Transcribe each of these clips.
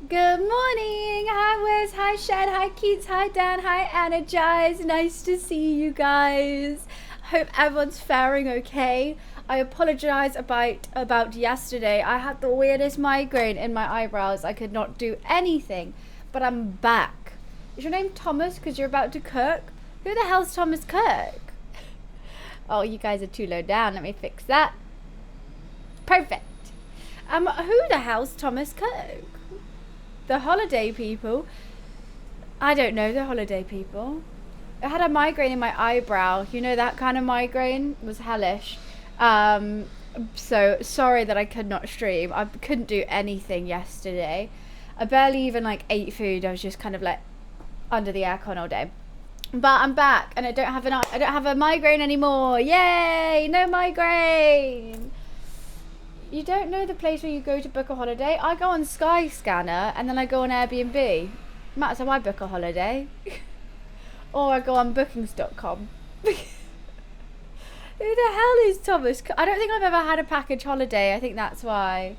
Good morning. Hi Wiz, hi Shed, hi Keats, hi Dan, hi Energize. Nice to see you guys. Hope everyone's faring okay. I apologize about yesterday. I had the weirdest migraine in my eyebrows. I could not do anything, but I'm back. Is your name Thomas because you're about to cook? Who the hell's Thomas Cook? Oh, you guys are too low down. Let me fix that. Perfect. Who the hell's Thomas Cook? The holiday people? I don't know the holiday people. I had a migraine in my eyebrow. You know, that kind of migraine was hellish. So sorry that I could not stream. I couldn't do anything yesterday. I barely even ate food. I was just kind of under the aircon all day. But I'm back and I don't have a migraine anymore. Yay! No migraine. You don't know the place where you go to book a holiday? I go on Skyscanner and then I go on Airbnb. That's how I book a holiday. Or I go on bookings.com. Who the hell is Thomas? I don't think I've ever had a package holiday. I think that's why.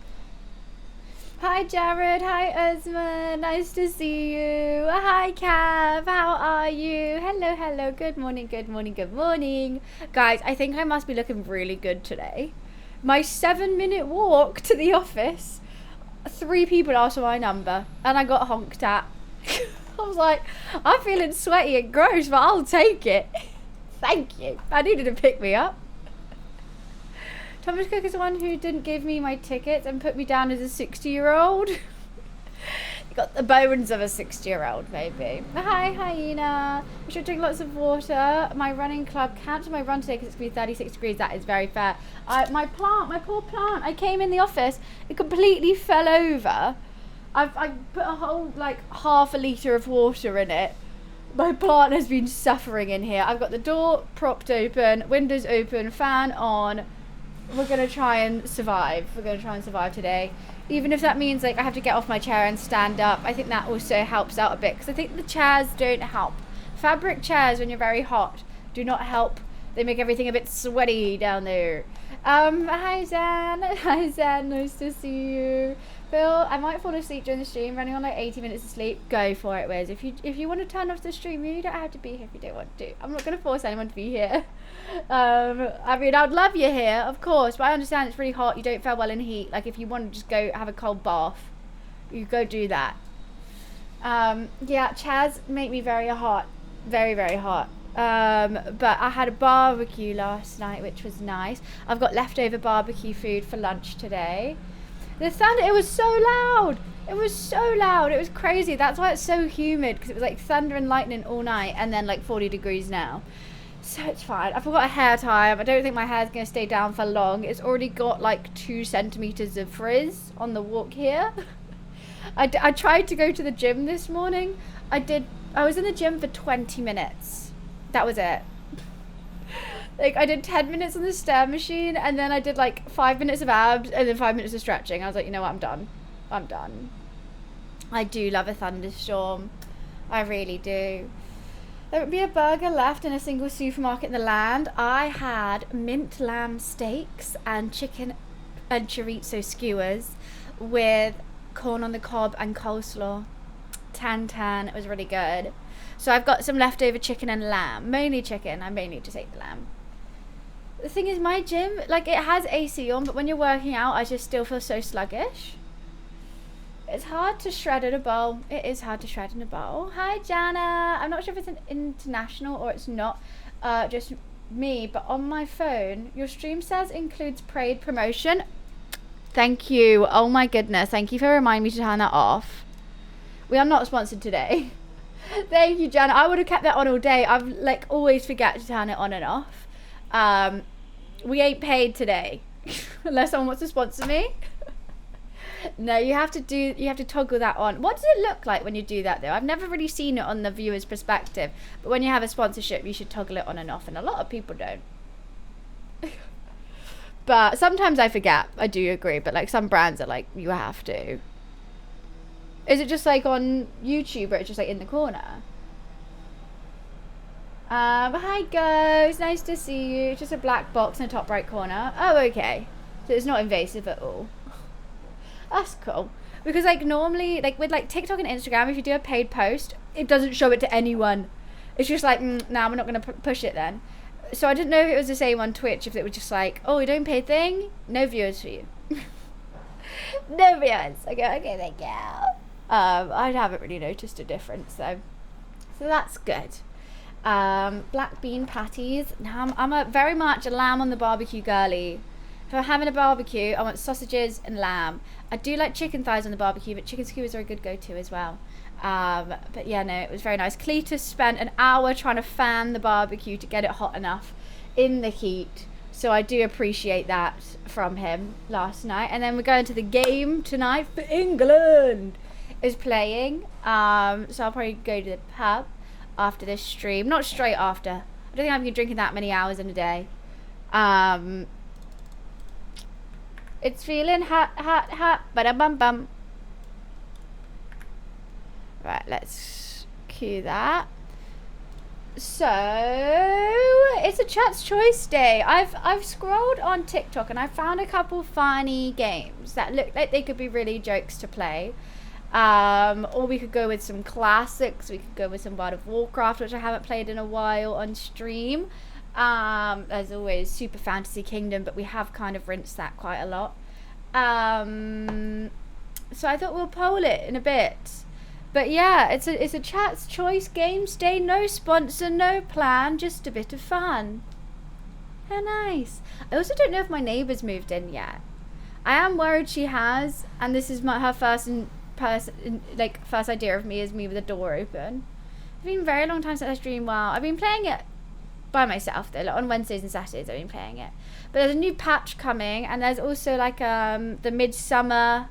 Hi Jared, hi Uzma, nice to see you. Hi Cav, how are you? Hello, hello, good morning, good morning, good morning. Guys, I think I must be looking really good today. My 7-minute walk to the office, 3 people asked for my number and I got honked at. I was like, I'm feeling sweaty and gross, but I'll take it. Thank you. I needed to pick me up. Thomas Cook is the one who didn't give me my tickets and put me down as a 60-year-old. You got the bones of a 60-year-old, maybe. Hi, hyena. You should drink lots of water. My running club cancelled my run today because it's going to be 36 degrees. That is very fair. My poor plant. I came in the office. It completely fell over. I put a whole, half a litre of water in it. My plant has been suffering in here. I've got the door propped open, windows open, fan on. We're going to try and survive. We're going to try and survive today. Even if that means I have to get off my chair and stand up. I think that also helps out a bit because I think the chairs don't help. Fabric chairs when you're very hot do not help. They make everything a bit sweaty down there. Hi Zan. Hi Zan, nice to see you. Bill, I might fall asleep during the stream, running on 80 minutes of sleep. Go for it, Wiz. If you want to turn off the stream, you don't have to be here if you don't want to. I'm not going to force anyone to be here. I mean, I'd love you here, of course, but I understand it's really hot. You don't fare well in heat. If you want to just go have a cold bath, you go do that. Yeah, chairs make me very hot. Very, very hot. But I had a barbecue last night, which was nice. I've got leftover barbecue food for lunch today. The thunder, it was so loud. It was so loud. It was crazy. That's why it's so humid, because it was thunder and lightning all night and then 40 degrees now. So it's fine. I forgot a hair tie. I don't think my hair's going to stay down for long. It's already got 2 centimeters of frizz on the walk here. I tried to go to the gym this morning. I was in the gym for 20 minutes. That was it. I did 10 minutes on the stair machine and then I did 5 minutes of abs and then 5 minutes of stretching. I was like, you know what, I'm done. I'm done. I do love a thunderstorm. I really do. There would be a burger left in a single supermarket in the land. I had mint lamb steaks and chicken and chorizo skewers with corn on the cob and coleslaw. Tan. It was really good. So I've got some leftover chicken and lamb. Mainly chicken. I may need to take the lamb. The thing is, my gym, it has AC on, but when you're working out, I just still feel so sluggish. It's hard to shred in a bowl. It is hard to shred in a bowl. Hi, Jana. I'm not sure if it's an international or it's not. Just me, but on my phone, your stream says includes paid promotion. Thank you. Oh my goodness. Thank you for reminding me to turn that off. We are not sponsored today. Thank you, Jana. I would have kept that on all day. I've always forget to turn it on and off. We ain't paid today. Unless someone wants to sponsor me. No, you have to toggle that on. What does it look like when you do that though? I've never really seen it on the viewer's perspective. But when you have a sponsorship, you should toggle it on and off, and a lot of people don't. But sometimes I forget. I do agree, but some brands are you have to. Is it just on YouTube, or it's just in the corner? Hi Ghost, nice to see you. It's just a black box in the top right corner. Oh, okay. So it's not invasive at all. That's cool. Because like normally, like with like TikTok and Instagram, if you do a paid post, it doesn't show it to anyone. It's just like, nah, we're not going to push it then. So I didn't know if it was the same on Twitch, if it was just like, oh, you don't pay a thing? No viewers for you. No viewers. I go, okay, thank you. I haven't really noticed a difference though. So that's good. Black bean patties. Now I'm a very much a lamb on the barbecue girly. If I'm having a barbecue, I want sausages and lamb. I do like chicken thighs on the barbecue, but chicken skewers are a good go-to as well. But yeah, no, it was very nice. Cletus spent an hour trying to fan the barbecue to get it hot enough in the heat. So I do appreciate that from him last night. And then we're going to the game tonight for England is playing. So I'll probably go to the pub after this stream. Not straight after. I don't think I've been drinking that many hours in a day. It's feeling hot, hot, hot. Ba-da-bum-bum. Right, let's cue that. So it's a chat's choice day. I've scrolled on TikTok and I found a couple funny games that look like they could be really jokes to play. Or we could go with some classics. We could go with some World of Warcraft, which I haven't played in a while on stream. As always, Super Fantasy Kingdom, but we have kind of rinsed that quite a lot. So I thought we'll poll it in a bit. But yeah, it's a chat's choice games day. No sponsor, no plan, just a bit of fun. How nice. I also don't know if my neighbour's moved in yet. I am worried she has, and this is her first idea of me is me with the door open. It's been a very long time since I streamed WoW. I've been playing it by myself though, like on Wednesdays and Saturdays I've been playing it. But there's a new patch coming, and there's also like the midsummer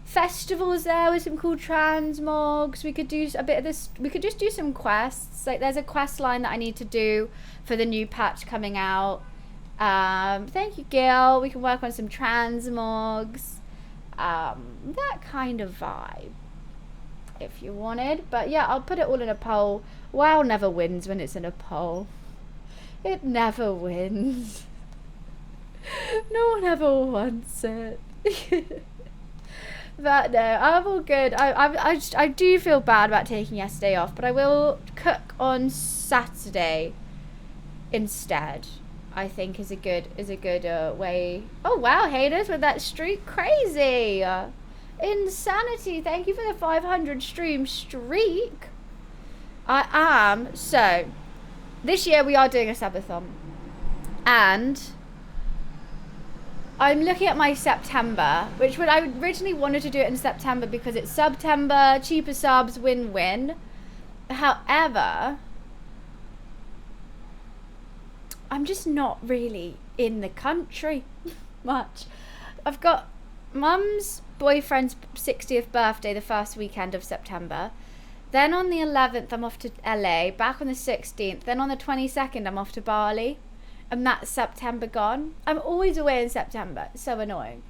festivals there with some cool transmogs. We could do a bit of this. We could just do some quests. Like there's a quest line that I need to do for the new patch coming out. Thank you, Gil. We can work on some transmogs. That kind of vibe, if you wanted. But yeah, I'll put it all in a poll. WoW never wins when it's in a poll. It never wins. No one ever wants it. But no, I'm all good. I do feel bad about taking yesterday off, but I will cook on Saturday instead. I think is a good way. Oh wow, haters with that streak, crazy, insanity. Thank you for the 500 stream streak. I am. So this year we are doing a subathon, and I'm looking at my September, which I originally wanted to do it in September because it's September, cheaper subs, win-win. However, I'm just not really in the country much. I've got Mum's boyfriend's 60th birthday the first weekend of September. Then on the 11th, I'm off to LA, back on the 16th. Then on the 22nd, I'm off to Bali. And that's September gone. I'm always away in September. It's so annoying.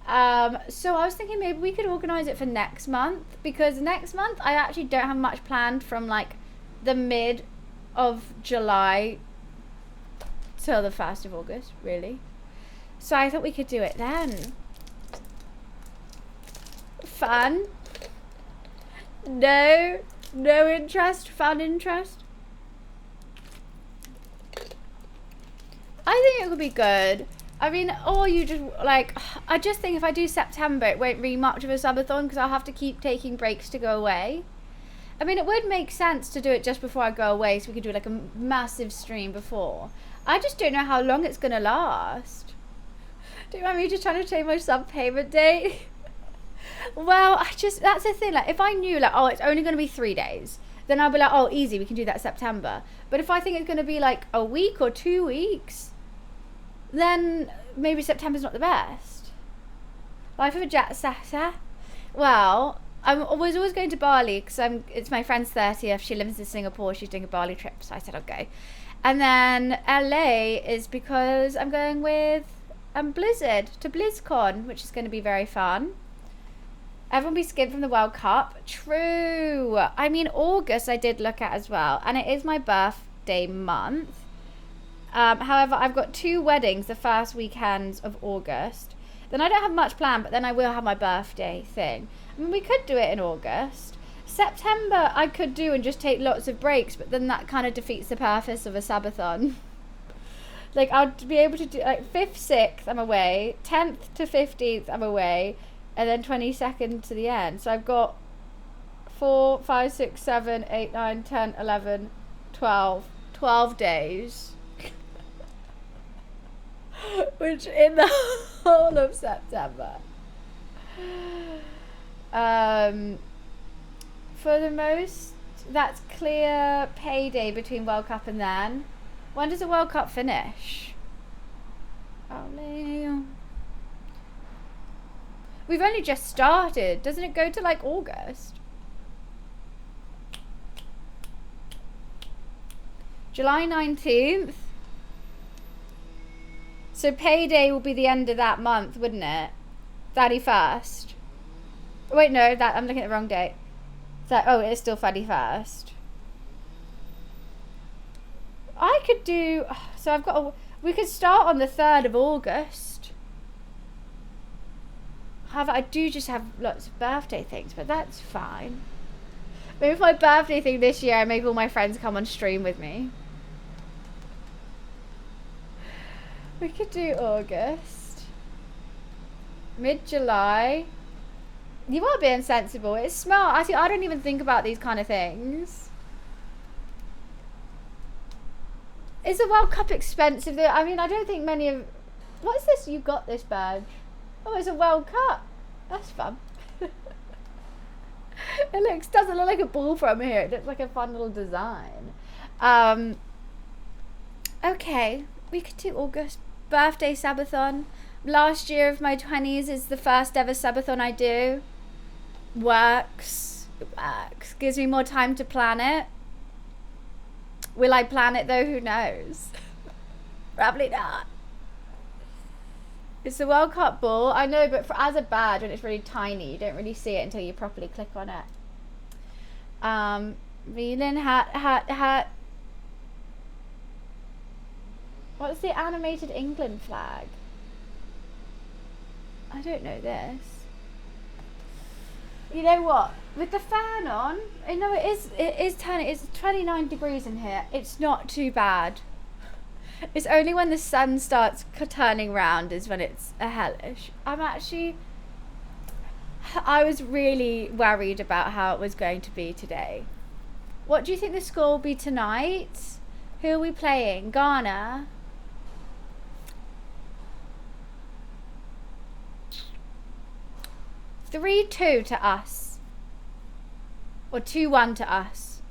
So I was thinking maybe we could organise it for next month, because next month I actually don't have much planned from like the mid of July till the 1st of August, really. So I thought we could do it then. Fun. No interest. Fun interest. I think it would be good. I mean, or you just like, I just think if I do September, it won't be much of a subathon because I'll have to keep taking breaks to go away. I mean, it would make sense to do it just before I go away so we could do like a massive stream before. I just don't know how long it's going to last. Do you mind me just trying to change my sub payment date? Well, that's the thing. Like, if I knew like, oh, it's only going to be 3 days, then I'll be like, oh, easy, we can do that September. But if I think it's going to be like a week or 2 weeks, then maybe September's not the best. Life of a jet setter. Well, I was always going to Bali because it's my friend's 30th. She lives in Singapore. She's doing a Bali trip, so I said I'll go. And then LA is because I'm going with Blizzard to BlizzCon, which is going to be very fun. Everyone be skinned from the World Cup. True. I mean, August I did look at as well, and it is my birthday month. However, I've got 2 weddings the first weekends of August, Then I don't have much planned, but then I will have my birthday thing. I mean, we could do it in August. September I could do and just take lots of breaks, but then that kind of defeats the purpose of a subathon. Like, I'll be able to do, like, 5th, 6th, I'm away. 10th to 15th, I'm away. And then 22nd to the end. So I've got 4, 5, 6, 7, 8, 9, 10, 11, 12. 12 days. Which in the whole of September. For the most, that's clear payday between World Cup and then. When does the World Cup finish? Oh, we've only just started. Doesn't it go to like August? July 19th. So payday will be the end of that month, wouldn't it? 31st. Wait, no, that I'm looking at the wrong date. Oh, it's still 31st. I could do, so I've got, we could start on the 3rd of August. However, I do just have lots of birthday things, but that's fine. Maybe for my birthday thing this year, I make all my friends come on stream with me. We could do August. Mid-July. You are being sensible. It's smart. Actually, I don't even think about these kind of things. Is the World Cup expensive though? I mean, I don't think many of... What's this? You got this badge. Oh, it's a World Cup. That's fun. It doesn't look like a ball from here. It looks like a fun little design. Okay, we could do August. Birthday subathon. Last year of my 20s is the first ever subathon I do. Works. It works. Gives me more time to plan it. Will I plan it though? Who knows? Probably not. It's the World Cup ball. I know, but as a badge, when it's really tiny, you don't really see it until you properly click on it. Reeling hat. What's the animated England flag? I don't know this. You know what? With the fan on, I know it is turning. It's 29 degrees in here. It's not too bad. It's only when the sun starts turning round is when it's a hellish. I was really worried about how it was going to be today. What do you think the score will be tonight? Who are we playing? Ghana? (3-2) to us. Or 2-1 to us.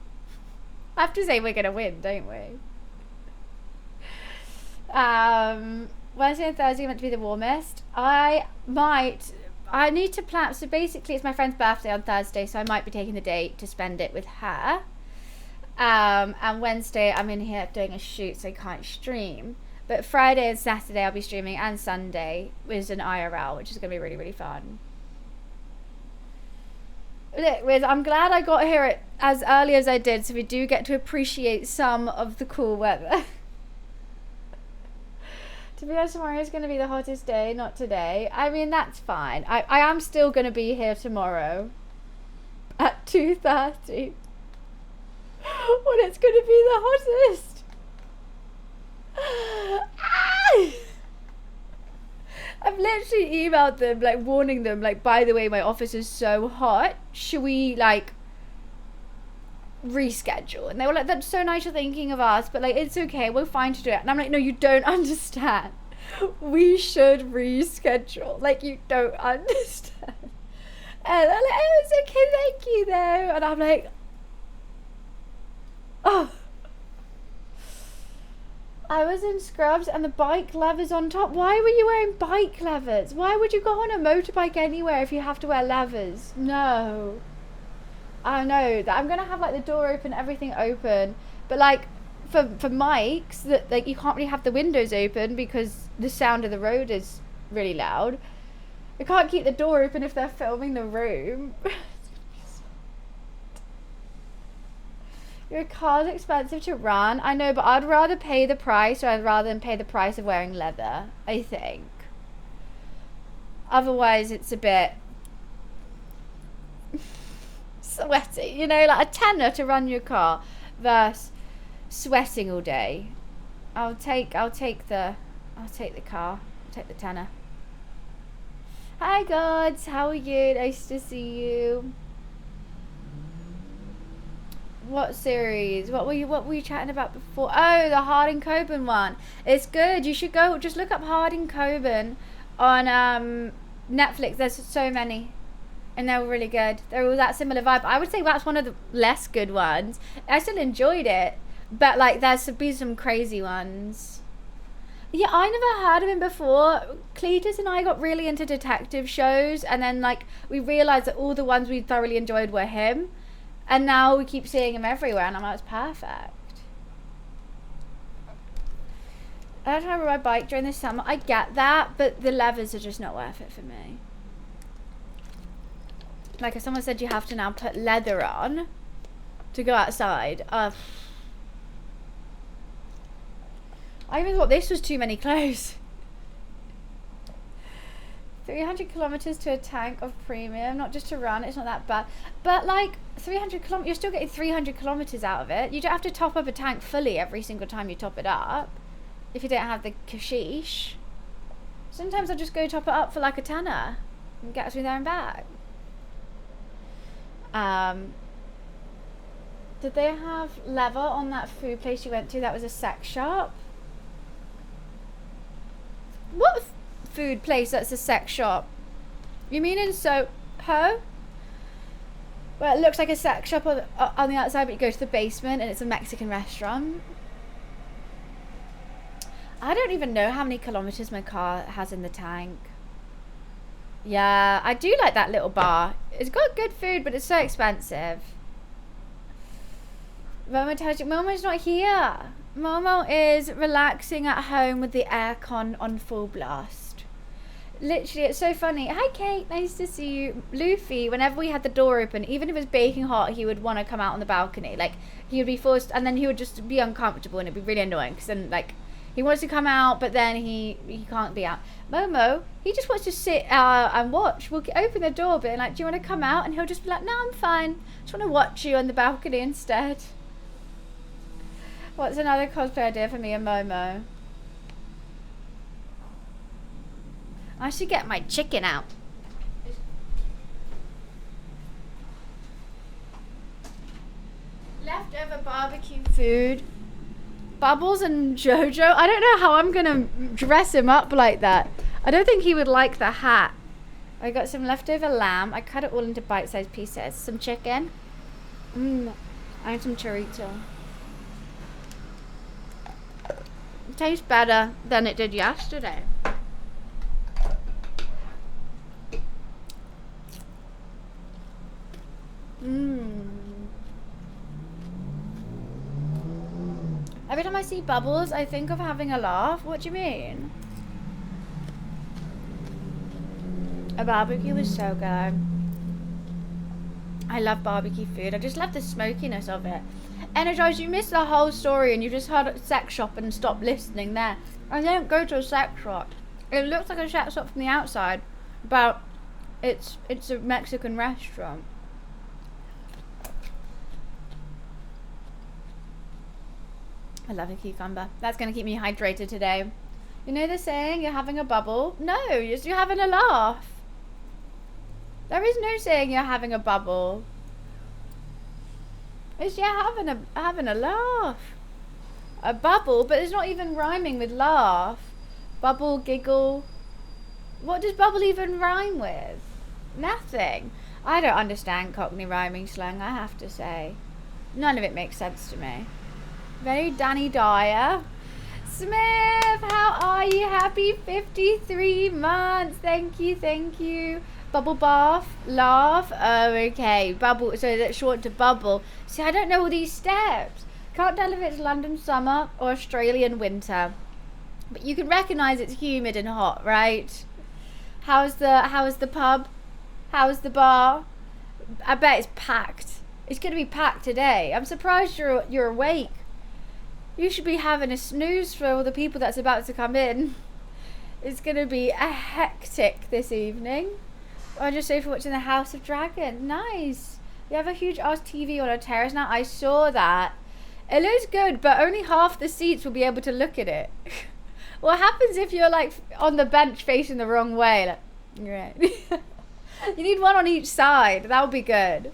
I have to say we're going to win, don't we? Wednesday and Thursday are meant to be the warmest. I need to plan. So basically it's my friend's birthday on Thursday, so I might be taking the day to spend it with her. And Wednesday I'm in here doing a shoot, so I can't stream. But Friday and Saturday I'll be streaming, and Sunday is an IRL, which is going to be really, really fun. Look, I'm glad I got here as early as I did, so we do get to appreciate some of the cool weather. To be honest, tomorrow is going to be the hottest day, not today. I mean, that's fine. I am still going to be here tomorrow at 2:30 when it's going to be the hottest. I've literally emailed them, like, warning them, like, by the way, my office is so hot. Should we, like, reschedule? And they were like, that's so nice you're thinking of us, but, like, it's okay, we're fine to do it. And I'm like, no, you don't understand. We should reschedule. Like, you don't understand. And they're like, oh, it's okay, thank you, though. And I'm like, oh. I was in scrubs and the bike levers on top. Why were you wearing bike levers? Why would you go on a motorbike anywhere if you have to wear levers? No. I know that I'm gonna have like the door open, everything open, but like for mics that like you can't really have the windows open because the sound of the road is really loud. I can't keep the door open if they're filming the room. Your car's expensive to run. I know, but I'd rather pay the price rather than pay the price of wearing leather, I think. Otherwise, it's a bit sweaty. You know, like a tenner to run your car versus sweating all day. I'll take the car. I'll take the tenner. Hi gods, how are you? Nice to see you. What series? What were you chatting about before? Oh, the Harding Coben one. It's good. You should go just look up Harding Coben on Netflix. There's so many. And they were really good. They're all that similar vibe. I would say that's one of the less good ones. I still enjoyed it. But like there's been some crazy ones. Yeah, I never heard of him before. Cletus and I got really into detective shows, and then like we realised that all the ones we thoroughly enjoyed were him, and now we keep seeing him everywhere, and I'm like, it's perfect. I don't have to ride bike during the summer. I get that, but the levers are just not worth it for me. Like if someone said you have to now put leather on to go outside, I even thought this was too many clothes. 300 kilometers to a tank of premium, not just to run, it's not that bad. But like 300 kilometers, you're still getting 300 kilometers out of it. You don't have to top up a tank fully every single time you top it up. If you don't have the cashish. Sometimes I'll just go top it up for like a tenner and get me there and back. Did they have leather on that food place you went to that was a sex shop? What food place that's a sex shop? You mean in Soho? Well, it looks like a sex shop on the outside, but you go to the basement and it's a Mexican restaurant. I don't even know how many kilometers my car has in the tank. Yeah, I do like that little bar. It's got good food, but it's so expensive. Momo's not here. Momo is relaxing at home with the aircon on full blast. Literally, it's so funny. Hi Kate, nice to see you. Luffy, whenever we had the door open, even if it was baking hot, he would want to come out on the balcony. Like, he would be forced, and then he would just be uncomfortable, and it'd be really annoying, because then, like, he wants to come out, but then he can't be out. Momo, he just wants to sit and watch. We'll open the door, but like, do you want to come out? And he'll just be like, no, I'm fine. I just want to watch you on the balcony instead. What's another cosplay idea for me and Momo? I should get my chicken out. Leftover barbecue food. Bubbles and Jojo. I don't know how I'm gonna dress him up like that. I don't think he would like the hat. I got some leftover lamb. I cut it all into bite-sized pieces. Some chicken. And some chorizo. It tastes better than it did yesterday. Every time I see Bubbles, I think of having a laugh. What do you mean? A barbecue was so good. I love barbecue food. I just love the smokiness of it. Energize, you missed the whole story and you just heard a sex shop and stopped listening there. I don't go to a sex shop. It looks like a sex shop from the outside, but it's a Mexican restaurant. I love a cucumber. That's going to keep me hydrated today. You know the saying, you're having a bubble? No, you're having a laugh. There is no saying you're having a bubble. It's you're having a laugh. A bubble, but it's not even rhyming with laugh. Bubble, giggle. What does bubble even rhyme with? Nothing. I don't understand Cockney rhyming slang, I have to say. None of it makes sense to me. Very Danny Dyer. Smith, how are you? Happy 53 months. Thank you. Bubble bath, laugh. Oh, okay. Bubble, so that's short to bubble. See, I don't know all these steps. Can't tell if it's London summer or Australian winter. But you can recognise it's humid and hot, right? How's the pub? How's the bar? I bet it's packed. It's going to be packed today. I'm surprised you're awake. You should be having a snooze for all the people that's about to come in. It's gonna be a hectic this evening. I just say for watching the House of Dragon. Nice. You have a huge ass TV on a terrace now. I saw that. It looks good, but only half the seats will be able to look at it. What happens if you're like on the bench facing the wrong way? Like, right. You need one on each side. That would be good.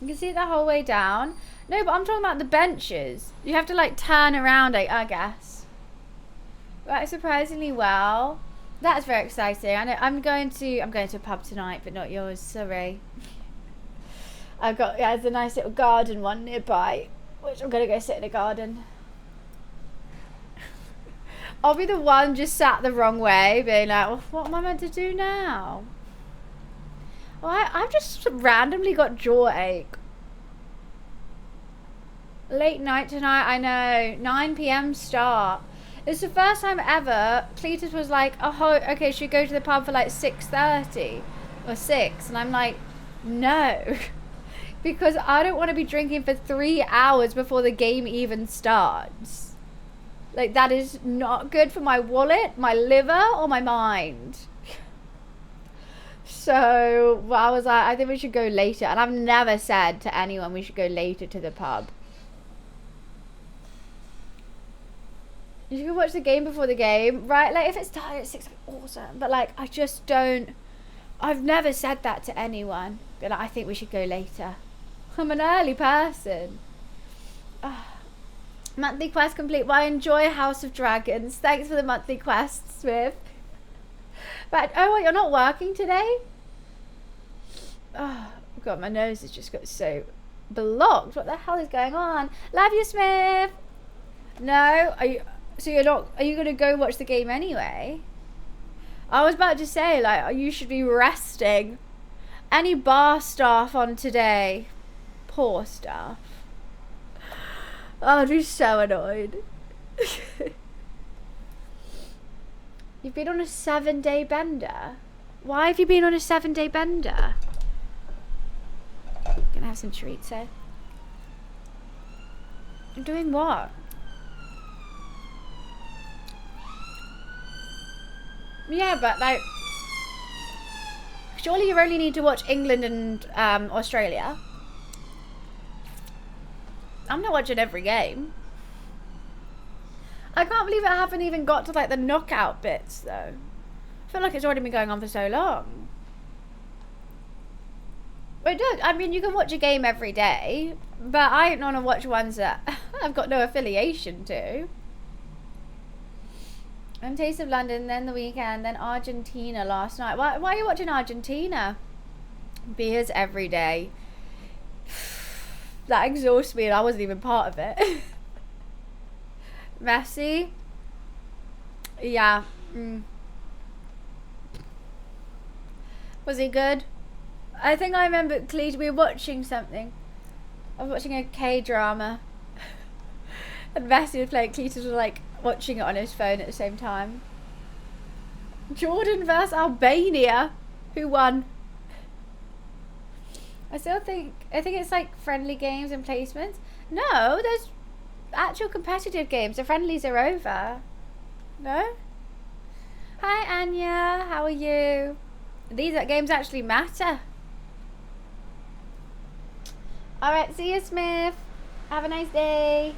You can see it the whole way down. No, but I'm talking about the benches. You have to like turn around, I guess. Right, surprisingly well. That's very exciting. I know I'm going to a pub tonight, but not yours. Sorry. There's a nice little garden one nearby, which I'm gonna go sit in a garden. I'll be the one just sat the wrong way, being like, well, what am I meant to do now? Well, I've just randomly got jaw ache. Late night tonight, I know. 9 p.m. start. It's the first time ever Cletus was like, oh, okay, should we go to the pub for like 6:30 or 6? And I'm like, no. Because I don't want to be drinking for 3 hours before the game even starts. Like, that is not good for my wallet, my liver, or my mind. So, well, I was like, I think we should go later. And I've never said to anyone we should go later to the pub. You can watch the game before the game, right? Like, if it started at 6, awesome. But, like, I just don't... I've never said that to anyone. But like, I think we should go later. I'm an early person. Monthly quest complete. Well, I enjoy House of Dragons. Thanks for the monthly quest, Smith. But, oh, wait, you're not working today? Oh, God, my nose has just got so blocked. What the hell is going on? Love you, Smith. No? So you're not... Are you going to go watch the game anyway? I was about to say, like, you should be resting. Any bar staff on today? Poor staff. Oh, I'd be so annoyed. You've been on a 7-day bender? Why have you been on a 7-day bender? Gonna have some treats here. I'm doing what? Yeah, but like... Surely you only need to watch England and Australia. I'm not watching every game. I can't believe I haven't even got to like the knockout bits though. I feel like it's already been going on for so long. But it does. I mean, you can watch a game every day, but I don't want to watch ones that I've got no affiliation to. And Taste of London, then the weekend, then Argentina last night. Why are you watching Argentina? Beers every day. That exhausts me and I wasn't even part of it. Messi? Yeah. Was he good? I think I remember we were watching something. I was watching a K-drama. And Messi was playing, Cletus was like watching it on his phone at the same time. Jordan versus Albania. Who won? I think it's like friendly games and placements. No, there's actual competitive games. The friendlies are over. No? Hi Anya, how are you? These games actually matter. Alright, see you Smith. Have a nice day.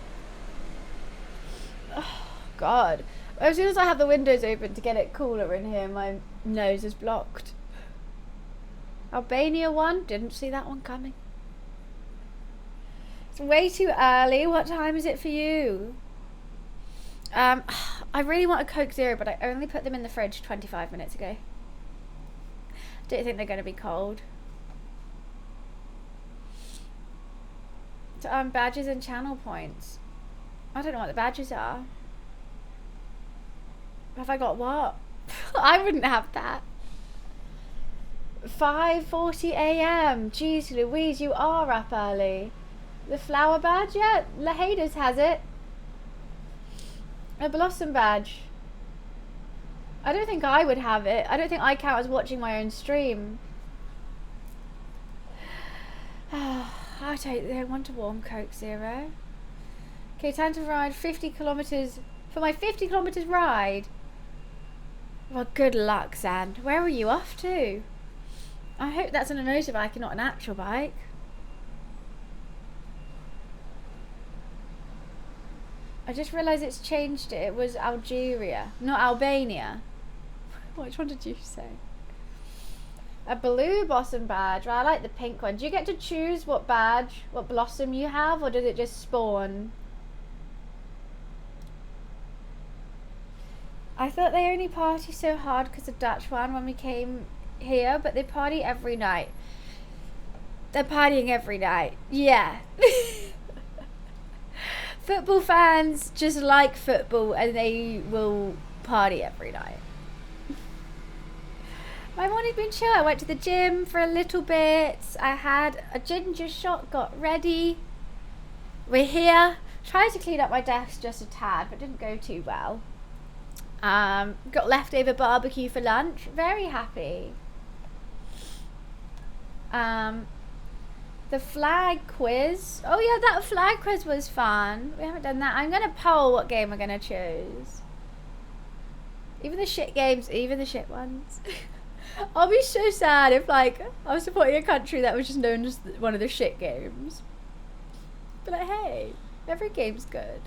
Oh God. As soon as I have the windows open to get it cooler in here, my nose is blocked. Albania won. Didn't see that one coming. It's way too early. What time is it for you? I really want a Coke Zero, but I only put them in the fridge 25 minutes ago. Don't think they're going to be cold. So, badges and channel points. I don't know what the badges are. Have I got what? I wouldn't have that. 5:40 a.m. Jeez Louise, you are up early. The flower badge? Yeah, Lahada's has it. A blossom badge. I don't think I would have it. I don't think I count as watching my own stream. I want a warm Coke Zero. Okay, time to ride 50 kilometers For my 50 kilometers ride. Well, good luck, Zand. Where are you off to? I hope that's on a motorbike and not an actual bike. I just realised it's changed it. It was Algeria, not Albania. Which one did you say? A blue blossom badge. Well, I like the pink one. Do you get to choose what badge, what blossom you have, or does it just spawn? I thought they only party so hard because of Dutch one when we came here, but they party every night. They're partying every night. Yeah. Football fans just like football and they will party every night. My morning's been chill. I went to the gym for a little bit. I had a ginger shot, got ready. We're here. Tried to clean up my desk just a tad, but didn't go too well. Got leftover barbecue for lunch. Very happy. The flag quiz. Oh yeah, that flag quiz was fun. We haven't done that. I'm gonna poll what game we're gonna choose. Even the shit games, even the shit ones. I'll be so sad if like I was supporting a country that was just known as one of the shit games. But like, hey, every game's good.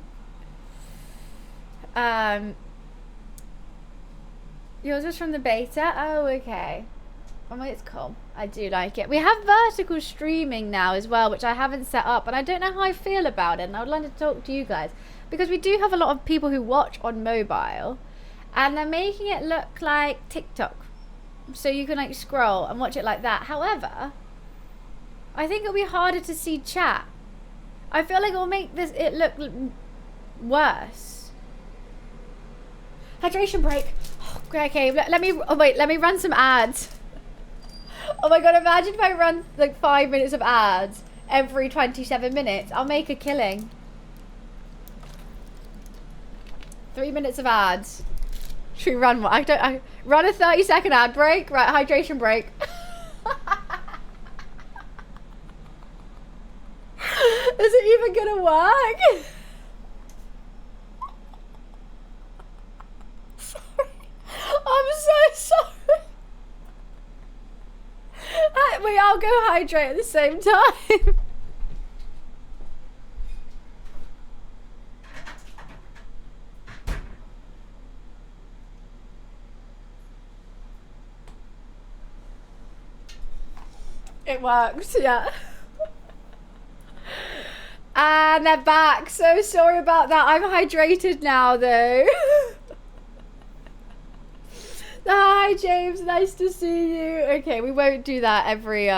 Yours was from the beta? Oh, okay. Oh, it's cool. I do like it. We have vertical streaming now as well, which I haven't set up, and I don't know how I feel about it, and I would like to talk to you guys. Because we do have a lot of people who watch on mobile, and they're making it look like TikTok. So you can like scroll and watch it like that. However, I think it'll be harder to see chat. I feel like it'll make it look worse. Hydration break. Oh, okay, let me run some ads. Oh my god, imagine if I run like 5 minutes of ads every 27 minutes. I'll make a killing. 3 minutes of ads. Should we run one? I run a 30-second ad break. Right, hydration break. Is it even gonna work? Sorry. I'm so sorry. Wait, I'll go hydrate at the same time. It works, yeah. And they're back. So sorry about that. I'm hydrated now, though. Hi, James. Nice to see you. Okay, we won't do that every...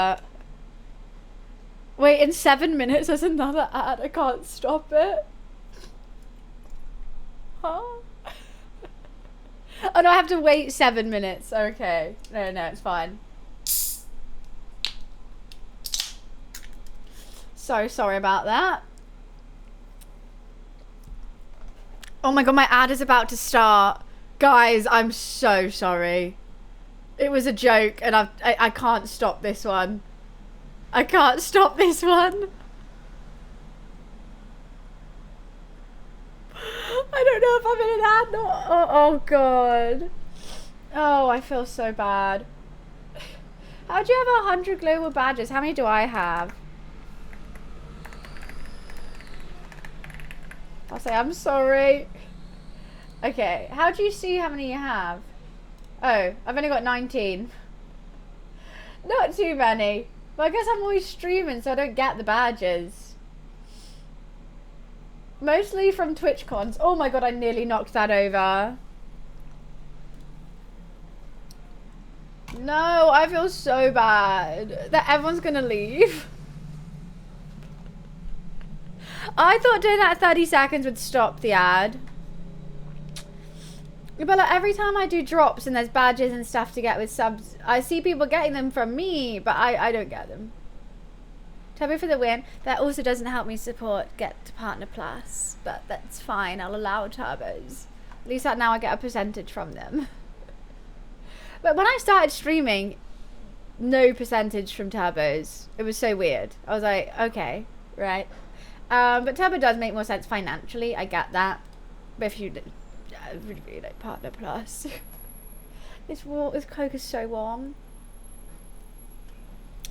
Wait, in 7 minutes, there's another ad. I can't stop it. Huh? Oh, no, I have to wait 7 minutes. Okay. No, it's fine. So sorry about that. Oh my god, my ad is about to start. Guys, I'm so sorry. It was a joke and I can't stop this one. I can't stop this one. I don't know if I'm in an ad or... Oh god. Oh, I feel so bad. How do you have 100 global badges? How many do I have? I'll say I'm sorry. Okay, how do you see how many you have? Oh, I've only got 19. Not too many. But I guess I'm always streaming, so I don't get the badges. Mostly from TwitchCons. Oh my god, I nearly knocked that over. No, I feel so bad that everyone's gonna leave. I thought doing that 30 seconds would stop the ad. But like every time I do drops and there's badges and stuff to get with subs, I see people getting them from me, but I don't get them. Turbo for the win. That also doesn't help me support Get to Partner Plus, but that's fine. I'll allow turbos. At least now I get a percentage from them. But when I started streaming, no percentage from turbos. It was so weird. I was like, okay, right. But turbo does make more sense financially. I get that. But if you, I really, really like Partner Plus. This Coke is so warm.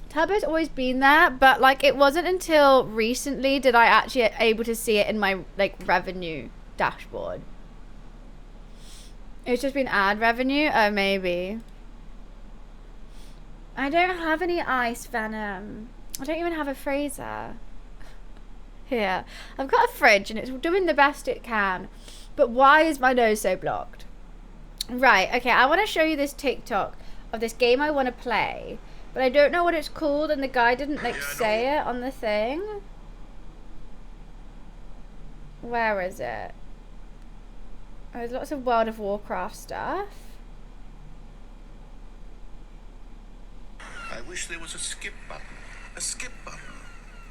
Turbo's always been there, but like it wasn't until recently did I actually able to see it in my like revenue dashboard. It's just been ad revenue. Oh, maybe. I don't have any ice venom. I don't even have a freezer. Here, I've got a fridge and it's doing the best it can. But why is my nose so blocked? Right, okay, I want to show you this TikTok of this game I want to play. But I don't know what it's called and the guy didn't like say it on the thing. Where is it? Oh, there's lots of World of Warcraft stuff. I wish there was a skip button. A skip button.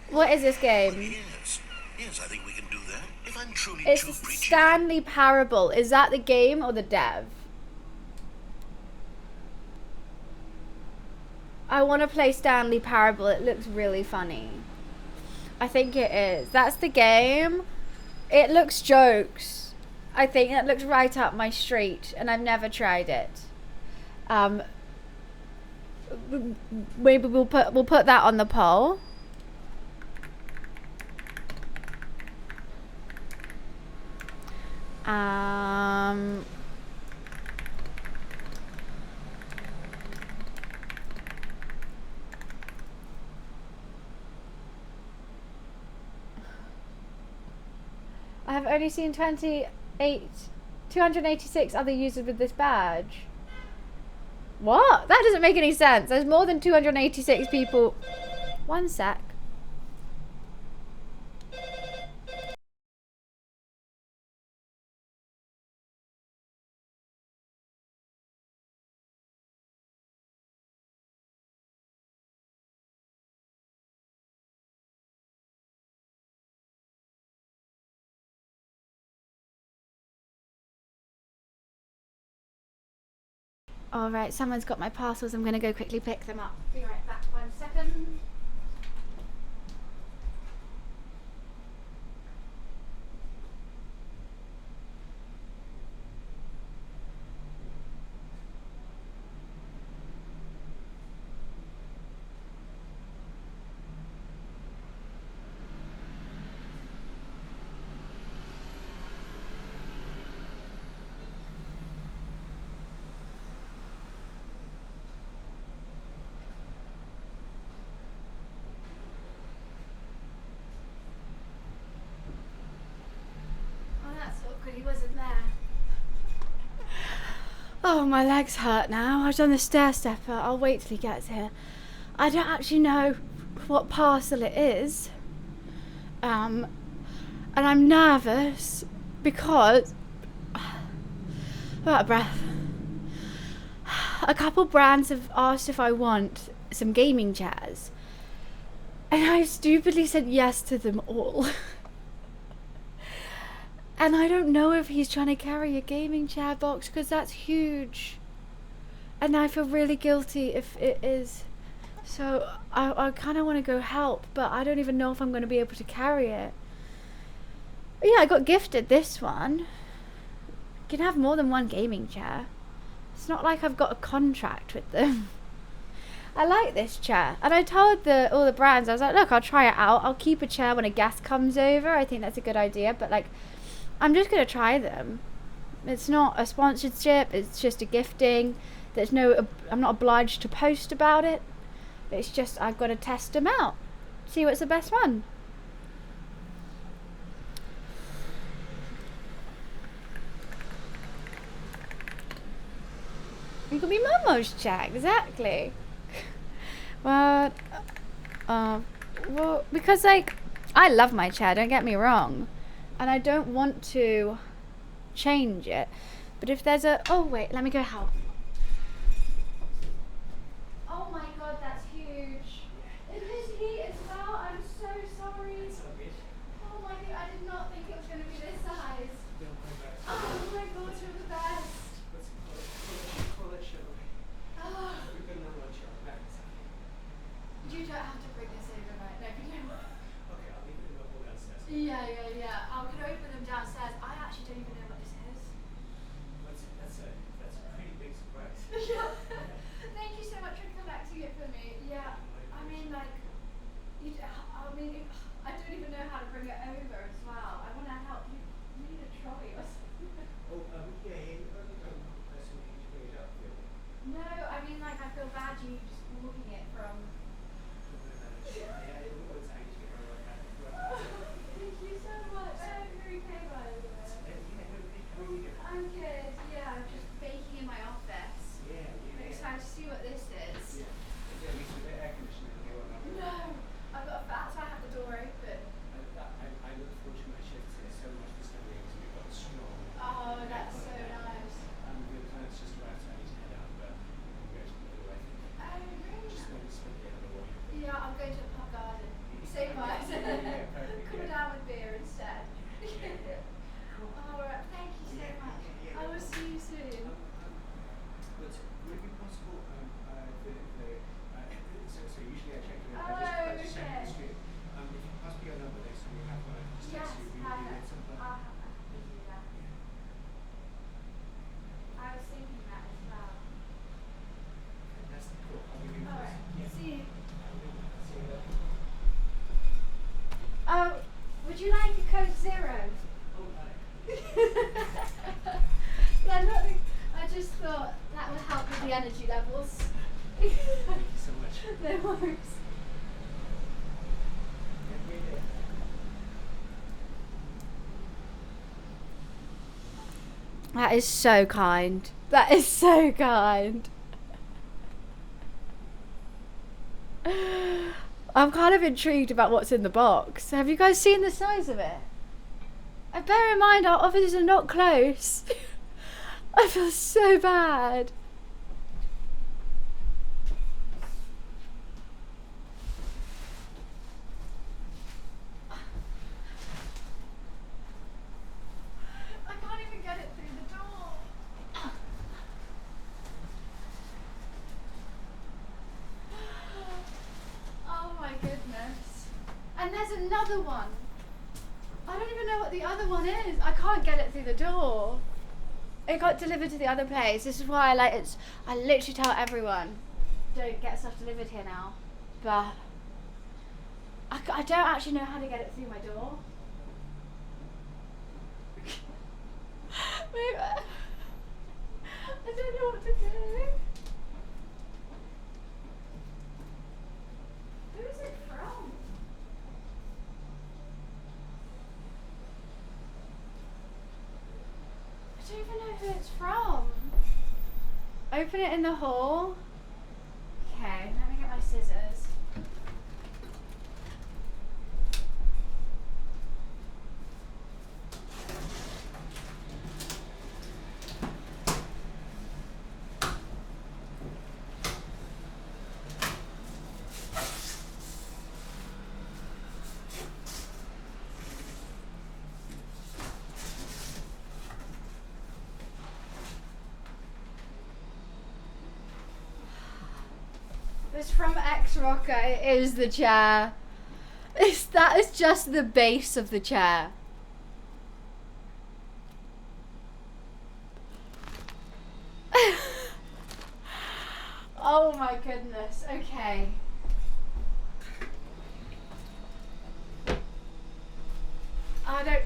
What is this game? Yes. Yes, I think we can do that. If I'm truly It's too preachy. Stanley Parable. Is that the game or the dev? I want to play Stanley Parable. It looks really funny. I think it is. That's the game. It looks jokes. I think that looks right up my street, and I've never tried it. Maybe we'll put that on the poll. I have only seen 286 other users with this badge. What? That doesn't make any sense. There's more than 286 people. One sec. Alright, someone's got my parcels. I'm gonna go quickly pick them up. Be right back, 1 second. He wasn't there. Oh, my legs hurt now. I've done the stair stepper. I'll wait till he gets here. I don't actually know what parcel it is. And I'm nervous because I'm out of breath. A couple brands have asked if I want some gaming chairs, and I stupidly said yes to them all. And I don't know if he's trying to carry a gaming chair box because that's huge. And I feel really guilty if it is. So I kind of want to go help, but I don't even know if I'm going to be able to carry it. Yeah, I got gifted this one. You can have more than one gaming chair. It's not like I've got a contract with them. I like this chair. And I told all the brands, I was like, look, I'll try it out. I'll keep a chair when a guest comes over. I think that's a good idea. But like, I'm just going to try them. It's not a sponsorship. It's just a gifting. There's no, I'm not obliged to post about it. It's just, I've got to test them out. See what's the best one. You could be Momo's chair, exactly. But, well, because like, I love my chair, don't get me wrong. And I don't want to change it. But if there's a... Oh, wait. Let me go help. Oh, my God. That's huge. Is this heat as well? I'm so sorry. Oh, my God. I did not think it was going to be this size. Oh, my God. You're the best. Oh. You don't have to bring this over right now. You know. Yeah. I could open them downstairs. I actually don't even know I mean, I don't even know how to bring it over as well. I want to help you. You need a trolley or something. No, I mean, like, I feel bad you just walking it from. Thank you so much. You're okay, by the way. I'm good. Yeah, I'm just baking in my office. I'm excited to see what this is. No, I've got a that's why I have the door open. Oh, that's so nice. Oh, really? Yeah, I'm going to the pub garden. Same vibes. Coming down with beer instead. Alright, thank you so much. I will see you soon. Oh, would you like a Coke Zero? Yeah, nothing. I just thought that would help with the energy levels. Thank you so much. No worries. That is so kind. That is so kind. I'm kind of intrigued about what's in the box. Have you guys seen the size of it? Bear in mind our offices are not close. I feel so bad. I can't even get it through the door. Oh my goodness. And there's another one. I don't even know what the other one is. I can't get it through the door. It got delivered to the other place. This is why I literally tell everyone, don't get stuff delivered here now. But I don't actually know how to get it through my door. Maybe, I don't know what to do. Who is it from? I don't even know who it's from. Open it in the hall. Okay, let me get my scissors. It's from X Rocker. It is the chair. That is just the base of the chair. Oh my goodness. Okay. I don't.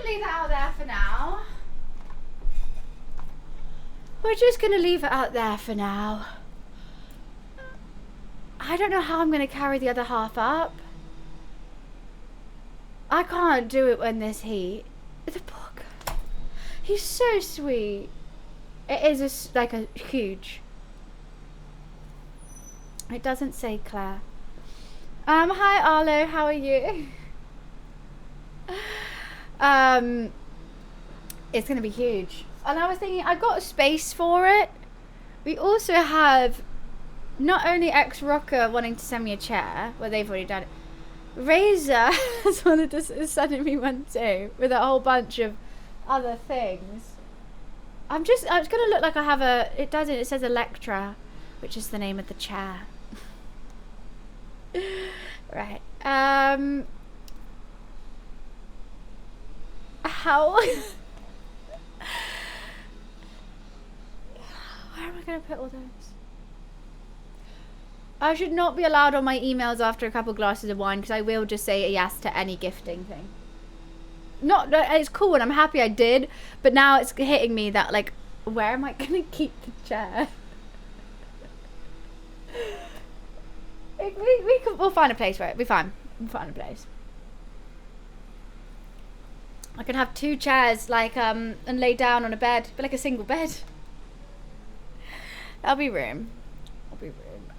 Leave it out there for now. We're just gonna leave it out there for now. I don't know how I'm gonna carry the other half up. I can't do it in this heat. The poor guy. He's so sweet. It is like a huge. It doesn't say Claire. Hi Arlo, how are you? It's gonna be huge. And I was thinking, I got a space for it. We also have not only X Rocker wanting to send me a chair, well they've already done it. Razor has wanted to is sending me one too, with a whole bunch of other things. It's gonna look like I have it says Electra, which is the name of the chair. Right. How Where am I going to put all those? I should not be allowed on my emails after a couple glasses of wine because I will just say yes to any gifting thing. Not, it's cool and I'm happy I did, but now it's hitting me that, like, where am I going to keep the chair? We'll find a place for it. We'll be fine. We'll find a place. I can have 2 chairs, like, and lay down on a bed, but like a single bed. That'll be room. That'll be room.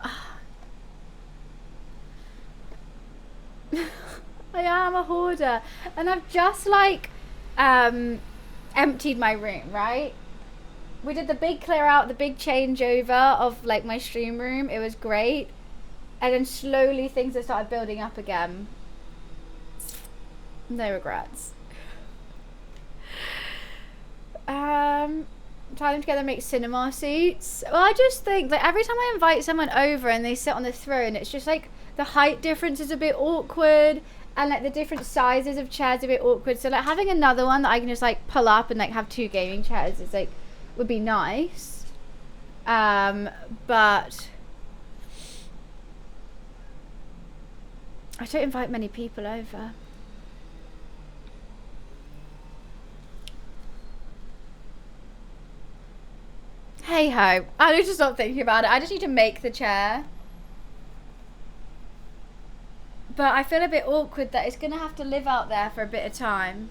I am a hoarder, and I've just like emptied my room, right? We did the big clear out, the big changeover of like my stream room. It was great, and then slowly things have started building up again. No regrets. Tie them together, make cinema seats. Well, I just think that every time I invite someone over and they sit on the throne, it's just like the height difference is a bit awkward, and like the different sizes of chairs are a bit awkward. So like having another one that I can just like pull up and like have 2 gaming chairs is like would be nice. But I don't invite many people over. Hey ho, I need to stop thinking about it. I just need to make the chair. But I feel a bit awkward that it's going to have to live out there for a bit of time.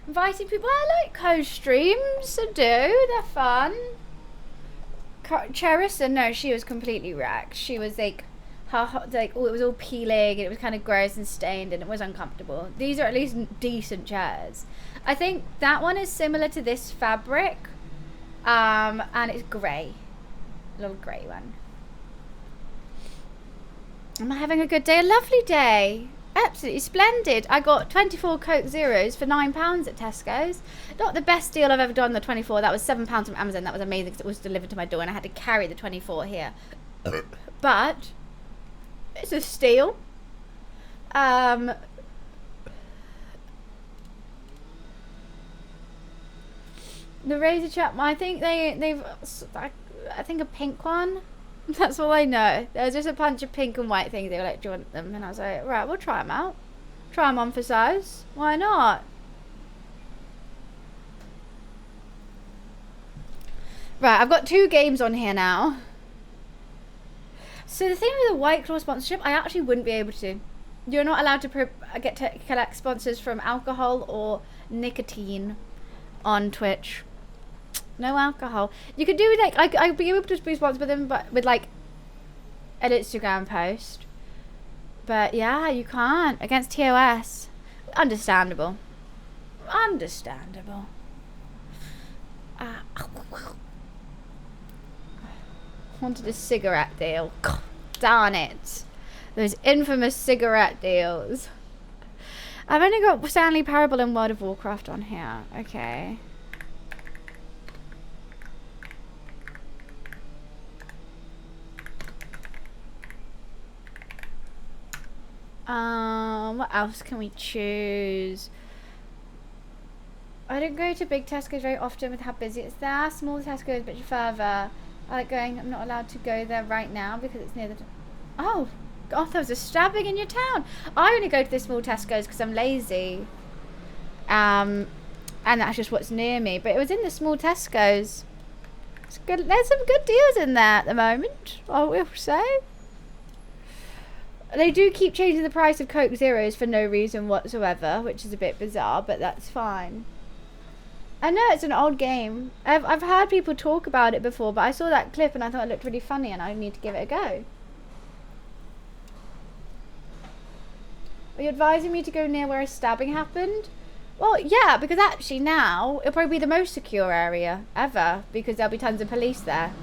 Inviting people, I like co-streams, I do, they're fun. Charissa, no, she was completely wrecked. She was like, it was all peeling, and it was kind of gross and stained, and it was uncomfortable. These are at least decent chairs. I think that one is similar to this fabric, and it's grey, a little grey one. Am I having a good day? A lovely day. Absolutely splendid. I got 24 Coke Zeros for £9 at Tesco's. Not the best deal I've ever done, the 24. That was £7 from Amazon. That was amazing because it was delivered to my door and I had to carry the 24 here. But it's a steal. The razor chap, I think they've I think a pink one. That's all I know. There was just a bunch of pink and white things. They were like, do you want them? And I was like, right, we'll try them out. Try them on for size. Why not? Right, I've got 2 games on here now. So the thing with the White Claw sponsorship, I actually wouldn't be able to. You're not allowed to get to collect sponsors from alcohol or nicotine on Twitch. No alcohol. You could do like I'd be able to be sponsored with them, but with like an Instagram post. But yeah, you can't against TOS. Understandable. Understandable. Wanted a cigarette deal. God, darn it! Those infamous cigarette deals. I've only got Stanley Parable and World of Warcraft on here. Okay. What else can we choose? I don't go to big Tesco's very often with how busy it's there. Small Tesco's a bit further. I like going. I'm not allowed to go there right now because it's near the... Oh, God, there was a stabbing in your town. I only go to the small Tesco's because I'm lazy. And that's just what's near me. But it was in the small Tesco's. It's good. There's some good deals in there at the moment, I will say. They do keep changing the price of Coke Zeros for no reason whatsoever, which is a bit bizarre, but that's fine. I know it's an old game. I've heard people talk about it before, but I saw that clip and I thought it looked really funny and I need to give it a go. Are you advising me to go near where a stabbing happened? Well, yeah, because actually now it'll probably be the most secure area ever because there'll be tons of police there.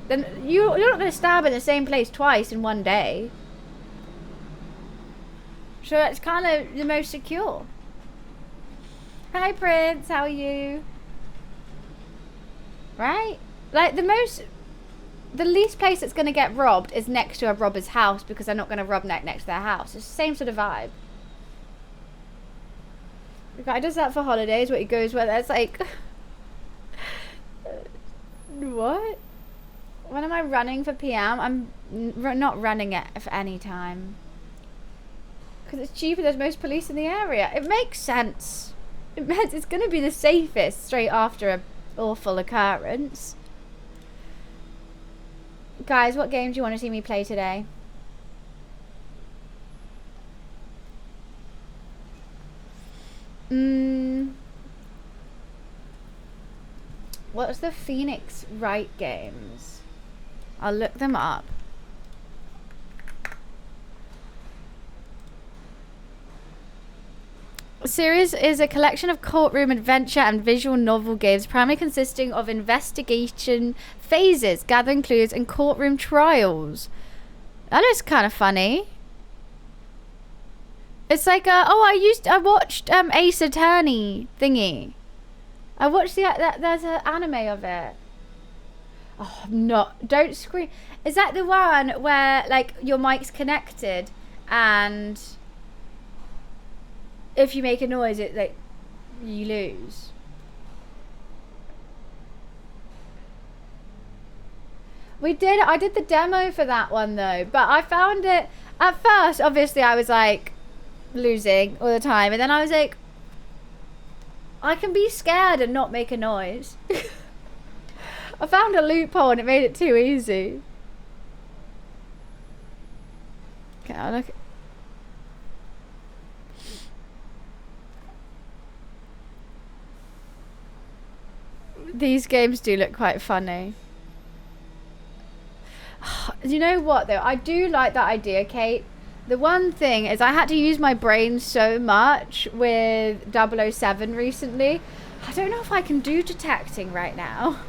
Then you're not going to stab in the same place twice in one day. So it's kind of the most secure. Hi Prince, how are you? Right? Like the least place that's going to get robbed is next to a robber's house because they're not going to rob next to their house. It's the same sort of vibe. The guy does that for holidays where he goes where there's like What? When am I running for PM? I'm not running it for any time. Because it's cheaper, there's most police in the area. It makes sense. It's going to be the safest straight after an awful occurrence. Guys, what game do you want to see me play today? What's the Phoenix Wright games? I'll look them up. The series is a collection of courtroom adventure and visual novel games, primarily consisting of investigation phases, gathering clues, and courtroom trials. That is kind of funny. It's like I watched Ace Attorney thingy. I watched there's an anime of it. Oh no! Don't scream. Is that the one where like your mic's connected and if you make a noise, it like you lose? I did the demo for that one though, but I found it at first. Obviously, I was like losing all the time, and then I was like, I can be scared and not make a noise. I found a loophole and it made it too easy. Okay, I'll look. These games do look quite funny. You know what though? I do like that idea, Kate. The one thing is I had to use my brain so much with 007 recently. I don't know if I can do detecting right now.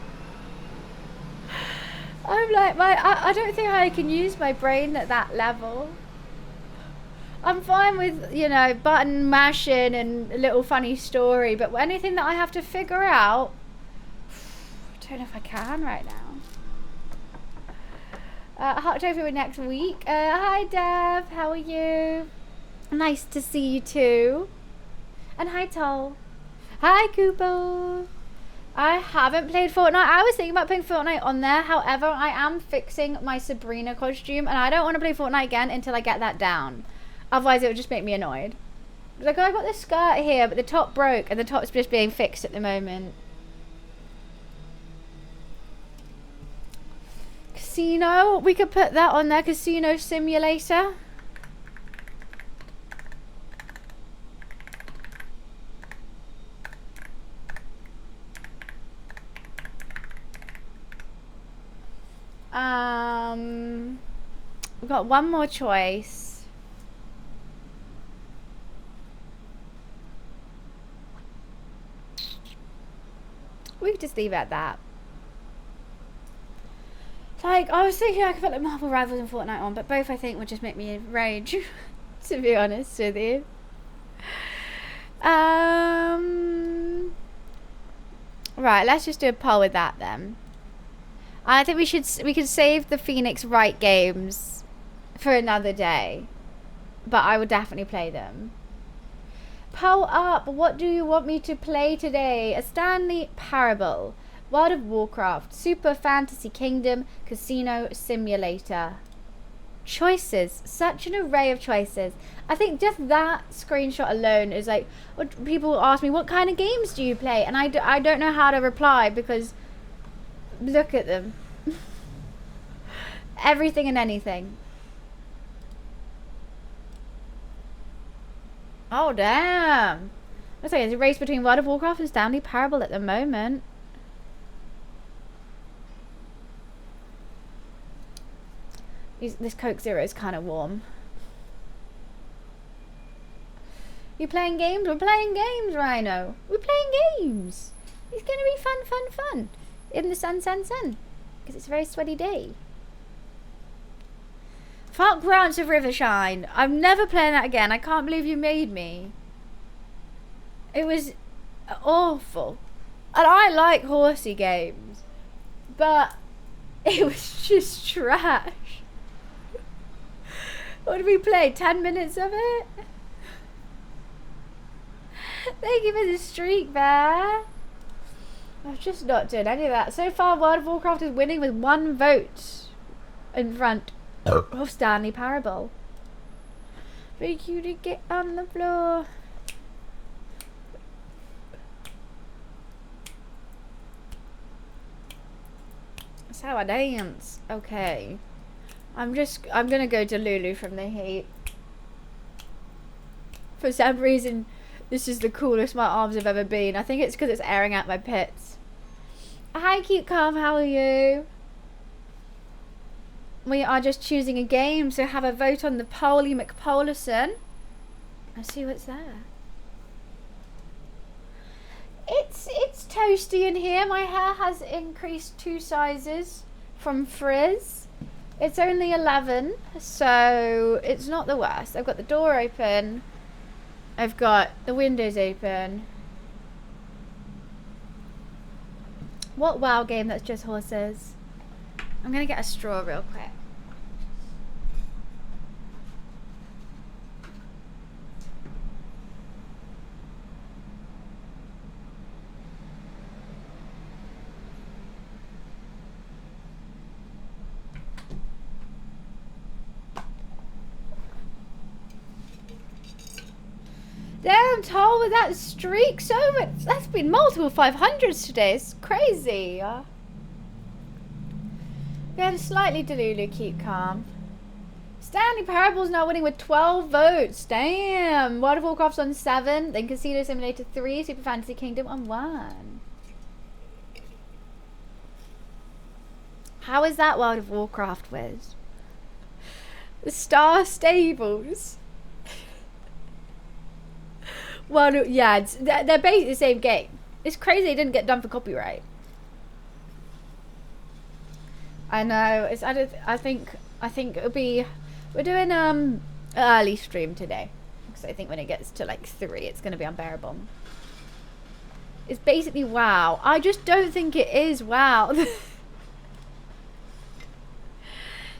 I'm like, I don't think I can use my brain at that level. I'm fine with, you know, button mashing and a little funny story, but anything that I have to figure out, I don't know if I can right now. Hot Tofu next week. Hi Dev, how are you? Nice to see you too. And hi Tol. Hi Kubo. I haven't played Fortnite. I was thinking about playing Fortnite on there. However, I am fixing my Sabrina costume and I don't want to play Fortnite again until I get that down. Otherwise it would just make me annoyed. Like, I got this skirt here, but the top broke and the top's just being fixed at the moment. Casino, we could put that on there. Casino Simulator. We've got one more choice. We could just leave it at that. Like, I was thinking I could put like Marvel Rivals and Fortnite on, but both I think would just make me rage, to be honest with you. Right, let's just do a poll with that then. I think we could save the Phoenix Wright games for another day, but I would definitely play them. Poll up, what do you want me to play today? A Stanley Parable, World of Warcraft, Super Fantasy Kingdom, Casino Simulator. Choices, such an array of choices. I think just that screenshot alone is like, what people ask me, what kind of games do you play? And I don't know how to reply because look at them. Everything and anything. Oh damn. Looks like it's a race between World of Warcraft and Stanley Parable at the moment. This Coke Zero is kind of warm. You playing games? We're playing games, Rhino. We're playing games. It's going to be fun. In the sun. Because it's a very sweaty day. Fuck Branch of Rivershine. I'm never playing that again. I can't believe you made me. It was awful. And I like horsey games. But it was just trash. What did we play? 10 minutes of it? Thank you for the streak, Bear. I've just not done any of that. So far, World of Warcraft is winning with 1 vote in front of Stanley Parable. For you to get on the floor. That's how I dance. Okay. I'm gonna go to Lulu from the heat. For some reason, this is the coolest my arms have ever been. I think it's because it's airing out my pits. Hi, Keep Calm, how are you? We are just choosing a game, so have a vote on the Polly McPolison. Let's see what's there. It's toasty in here. My hair has increased 2 sizes from frizz. It's only 11, so it's not the worst. I've got the door open. I've got the windows open. What WoW game that's just horses? I'm gonna get a straw real quick. Damn, Toll, with that streak, so much. That's been multiple 500s today. It's crazy. We had a slightly Delulu, Keep Calm. Stanley Parable's now winning with 12 votes. Damn. World of Warcraft's on 7. Then Casino Simulator 3. Super Fantasy Kingdom on 1. How is that World of Warcraft, Wiz? The Star Stables. Well, yeah, they're basically the same game. It's crazy it didn't get done for copyright. I know. I think it'll be. We're doing early stream today, because I think when it gets to like 3, it's gonna be unbearable. It's basically WoW. I just don't think it is WoW.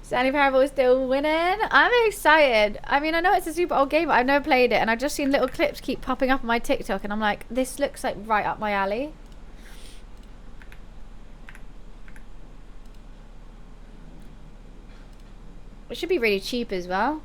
Stanley Parable is still winning. I'm excited. I mean, I know it's a super old game, but I've never played it, and I've just seen little clips keep popping up on my TikTok, and I'm like, this looks like right up my alley. It should be really cheap as well.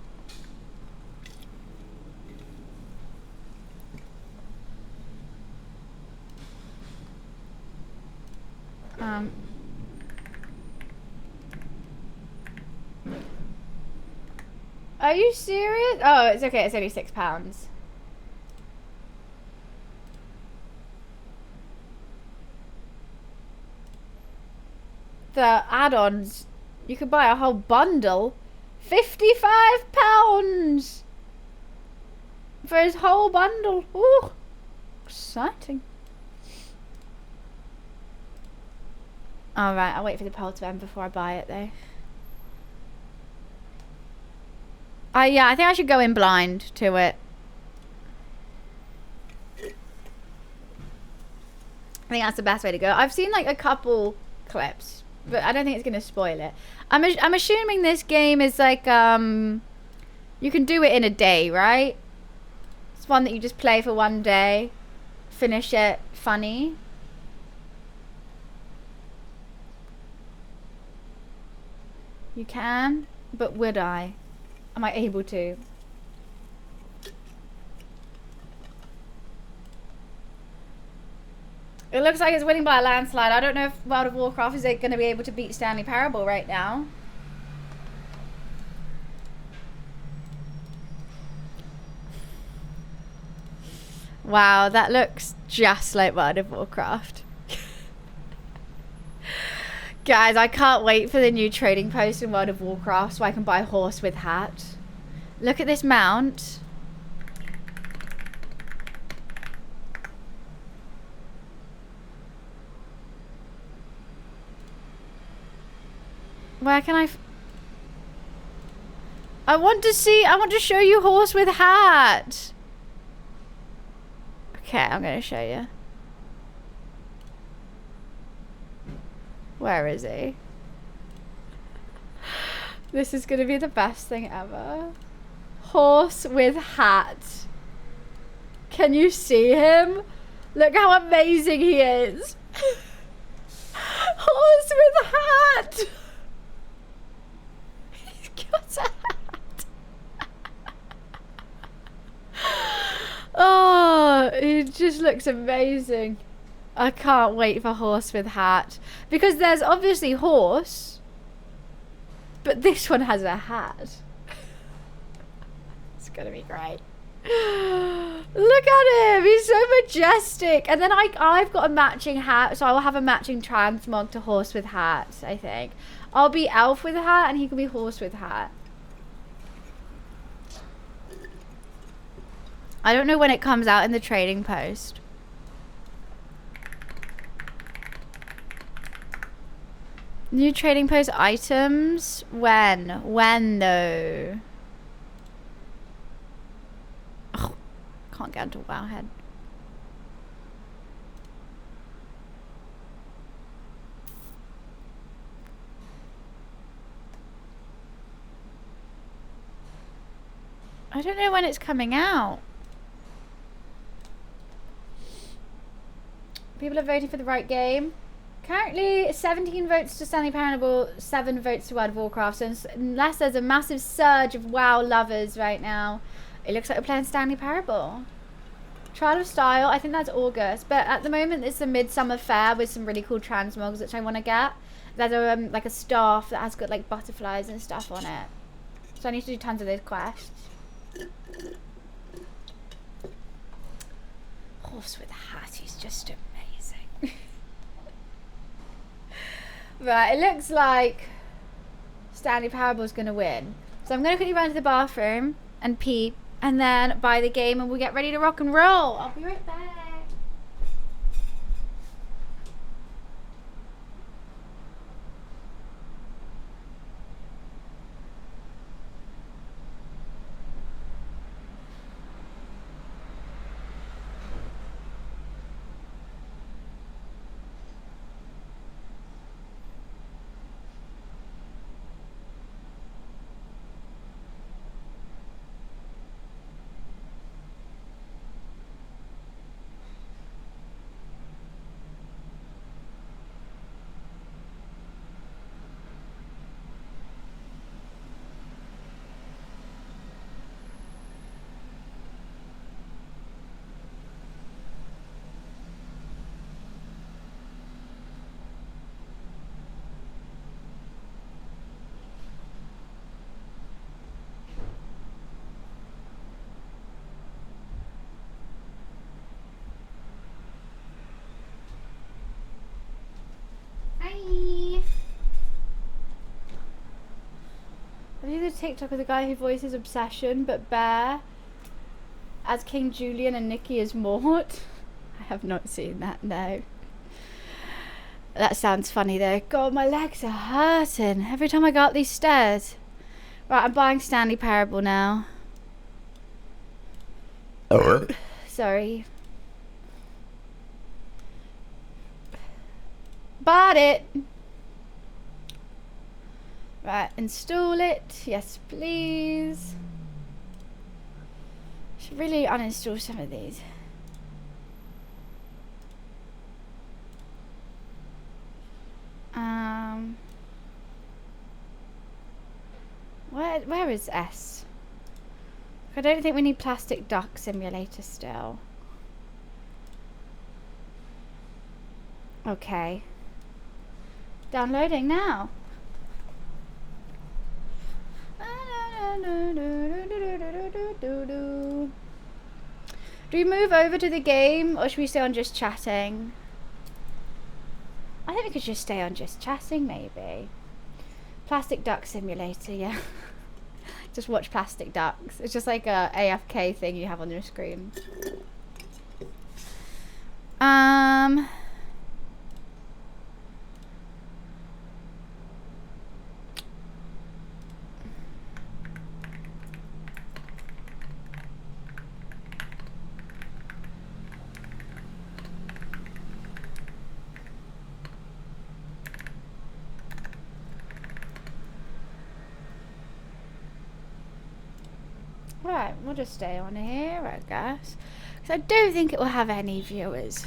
Are you serious? Oh, it's okay. It's only £6. The add-ons, you could buy a whole bundle. £55 for his whole bundle. Ooh, exciting. All right, I'll wait for the poll to end before I buy it, though. Yeah, I think I should go in blind to it. I think that's the best way to go. I've seen like a couple clips, but I don't think it's going to spoil it. I'm assuming this game is like, you can do it in a day, right? It's one that you just play for one day, finish it, funny. You can, but would I? Am I able to? It looks like it's winning by a landslide. I don't know if World of Warcraft is going to be able to beat Stanley Parable right now. Wow, that looks just like World of Warcraft. Guys, I can't wait for the new trading post in World of Warcraft so I can buy a horse with hat. Look at this mount. Where can I want to show you horse with hat. Okay, I'm going to show you. Where is he? This is going to be the best thing ever. Horse with hat. Can you see him? Look how amazing he is. Horse with hat. He's got a hat. Oh, it just looks amazing. I can't wait for horse with hat. Because there's obviously horse, but this one has a hat. It's gonna be great. Look at him, he's so majestic. And then I've got a matching hat, so I will have a matching transmog to horse with hat. I think I'll be elf with hat and he can be horse with hat. I don't know when it comes out in the trading post. New trading post items? When though? Oh, can't get into Wowhead. I don't know when it's coming out. People are voting for the right game. Currently, 17 votes to Stanley Parable, 7 votes to World of Warcraft. So unless there's a massive surge of WoW lovers right now, it looks like we're playing Stanley Parable. Trial of Style, I think that's August. But at the moment, it's a midsummer fair with some really cool transmogs, which I want to get. There's a, like a staff that has got like butterflies and stuff on it. So I need to do tons of those quests. Horse with a hat, he's just amazing. Right, it looks like Stanley Parable's gonna win. So I'm gonna quickly run to the bathroom and pee and then buy the game and we'll get ready to rock and roll. I'll be right back. I do the TikTok of the guy who voices Obsession, but Bear as King Julian and Nikki as Mort. I have not seen that, no. That sounds funny though. God, my legs are hurting every time I go up these stairs. Right, I'm buying Stanley Parable now. Sorry. Bought it. Right, install it. Yes, please. Should really uninstall some of these. Where is S? I don't think we need Plastic Duck Simulator still. Okay. Downloading now. Do we move over to the game or should we stay on just chatting? I think we could just stay on just chatting maybe. Plastic Duck Simulator, yeah. Just watch Plastic Ducks. It's just like a AFK thing you have on your screen. Right, we'll just stay on here, I guess. Because I don't think it will have any viewers.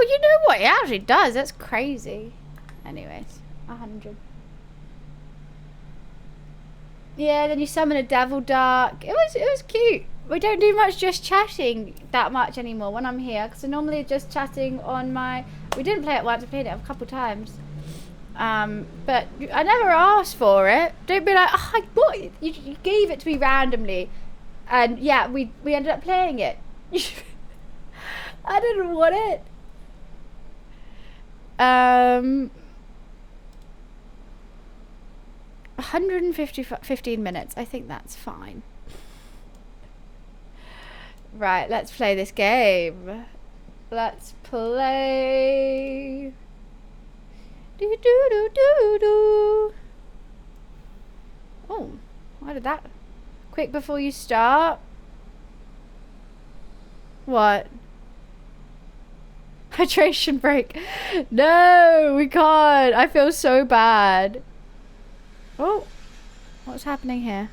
you know what? It actually does. That's crazy. Anyways, 100. Yeah, then you summon a devil dark. It was cute. We don't do much just chatting that much anymore when I'm here, because normally just chatting on my. We didn't play it once. I played it a couple times. But I never asked for it. Don't be like, oh, what? You gave it to me randomly, and yeah, we ended up playing it. I didn't want it. 15 minutes. I think that's fine. Right, let's play this game. Let's play. Do do do do do. Oh, why did that? Quick before you start. What? Hydration break. No, we can't. I feel so bad. Oh, what's happening here?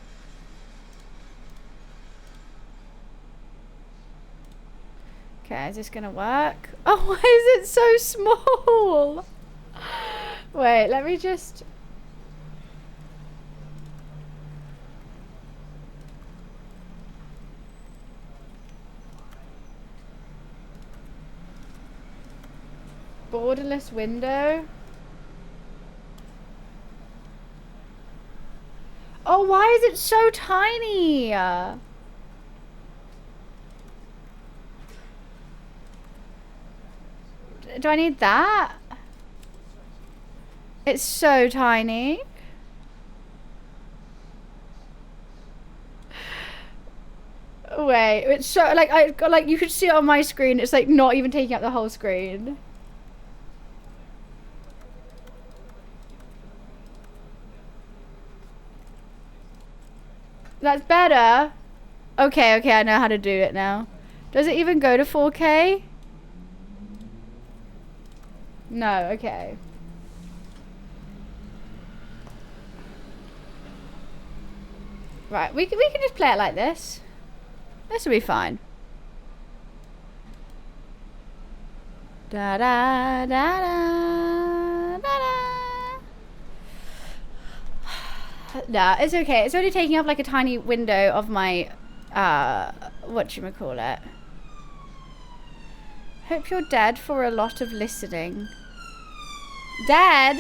Okay, is this gonna work? Oh, why is it so small? Wait, let me just... Borderless window? Oh, why is it so tiny? Do I need that? It's so tiny. Wait, it's so like you could see it on my screen. It's like not even taking up the whole screen. That's better. Okay, I know how to do it now. Does it even go to 4K? No, okay. Right, we can just play it like this. This will be fine. Da da da da da da. Nah, it's okay. It's only taking up like a tiny window of my whatchamacallit. Hope you're dead for a lot of listening. Dead?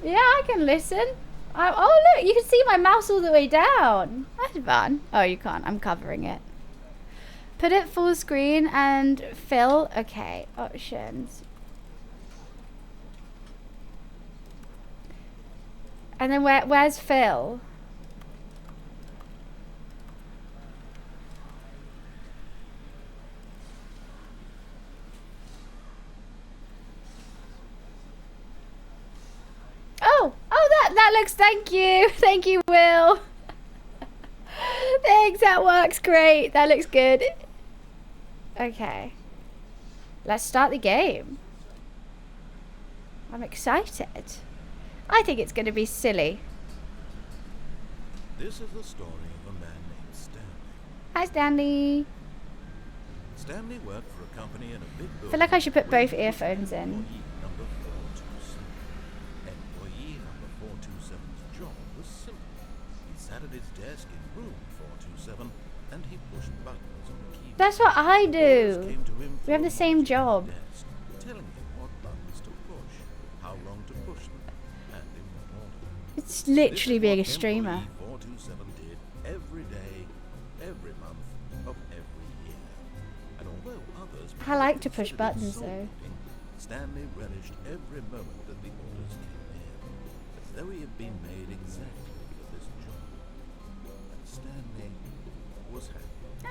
Yeah, I can listen. Oh look, you can see my mouse all the way down. That's fun. Oh, you can't. I'm covering it. Put it full screen and fill. Okay, options. And then where's fill? Oh, that looks, thank you, Will. Thanks, that works great. That looks good. Okay. Let's start the game. I'm excited. I think it's going to be silly. This is the story of a man named Stanley. Hi, Stanley. Stanley worked for a company in a big building. I feel like I should put both earphones in. Employee number 427's job was simple. He sat at his desk in room 427 and he pushed buttons on the keyboard. That's what I do. We have the same job. Desk, telling him what buttons to push, how long to push them, and in what order. It's literally being a streamer. 427 did every day, every month of every year. And although others I like to push considered it buttons, though. soul-making, Stanley relished every moment that the orders came in, as though he had been made exactly for this job. And Stanley was happy.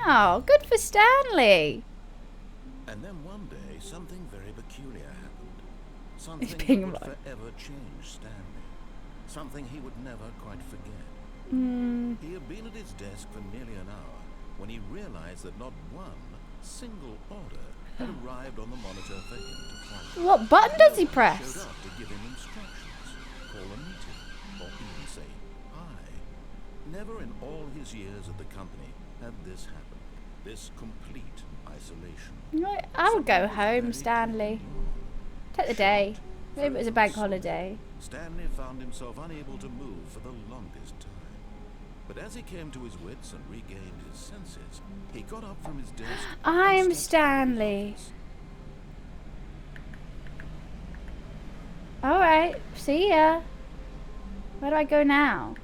Oh, good for Stanley. And then one day, something very peculiar happened. Something He's that being would right. forever change Stanley. Something he would never quite forget. He had been at his desk for nearly an hour when he realized that not one single order had arrived on the monitor for him to follow. What button does he Showed press? up to give him instructions, call a meeting, or even say hi. Never in all his years at the company had this happened. This complete isolation. Right, I would go home, Stanley. Take the day. Maybe it was a bank holiday. Stanley found himself unable to move for the longest time. But as he came to his wits and regained his senses, he got up from his desk. I'm and stepped into the Stanley. office. Alright, see ya. Where do I go now?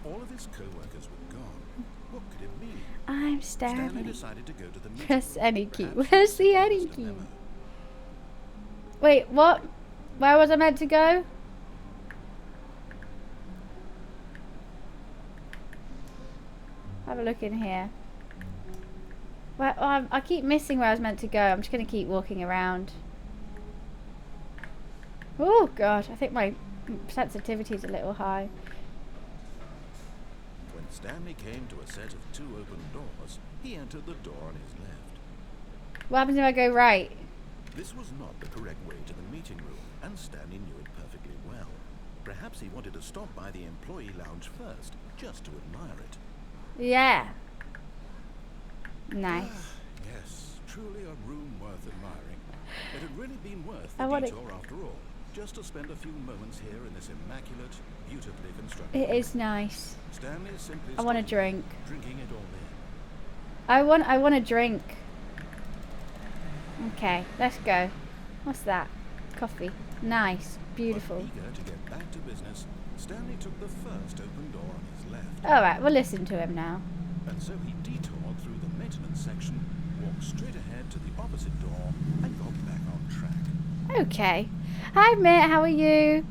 All of his co-workers were gone. What could it mean? I'm Stanley Stanley. decided to go to the meeting Press room. any key. Perhaps Where's the he any noticed a key? memo. Wait, what? Where was I meant to go? Have a look in here. Well, I keep missing where I was meant to go. I'm just going to keep walking around. Oh, God. I think my sensitivity is a little high. When Stanley came to a set of 2 open doors, he entered the door on his left. What happens if I go right? This was not the correct way to the meeting room, and Stanley knew it perfectly well. Perhaps he wanted to stop by the employee lounge first, just to admire it. Yeah. Nice. Yes, truly a room worth admiring. It had really been worth I the wanna- detour after all, just to spend a few moments here in this immaculate, beautifully constructed It room. is nice. Stanley simply I want a stood drink. drinking it all in. I want a drink. Okay, let's go. What's that? Coffee. Nice. Beautiful. But eager to get back to business, Stanley took the first open door on his left. Alright, we'll listen to him now. And so he detoured through the maintenance section, walked straight ahead to the opposite door, and got back on track. Okay. Hi, Mitt. How are you?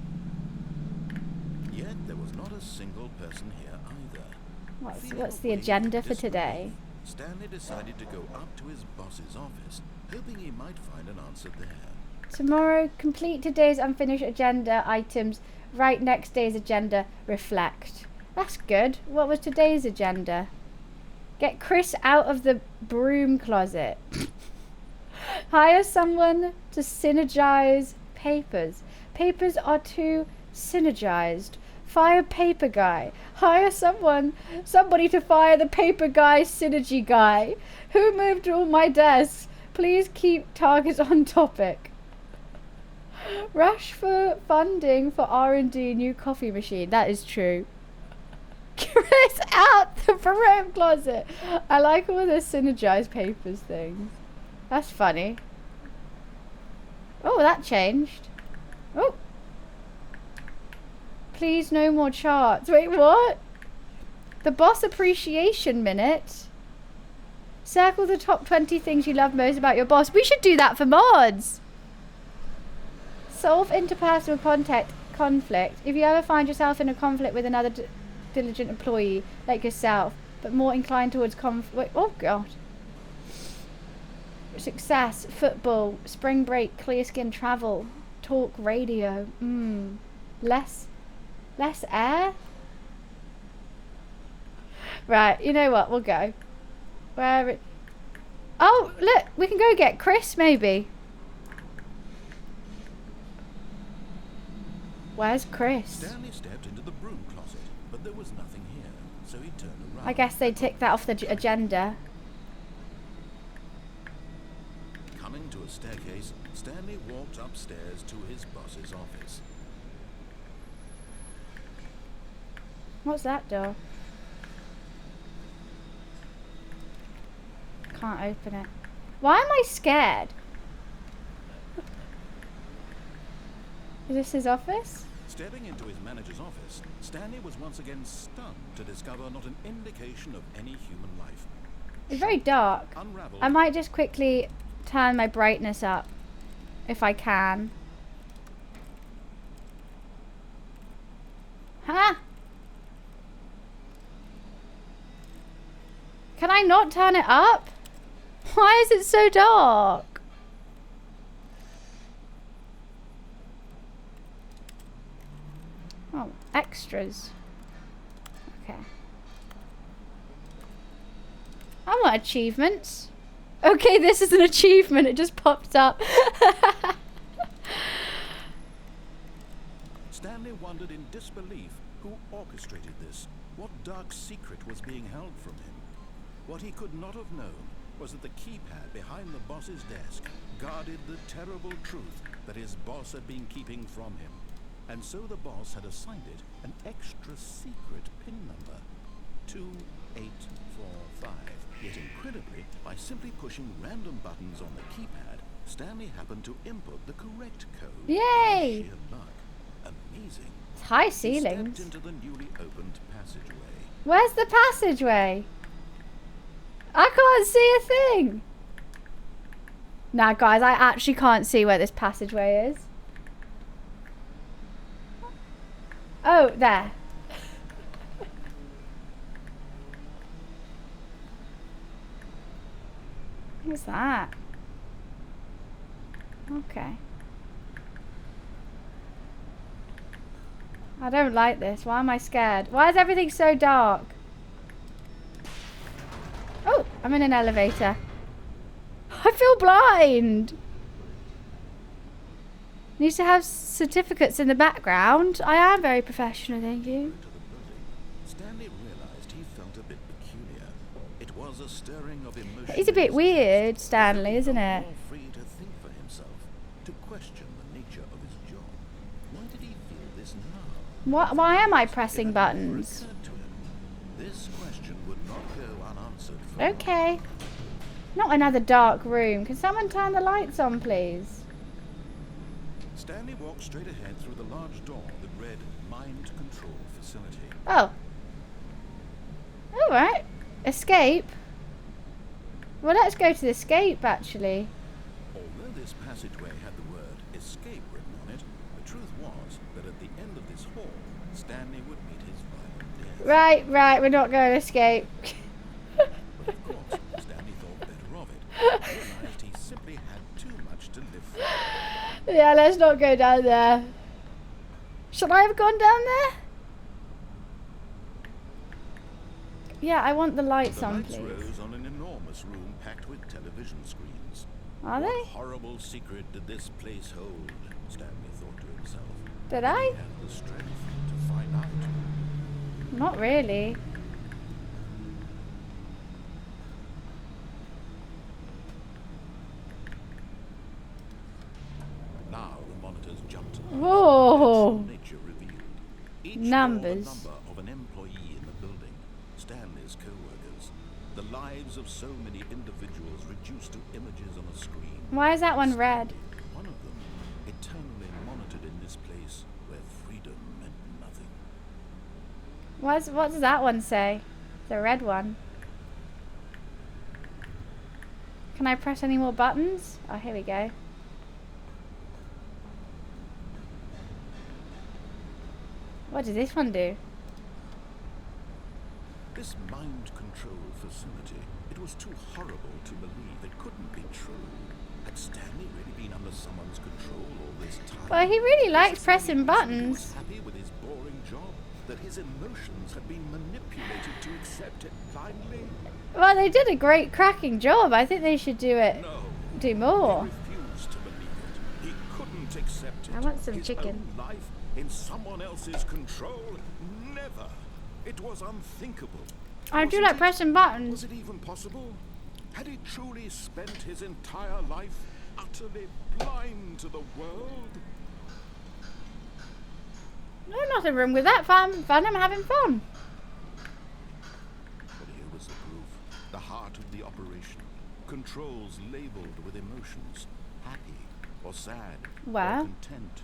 Yet there was not a single person here either. Feeling What's a the wave of agenda for disbelief, today? Stanley decided to go up to his boss's office, hoping he might find an answer there. Tomorrow, complete today's unfinished agenda items. Write next day's agenda. Reflect. That's good. What was today's agenda? Get Chris out of the broom closet. Hire someone to synergize papers. Papers are too synergized. Fire paper guy. Hire somebody to fire the paper guy synergy guy. Who moved all my desks? Please keep targets on topic. Rush for funding for R&D new coffee machine. That is true. Chris out the broom closet. I like all the synergized papers things. That's funny. Oh, that changed. Oh. Please no more charts. Wait, what? The boss appreciation minute. Circle the top 20 things you love most about your boss. We should do that for mods. Solve interpersonal conflict. If you ever find yourself in a conflict with another diligent employee like yourself, but more inclined towards conflict. Oh, God. Success, football, spring break, clear skin travel, talk radio. Less air? Right, you know what? We'll go. Oh, look, we can go get Chris, maybe. Where's Chris? Stanley stepped into the broom closet, but there was nothing here, so he turned around. I guess they ticked that off the agenda. Coming to a staircase, Stanley walked upstairs to his boss's office. What's that door? Can't open it. Why am I scared? Is this his office? Stepping into his manager's office, Stanley was once again stunned to discover not an indication of any human life. It's very dark. Unraveled, I might just quickly turn my brightness up if I can. Huh? Can I not turn it up? Why is it so dark? Oh, extras. Okay. I want achievements. Okay, this is an achievement. It just popped up. Stanley wondered in disbelief who orchestrated this, what dark secret was being held from him. What he could not have known was that the keypad behind the boss's desk guarded the terrible truth that his boss had been keeping from him. And so the boss had assigned it an extra secret PIN number, 2845. Yet incredibly, by simply pushing random buttons on the keypad, Stanley happened to input the correct code. Yay! Sheer luck. Amazing. It's high He ceilings. stepped into the newly opened passageway. Where's the passageway? I can't see a thing. Nah, guys, I actually can't see where this passageway is. Oh, there. What's that? Okay. I don't like this. Why am I scared? Why is everything so dark? Oh, I'm in an elevator. I feel blind. Needs to have certificates in the background. I am very professional, thank you. To the building, Stanley realized he felt a bit peculiar. It was a stirring of emotion. He's a bit weird, Stanley, isn't it? More free to think for himself, to question the nature of his job. Why did he feel this now? Why am I It pressing had never buttons? occurred to him. This question would not go unanswered for Okay. Not another dark room. Can someone turn the lights on, please? Stanley walked straight ahead through the large door that read Mind Control Facility. Oh. Alright. Escape. Well, let's go to the escape, actually. Although this passageway had the word escape written on it, the truth was that at the end of this hall, Stanley would meet his violent death. Right, we're not going to escape. But of course, Stanley thought better of it. He realized he simply had too much to live for. Yeah, let's not go down there. Should I have gone down there? Yeah, I want the lights The on, lights please. rose on an enormous room packed with television screens. Are What they? horrible secret did this place hold? Stanley thought to himself. Did He I? had the strength to find out. Not really. Now the monitors jumped. Whoa. Their true nature revealed. Each Numbers. bore the number of an employee in the building. Stanley's co-workers. The lives of so many individuals reduced to images on a screen. Why is that one red? One of them, eternally monitored in this place where freedom meant nothing. What does that one say? The red one. Can I press any more buttons? Oh, here we go. What does this one do? This mind control facility, it was too horrible to believe. It couldn't be true. Had Stanley really been under someone's control all this time? Well, he really likes Was pressing Stanley buttons. happy with his boring job? That his emotions had been manipulated to accept it blindly? Well, they did a great cracking job. I think they should do it. No. Do more. He refused to believe it. He couldn't accept it. I want some His chicken. own life in someone else's control? Never. It was unthinkable. I do Wasn't like it? pressing buttons. Was it even possible? Had he truly spent his entire life utterly blind to the world? No, nothing wrong with that. Fun. I'm having fun. But here was the proof. The heart of the operation. Controls labeled with emotions. Happy or sad Wow. or content.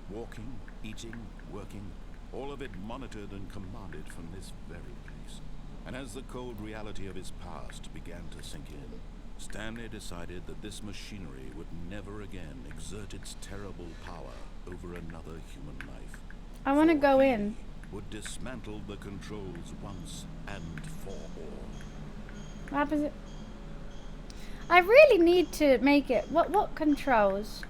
Walking, eating, working. All of it monitored and commanded from this very place. And as the cold reality of his past began to sink in, Stanley decided that this machinery would never again exert its terrible power over another human life. I want to For go he in. would dismantle the controls once and for all. What happens? I really need to make it. What controls?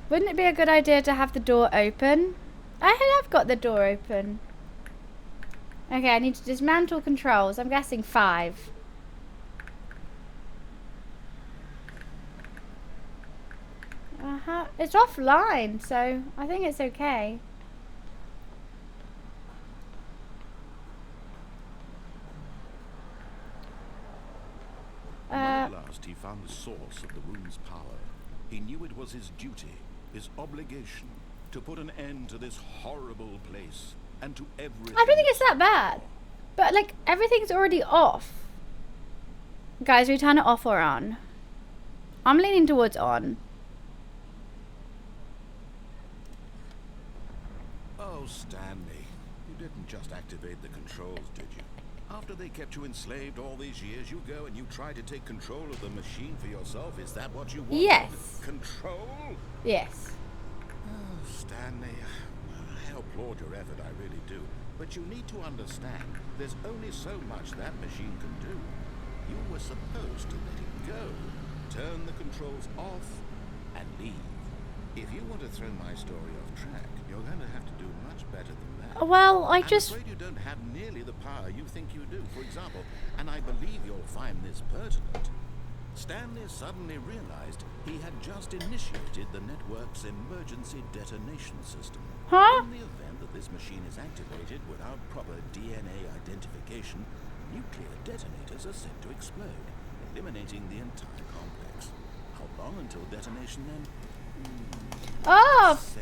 Wouldn't it be a good idea to have the door open? I have got the door open. Okay, I need to dismantle controls. I'm guessing 5. It's offline, so I think it's okay. When at last he found the source of the room's power, he knew it was his duty, his obligation, to put an end to this horrible place and to everything. I don't think it's that bad. But, like, everything's already off. Guys, we turn it off or on? I'm leaning towards on. Oh, Stanley, you didn't just activate the controls, did you? After they kept you enslaved all these years, you go and you try to take control of the machine for yourself. Is that what you want? Yes. Control? Yes. Oh, Stanley, I applaud your effort, I really do. But you need to understand, there's only so much that machine can do. You were supposed to let it go, turn the controls off, and leave. If you want to throw my story off track, you're going to have to do much better than that. Well, I'm afraid you don't have nearly the power you think you do. For example, and I believe you'll find this pertinent, Stanley suddenly realized he had just initiated the network's emergency detonation system. Huh? In the event that this machine is activated without proper DNA identification, nuclear detonators are set to explode, eliminating the entire complex. How long until detonation then? Off! Say,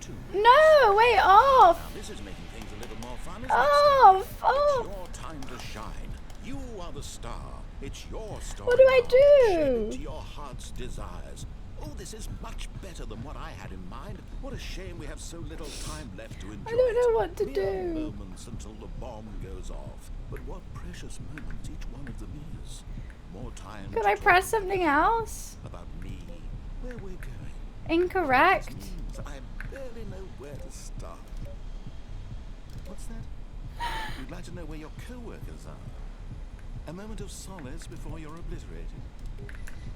2 minutes. No, wait, off! Now this is making things a little more fun, isn't it, Off! Stanley? Off! It's your time to shine. You are the star. It's your story. What do I now. do? Shape it to your heart's desires. Oh, this is much better than what I had in mind. What a shame we have so little time left to enjoy. I don't know what to Mere do. moments until the bomb goes off. But what precious moments each one of them is. More time. Could to I talk press something else? about me, where we're going. Incorrect. This means I barely know where to start. What's that? You'd like to know where your co-workers are. A moment of solace before you're obliterated.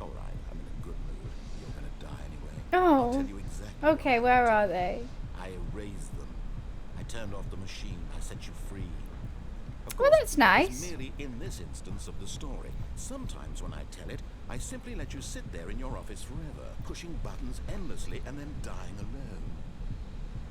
All right, I'm in a good mood. You're gonna die anyway. I'll tell Oh. you exactly. Okay, where are they? I erased them. I turned off the machine. I set you free. Of Well, course, that's nice. it's merely in this instance of the story. Sometimes when I tell it, I simply let you sit there in your office forever, pushing buttons endlessly and then dying alone.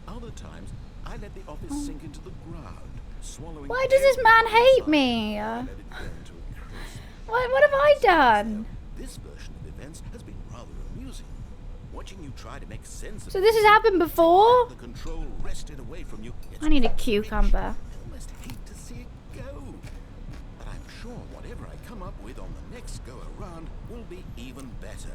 Other times, I let the office sink into the ground, swallowing. Why does this man hate me? I let it burn to a crisp. What have I done? This version of events has been rather amusing. Watching you try to make sense of So this has happened before? the control wrested away from you. It's I need a rich. cucumber. I almost hate to see it go. But I'm sure whatever I come up with on the next go around will be even better.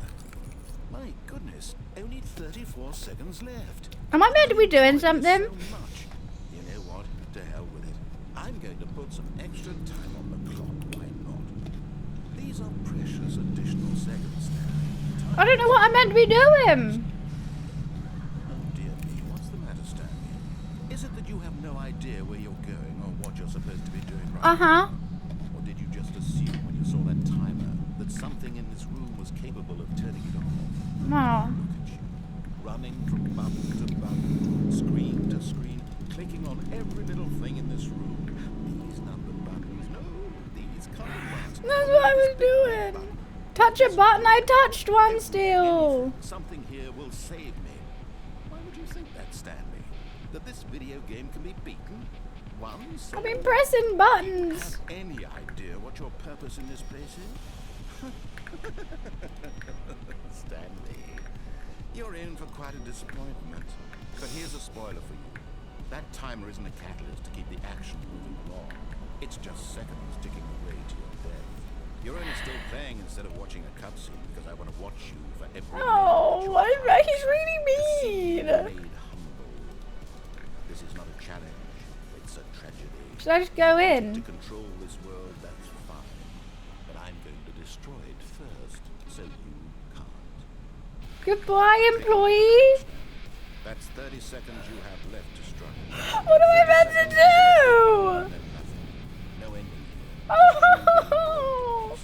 My goodness, only 34 seconds left. Am I meant to be doing Enjoyed this something? so much. You know what? To hell with it. I'm going to put some extra time on the clock. Why not? These are precious additional seconds now. I don't know what I'm meant to be doing. Oh dear me, what's the matter, Stanley? Is it that you have no idea where you're going or what you're supposed to be doing right Uh-huh. now? Or did you just assume when you saw that timer that something in this room was capable of turning it off? No. Look at you, running from button to button, screen to screen, clicking on every little thing in this room. These numbered buttons, no, these colored buttons. That's what I was doing. Touch a button, I touched one still. Something here will save me. Why would you think that, Stanley? That this video game can be beaten? One I've solid. been pressing buttons. Have any idea what your purpose in this place is? Stanley, you're in for quite a disappointment. But here's a spoiler for you. That timer isn't a catalyst to keep the action moving along. It's just seconds ticking away to your death. You're only still playing instead of watching a cutscene because I want to watch you for every Oh, he's really mean. made humble. This is not a challenge. It's a tragedy. Should I just go To in? control this world, that's fine. But I'm going to destroy it first, so you can't. Goodbye, employee. That's 30 seconds you have left to struggle. What am I meant to do? No nothing. No ending here. Oh,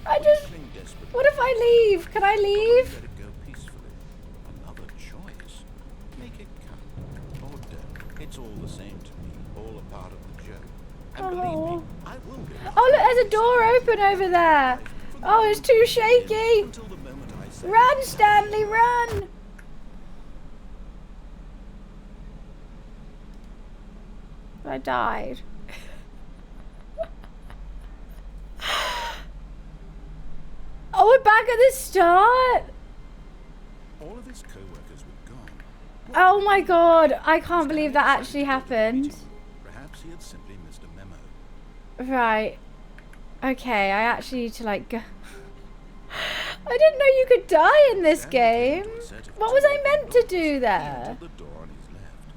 I just... Cling desperately. What if I leave? Can I leave? Let it go peacefully. Another choice. Make it count. Or don't. It's all the same to me. all a part of the joke. And believe me, I will be. Oh, look, there's a door open over there. Oh, it's too shaky. Until the moment I say Run, Stanley, run. I died. Oh, we're back at the start. all of his co-workers were gone. Oh my god, I can't believe that actually happened. Perhaps he had simply missed a memo. Right. Okay, I actually need to like go. I didn't know you could die in this game. What was I meant to do there? The door on his left.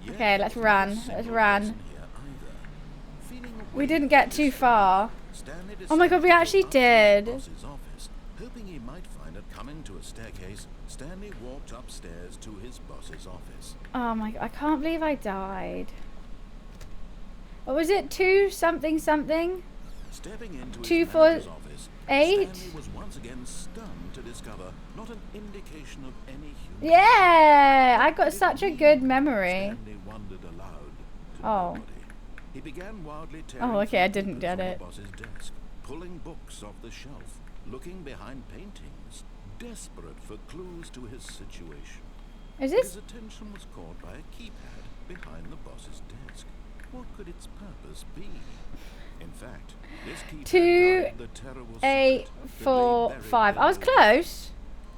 Okay, let's run. Let's run. Here either. Feeling We didn't get too far. Stanley Oh my god, we decided to actually go up to did. the boss's office. Hoping he might find it coming to a staircase, Stanley walked upstairs to his boss's office. Oh my god, I can't believe I died. What was it? 2 something something? Stepping into his 2 manager's for office, 8? Stanley was once again stunned to discover not an indication of any human. Yeah, I got such a good memory. Stanley wondered aloud to Oh. nobody. He began wildly tearing Oh, okay, I through didn't papers get on it. the boss's desk, pulling books off the shelf, looking behind paintings, desperate for clues to his situation. Is His this? attention was caught by a keypad behind the boss's desk. What could its purpose be? In fact, this keypad 2, guarded the terrible 8, secret that 4, lay buried 5. I was beneath. close.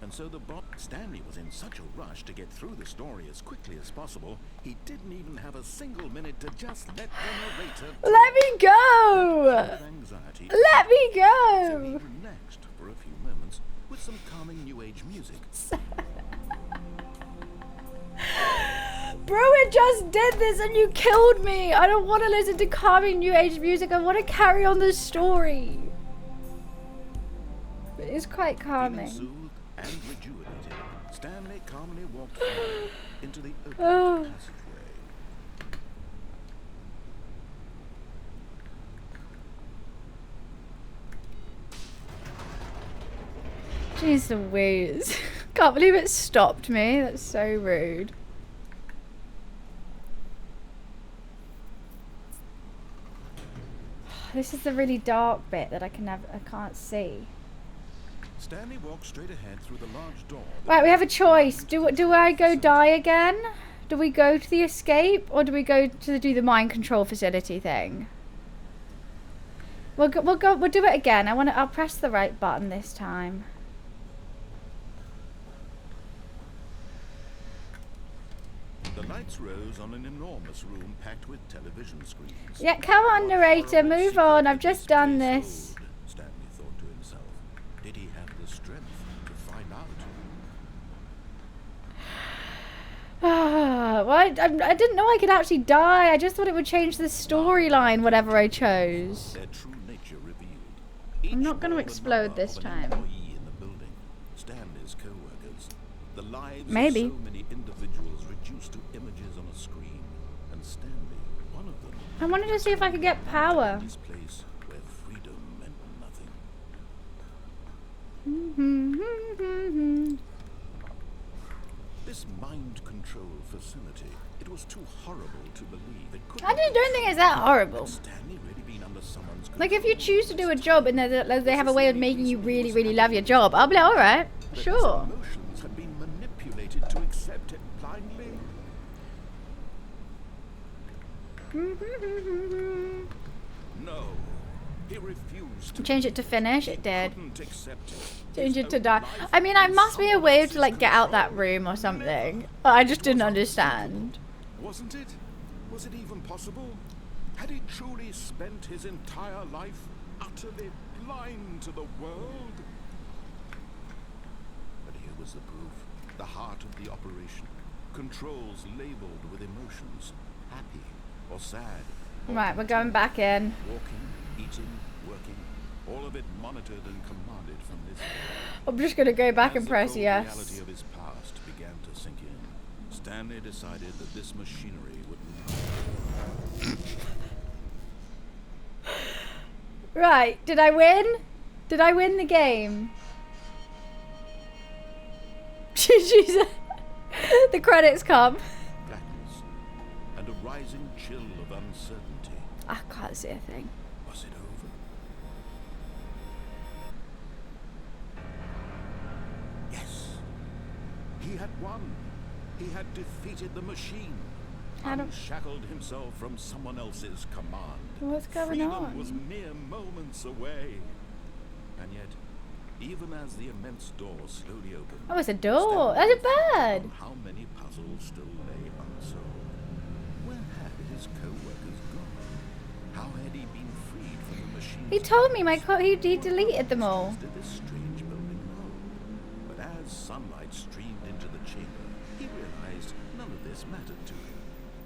And so Stanley was in such a rush to get through the story as quickly as possible, he didn't even have a single minute to just let the narrator Let me go! with anxiety. Let me So he go! relaxed for a few moments with some calming new age music. Bro, it just did this and you killed me. I don't want to listen to calming new age music. I want to carry on the story. It's quite Feeling calming. soothed and rejuvenated, Stanley calmly walked forward into the open Oh. passageway. Jeez Louise. Can't believe it stopped me. That's so rude. This is the really dark bit that I can't see. Stanley walked straight ahead through the large door. that Right, we have a led to choice. the Do I go die again? Do we go to the escape, or do we go to do the mind control facility thing? We'll do it again. I'll press the right button this time. The lights rose on an enormous room packed with television screens. Yeah, come on, What narrator, horrible move secret on. did I've just done this. hold? Stanley thought to himself. Did he have the strength to find out? Well, I didn't know I could actually die. I just thought it would change the storyline, whatever I chose. Their true nature revealed. I'm not Each gonna bore the explode number this of an time. employee in the building. Stanley's co-workers. The lives Maybe. of so many individuals reduced to images on a screen. And Stanley, one of them. I wanted to see if I could get power. This place where freedom meant nothing. This mind control facility, it was too horrible to believe it could. I just don't think it's that horrible. Stanley really been under someone's Like, if you control choose to do a job and they have a way of making you really, really love your job. job, I'll be like, alright, That his sure. emotions had been manipulated to accept it blindly. No, he refused to. Change it to finish, it did. Couldn't accept it. Change His it to own die. life I mean, I in must be a someone way to else's like get out that control. room or something. But I just didn't understand. Wasn't it? Was it even possible? Had he truly spent his entire life utterly blind to the world? But here was the proof. The heart of the operation. Controls labeled with emotions. Happy or sad. or Right, we're going back in. walking, eating, working. All of it monitored and commanded from this world. I'm just gonna go back As and the press cold yes. reality of his past began to sink in, Stanley decided that this machinery would Right, did I win? Did I win the game? Jesus. The credits come. blackness, and a rising chill of uncertainty. I can't see a thing. Was it over? Yes. He had won. He had defeated the machine. How do- Unshackled himself from someone else's command. What's going Freedom on? was mere moments away. And yet, even as the immense door slowly opened, Oh, it's a door. Stanley There's a bird. on how many puzzles still lay unsolved? Where had his co-workers gone? How had he been freed from the machine? He told me he deleted them all. Did this strange building hold? But as sunlight streamed into the chamber, he realized none of this mattered to him,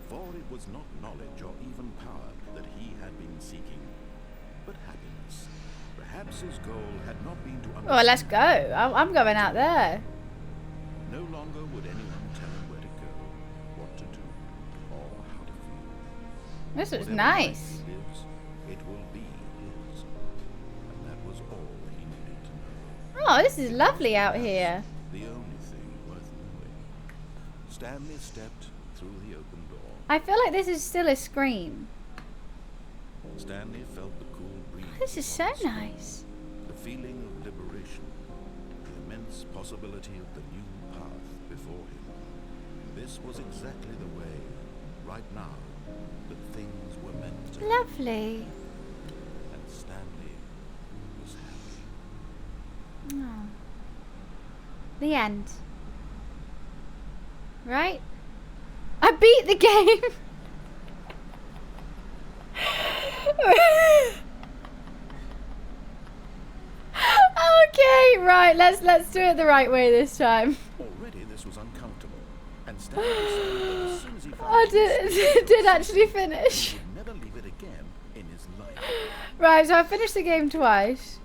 for it was not knowledge or even power that he had been seeking, but happiness. Perhaps his goal had not been to Oh, let's go. I'm going out there. No longer would anyone tell him where to go, what to do, or how to feel. This looks Whatever nice. life he lives, it will be his. And that was all he needed to know. Oh, this is lovely out here. The only thing worth knowing. Stanley stepped through the open door. I feel like this is still a Scream. Stanley felt the cool breeze. This is so upon his skin, nice. the feeling of liberation, the immense possibility of the new path before him. This was exactly the way, right now, that things were meant to be. Lovely. And Stanley was happy. Oh. The end. Right? I beat the game. Okay, right. Let's do it the right way this time. Already this was uncomfortable, and Stanley decided that as soon as he found I peace, did actually finish. he would never leave it again in his life. Right, so I finished the game twice.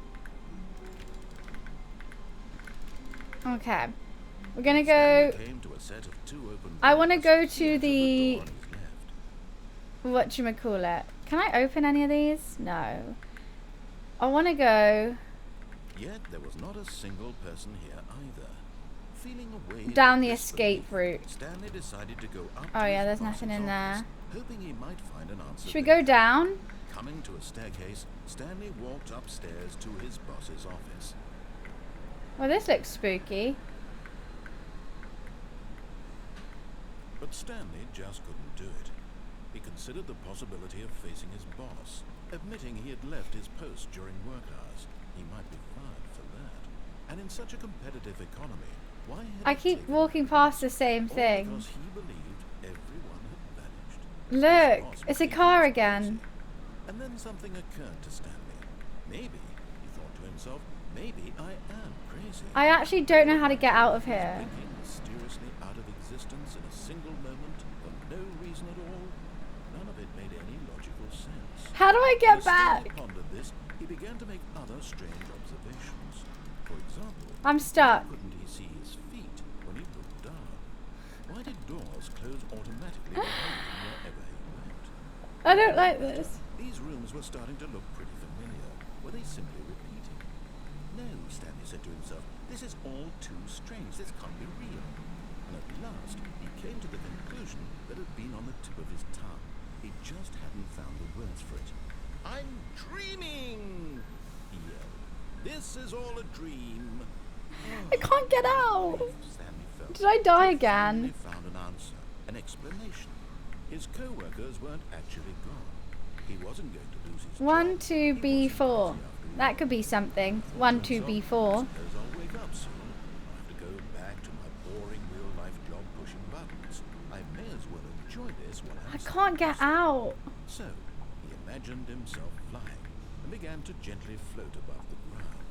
Okay. We're gonna go. Stanley came to a set of two open I want to doors. go He to entered the. door on his left. Whatchamacallit. Can I open any of these? No. I want to go Yet there was not a single person here either. Feeling a wave down of the disbelief, escape route. Stanley decided to go up Oh to yeah, his there's boss's nothing in there. office, hoping he might find an answer. Should we there. go down? Coming to a staircase, Stanley walked upstairs to his boss's office. Well, this looks spooky. But Stanley just couldn't do it. He considered the possibility of facing his boss, admitting he had left his post during work hours. He might be fired for that. And in such a competitive economy, why had I he keep taken walking past the same all thing. because he believed everyone had vanished. Look, His boss it's a was car crazy. again. And then something occurred to Stanley. Maybe, he thought to himself, maybe I am crazy. I actually don't know how to get out of here. Blinking mysteriously out of existence in a single moment for no reason at all. None of it made any logical sense. How do I get As Stanley back? pondered this, he began to make other strange observations. For example, I'm stuck. couldn't he see his feet when he looked down? Why did doors close automatically behind him wherever he went? I don't like this. These rooms were starting to look pretty familiar. Were they simply repeating? No, Stanley said to himself, this is all too strange. This can't be real. And at last, he came to the conclusion that had been on the tip of his tongue. He just hadn't found the words for it. I'm dreaming! He yelled. This is all a dream. I can't get out. Stanley felt. Did I die He again? found an answer, an explanation. His co-workers weren't actually gone. He wasn't going to lose his 1, job. 2, He B, wasn't 4. crazy after all. That could be something. 1, 2, B, 4. Suppose I'll wake up soon. I have to go back to my boring real-life job pushing buttons. I may as well enjoy this while I'm I can't get out. So, he imagined himself flying and began to gently float above the ground.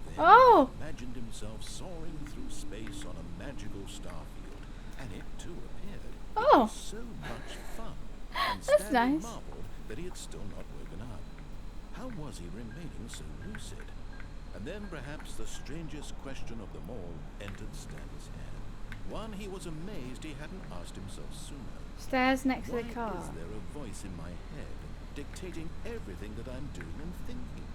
Then Oh. he imagined himself soaring through space on a magical star field, and it too appeared. Oh. It was so much fun. And That's Stanley nice. marveled that he had still not woken up. How was he remaining so lucid? And then perhaps the strangest question of them all entered Stanley's head. One he was amazed he hadn't asked himself sooner. Stairs next to Why the car. is there a voice in my head dictating everything that I'm doing and thinking?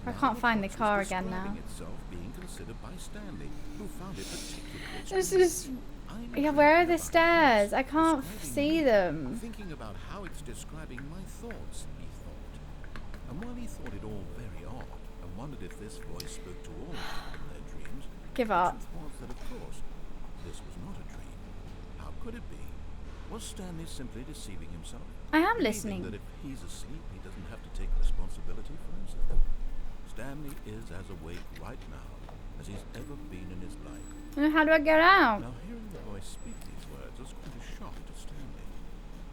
I can't find the box was car again now. describing itself being considered by Stanley, who found it particularly This exquisite. is... I'm Yeah, where are dreaming the about stairs? this, I can't describing see me, them. thinking about how it's describing my thoughts, he thought. And while he thought it all very odd, and wondered if this voice spoke to all people in their dreams, Give the up. truth was that, of course, this was not a dream. How could it be? Was Stanley simply deceiving himself? I am Believing listening. that if he's asleep, he doesn't have to take responsibility for himself. Stanley is as awake right now as he's ever been in his life. How do I get out? Now, hearing the voice speak these words was quite a shock to Stanley.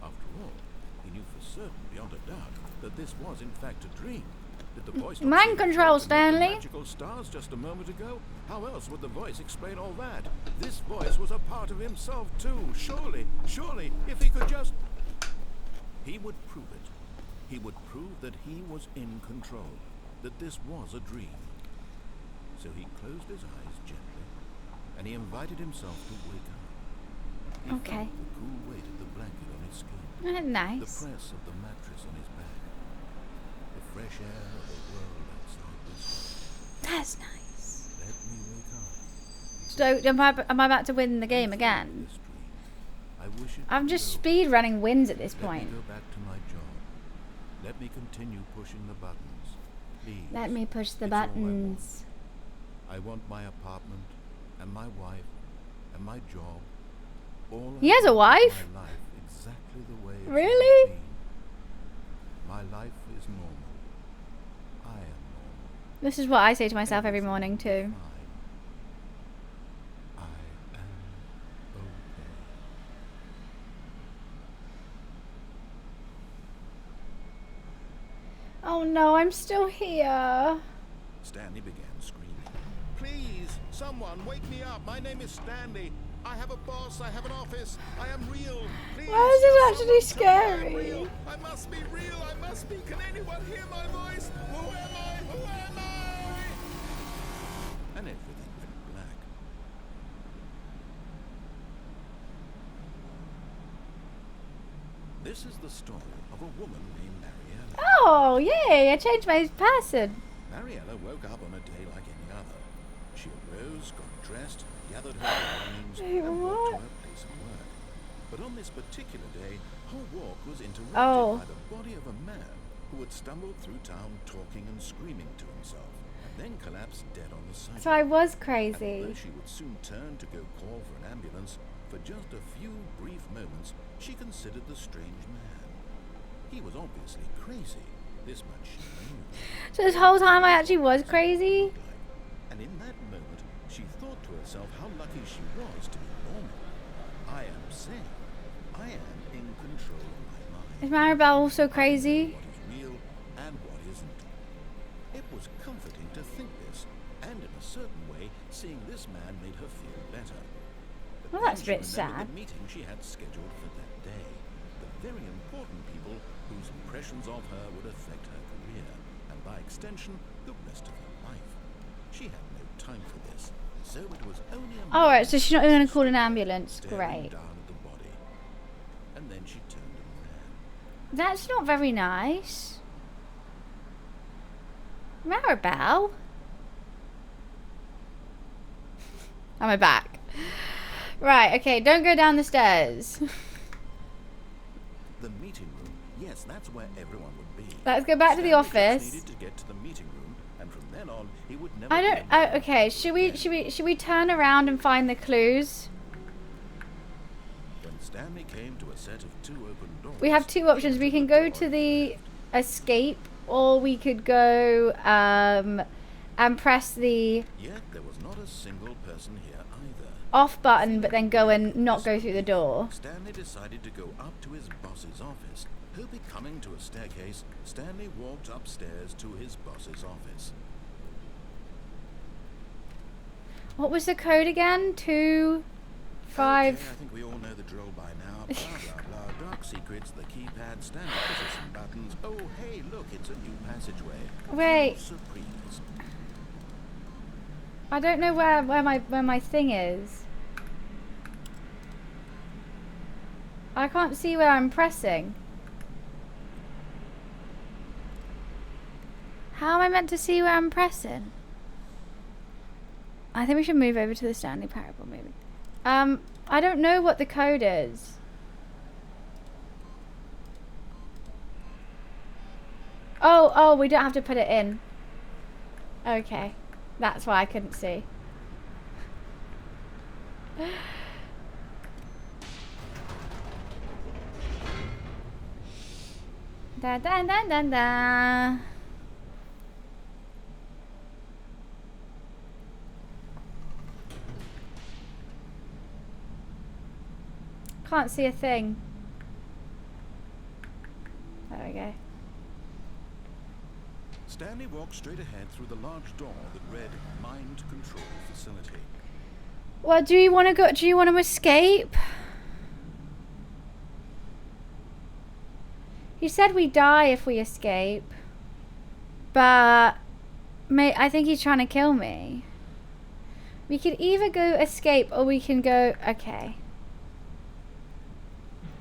After all, he knew for certain, beyond a doubt, that this was in fact a dream. Did the voice not Mind seem to control, speak amid the Stanley. magical stars just a moment ago? How else would the voice explain all that? This voice was a part of himself too. Surely, if he could just... He would prove it. He would prove that he was in control, that this was a dream. So he closed his eyes gently, and he invited himself to wake up. He Okay. felt the cool weight of the blanket on his skin, Nice. the press of the mattress on his back, the fresh air of the world outside this room. That's nice. Let me wake up. So, am I about to win the game again? This dream. I wish it I'm could just go. speed running wins at this Let point. me go back to my job. Let me continue pushing the buttons. Please. Let me push the It's all I want. buttons. I want my apartment, and my wife, and my job. All He I has a want is wife? My life exactly the way it's Really? always been. My life is normal. I am normal. This is what I say to myself every morning too. Fine. I am okay. Oh no, I'm still here. Stanley began screaming. Please, someone, wake me up. My name is Stanley. I have a boss. I have an office. I am real. Please. Why is this actually someone tell me I'm scary? real. I must be real. I must be. Can anyone hear my voice? Who am I? Who am I? And everything went black. This is the story of a woman named Mariella. Oh, yay, I changed my person. Mariella woke up on a day like any other. She arose, got dressed, gathered her belongings, Wait, and walked to what? her place of work. But on this particular day, her walk was interrupted Oh. by the body of a man who had stumbled through town talking and screaming to himself, and then collapsed dead on the sidewalk. So I was And crazy. although she would soon turn to go call for an ambulance, for just a few brief moments, she considered the strange man. He was obviously crazy. This much she knew. So this whole time I actually was crazy? And in that moment, she thought to herself how lucky she was to be normal. I am sane. I am in control of my mind. Is Maribel also crazy? What is real and what isn't. It was comforting to think this, and in a certain way, seeing this man made her feel better. But Well, then that's a she bit remembered sad. the meeting she had scheduled for that day. The very important people whose impressions of her would affect her career, and by extension, the rest of her life. She had no time for this, so it was only a Alright, so she's not moment going to call an she ambulance. staring Great. down at the body. And then she turned and ran. That's not very nice. Maribel? Am I back? Right, okay, don't go down the stairs. The meeting room. Yes, that's where everyone would be. Let's go back to the Stanley just office. needed to get to the meeting room, and from then on, he would never I be don't. alone. Okay, should we turn around and find the clues? When Stanley came to a set of two open doors, We have two options. We can go to the escape, or we could go and press the Yet there was not a single person here either. off button, but then go and not go through the door. Stanley decided to go up to his boss's office. Hoping coming to a staircase, Stanley walked upstairs to his boss's office. What was the code again? 2, 5. Okay, I think we all know the drill by now. Blah, blah, blah. Dark secrets, the keypad, Stanley pushes some buttons. Oh, hey, look, it's a new passageway. Wait. Surprise. I don't know where my thing is. I can't see where I'm pressing. How am I meant to see where I'm pressing? I think we should move over to the Stanley Parable, maybe. I don't know what the code is. Oh, we don't have to put it in. Okay. That's why I couldn't see. Da da da da da. Can't see a thing. There we go. Stanley walked straight ahead through the large door that read Mind Control Facility. Well, do you want to go? Do you want to escape? He said we die if we escape. But I think he's trying to kill me. We could either go escape or we can go... Okay.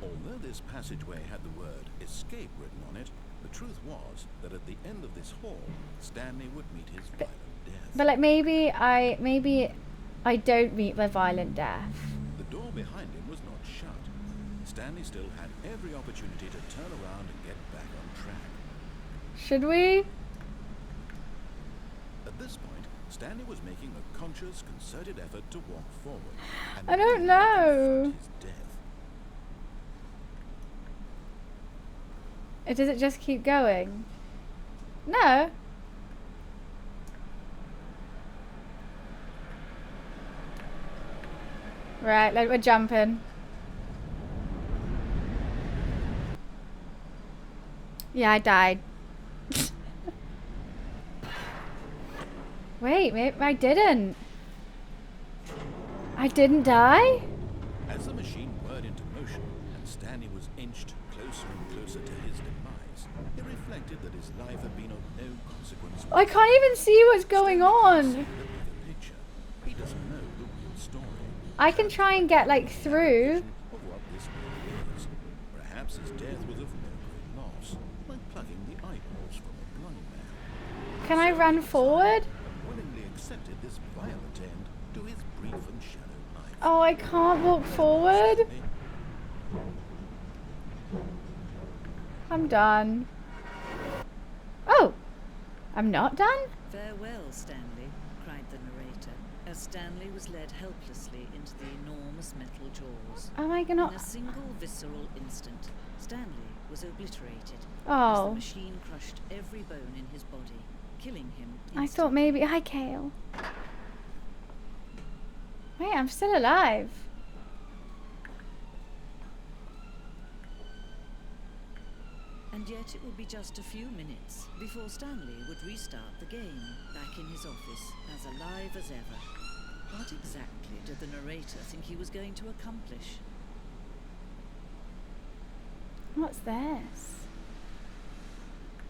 Although this passageway had the word escape written on it, the truth was that at the end of this hall, Stanley would meet his violent death. But like maybe I don't meet the violent death. The door behind him was not shut. Stanley still had every opportunity to turn around and get back on track. Should we? At this point, Stanley was making a conscious, concerted effort to walk forward. And I don't know. his death. Does it just keep going? No. Right, like we're jumping. Yeah, I died. Wait, maybe I didn't. I didn't die? As the machine whirred into motion and Stanley was inched closer and closer to his demise, he reflected that his life had been of no consequence. I can't even see what's going on. The picture. He doesn't know the real story. I can try and get like through. Of what this really is. Perhaps his death was of no great loss, like plucking the eyeballs from a blind man. Can I run forward? Willingly accepted this violent end to his brief and shallow life. Oh, I can't walk forward. I'm done. Oh, I'm not done? Farewell, Stanley, cried the narrator, as Stanley was led helplessly into the enormous metal jaws. Am I In gonna... a single visceral instant, Stanley was obliterated as the Oh, machine crushed every bone in his body, killing him I thought maybe... Hi, Kale. Wait, I'm still alive. And yet it would be just a few minutes before Stanley would restart the game, back in his office, as alive as ever. What exactly did the narrator think he was going to accomplish? What's this?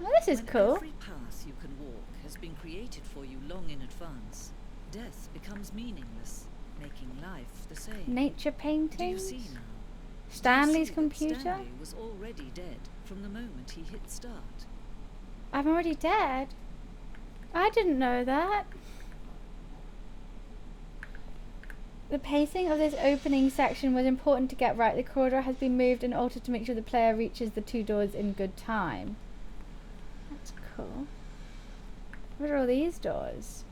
Oh, this is When cool. every path you can walk has been created for you long in advance, death becomes meaningless, making life the same. Nature Do you paintings. see now? Stanley's Do you see that computer. Stanley was already dead from the moment he hit start. I'm already dead. I didn't know that. The pacing of this opening section was important to get right. The corridor has been moved and altered to make sure the player reaches the two doors in good time. That's cool. What are all these doors?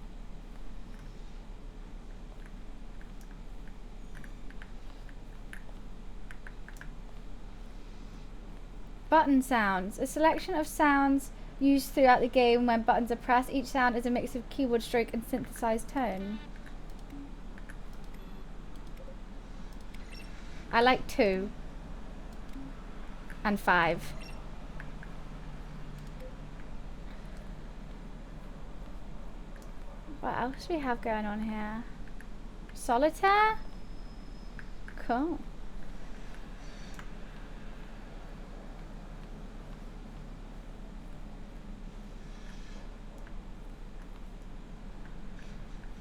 Button sounds. A selection of sounds used throughout the game when buttons are pressed. Each sound is a mix of keyboard stroke and synthesized tone. I like 2 and 5. What else do we have going on here? Solitaire? Cool.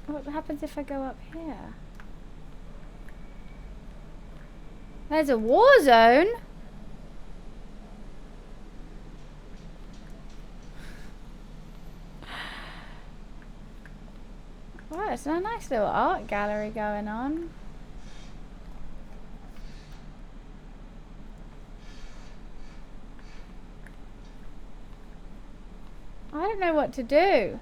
What happens if I go up here? There's a war zone. Oh, it's a nice little art gallery going on. I don't know what to do.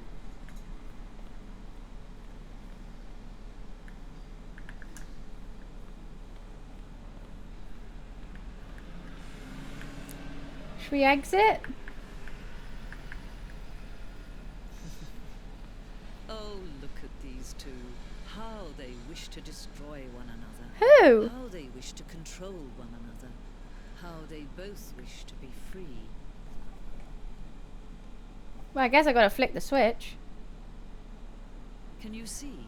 Should we exit? Oh, look at these two. How they wish to destroy one another. Who? How they wish to control one another. How they both wish to be free. Well, I guess I gotta flick the switch. Can you see?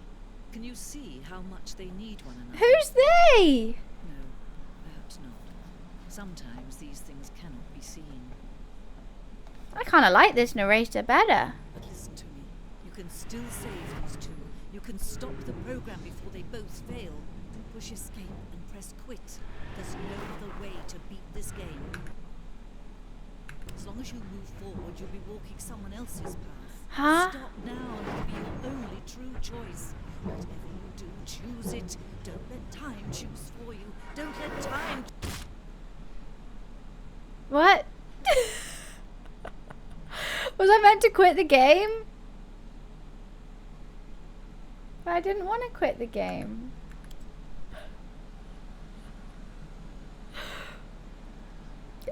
Can you see how much they need one another? Who's they? No, perhaps not. Sometimes these things cannot be seen. I kind of like this narrator better. But listen to me. You can still save these two. You can stop the program before they both fail. Push escape and press quit. There's no other way to beat this game. As long as you move forward, you'll be walking someone else's path. Huh? Stop now and it'll be your only true choice. Whatever you do, choose it. Don't let time choose for you. Don't let time... What? Was I meant to quit the game? But I didn't want to quit the game.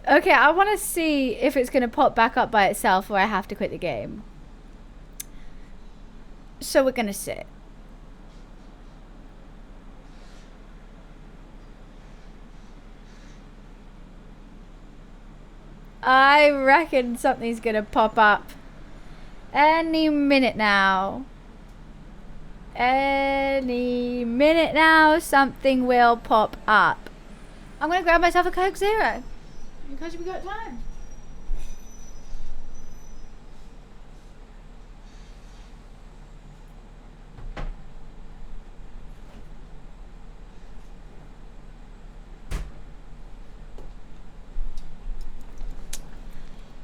Okay, I want to see if it's going to pop back up by itself or I have to quit the game. So we're going to sit. I reckon something's going to pop up any minute now. Any minute now, something will pop up. I'm going to grab myself a Coke Zero. Because we got time.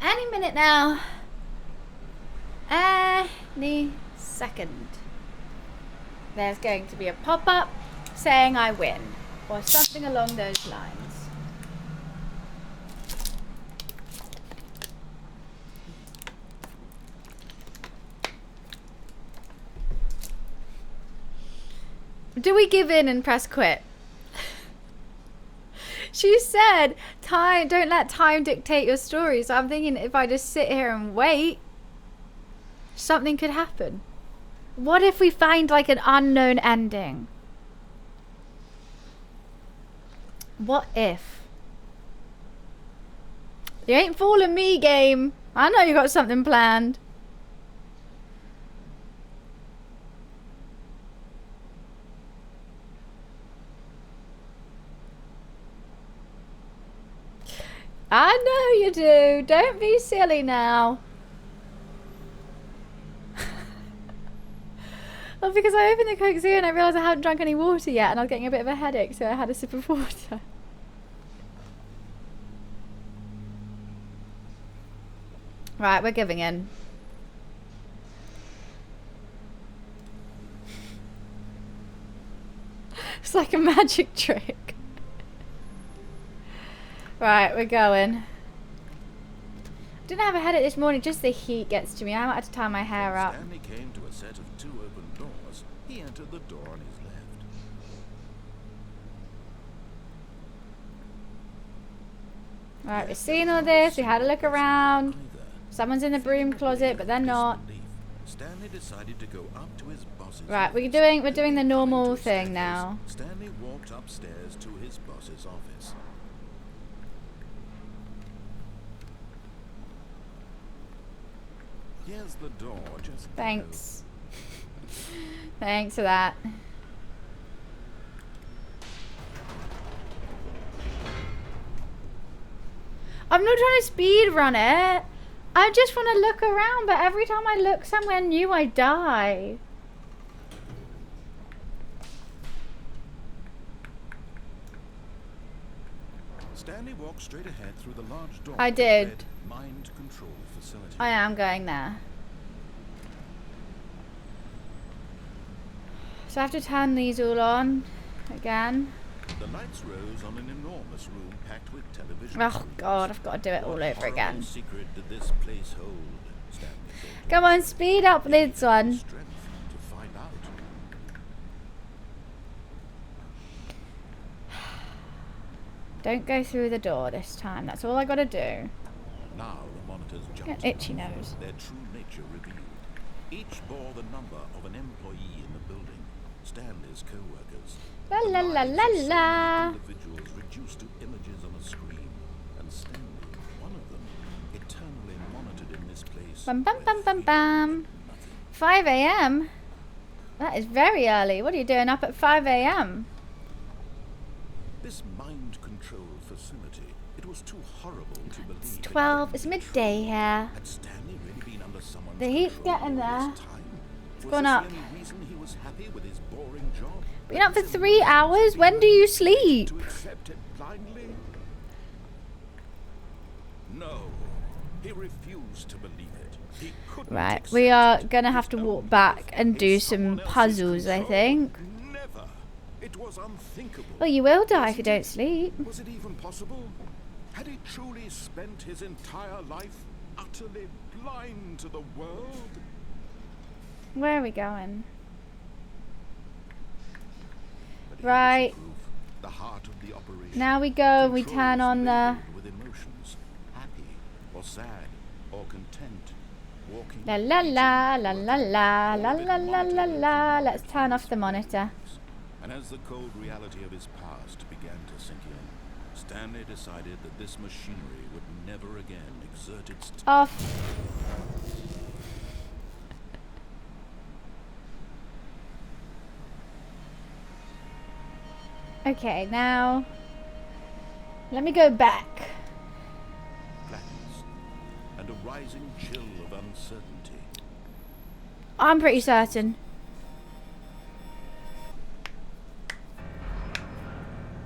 Any minute now. Any second. There's going to be a pop-up saying I win. Or something along those lines. Do we give in and press quit? She said, "Time, don't let time dictate your story." So I'm thinking if I just sit here and wait, something could happen. What if we find like an unknown ending? What if? You ain't fooling me, game. I know you got something planned. I know you do. Don't be silly now. Well, because I opened the Coke Zero and I realised I hadn't drunk any water yet and I was getting a bit of a headache, so I had a sip of water. Right, we're giving in. It's like a magic trick. Right, we're going. Didn't have a headache this morning, just the heat gets to me. I might have to tie my hair up. Stanley came to a set of two open doors. He entered the door on his left. Right, we've seen all this. We had a look around. Someone's in the broom closet, but they're not. Stanley decided to go up to his boss's Right, we're office. doing the normal Into a thing staircase, now. Stanley walked upstairs to his boss's office. Here's the door, just Thanks. Thanks for that. I'm not trying to speed run it. I just want to look around, but every time I look somewhere new, I die. Stanley walked straight ahead through the large door. I that did. led mind control facility. I am going there. So I have to turn these all on again. The lights rose on an enormous room packed with television. Oh god, I've got to do it all over again. What secret did this place hold? Stanley thought. Come on, speed up this one. Strength to find out. Don't go through the door this time. That's all I gotta do. Now the monitors jumped. Got itchy nose. Their true nature revealed. Each bore the number of an employee in the building. Stanley's co-workers. La la la la la. Individuals reduced to images on a screen, and Stanley, one of them, eternally monitored in this place. Bum bum bum bum bum. 5 a.m. That is very early. What are you doing up at 5 a.m.? This mind-controlled facility, it was too horrible to believe. It's 12. It's midday here. Had Stanley really been under someone's The heat's control getting all there. this time? It's Was gone this up. the only reason he was happy with his boring job? Been up for 3 hours? When do you sleep? To accept it blindly? No, he refused to believe it. He couldn't Right, accept we are it. gonna have to His walk own back life and in do some someone else's puzzles, I control. think. Never. It was unthinkable. Well, you will die if you don't sleep. Was it even possible? Had he truly spent his entire life utterly blind to the world? Where are we going? But Right. here was the proof, the heart of the operation. Now we go and we Controls turn on the... labeled with emotions, happy or sad or content, walking La la la la la la la la la la la. Let's turn off the monitor. And as the cold reality of his past began to sink in, Stanley decided that this machinery would never again exert its Off. Okay, now let me go back. blackness and a rising chill of uncertainty. I'm pretty certain.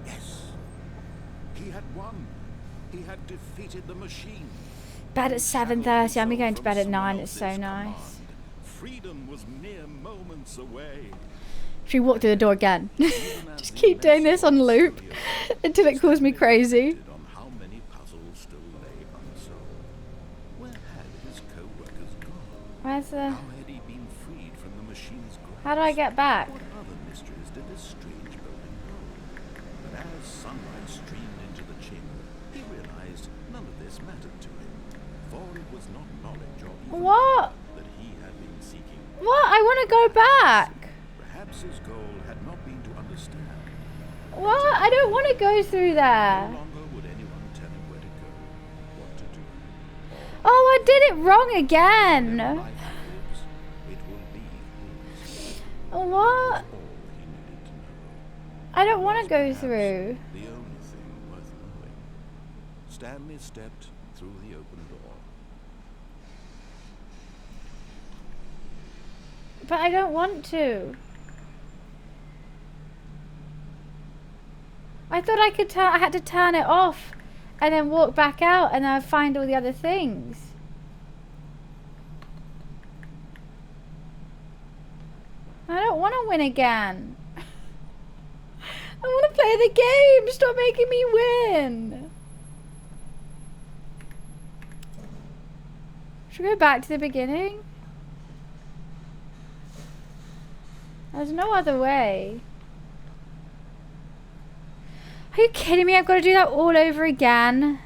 Yes, he had won. He had defeated the machine. Bed at 7:30. I'm going to bed at 9. It's so nice. Freedom was mere moments away. Should we walk through the door again? Just keep doing this on loop until it calls me crazy. On how many puzzles still lay unsolved. Where had his co-workers gone? Where's the... How had he been freed from the machine's grasp? How do I get back? What other mysteries did this strange building hold? But as sunlight streamed into the chamber, he realized none of this mattered to him, for it was not knowledge or even What? that he had been seeking. What? I want to go back. Perhaps his goal had not been to understand. What? I don't want to go through No there. longer would anyone tell him where to go, what to do. Oh, I did it wrong again. Life lives, it will be his. What? All he needed to know. I don't want to go Perhaps through. The only thing worth knowing. Stanley stepped through the open door. But I don't want to. I thought I could turn. I had to turn it off, and then walk back out, and then I'd find all the other things. I don't want to win again. I want to play the game. Stop making me win. Should we go back to the beginning? There's no other way. Are you kidding me? I've got to do that all over again.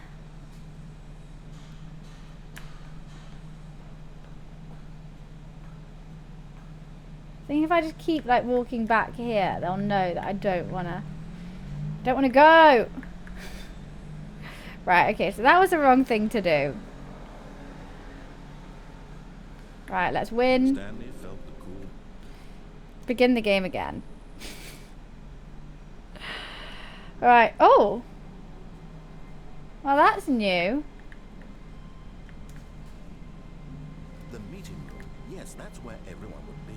I think if I just keep like walking back here, they'll know that I don't wanna go. Right, okay, so that was the wrong thing to do. Right, let's win. Stanley felt the cool Begin the game again. Right. Oh. Well, that's new. the meeting room. Yes, that's where everyone would be.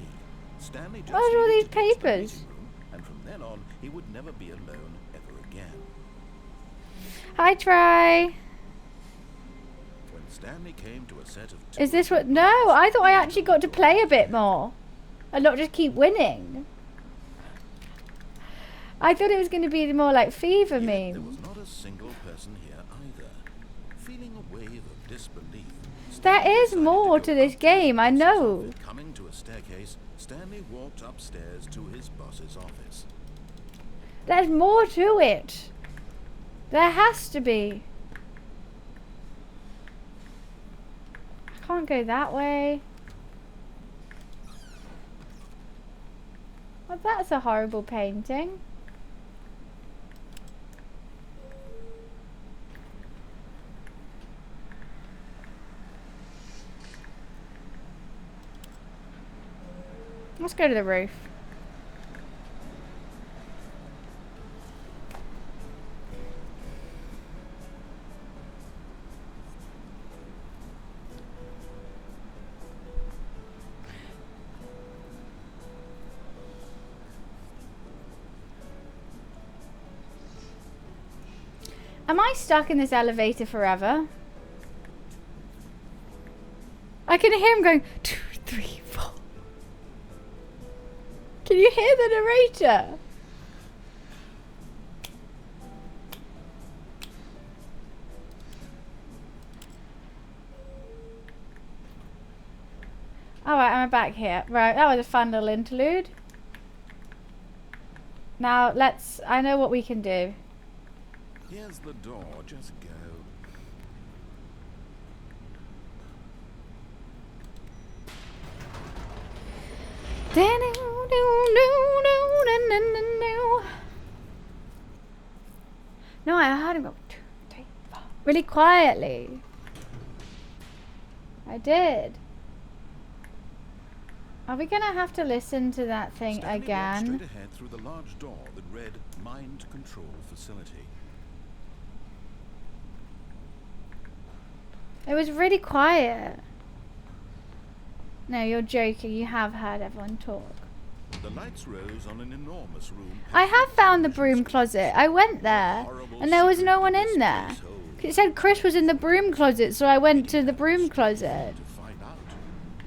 Stanley just What are all needed these to get to the papers? meeting room, and from then on, he would never be alone ever again. Hi, Try. When Stanley came to a set of Is this what? No, I thought I actually got to play a bit more, and not just keep winning. I thought it was going to be more like fever Yet memes. there was not a single person here either. Feeling a wave of disbelief, There Stanley is decided more go to this up game, the I boss's know. office. Coming to a staircase, Stanley walked upstairs to his boss's office. There's more to it. There has to be. I can't go that way. Well, that's a horrible painting. Let's go to the roof. Am I stuck in this elevator forever? I can hear him going 2, 3, 4. Can you hear the narrator? Alright, I'm back here. Right, that was a fun little interlude. Now, I know what we can do. Here's the door, just go. No, I heard him go 2, 3, 4 really quietly. I did. Are we gonna have to listen to that thing Stanley walked again? straight ahead through the large door that read Mind Control Facility. It was really quiet. No, you're joking. You have heard everyone talk. The lights rose on an enormous room. I have found the broom closet. I went there, and there was no one in there. It said Chris was in the broom closet, so I went to the broom closet. To find out.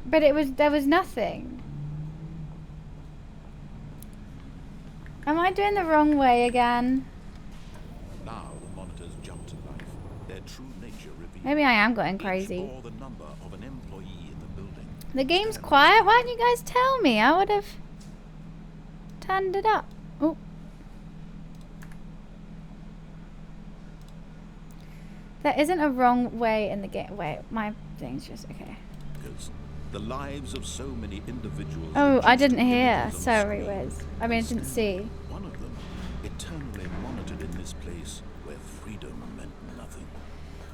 But there was nothing. Am I doing the wrong way again? Now the monitors jumped to life. Their true nature revealed. Maybe I am going Each crazy. bore the number of an employee in the building. The game's quiet. Why didn't you guys tell me? I would have turned it up. Oh. There isn't a wrong way in the game. Wait, my thing's just okay. Because the lives of so many individuals. Oh, I reduced didn't to hear. images on Sorry, screen. Wiz. I mean, I didn't see. One of them, eternally monitored in this place where freedom meant nothing.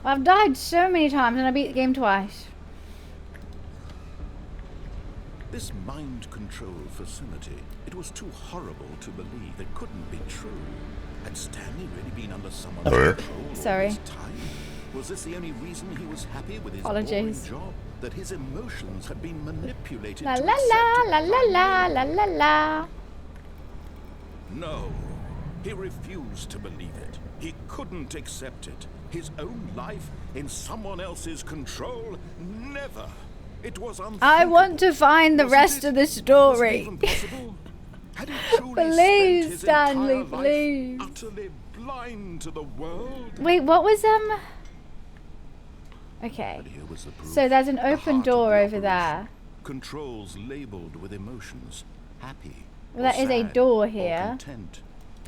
I've died so many times and I beat the game twice. This mind control facility, it was too horrible to believe. It couldn't be true. Had Stanley really been under someone's control all Sorry. this time? Was this the only reason he was happy with his Apologies. boring job? That his emotions had been manipulated La to la accept la it la la la la la la. No, he refused to believe it. He couldn't accept it. His own life in someone else's control? Never. It was unthinkable. I want to find the Wasn't rest it? of the Was it story. even possible? Had he truly Please, spent his Stanley, entire life please. utterly blind to the world? Wait, what was Okay. But here was the proof. So there's an The open heart of door the over operation. there. Controls labeled with emotions. Happy. Well, there or is a sad, door or here. Content.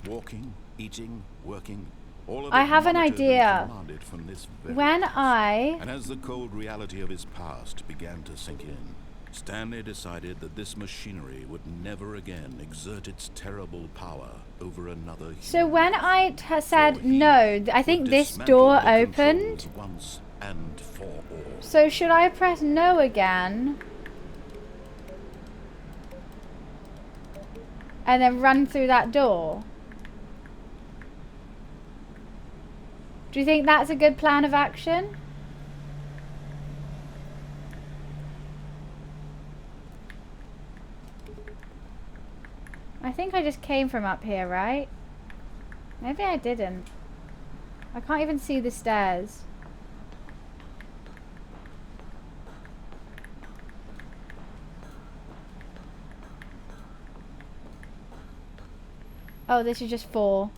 Walking, eating, working. All of I it have an monitored and idea. commanded from this very When place. I And as the cold reality of his past began to sink in, Stanley decided that this machinery would never again exert its terrible power over another human. So when I said For he no, I would think this dismantle door the opened. controls once and for all. So should I press no again? And then run through that door? Do you think that's a good plan of action? I think I just came from up here, right? Maybe I didn't. I can't even see the stairs. Oh, this is just 4.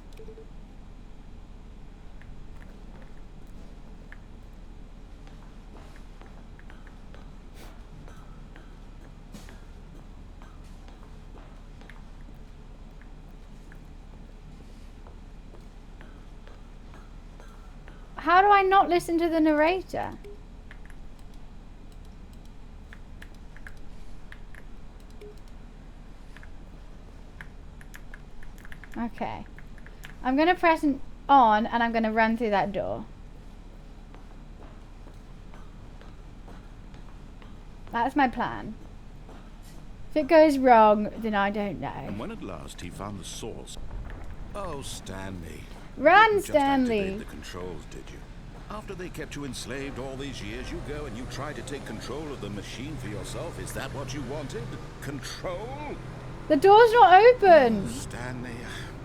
How do I not listen to the narrator? Okay. I'm gonna press on and I'm gonna run through that door. That's my plan. If it goes wrong, then I don't know. And when at last he found the source... Oh, Stanley. Run, You just Stanley! activated the controls, did you? After they kept you enslaved all these years, you go and you try to take control of the machine for yourself. Is that what you wanted? Control? The door's not open! Stanley,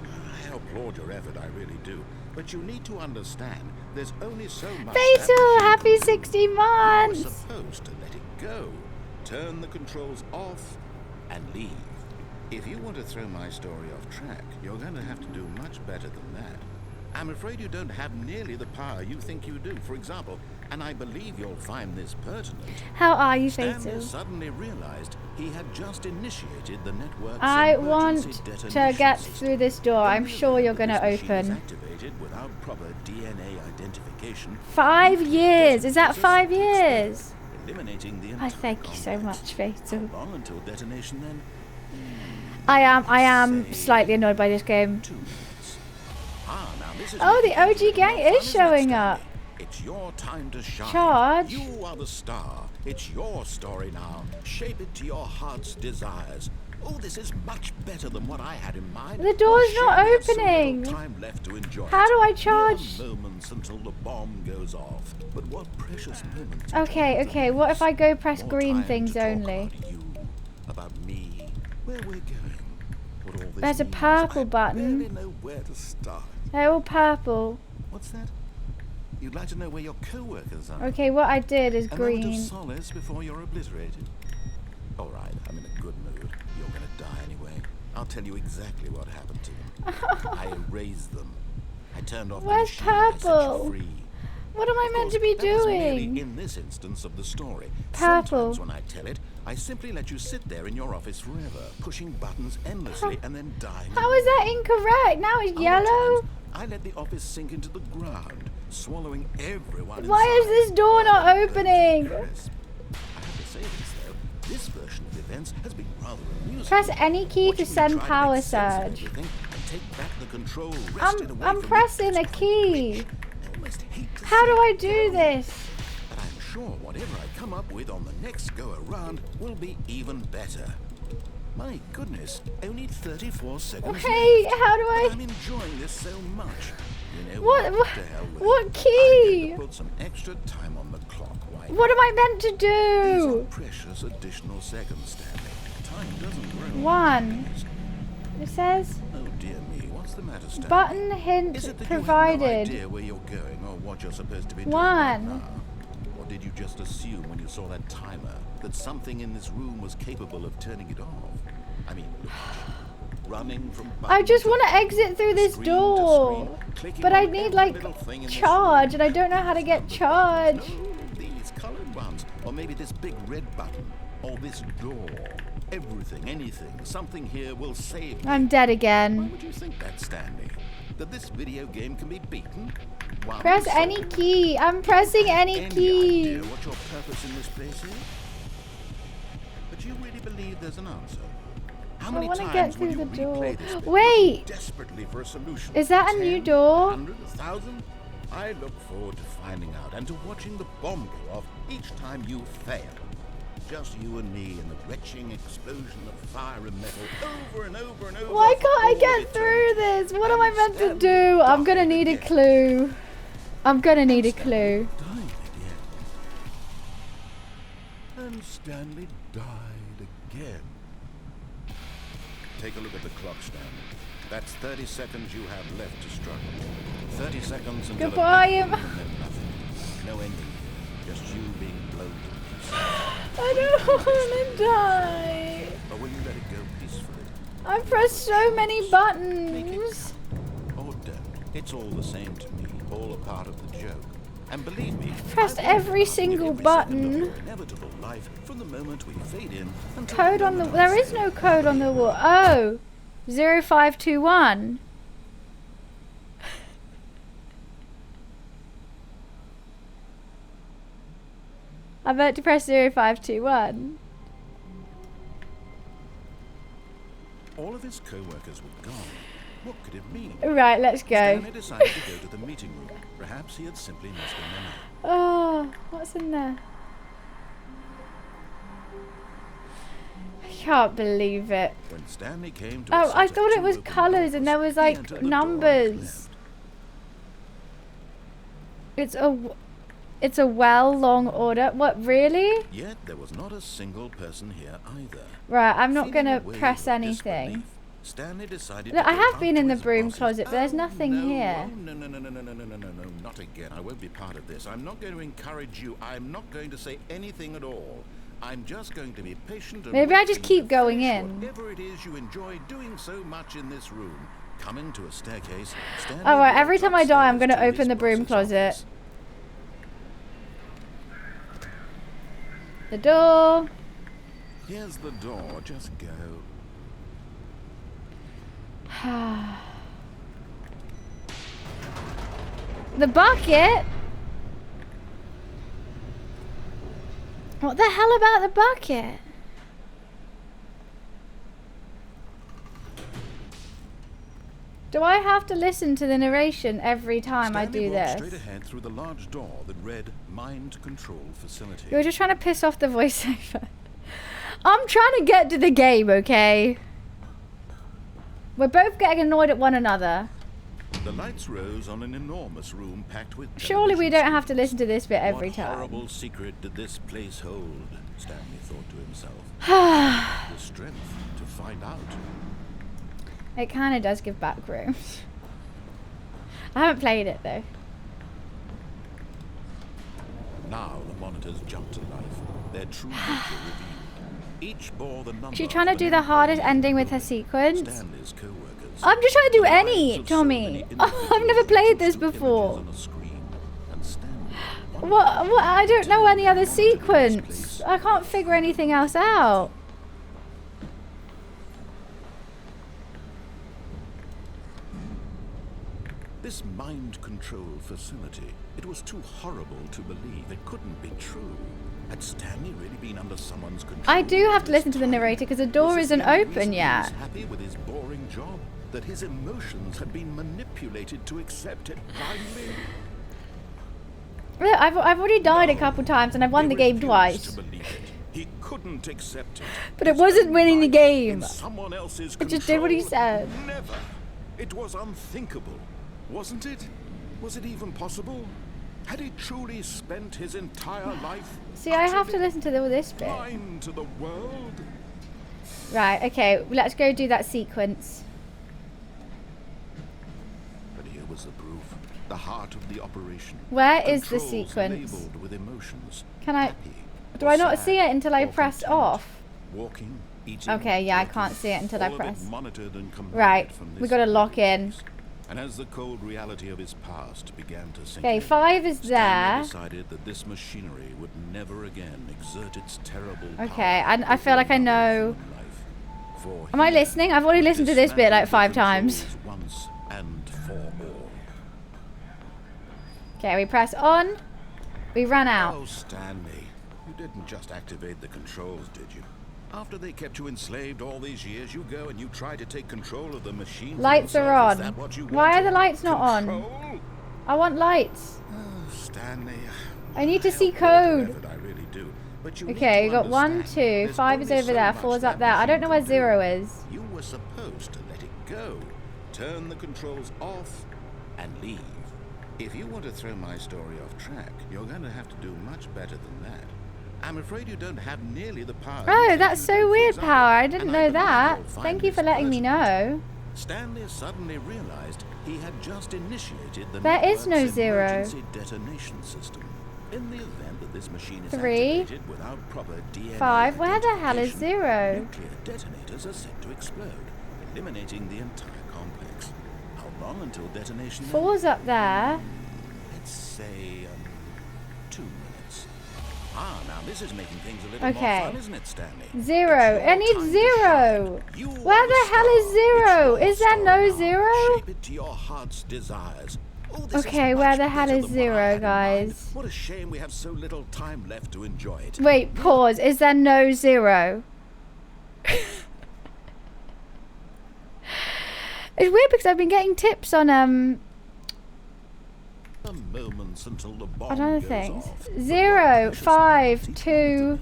I applaud your effort, I really do. But you need to understand, there's only so much... Fatal! Happy 60 You're months! supposed to let it go. Turn the controls off and leave. If you want to throw my story off track, you're going to have to do much better than that. I'm afraid you don't have nearly the power you think you do. For example, and I believe you'll find this pertinent, How are you, Stanley Fatal? suddenly realized he had just initiated the network's I emergency want to detonation get system. through this door. I'm sure you're going to This machine is open. activated without proper DNA identification. 5 years! Is that 5 years? Eliminating the I entire thank you so complex. much, Fatal. How long until detonation then? I am slightly annoyed by this game. 2 minutes. Now this is Oh, the what OG gang fun is that, showing Stanley? up. It's your time to shine. Charge? You are the star. It's your story now. Shape it to your heart's desires. Oh, this is much better than what I had in mind. The door's Oh, not shame we have so little opening. time left to enjoy How it. do I Mere charge? moments until the bomb goes off. But what precious moments. Okay, okay, what if I go press More green time things to talk only? About you, about me, where we're going. What all this There's a means. purple I button. barely know where to start. They're all purple. What's that? You'd like to know where your co-workers are? Okay, what I did is A moment of green. solace before you're obliterated. All right, I'm in a good mood. You're gonna die anyway. I'll tell you exactly what happened to them. I erased them. I turned off Where's the machine. I set purple? you free. What am I Of meant course, to be that was merely doing? in this instance of the story. Purple. Sometimes when I tell it, I simply let you sit there in your office forever, pushing buttons endlessly and then dying. How is that incorrect? Now it's Other yellow? times, I let the office sink into the ground, swallowing everyone Why is inside. this door not Burnt to opening? crisp. I have to say this though, this version of events has been rather amusing. Press any key Watching to me send try to power make sense of surge. everything and take back the control wrested away I'm from me pressing is a quite key. rich. I almost hate to How see do it I do go. this? But I'm sure whatever I come up with on the next go around will be even better. My goodness, only 34 seconds Hey, left. how do But I... I'm enjoying this so much. You know What- what? The hell with what it. key? I'm going to put some extra time on the clock. Why? What am I meant to These are do? precious additional seconds, Stanley. Time doesn't grow. 1. fast. It says Oh dear me, what's the matter, Stanley? button Is hint it that you have no provided. idea where you're going or what you're supposed to be doing 1. right now? Or did you just assume when you saw that timer that something in this room was capable of turning it off? I mean, look, running from I just button want to button, exit through this screen to door. screen, clicking But on I need every like little thing in this charge room. and I don't know how to get charge. No, these colored ones, or maybe this big red button, or this door. Everything, anything, something here will save me. I'm dead Why again. would you think that, Stanley? That this video game can be beaten? One Press second. any key. I'm pressing any Any key. idea what your purpose in this place is? But you really believe there's an answer? How many wanna times get will through you the door. replay this bit, Wait. looking desperately for a solution? Is that a 10, new door? 100, 1,000? I look forward to finding out and to watching the bomb go off each time you fail. Just you and me in the retching explosion of fire and metal over and over and over. Why can't I for get all through eternity. this? What am I And meant to Stanley do? I'm gonna died need a again. clue. I'm gonna need a clue. Died again. And Stanley died again. Take a look at the clock, Stanley. That's 30 seconds you have left to struggle. 30 seconds until Goodbye, a big Em- boom and then nothing. No ending. Just you being blown to pieces. I don't wanna die. Or will you let it go peacefully? I pressed so many buttons. Or don't. It's all the same to me. All a part of the joke. And believe me, Pressed I won't every argue single every second of button. your inevitable life from the moment we fade in until Code on the... There is no code on the wall. Oh. 0521. I meant to press 0521. all of his co-workers were gone. What could it mean? Right, let's go. Stanley decided to go to the meeting room. Perhaps he had simply missed a memo. Oh, what's in there? I can't believe it. When Stanley came to Oh, a I set of thought it two was open colours and there doors, was he like entered the door and numbers. left. It's a well long order. What, really? Yet there was not a single person here either. Right, I'm not Feeling gonna a wave press of anything. disbelief, Stanley decided Look, to I go have up been to in the his broom bosses. closet, but there's Oh, nothing no, here. oh, no, not again. I won't be part of this. I'm not going to encourage you. I'm not going to say anything at all. I'm just going to be patient and Maybe I just waiting keep to going finish in. Whatever it is you enjoy doing so much in this room. Coming to a staircase. Stanley Oh, right, walked every time I die, I'm upstairs gonna to his open the broom boss's closet. office. The door. Here's the door. Just go. The bucket? What the hell about the bucket? Do I have to listen to the narration every time I Stanley do walked this? straight ahead through the large door that read Mind Control Facility. You're just trying to piss off the voiceover. I'm trying to get to the game, okay? We're both getting annoyed at one another. The lights rose on an enormous room packed with Surely we television don't have to screens. listen to this bit every What time. horrible secret did this place hold? Stanley thought to himself. The strength to find out. It kind of does give back rooms. I haven't played it though. Now the monitors jumped to life. Their true nature revealed. Each bore the number. She's trying to of do an the hardest employee ending with her building. sequence. Stanley's co-workers. I'm just trying to do The any, lives of so Tommy. many I've never played this individuals, before. images on a screen, and Stanley What? I don't know any other sequence. I can't figure anything else out. This mind control facility, it was too horrible to believe. It couldn't be true. Had Stanley really been under someone's control? I do have to this listen to the time? narrator because the door Was this isn't the only open reason he yet. was happy with his boring job? That his emotions had been manipulated to accept it blindly? Look, I've already died a couple times and I've won He the game refused twice. to believe it. He couldn't accept it. But it His wasn't own winning the life game. in someone else's It just did what he control? said. Never. It was unthinkable, wasn't it? Was it even possible? Had he truly spent his entire life See, I have to utterly listen to this bit. blind to the world? Right, okay, let's go do that sequence. But here was the proof, the heart of the operation. Where is the Controls sequence? labeled with emotions. Can I... Happy Do or I not sad see it until I or press content. off? Walking, eating, Okay, yeah, I working, can't see it until I all of it press. monitored and combined Right, from we this gotta lock in. place. And as the cold reality of his past began to sink Okay, in, 5 is Stanley there. decided that this machinery would never again exert its terrible Okay, power I feel like I over know. human life. For Am I he listening? I've already listened to this bit like 5 times. dismantled the controls once and for all. Okay, we press on. We run out. Oh, Stanley, you didn't just activate the controls, did you? After they kept you enslaved all these years, you go and you try to take control of the machine. for Lights are yourself. Is on. that what you Why are wanted? the lights not on? Control? I want lights. Oh, Stanley. I need to I see help more than code. effort, I really do. But you need Okay, to you got 1, understand, 2, there's 5 is only over so there, much 4's that up there. I don't machine know where can 0 do. is. You were supposed to let it go. Turn the controls off and leave. If you want to throw my story off track, you're going to have to do much better than that. I'm afraid you don't have nearly the power. you Oh, think that's you so do, for weird, example, Power. I didn't and know believe that. you'll find Thank you this for letting me pertinent. know. Stanley suddenly realized he had just initiated the There is no network's 0. emergency detonation system. In the event that this machine is 3, activated without proper DNA 5. Where the hell is identification, 0? nuclear detonators are set to explode. eliminating the entire complex. How long until detonation? 4's up there. Let's say 2 minutes. Ah, now this is making things a little Okay. more fun, isn't it, Stanley? 0. It's your I need time to 0. shine. You Where are the hell is star. 0? It's your Is there story no now. 0? Shape it to your heart's desires. Oh, this Okay, is where much the hell better is than what I 0, had in mind. guys? What a shame we have so little time left to enjoy it. Wait, pause. Is there no 0? It's weird because I've been getting tips on The moments until the bomb other goes things. off. 0, 5, More 2,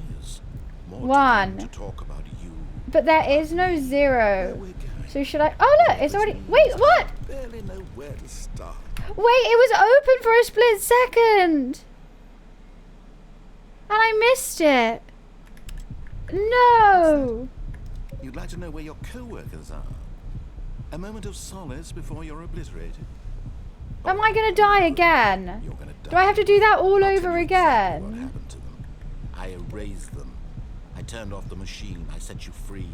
time 1. to talk about you. but there is no Where 0. we're going. So should I? Oh look, it's already. Wait, what? Barely know where to start. Wait, it was open for a split second, and I missed it. No. You'd like to know where your co-workers are. A moment of solace before you're obliterated. Am I gonna die again? You're gonna die. Do I have to do that all I'll over tell you exactly what again? happened to them. I erased them. I turned off the machine. I set you free.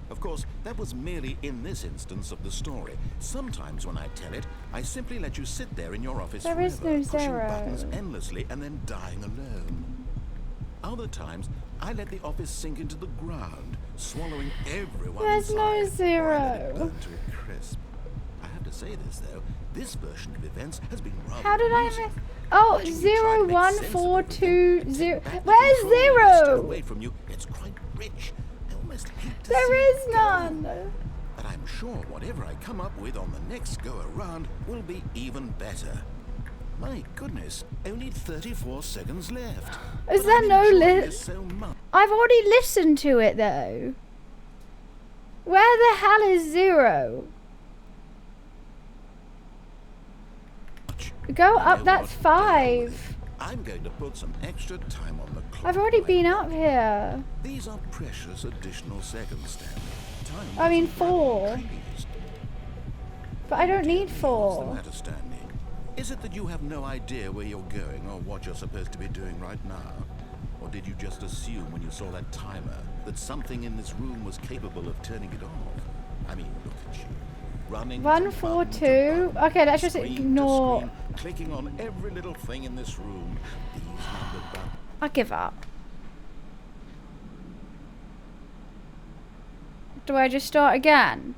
Of course, that was merely in this instance of the story. Sometimes when I tell it, I simply let you sit there in your office There is forever, no pushing 0. buttons endlessly and then dying alone. Other times, I let the office sink into the ground, swallowing everyone There's no inside, or I let it 0. burn to a crisp. I have to say this though, this version of events has been rather How did I amusing. miss? Oh, Watching you try 0, to make 1, sense of 4, everything, 2, take 0. back the Where's control wrested 0? away from you. It's quite rich. I almost hate to see There it is go. none. But I'm sure whatever I come up with on the next go around will be even better. My goodness, only 34 seconds left. Is But there I'm no enjoying list? this so much. I've already listened to it though. Where the hell is 0? Go You up, know that's what? 5. I'm going to put some extra time on the clock. I've already right been now. up here. These are precious additional seconds, Stanley. Time I mean, doesn't run 4. on trees. But I don't need What's the 4. matter, Stanley? Is it that you have no idea where you're going or what you're supposed to be doing right now? Or did you just assume when you saw that timer that something in this room was capable of turning it off? I mean, look at you. Running 1, from 4, button to 2. button, Okay, let's just screen to ignore. screen, clicking on every little thing in this room. These numbered buttons. I give up. Do I just start again?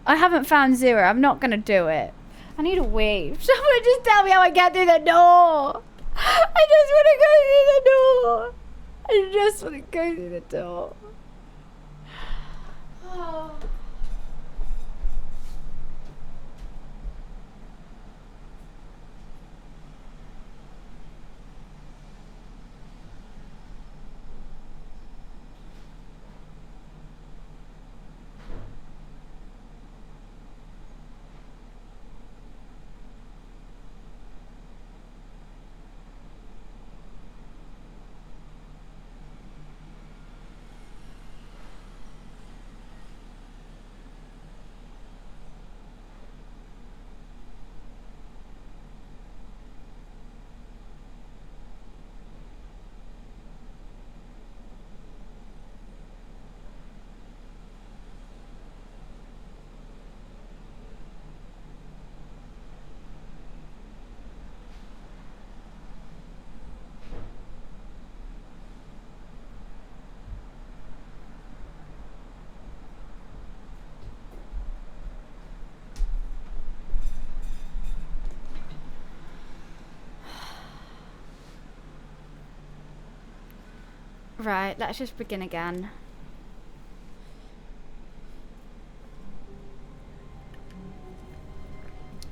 I haven't found 0. I'm not gonna do it. I need a wee. Someone just tell me how I get through the door. I just want to go through the door. I just want to go through the door. Oh. Right, let's just begin again.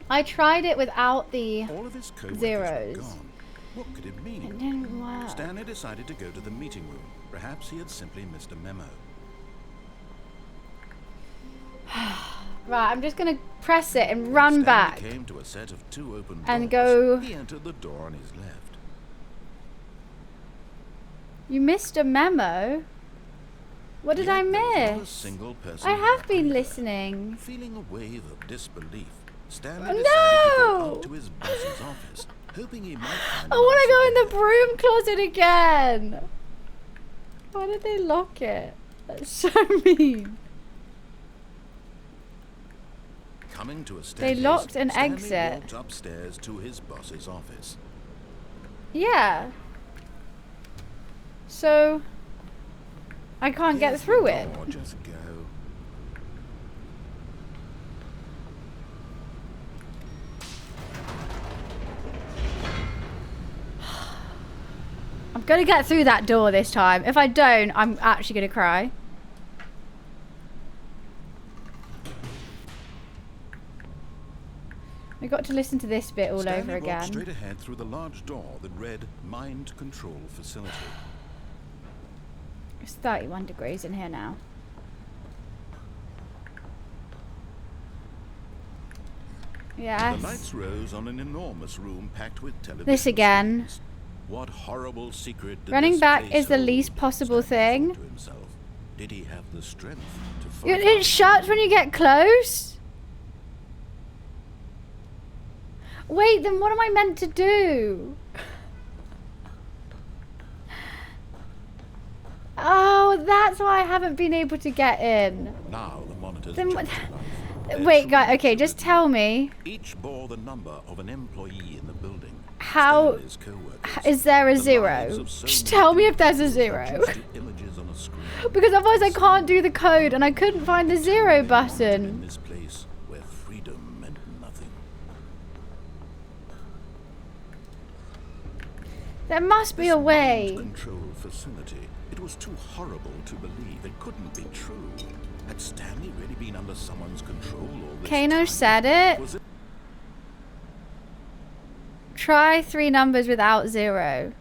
I tried it without the All of his co-workers zeros. were gone. What could it mean? It didn't work. Stanley decided to go to the meeting room. Perhaps he had simply missed a memo. Right, I'm just gonna press it and run Stanley back. came to a set of 2 open And doors. go- He entered the door on his left. You missed a memo? What did Yet I there was not a miss? single person I have there been either. listening. Feeling a wave of disbelief, Stanley Oh, decided to go no! out to his boss's office, hoping he might find I want to go in the answer broom closet again. Why did they lock it? That's so mean. Coming to a They staircase, locked an Stanley exit. walked upstairs to his boss's office. Yeah. So I can't get Here's through the it. door, just go. I'm gonna get through that door this time. If I don't, I'm actually gonna cry. We got to listen to this bit all Stanley over walked again. straight ahead through the large door that read Mind Control Facility. It's 31 degrees in here now. Yes. The lights rose on an enormous room packed with television This again. screens. What horrible secret did Running this back place is the hold? least possible Stanley thing. thought to himself. Did he have the strength to It, fight it out? shuts when you get close? Wait, then what am I meant to do? Oh, that's why I haven't been able to get in. Now the monitors Then jumped what- to life. Their Wait, guys, true okay, just television tell me. Each bore the number of an employee in the building. How Stanley's co-workers. is there a The zero? lives of so Just many tell me if there's a individuals zero. reduced to images on a screen. Because otherwise I can't do the code and I couldn't find the zero In button. this place where freedom meant nothing. There must be This a way. mind control facility. It was too horrible to believe. It couldn't be true. Had Stanley really been under someone's control all this Kano time? said it. Was it Try 3 numbers without 0.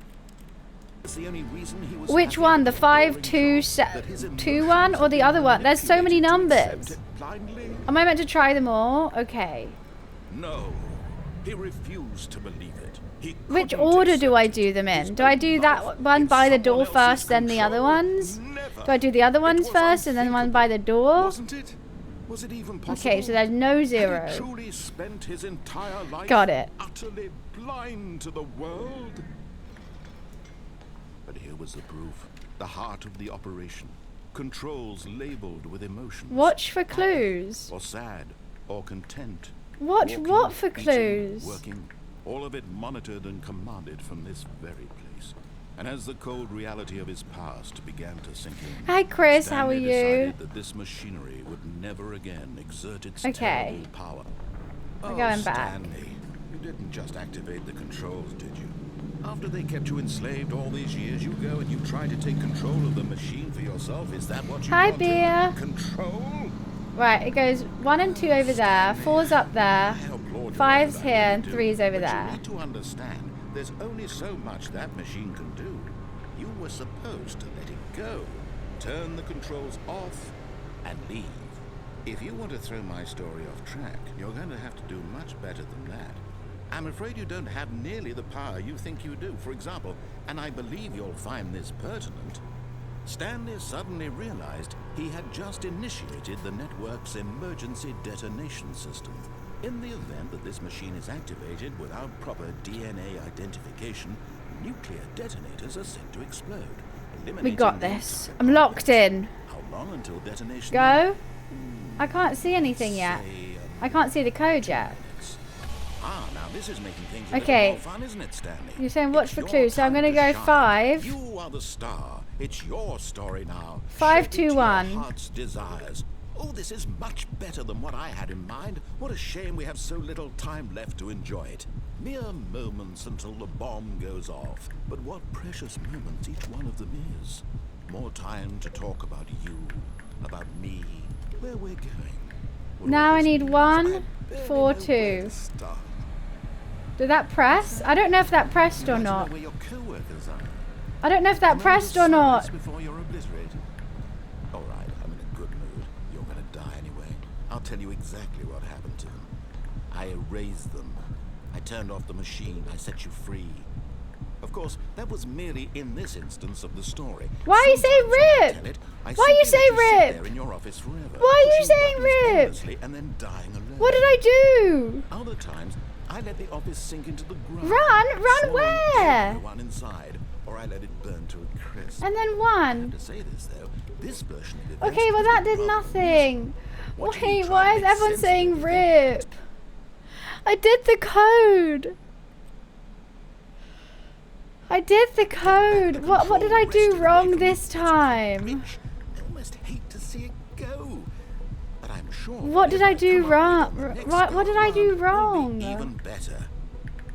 the only reason he was Which happy one? with The boring 5, 2, job that his 2, 1 emotions or the had other been one? There's so many manipulated to numbers. accept it blindly? Am I meant to try them all? Okay. No. He refused to believe it. He Which couldn't order do I accept do it. them His in? Do I own do life that one in by the someone door else's first, then the other control? ones? Never. Do I do the other It ones was first and then one by the door? Wasn't it? Was it even possible? Okay, so there's no Had he 0. truly spent his entire life Got it. utterly blind to the world? But here was the proof. The heart of the operation. Controls labeled with emotions. Watch for clues. Or sad. Or content. Watch Walking, what for eating, clues? Working. All of it monitored and commanded from this very place. And as the cold reality of his past began to sink in, Hi Chris, how are Stanley you? decided that this machinery would never again exert its Okay. terrible power. We're going back. Stanley, you didn't just activate the controls, did you? After they kept you enslaved all these years, you go and you try to take control of the machine for yourself. Is that what you Hi, wanted? Beer. Control? Right, it goes 1 and 2 over there, 4's up there, I applaud you 5's for that, here, I and do. 3's over But there. you need to understand, there's only so much that machine can do. You were supposed to let it go, turn the controls off, and leave. If you want to throw my story off track, you're going to have to do much better than that. I'm afraid you don't have nearly the power you think you do. For example, and I believe you'll find this pertinent, Stanley suddenly realized he had just initiated the network's emergency detonation system. In the event that this machine is activated without proper DNA identification, nuclear detonators are set to explode. We got this. I'm locked in. How long until detonation? Go. I can't see anything yet. Say, I can't see the code yet. minutes. Now this is making things Okay. a little more fun, isn't it, Stanley? You're saying watch It's for your clues, so I'm time gonna to go shine. 5. You are the star. It's your story now. 5, Shape it 2, to your 1. heart's desires. Oh, this is much better than what I had in mind. What a shame we have so little time left to enjoy it. Mere moments until the bomb goes off. But what precious moments each one of them is. More time to talk about you, about me, where we're going. What Now all I this need means. 1, I barely 4, know where 2. to start. Did that press? I don't know if that pressed You'd or like to know not. where your co-workers are. I don't know if that Remember pressed the or not. silence Before you're obliterated. All right, I'm in a good mood. You're gonna die anyway. I'll tell you exactly what happened to them. I erased them. I turned off the machine. I set you free. Of course, that was merely in this instance of the story. Why are you saying Sometimes when I rip? tell it, I Why you simply say let sit rip? there in your office forever, Why are you pushing saying buttons rip? endlessly and then dying alone. What did I do? Other times, I let the office sink into the ground. Run swallowing where? everyone inside, or I let it burn to a crisp. And then I 1. have to say this though, this version of events Okay, well that was did rather nothing. Watching you Wait, try why to is make everyone sense of saying everything. rip? I did the code. I did the code. What did I do wrong this time? Rich, I almost hate to see it go. But I'm sure What did I do wrong? What What did I do wrong? Even better.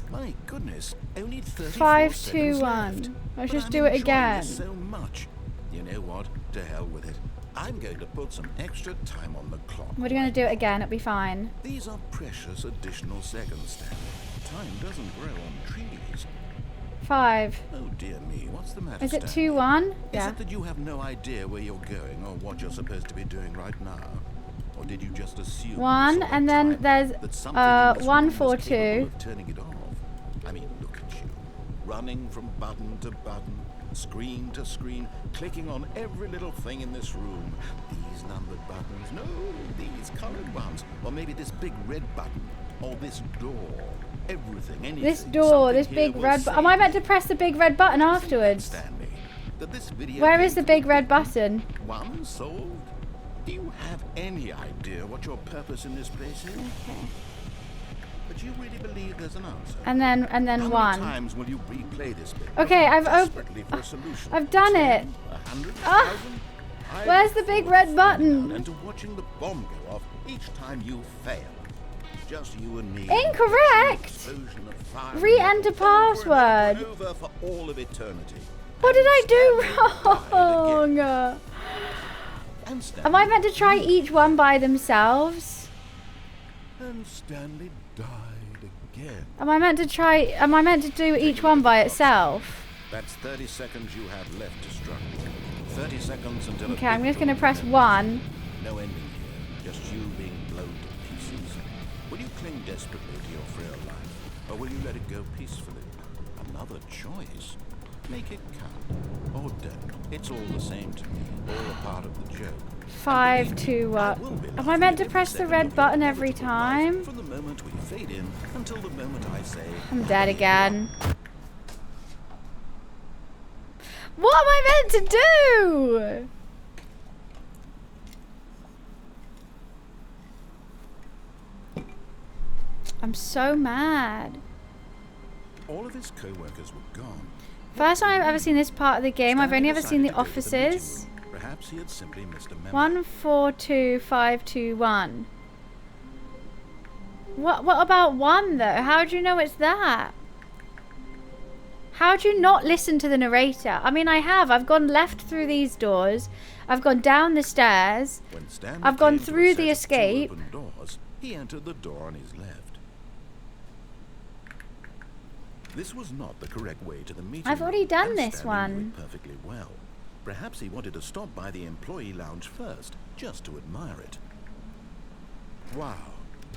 My goodness, only 34 5, 2, seconds 1. left. Let's But just I'm do it enjoying again. this so much. You know what? To hell with it. I'm going to put some extra time on the clock. We're gonna do it again. It'll be fine. These are precious additional seconds, Stanley. Time doesn't grow on trees. 5. Oh dear me, what's the matter, Is it Stanley? 2, 1? Is Yeah. it that you have no idea where you're going or what you're supposed to be doing right now? Or did you just assume 1, you saw and the then time there's that something in this 1, room 4, was capable 2. of turning it off? I mean, look at you. Running from button to button, screen to screen, clicking on every little thing in this room. These numbered buttons, no, these colored ones. Or maybe this big red button. Or this door. Everything, anything. This door, something this here big will red button. Am I save meant to you. press the big red button afterwards? Stanley, that this video Where game is the could be big red beaten. button? One solved? Do you have any idea what your purpose in this place is? Okay. But you really believe there's an answer? And then How many 1. times will you replay this bit? Okay, I've desperately for a solution? I've done 10, it. 100, Ah, 1,000? I where's the look big forward red to button? finding out And to watching the bomb go off each time you fail. Just you and me. Incorrect. Explosion of fire. Re-enter Over and password. over for all of eternity. What did I do Stanley died wrong? And Stanley Am I meant to try each one by themselves? And Stanley died again. Am I meant to do each one by itself? That's 30 seconds you have left to struggle. 30 seconds until. Okay, I'm just gonna press 1. No ending here. Just you being blown to pieces. Will you cling desperately to your frail life, or will you let it go peacefully? Another choice. Make it count, or don't. It's all the same to me. All a part of the joke. 5, 2, Am I meant to press the red button every time? From the moment we fade in until the moment I say. I'm dead again. What am I meant to do? I'm so mad. All of his co-workers were gone. First time I've ever seen this part of the game. I've only Stanley ever seen the decided to go to meeting offices. room. Perhaps he had simply missed a memo. 1, 4, 2, 5, 2, 1. What about 1 though? How do you know it's that? How do you not listen to the narrator? I mean, I have. I've gone left through these doors. I've gone down the stairs. When Stanley I've gone came to a through set the of two escape. open doors, he entered the door on his left. This was not the correct way to the meeting I've room, already done and this Stanley knew one. it perfectly well. Perhaps he wanted to stop by the employee lounge first, just to admire it. Wow.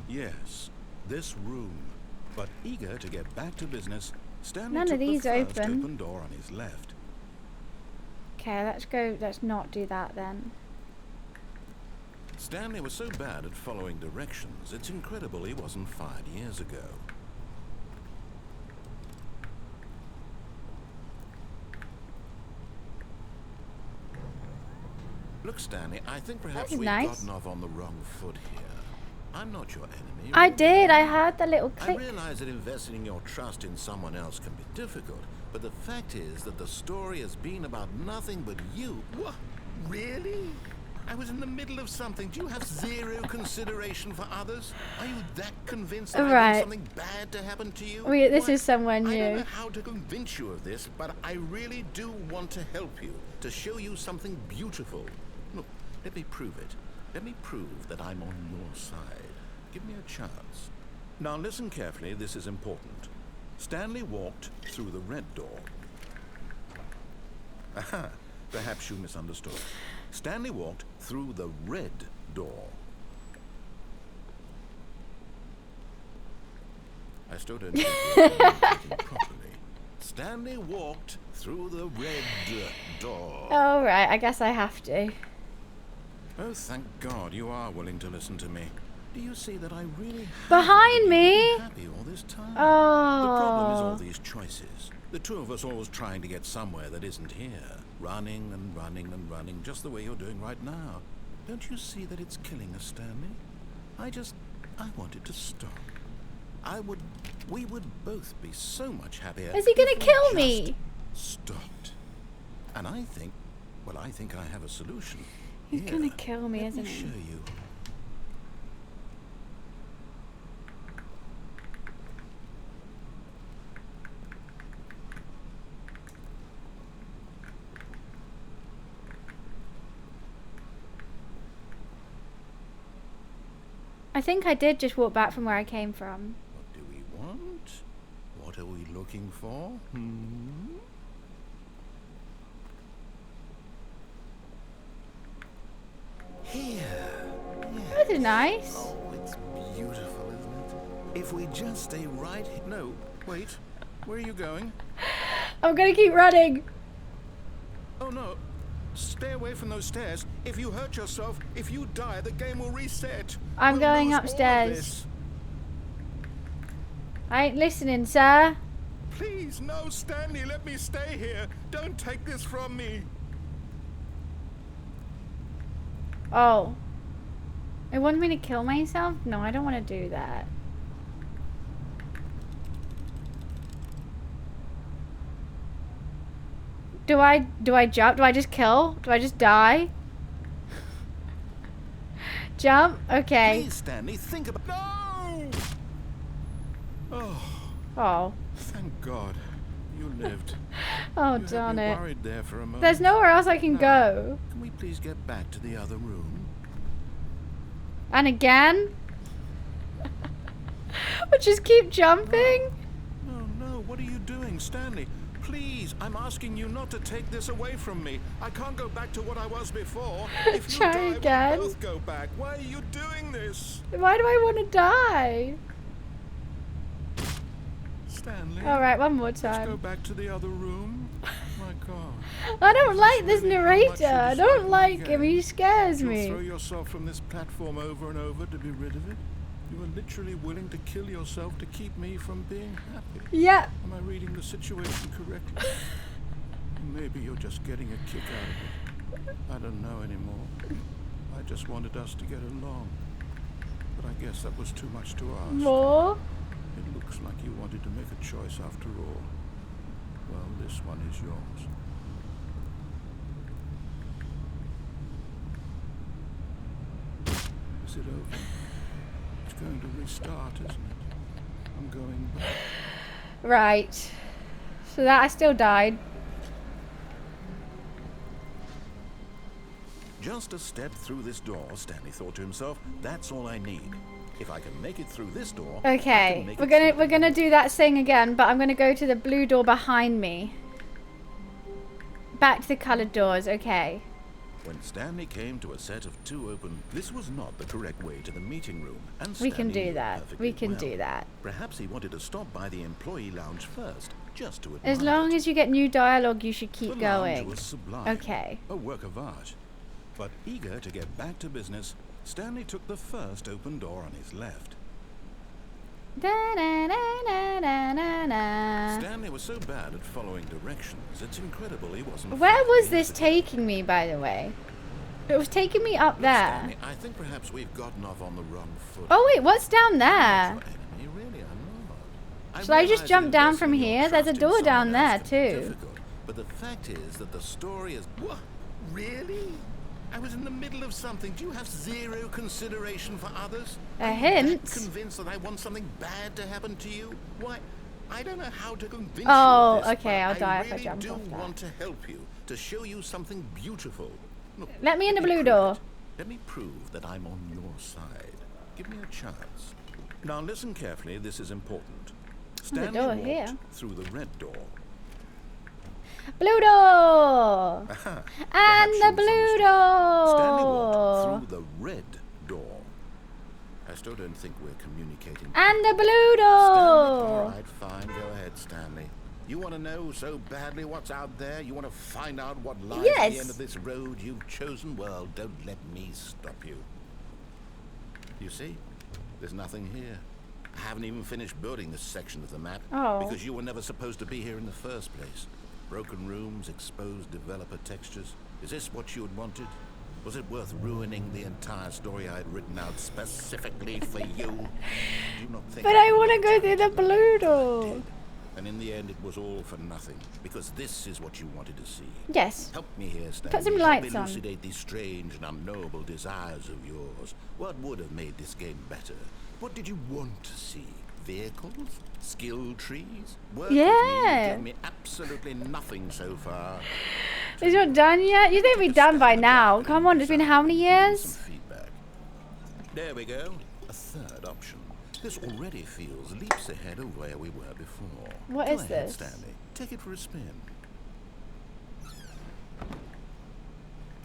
Yes, this room. But eager to get back to business, Stanley None took of these the first open. open door on his left. Okay, let's go. Let's not do that then. Stanley was so bad at following directions, it's incredible he wasn't fired years ago. Look, Stanley, I think perhaps That's we've nice. gotten off on the wrong foot here. I'm not your enemy. I really. did. I heard the little I click. realize that investing your trust in someone else can be difficult, but the fact is that the story has been about nothing but you. What? Really? I was in the middle of something. Do you have zero consideration for others? Are you that convinced that I Right. want something bad to happen to you? This Why, is someone I don't new. know how to convince you of this, but I really do want to help you, to show you something beautiful. Look, let me prove it. Let me prove that I'm on your side. Give me a chance. Now listen carefully, this is important. Stanley walked through the red door. Aha, perhaps you misunderstood. Stanley walked through the red door. I still don't think you're communicating properly. Stanley walked through the red door. Oh, right. I guess I have to. Oh, thank God you are willing to listen to me. Do you see that I really have Behind been me? happy all this time? Oh. The problem is all these choices. The two of us always trying to get somewhere that isn't here. Running and running and running, just the way you're doing right now. Don't you see that it's killing us, Stanley? I want it to stop. We would both be so much happier. Is he gonna if we kill just me? Stopped. And I think I have a solution. He's Here, gonna kill me, let isn't me he? show you. I think I did just walk back from where I came from. What do we want? What are we looking for? Here. That is nice. Oh, it's beautiful, isn't it? If we just stay right here. No, wait. Where are you going? I'm gonna keep running. Oh, no. Stay away from those stairs. If you hurt yourself, if you die, the game will reset. I'm We'll going lose all of upstairs. this. I ain't listening, sir. Please, no, Stanley, let me stay here. Don't take this from me. Oh. It wanted me to kill myself? No, I don't want to do that. Do I jump? Do I just kill? Do I just die? Jump? Okay. Please, Stanley, think about... No! Oh, Oh. thank God. You lived. Oh, You had darn me it. worried there for a moment. There's nowhere else I can No. go. Can we please get back to the other room? And again? I just keep jumping? No, what are you doing, Stanley? Please, I'm asking you not to take this away from me. I can't go back to what I was before. If you Try die, again. we'll both go back. Why are you doing this? Why do I want to die? Stanley. Alright, one more Let's go time. back to the other room. My God. I don't like this Really, how much narrator. you I dislike don't me like him. again? He scares You'll throw me. yourself from this platform over and over to be rid of it? You were literally willing to kill yourself to keep me from being happy. Yeah. Am I reading the situation correctly? Maybe you're just getting a kick out of it. I don't know anymore. I just wanted us to get along. But I guess that was too much to ask. More? It looks like you wanted to make a choice after all. Well, this one is yours. Is it over? It's going to restart, isn't it? I'm going back. Right. So that I still died. Just a step through this door, Stanley thought to himself. That's all I need. If I can make it through this door, I can Okay. make We're it gonna through do that thing again, but I'm gonna go to the blue door behind me. Back to the coloured doors, okay. When Stanley came to a set of two open, this was not the correct way to the meeting room. And We can Stanley do knew that. perfectly We can well. do that. Perhaps he wanted to stop by the employee lounge first, just to admire As long it. as you get new dialogue, you should The keep lounge going. was sublime, Okay. a work of art. But eager to get back to business, Stanley took the first open door on his left. Da-na-na-na-na-na. Stanley was so bad at following directions, it's incredible he wasn't. Where 5 was years this ago. taking me, by the way? It was taking me up there. Stanley, I think perhaps we've gotten off on the wrong foot. Oh wait, what's down there? Your enemy, really, I'm not. Shall I just realize jump that down from investing your here? There's a trust in door down someone else there, can be too. difficult, but the fact is that the story is... What? Really? I was in the middle of something. Do you have zero consideration for others? A Are you hint? that convinced that I want something bad to happen to you? Why, I don't know how to convince Oh, you of this, okay, but I'll die if I really jump do off that. want to help you, to show you something beautiful. Look, Let me in the let blue prove door. it. Let me prove that I'm on your side. Give me a chance. Now listen carefully, this is important. Stanley door walked here. through the red door. Blue door! Aha, And perhaps the you blue misunderstood. Stanley door! walked through the red door. I still don't think we're communicating. And the blue Stanley, all door! right, fine. Go ahead, Stanley. You want to know so badly what's out there? You want to find out what lies at Yes. the end of this road you've chosen? Well, don't let me stop you. You see? There's nothing here. I haven't even finished building this section of the map Oh. because you were never supposed to be here in the first place. Broken rooms, exposed developer textures. Is this what you had wanted? Was it worth ruining the entire story I had written out specifically for you? Do you not think But I want to go through the blue door. did? And in the end, it was all for nothing, because this is what you wanted to see. Yes. Help me here, Stanley. Put some Help lights me on. elucidate these strange and unknowable desires of yours. What would have made this game better? What did you want to see? Vehicles? Skill trees? Work with me? Yeah. Give me absolutely nothing so far. Is it done yet? You think we'd be done by now? Come on, it's been how many Some years? feedback. There we go. A third option. This already feels leaps ahead of where we were before. What Go is ahead, this? Stanley. Take it for a spin.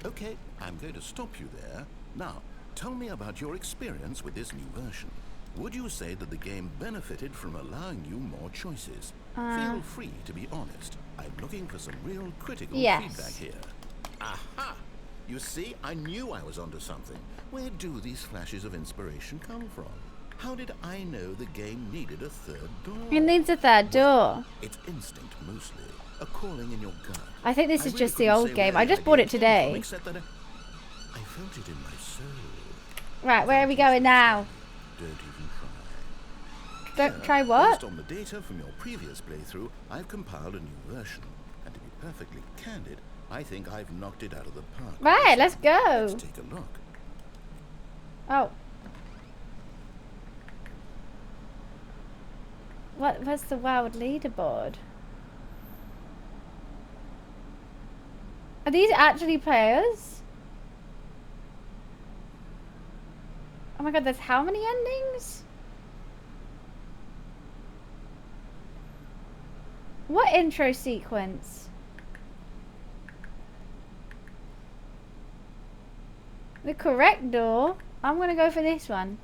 Okay, I'm going to stop you there. Now, tell me about your experience with this new version. Would you say that the game benefited from allowing you more choices? Feel free to be honest. I'm looking for some real critical Yes. feedback here. Aha! You see, I knew I was onto something. Where do these flashes of inspiration come from? How did I know the game needed a third door? It needs a third door. It's instinct mostly, a calling in your gut. I think this is really just the couldn't old say game. where I the just bought idea it came from, today. except that I felt it in my soul. Right, where are we going now? Don't even try. Don't try Based what? on the data from your previous playthrough, I've compiled a new version. And to be perfectly candid, I think I've knocked it out of the park. Right, let's go. Let's take a look. Oh. What's the wild leaderboard? Are these actually players? Oh my god, there's how many endings? What intro sequence? The correct door? I'm gonna go for this one.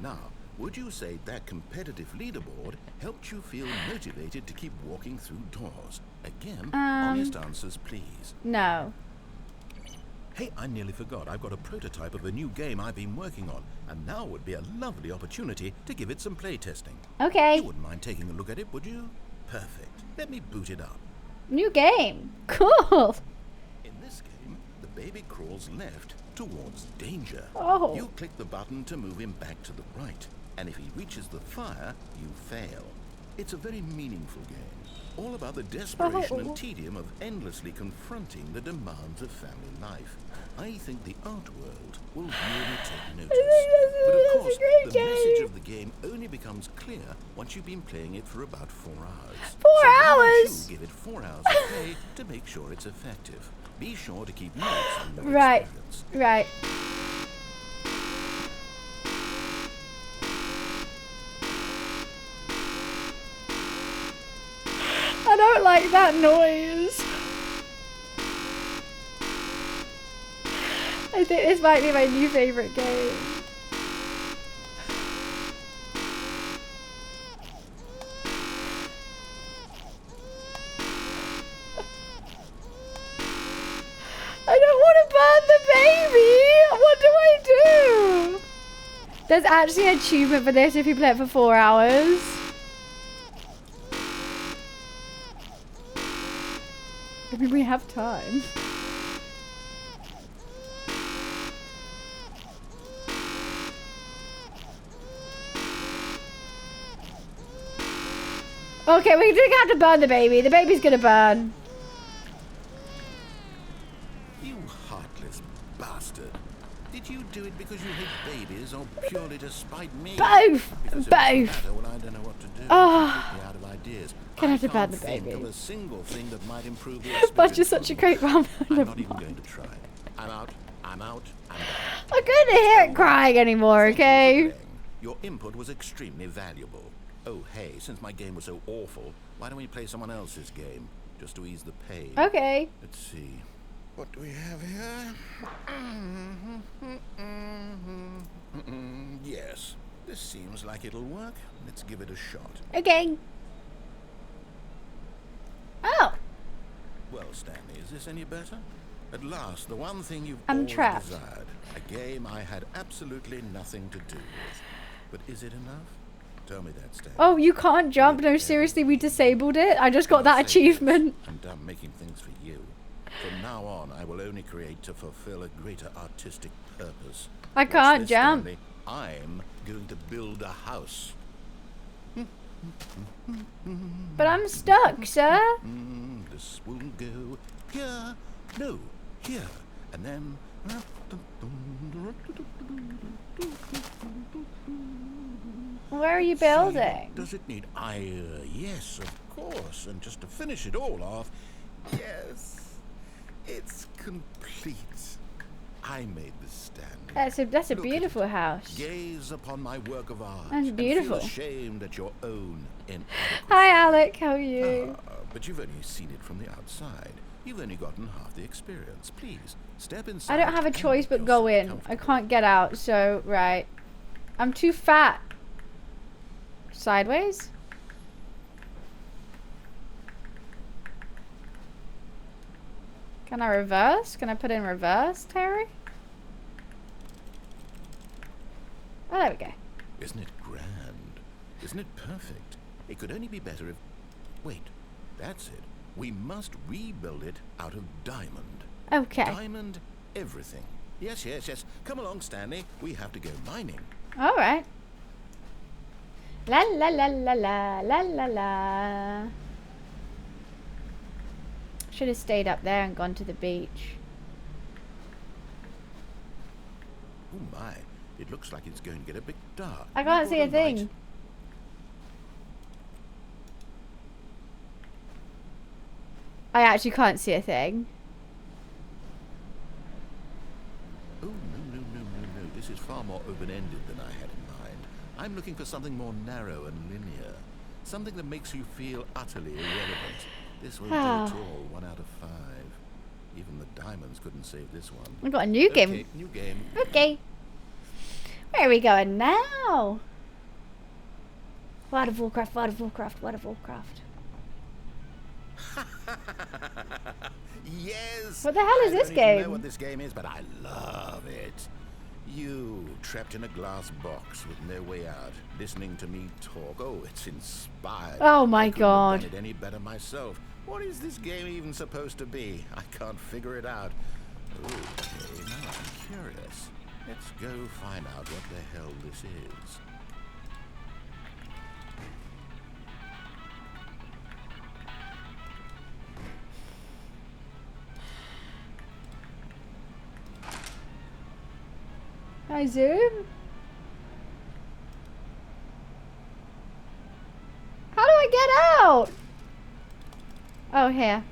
Now, would you say that competitive leaderboard helped you feel motivated to keep walking through doors? Again, honest answers, please. No. Hey, I nearly forgot. I've got a prototype of a new game I've been working on, and now would be a lovely opportunity to give it some playtesting. Okay. You wouldn't mind taking a look at it, would you? Perfect. Let me boot it up. New game. Cool. In this game, the baby crawls left towards danger. Oh. You click the button to move him back to the right, and if he reaches the fire, you fail. It's a very meaningful game, all about the desperation and tedium of endlessly confronting the demands of family life. I think the art world will really take notice. But of that's course, a great the message game. of the game only becomes clear once you've been playing it for about 4 hours. 4 So why don't hours? you give it 4 hours of play to make sure it's effective. Be sure to keep notes on your Right. experience. Right. I don't like that noise. I think this might be my new favorite game. I don't want to burn the baby. What do I do? There's actually an achievement for this if you play it for 4 hours. I mean, we have time. Okay, we do have to burn the baby. The baby's gonna burn. You heartless bastard. Did you do it because you hate babies or purely to spite me? Both! Because if Both! it doesn't matter, well, I don't know what to do. Oh. Completely out of ideas. Can I have to can't ban the think baby? of a single thing that might improve the Budge experience is such a for great me. mum. I'm not even going to try. I'm out. I'm out. I'm out. I couldn't hear it crying anymore, Thank you for okay? playing. Your input was extremely valuable. Oh, hey, since my game was so awful, why don't we play someone else's game? Just to ease the pain. Okay. Let's see. What do we have here? Yes. This seems like it'll work. Let's give it a shot. Okay. Oh. Well, Stanley, is this any better? At last, the one thing you've I'm always trapped. desired. A game I had absolutely nothing to do with. But is it enough? Tell me that, Stanley. Oh, you can't jump? No, seriously, we disabled it. I just got that I'll say this, achievement. I'm done making things for you. From now on, I will only create to fulfill a greater artistic purpose. I Watch can't this, jump. Stanley. I'm going to build a house. But I'm stuck, sir. This will go here. No, here. And then... Where are you building? Does it need iron? Yes, of course. And just to finish it all off, yes, it's complete. I made this, Stanley. That's a Look beautiful at it. house. Gaze upon my work of art. That's beautiful. And feel ashamed at your own inadequacy. Hi, Alec. How are you? But you've only seen it from the outside. You've only gotten half the experience. Please, step inside. I don't have a and choice but make go yourself in. I comfortable. can't get out, so, right. I'm too fat. Sideways? Can I reverse? Can I put in reverse, Terry? Oh, there we go. Isn't it grand? Isn't it perfect? It could only be better if... Wait, that's it. We must rebuild it out of diamond. Okay. Diamond everything. Yes, yes, yes. Come along, Stanley. We have to go mining. Alright. La la la la la la la la. Should have stayed up there and gone to the beach. Oh my, it looks like it's going to get a bit dark. I can't Have see you a brought light? thing. I actually can't see a thing. Oh, no. This is far more open-ended than I had in mind. I'm looking for something more narrow and linear. Something that makes you feel utterly irrelevant. This won't do at all. 1 out of 5. Even the diamonds couldn't save this one. We've got a new game. Okay, new game. Okay. Where are we going now? World of Warcraft, World of Warcraft, World of Warcraft. Yes! What the hell is this I don't even game? know what this game is, but I love it. You, trapped in a glass box with no way out, listening to me talk. Oh, it's inspired. Oh my I couldn't God. have done it any better myself. What is this game even supposed to be? I can't figure it out. Okay, now I'm curious. Let's go find out what the hell this is. Can I zoom? How do I get out? Oh, here.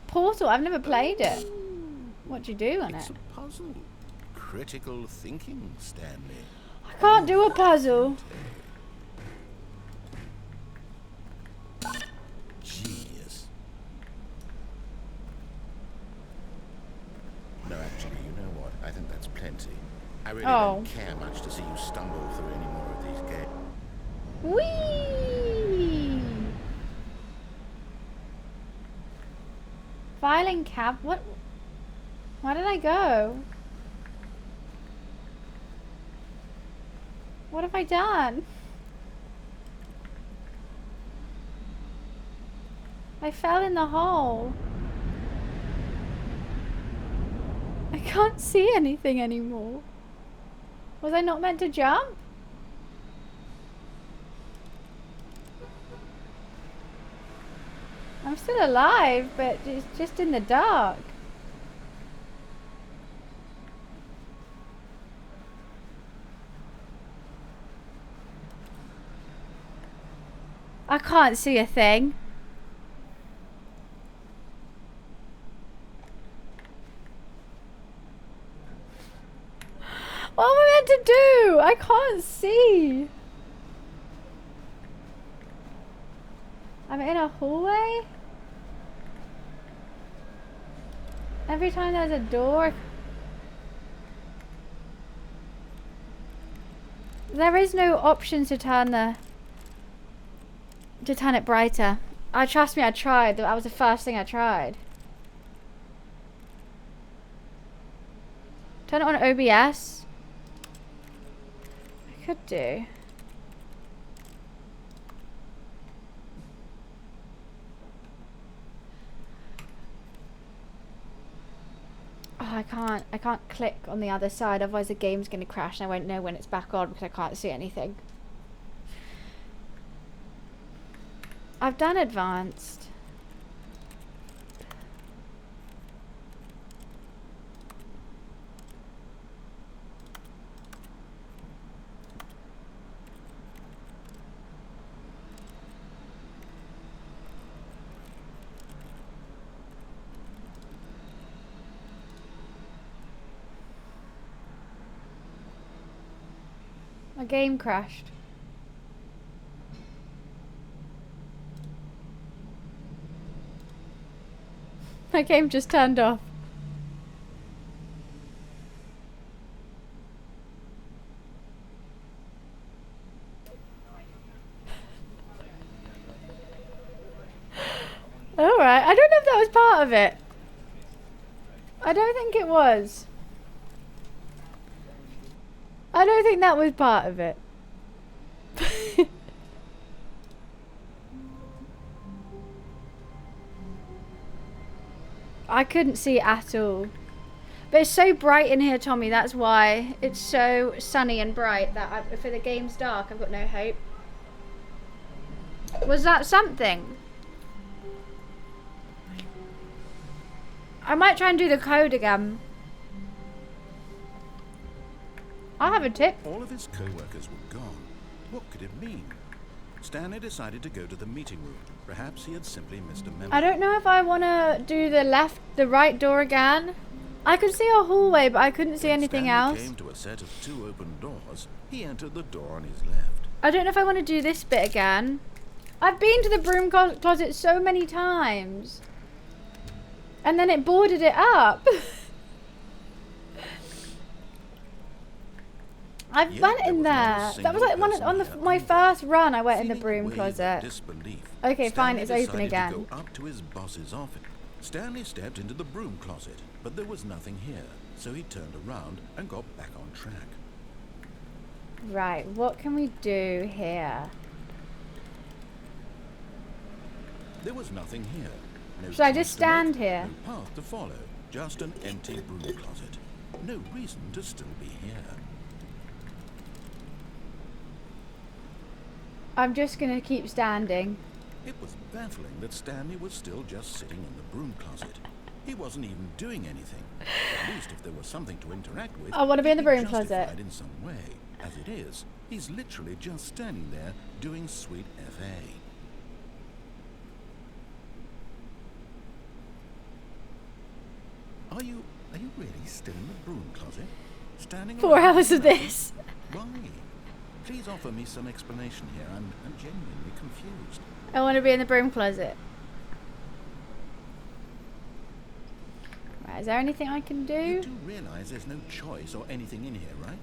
Portal, I've never played it. What do you do on It's it? a puzzle. Critical thinking, Stanley. I can't do a puzzle. Genius. No, actually, you know what? I think that's plenty. I really don't care much to see you stumble through any more of these games. Whee! Filing cap? What? Where did I go? What have I done? I fell in the hole. I can't see anything anymore. Was I not meant to jump? I'm still alive, but it's just in the dark. I can't see a thing. What am I meant to do? I can't see. I'm in a hallway? Every time there's a door. There is no options to turn it brighter. Trust me, I tried. That was the first thing I tried. Turn it on OBS. I could do. I can't click on the other side, otherwise the game's going to crash and I won't know when it's back on because I can't see anything. I've done advanced. My game crashed. My game just turned off. Alright, I don't know if that was part of it. I don't think it was. I don't think that was part of it. I couldn't see it at all. But it's so bright in here, Tommy, that's why. It's so sunny and bright that if the game's dark, I've got no hope. Was that something? I might try and do the code again. I'll have a tip. All of his co-workers were gone. What could it mean? Stanley decided to go to the meeting room. Perhaps he had simply missed a memo. I don't know if I want to do the right door again. I could see a hallway, but I couldn't see anything Stanley else. came to a set of 2 open doors. He entered the door on his left. I don't know if I want to do this bit again. I've been to the broom closet so many times. And then it boarded it up. I've Yet went in there was there. not a That was like single on person my there. first run. I went in the Feeling broom a wave of closet. disbelief, Okay, fine, Stanley it's open decided again. to go up to his boss's office. Stanley stepped into the broom closet, but there was nothing here, so he turned around and got back on track. Right, what can we do here? There was nothing here. No Should I choice just to make, stand here? No path to follow. Just an empty broom closet. No reason to still be here. I'm just gonna keep standing. It was baffling that Stanley was still just sitting in the broom closet. He wasn't even doing anything. At least if there was something to interact with, I wanna be in the he'd be broom closet. justified in some way. As it is, he's literally just standing there doing sweet FA. Are you really still in the broom closet? Standing 4 around hours of nothing? this. Why? Please offer me some explanation here. I'm genuinely confused. I want to be in the broom closet. Right, is there anything I can You do? do realize there's no choice or anything in here, right?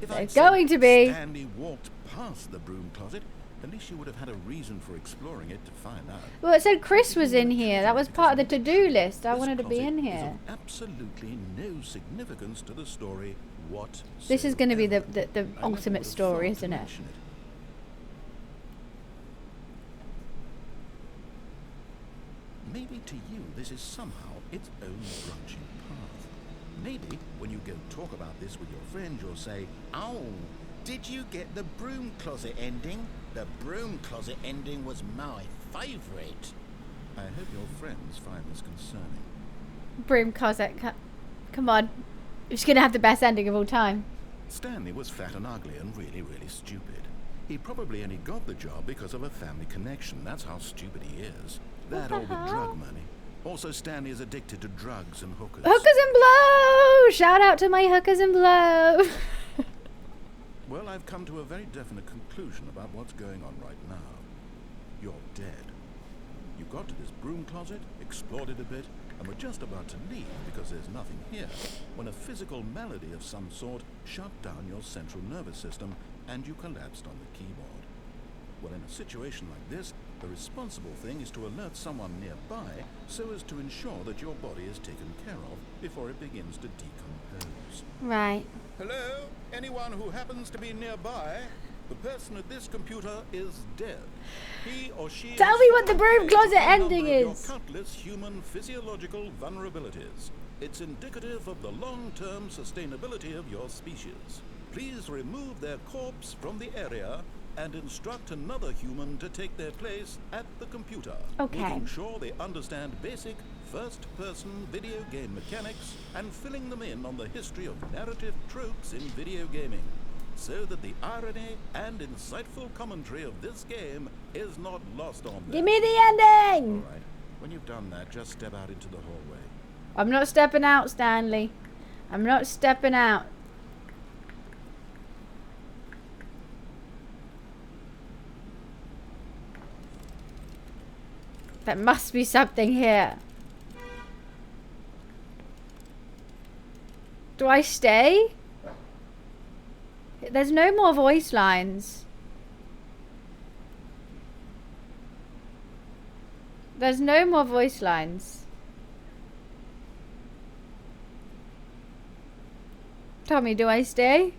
If There's I'd said going to be. Stanley walked past the broom closet, at least you would have had a reason for exploring it to find out. Well, it said Chris was in here. That was part of the to-do list. I wanted to be in Is here. of absolutely no significance to the story whatsoever. This is going to be the I never ultimate would have story, thought to isn't it? mention Maybe to you this is somehow its own branching path. Maybe when you go talk about this with your friends, you'll say, "Oh, did you get the broom closet ending? The broom closet ending was my favourite." I hope your friends find this concerning. Broom closet. Come on. It's going to have the best ending of all time. Stanley was fat and ugly and really, really stupid. He probably only got the job because of a family connection. That's how stupid he is. That the or with hell? drug money. Also, Stanley is addicted to drugs and hookers. Hookers and blow! Shout out to my hookers and blow. Well, I've come to a very definite conclusion about what's going on right now. You're dead. You got to this broom closet, explored it a bit, and were just about to leave because there's nothing here, when a physical malady of some sort shut down your central nervous system and you collapsed on the keyboard. Well, in a situation like this, the responsible thing is to alert someone nearby so as to ensure that your body is taken care of before it begins to decompose. Right. Hello? Anyone who happens to be nearby? The person at this computer is dead. He or she Tell is me what the broom faced with closet a number ending of your is. countless human physiological vulnerabilities. It's indicative of the long-term sustainability of your species. Please remove their corpse from the area and instruct another human to take their place at the computer. Okay. Making sure they understand basic first-person video game mechanics and filling them in on the history of narrative tropes in video gaming, so that the irony and insightful commentary of this game is not lost on them. Give me the ending! All right. When you've done that, just step out into the hallway. I'm not stepping out, Stanley. I'm not stepping out. There must be something here. Do I stay? There's no more voice lines. There's no more voice lines. Tommy, do I stay?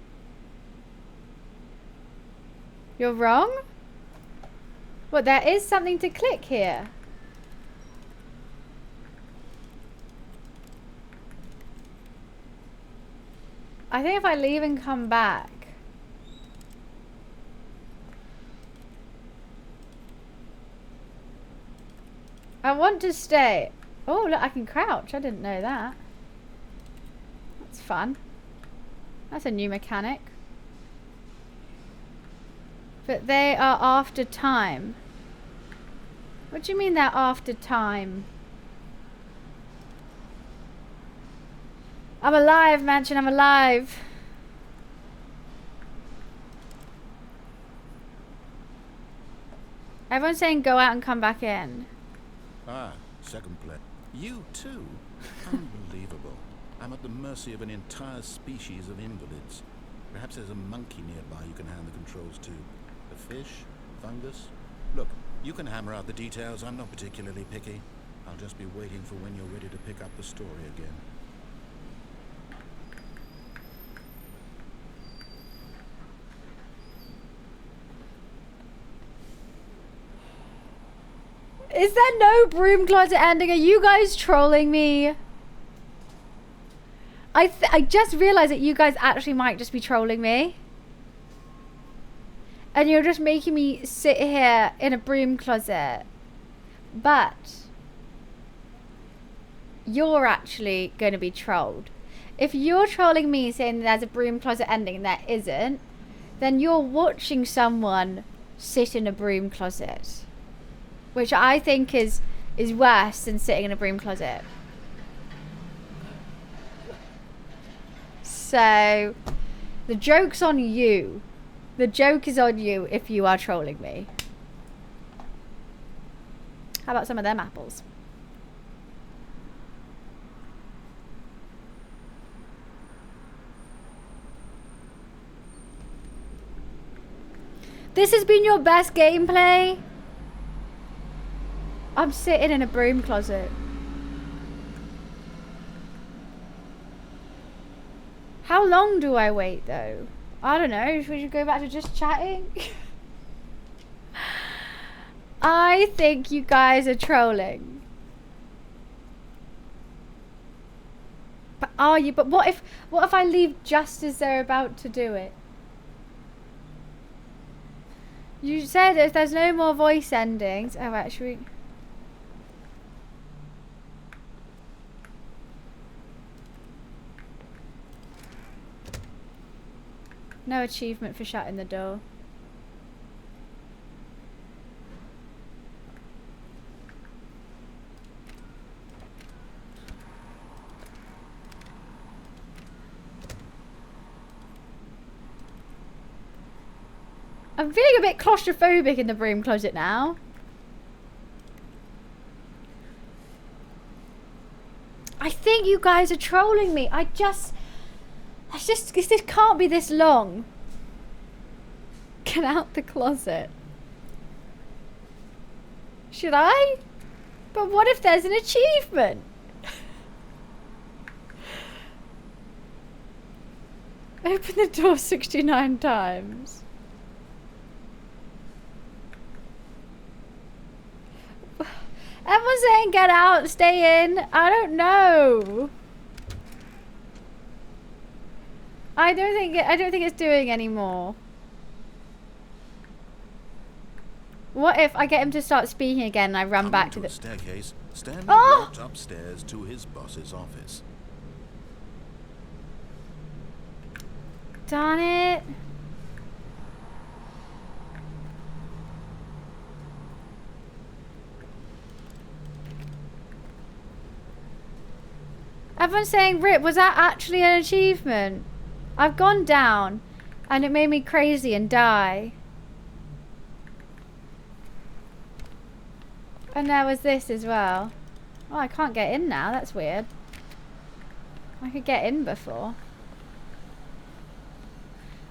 You're wrong? What, there is something to click here. I think if I leave and come back. I want to stay. Oh, look, I can crouch. I didn't know that. That's fun. That's a new mechanic. But they are after time. What do you mean they're after time? I'm alive, Mansion, I'm alive. Everyone's saying go out and come back in. Ah, second play. You too? Unbelievable. I'm at the mercy of an entire species of invalids. Perhaps there's a monkey nearby you can hand the controls to. A fish? Fungus? Look, you can hammer out the details. I'm not particularly picky. I'll just be waiting for when you're ready to pick up the story again. Is there no broom closet ending? Are you guys trolling me? I just realized that you guys actually might just be trolling me. And you're just making me sit here in a broom closet. But you're actually going to be trolled. If you're trolling me saying there's a broom closet ending and there isn't, then you're watching someone sit in a broom closet. Which I think is worse than sitting in a broom closet. So, the joke's on you. The joke is on you if you are trolling me. How about some of them apples? This has been your best gameplay? I'm sitting in a broom closet. How long do I wait though? I don't know. Should we go back to just chatting? I think you guys are trolling. But are you? But what if I leave just as they're about to do it? You said if there's no more voice endings. Oh, actually. No achievement for shutting the door. I'm feeling a bit claustrophobic in the broom closet now. I think you guys are trolling me. This can't be this long. Get out the closet. Should I? But what if there's an achievement? Open the door 69 times. Everyone's saying get out, stay in. I don't know. I don't think it's doing anymore. What if I get him to start speaking again and I run back to the staircase? Stanley Oh! walked upstairs to his boss's office. Darn it. Everyone's saying, Rip, was that actually an achievement? I've gone down and it made me crazy and die. And there was this as well. Oh, I can't get in now. That's weird. I could get in before.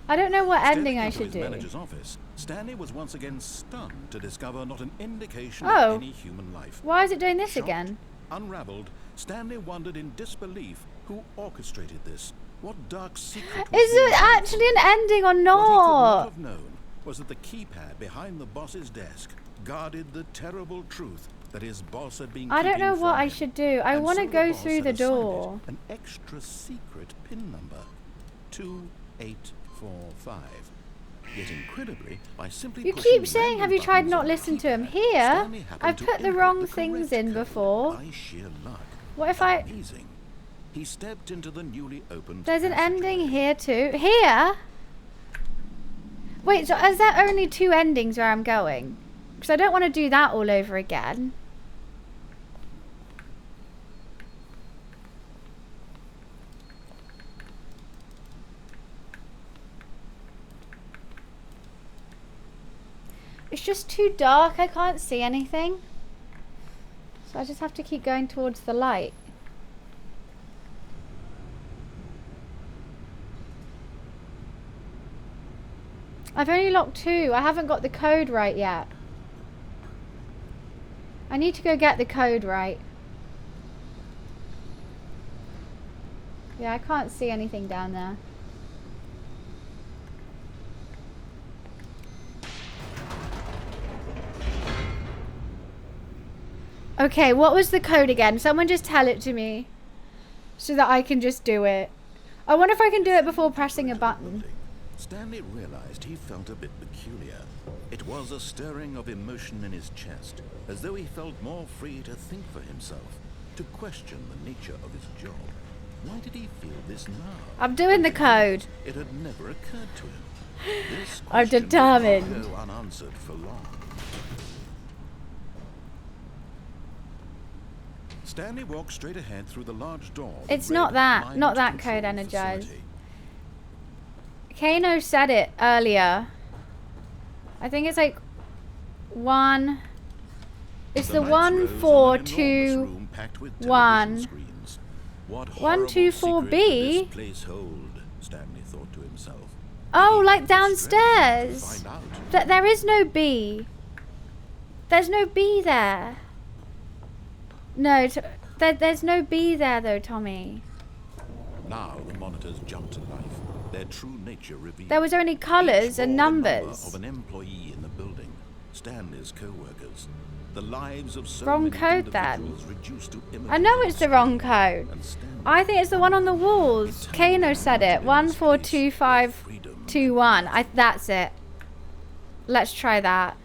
I don't know what ending I should do. Manager's office, Stanley was once again stunned to discover not an indication Oh. of any human life. Why is it doing this Shocked, again? Unraveled, Stanley wondered in disbelief who orchestrated this. What dark secret was Is being it held actually an ending or What he could not not? have known was that the keypad behind the boss's desk guarded the terrible truth that his boss had been I don't keeping know what from I him. should do. I And want to so go boss through had the assigned it door. an extra secret pin number, 2845. Yet incredibly, by simply You pushing keep saying, random have you tried buttons not on the listen to him? keypad, Here, Stanley happened I've to put the input wrong the things correct in code before. By sheer luck. What if I... Amazing. He stepped into the newly opened There's an passageway. ending here too. Here? Wait, so is there only 2 endings where I'm going? Because I don't want to do that all over again. It's just too dark. I can't see anything. So I just have to keep going towards the light. I've only locked 2. I haven't got the code right yet. I need to go get the code right. Yeah, I can't see anything down there. Okay, what was the code again? Someone just tell it to me so that I can just do it. I wonder if I can do it before pressing a button. Stanley realized he felt a bit peculiar. It was a stirring of emotion in his chest, as though he felt more free to think for himself, to question the nature of his job. Why did he feel this now? I'm doing the code. It had never occurred to him. This I'm question would determined. not go unanswered for long. Stanley walked straight ahead through the large door. It's not that code energized. Kano said it earlier. I think it's like 1. It's the 14221. 124B. Place hold, Stanley thought to himself. Oh, like downstairs. There is no B. There's no B there. No, there's no B there though, Tommy. Now the monitors jumped to life. Their true nature revealed. There was only colours Each and bore the number numbers. of an employee in the building, Stanley's co-workers. The lives of so Wrong many code then. individuals reduced to I know it's the wrong code. and Stanley I think it's the one on the walls. Kano said it. 142521. That's it. Let's try that.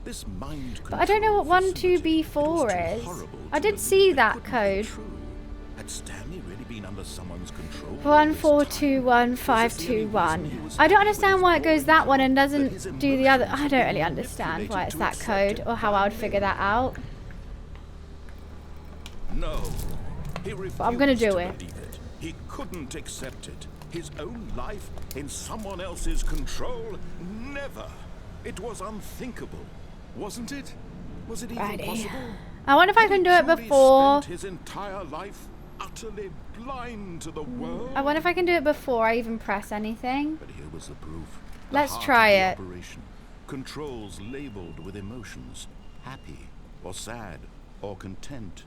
This mind But I don't know what control facility, 12B4 it was too is. horrible I to did believe see it that couldn't be code. true. Had Stanley really been under someone's control? all this time? 1421521. I don't understand why it goes that one and doesn't do the other. I don't really understand why it's that code or how I would figure that out. No. He refused I'm gonna do to it. believe it. He couldn't accept it. His own life in someone else's control? Never. It was unthinkable. Wasn't it? Was it even Righty. possible? I wonder if I can do it Truly before. spent his entire life utterly blind to the world. I wonder if I can do it before I even press anything. But here was the proof. The Let's heart try of the it. Operation. Controls labeled with emotions. Happy or sad or content.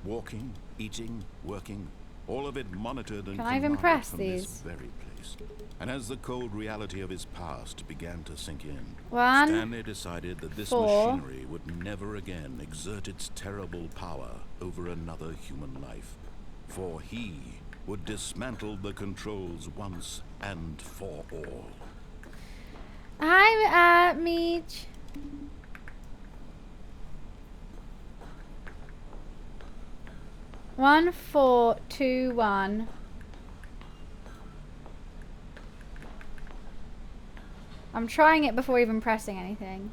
Walking, eating, working. all of it monitored and Can I even commanded press from these? this very place. And as the cold reality of his past began to sink in, 1, Stanley decided that this 4. machinery would never again exert its terrible power over another human life. For he would dismantle the controls once and for all. Hi, Meech. One, 4, 2, 1. I'm trying it before even pressing anything.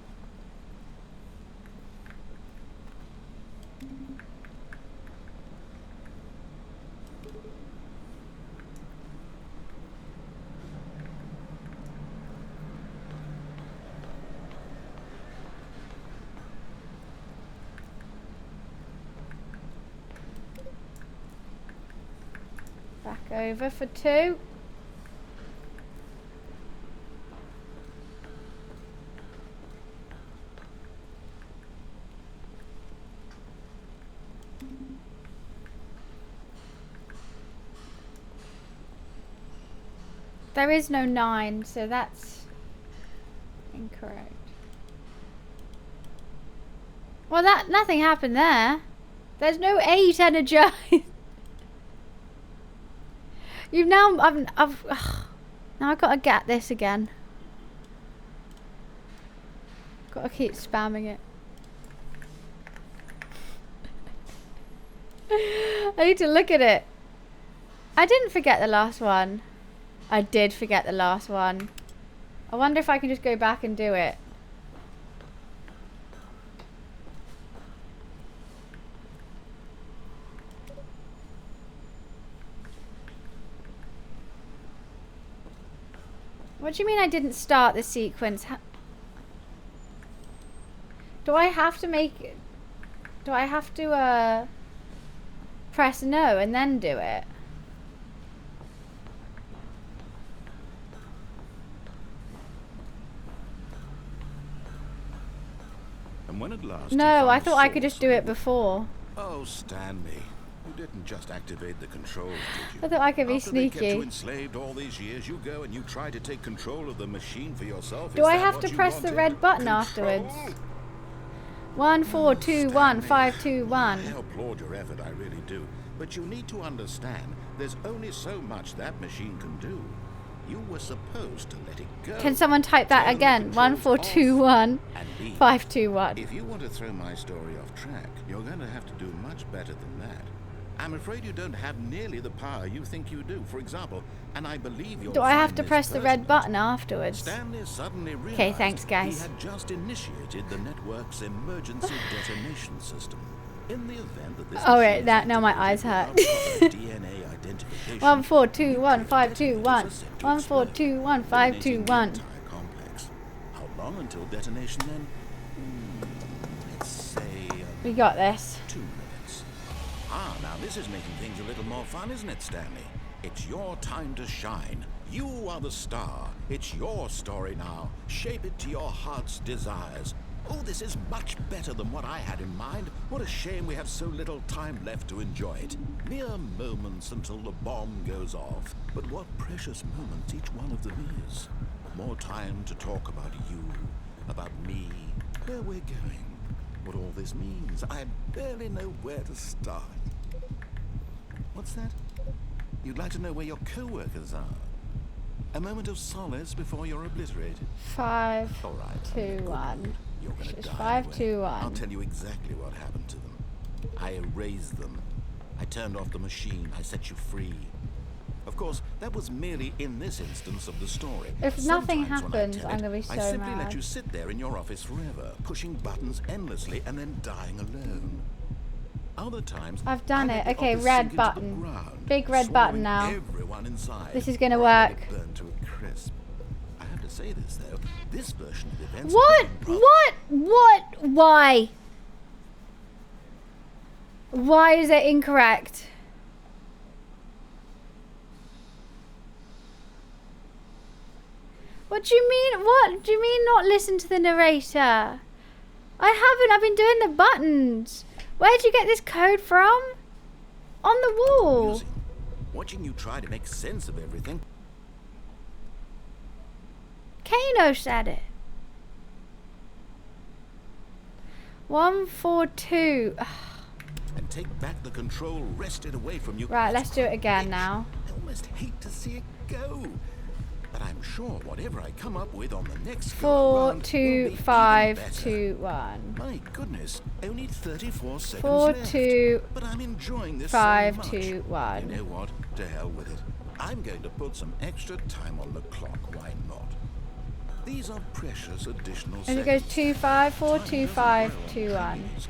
Back over for 2. There is no 9, so that's incorrect. Well, nothing happened there. There's no 8 energized. You've now, ugh. Now I've got to get this again. Got to keep spamming it. I need to look at it. I didn't forget the last one. I did forget the last one. I wonder if I can just go back and do it. What do you mean I didn't start the sequence? Do I have to make... Do I have to, press no and then do it? And when at last No, I thought I could just do it before. Oh, Stanley, you didn't just activate the controls, did you? I thought I could be After they kept sneaky. you enslaved all these years, you go and you try to take control of the machine for yourself. Do I have to press the red button afterwards? 1, 4, 2, 1, 5, 2, 1. I applaud your effort, I really do. But you need to understand, there's only so much that machine can do. You were supposed to let it go. Can someone type that Turn the again? 1, 4, controls 2, off 1, and leave. 5, 2, 1. If you want to throw my story off track, you're going to have to do much better than that. I'm afraid you don't have nearly the power you think you do. For example, and I believe you'll Do I have find to this press the red pertinent. button afterwards? Stanley suddenly realized Okay, thanks, guys. he had just initiated the network's emergency detonation system. In the event that this Oh, machine right, is that now my activated eyes hurt. without proper DNA identification, 1, 4, 2, 1, 5, 2, 1. detonators are set to 1, 4, explode, 2, 1, 5, 2, eliminating the 1. entire complex. How long until detonation then? Let's say We got this. 2 minutes. Ah, now this is making things a little more fun, isn't it, Stanley? It's your time to shine. You are the star. It's your story now. Shape it to your heart's desires. Oh, this is much better than what I had in mind. What a shame we have so little time left to enjoy it. Mere moments until the bomb goes off. But what precious moments each one of them is. More time to talk about you, about me, where we're going, what all this means. I barely know where to start. What's that? You'd like to know where your co-workers are? A moment of solace before you're obliterated. 5, All right. 2, 1. You're gonna It's die 5, anyway. 2, 1. I'll tell you exactly what happened to them. I erased them. I turned off the machine. I set you free. Of course, that was merely in this instance of the story. If nothing Sometimes when I happens, tell I'm it, gonna be so I simply mad. let you sit there in your office forever, pushing buttons endlessly and then dying alone. Other times, I've done I it. let the Okay, office red sink into the button. ground, Big red button swallowing now. everyone inside, This is gonna or I let work. it burn to a crisp. I have to say this though, this version of events. What? Why? Why is it incorrect? What do you mean? What do you mean not listen to the narrator? I haven't. I've been doing the buttons. Where did you get this code from? On the wall. Amusing. watching you try to make sense of everything. Kano said it. 142. And take back the control wrested away from you. Right, let's do it again now. I almost hate to see it go. But I'm sure whatever I come up with on the next 4, 2, 5, 2, 1. My goodness, only 34 seconds 4, left. 2, But I'm enjoying this 5, so much. 2, 1. You know what? To hell with it. I'm going to put some extra time on the clock. Why not? These are precious additional And seconds. it goes 2, 5, 4, Time 2, doesn't 5, grow on 2, 1. trees.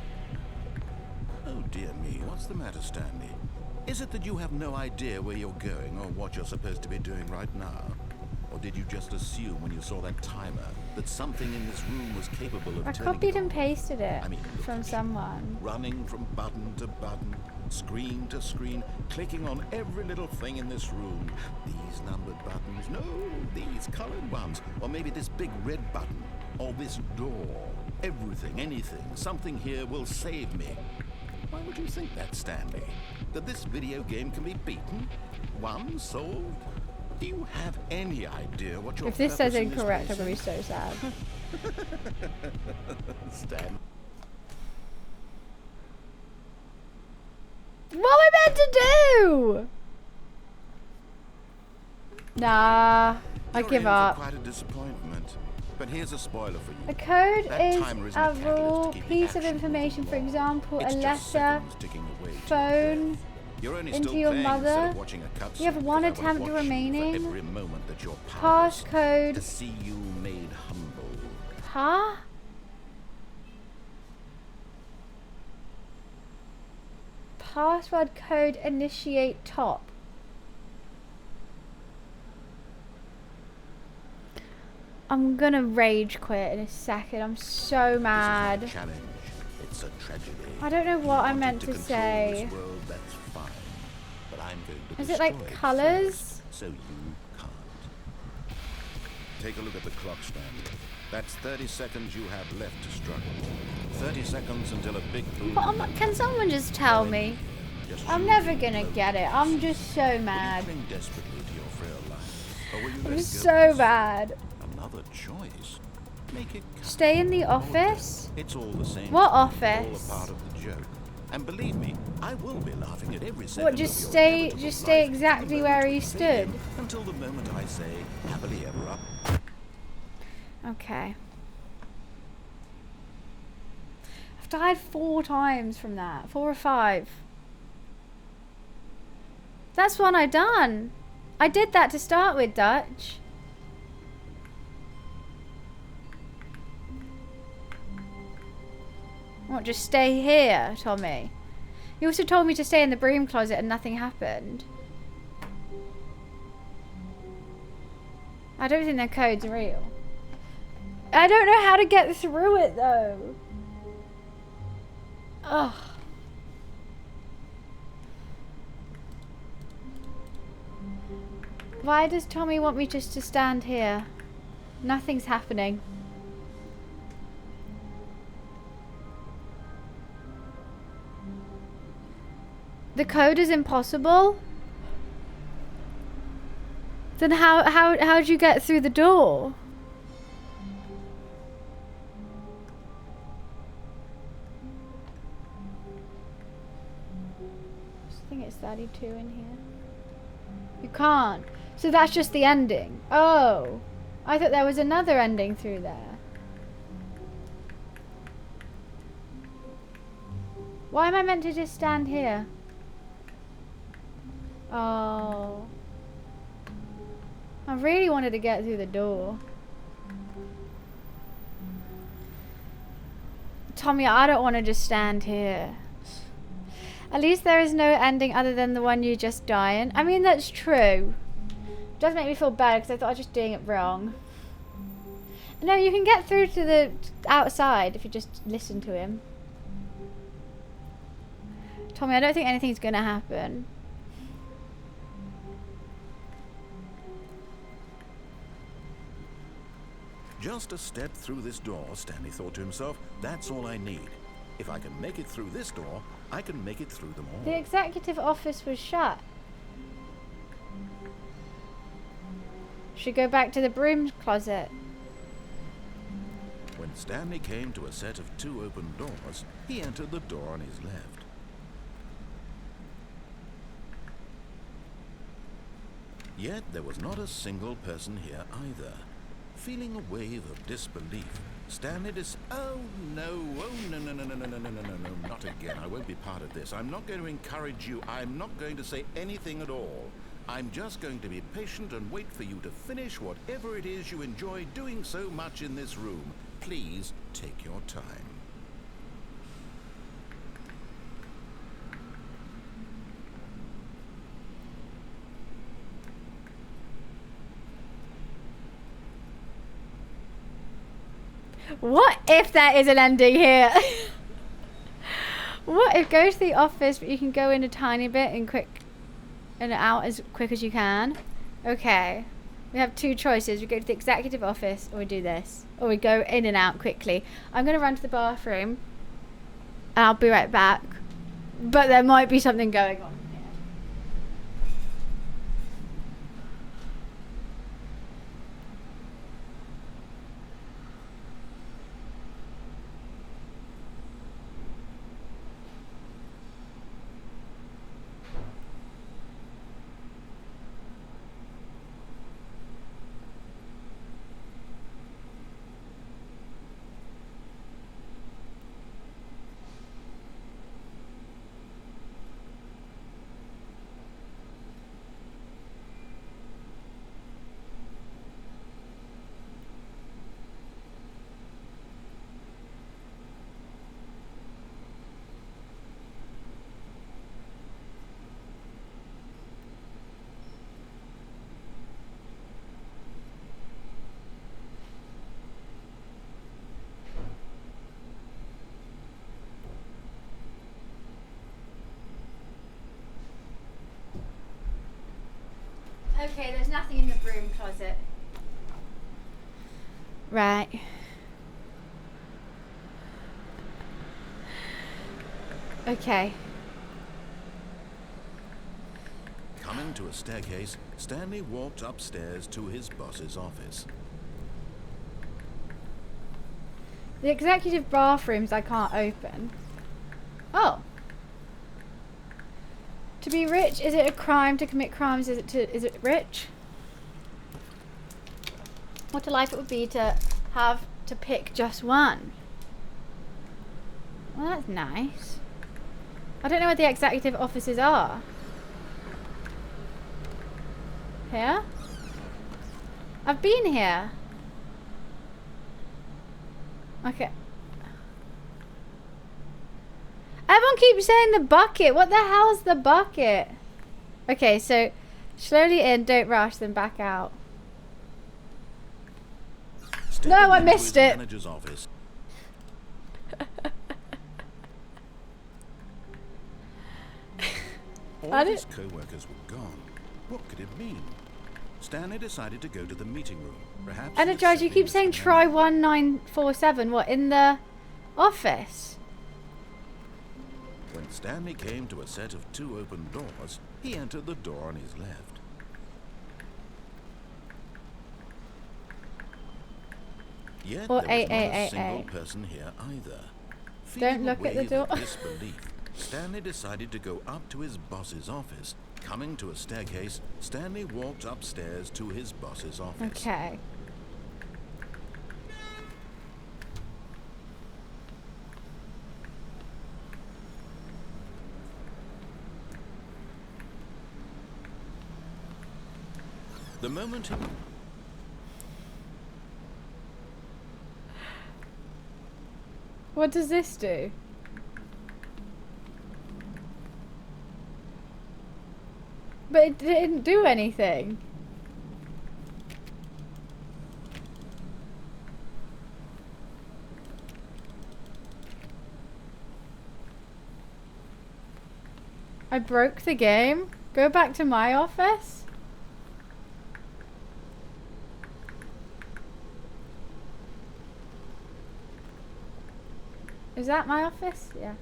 Oh dear me, what's the matter, Stanley? Is it that you have no idea where you're going or what you're supposed to be doing right now? Or did you just assume when you saw that timer that something in this room was capable of I turning copied it and on? pasted it I mean, look from at you, someone. running from button to button, screen to screen, clicking on every little thing in this room. These numbered buttons, no, these colored ones, or maybe this big red button, or this door. Everything, anything, something here will save me. Why would you think that, Stanley? That this video game can be beaten? Won? Solved? Do you have any idea what your If this says purpose in incorrect, I'm place going to be so sad. is? Stan. What am I meant to do? Nah, I You're give in for up. quite a disappointment. But here's a spoiler for you. A code That is timer isn't a catalyst raw to keep the piece of action information, moving for along. example, a It's just letter, seconds ticking away to phone, death. You're only into still your playing instead mother. of watching a cutscene You have one because I wanna attempt watch you remaining. for every moment that you're powerless, Passcode. to see you made humble. Huh? Password code initiate top. I'm gonna rage quit in a second. I'm so mad. This is not a challenge. It's a tragedy. I don't know what I You meant wanted to control say. this world, that's fine. But I'm going to Is it like destroy colours? first, so you can't. Take a look at the clock, Stanley. That's 30 seconds you have left to struggle. 30 seconds until a big boom. Can someone just tell me? Just I'm you never and gonna no get it. one I'm else. just so Will you mad. cling desperately to your frail life, or will you let I'm go so easy? mad. Another choice. Make it count. Stay in the All office? good. It's all the same. What to me, office? All a part of the joke. And believe me, I will be laughing at every second What, of just your stay inevitable stay life, exactly the where moment he we stood? begin, until the moment I say happily ever up. Okay. I've died 4 times from that. 4 or 5. That's one I done. I did that to start with, Dutch. What, just stay here, Tommy? You also told me to stay in the broom closet and nothing happened. I don't think their code's real. I don't know how to get through it though. Ugh. Why does Tommy want me just to stand here? Nothing's happening. The code is impossible? Then how'd you get through the door? I think it's 32 in here. You can't. So that's just the ending. Oh. I thought there was another ending through there. Why am I meant to just stand here? Oh. I really wanted to get through the door. Tommy, I don't want to just stand here. At least there is no ending other than the one you just die in. I mean, that's true. It does make me feel bad because I thought I was just doing it wrong. No, you can get through to the outside if you just listen to him. Tommy, I don't think anything's going to happen. Just a step through this door, Stanley thought to himself. That's all I need. If I can make it through this door, I can make it through them all. The executive office was shut. Should go back to the broom closet. When Stanley came to a set of 2 open doors, he entered the door on his left. Yet there was not a single person here either. Feeling a wave of disbelief, Stanley oh no, not again. I won't be part of this. I'm not going to encourage you. I'm not going to say anything at all. I'm just going to be patient and wait for you to finish whatever it is you enjoy doing so much in this room. Please take your time. What if there is an ending here? What if go to the office but you can go in a tiny bit and out as quick as you can? Okay. We have 2 choices. We go to the executive office or we do this. Or we go in and out quickly. I'm going to run to the bathroom. And I'll be right back. But there might be something going on. Okay, there's nothing in the broom closet. Right. Okay. Coming to a staircase, Stanley walked upstairs to his boss's office. The executive bathrooms I can't open. Oh. To be rich, is it a crime to commit crimes? Is it rich? What a life it would be to have to pick just one. Well, that's nice. I don't know where the executive offices are. Here? I've been here. Okay. Everyone keeps saying the bucket. What the hell's the bucket? Okay, so slowly in, don't rush, then back out. No, I missed it. Manager's office. All of his co-workers were gone. What could it mean? Stanley decided to go to the meeting room. Perhaps. Energize, you keep saying try 1947. What, in the office? When Stanley came to a set of 2 open doors, he entered the door on his left. Yet Or there was not a single person here either. Don't look at the door. Disbelief, Stanley decided to go up to his boss's office. Coming to a staircase, Stanley walked upstairs to his boss's office. Okay. The moment he... What does this do? But it didn't do anything. I broke the game. Go back to my office. Is that my office? Yeah.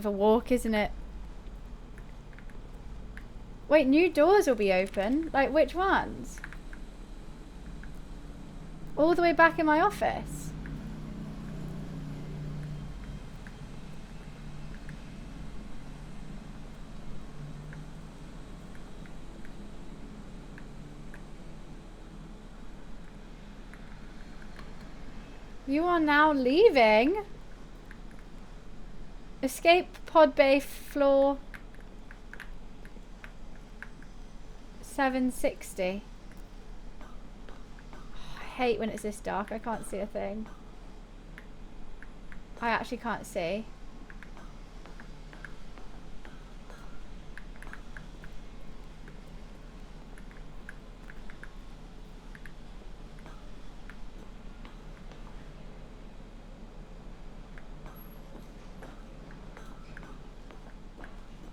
of a walk, isn't it? Wait, new doors will be open? Like, which ones? All the way back in my office? You are now leaving. Escape pod bay floor 760. I hate when it's this dark. I can't see a thing. I actually can't see.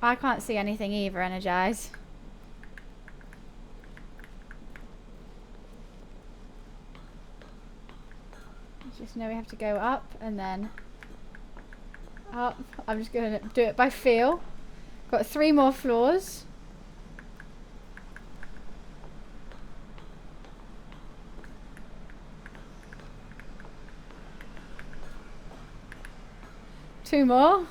I can't see anything either, Energize. Just know we have to go up and then up. I'm just going to do it by feel. Got 3 more floors. Two more.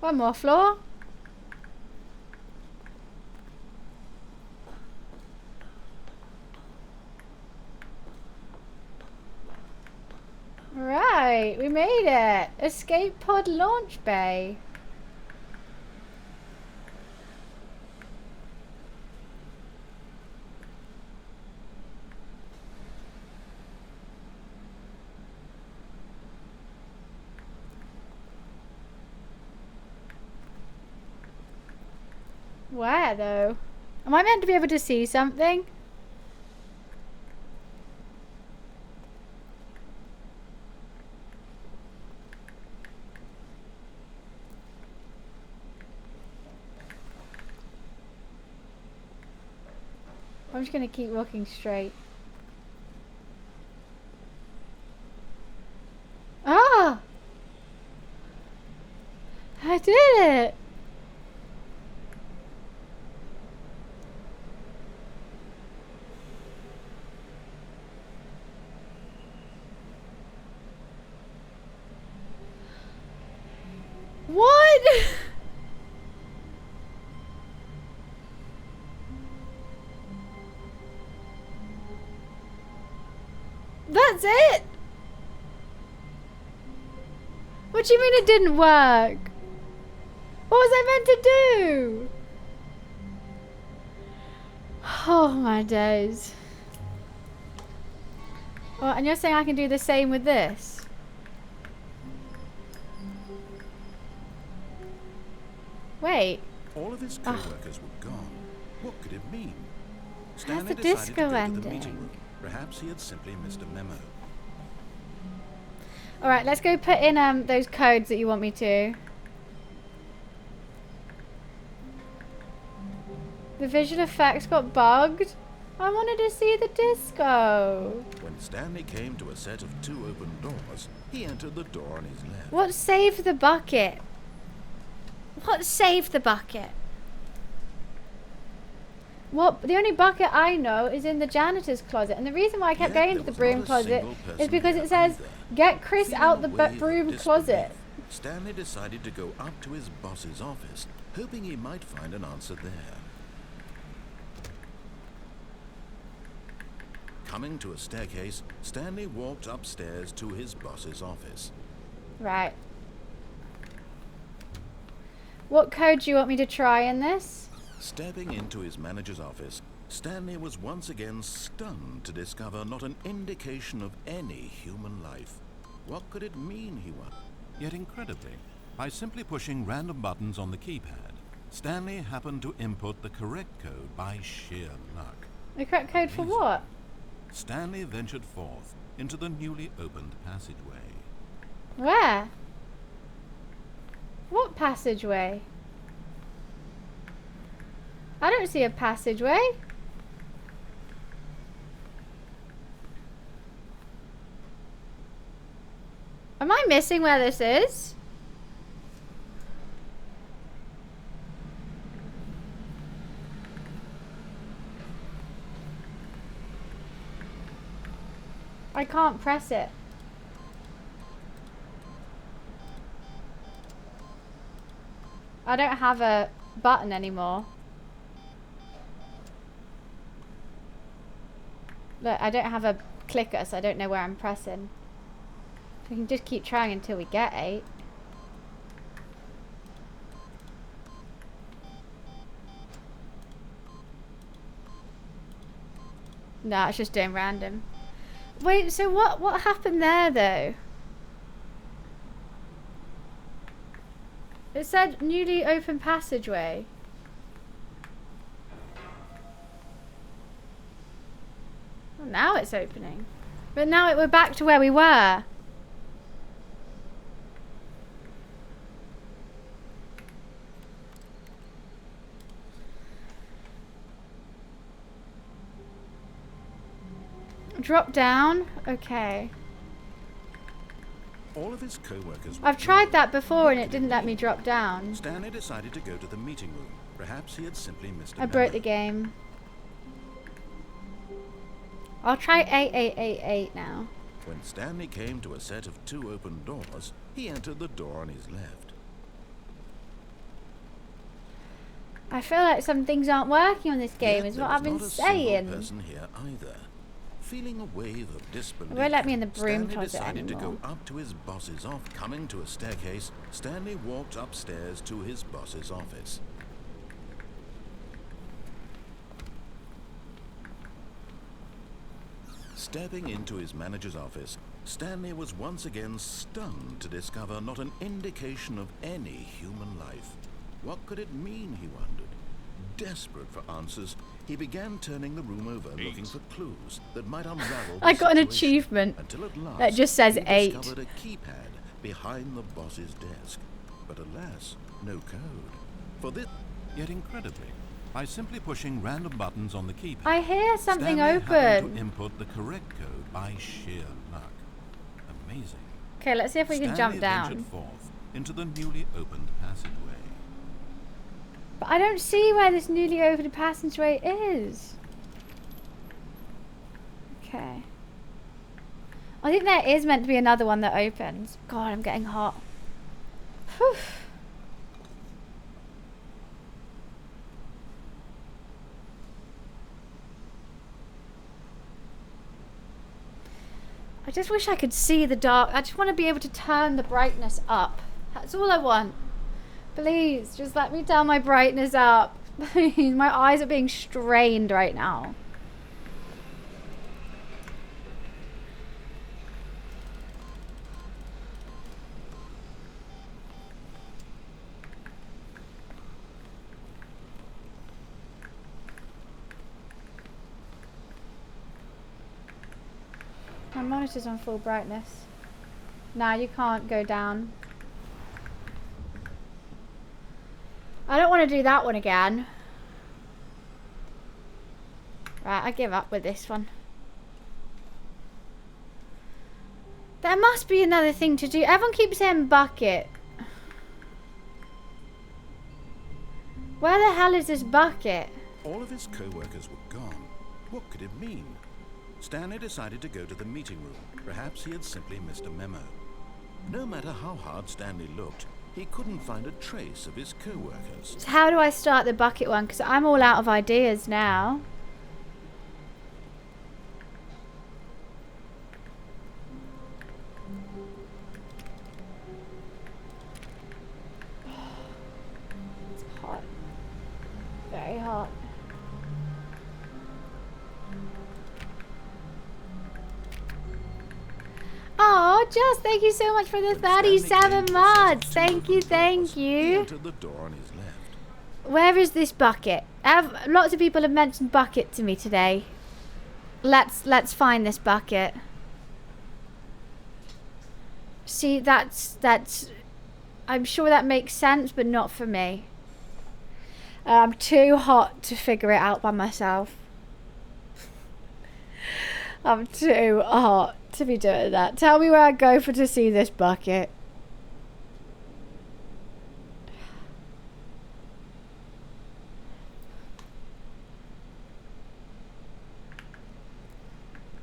One more floor. Right, we made it. Escape pod launch bay. Where though? Am I meant to be able to see something? I'm just gonna keep walking straight. Ah! I did it! What? That's it? What do you mean it didn't work? What was I meant to do? Oh my days. Well, and you're saying I can do the same with this? Wait. All of his co-workers were gone. What could it mean? How's Stanley the decided disco to go to the ending? meeting room. Perhaps he had simply missed a memo. Alright, let's go put in those codes that you want me to. The visual effects got bugged. I wanted to see the disco. When Stanley came to a set of 2 open doors, he entered the door on his left. What saved the bucket? What saved the bucket? What? The only bucket I know is in the janitor's closet, and the reason why I kept Yet going there to the was broom not a closet single person is because there it says, either. "Get Chris Feeling out a the wave of broom disbelief, closet." Stanley decided to go up to his boss's office, hoping he might find an answer there. Coming to a staircase, Stanley walked upstairs to his boss's office. Right. What code do you want me to try in this? Stepping into his manager's office, Stanley was once again stunned to discover not an indication of any human life. What could it mean, he wondered? Yet incredibly, by simply pushing random buttons on the keypad, Stanley happened to input the correct code by sheer luck. The correct code for what? Stanley ventured forth into the newly opened passageway. Where? What passageway? I don't see a passageway. Am I missing where this is? I can't press it. I don't have a button anymore. Look, I don't have a clicker, so I don't know where I'm pressing. We can just keep trying until we get 8. No, it's just doing random. Wait, so what happened there though? It said newly open passageway. Well, now it's opening. But now we're back to where we were. Drop down? Okay. All of his co-workers were I've tried gone. that before What and it could didn't let me mean? drop down. Stanley decided to go to the meeting room. Perhaps he had simply missed a I broke memo. the game. I'll try 8888 now. When Stanley came to a set of 2 open doors, he entered the door on his left. I feel like some things aren't working on this game, Yet is there what was I've been not a single saying. person here either. Feeling a wave of disbelief, It won't let me in the broom Stanley closet decided to anymore. go up to his boss's office. Coming to a staircase, Stanley walked upstairs to his boss's office. Stepping into his manager's office, Stanley was once again stunned to discover not an indication of any human life. What could it mean, he wondered. Desperate for answers, he began turning the room over, looking for clues that might unravel the I got an situation, achievement until at last that just says he 8. discovered a keypad behind the boss's desk. But alas, no code. For this, yet incredibly, by simply pushing random buttons on the keypad, I hear something Stanley happened open. to input the correct code by sheer luck. Amazing. Okay, let's see if we can jump Stanley down. ventured forth into the newly opened passageway. But I don't see where this newly opened passageway is. Okay. I think there is meant to be another one that opens. God, I'm getting hot. Whew. I just wish I could see the dark. I just want to be able to turn the brightness up. That's all I want. Please, just let me turn my brightness up. Please, my eyes are being strained right now. My monitor's on full brightness. Nah, you can't go down. I don't want to do that one again. Right, I give up with this one. There must be another thing to do. Everyone keeps saying bucket. Where the hell is this bucket? All of his co-workers were gone. What could it mean? Stanley decided to go to the meeting room. Perhaps he had simply missed a memo. No matter how hard Stanley looked, he couldn't find a trace of his co-workers. So how do I start the bucket one? Because I'm all out of ideas now. It's hot. Very hot. Oh, Just, thank you so much for the When Stanley 37 came to the mods. set of Thank you, two thank He you. entered the door on his left. Where is this bucket? Lots of people have mentioned bucket to me today. Let's find this bucket. See, that's I'm sure that makes sense, but not for me. I'm too hot to figure it out by myself. I'm too hot. to be doing that. Tell me where I go for to see this bucket.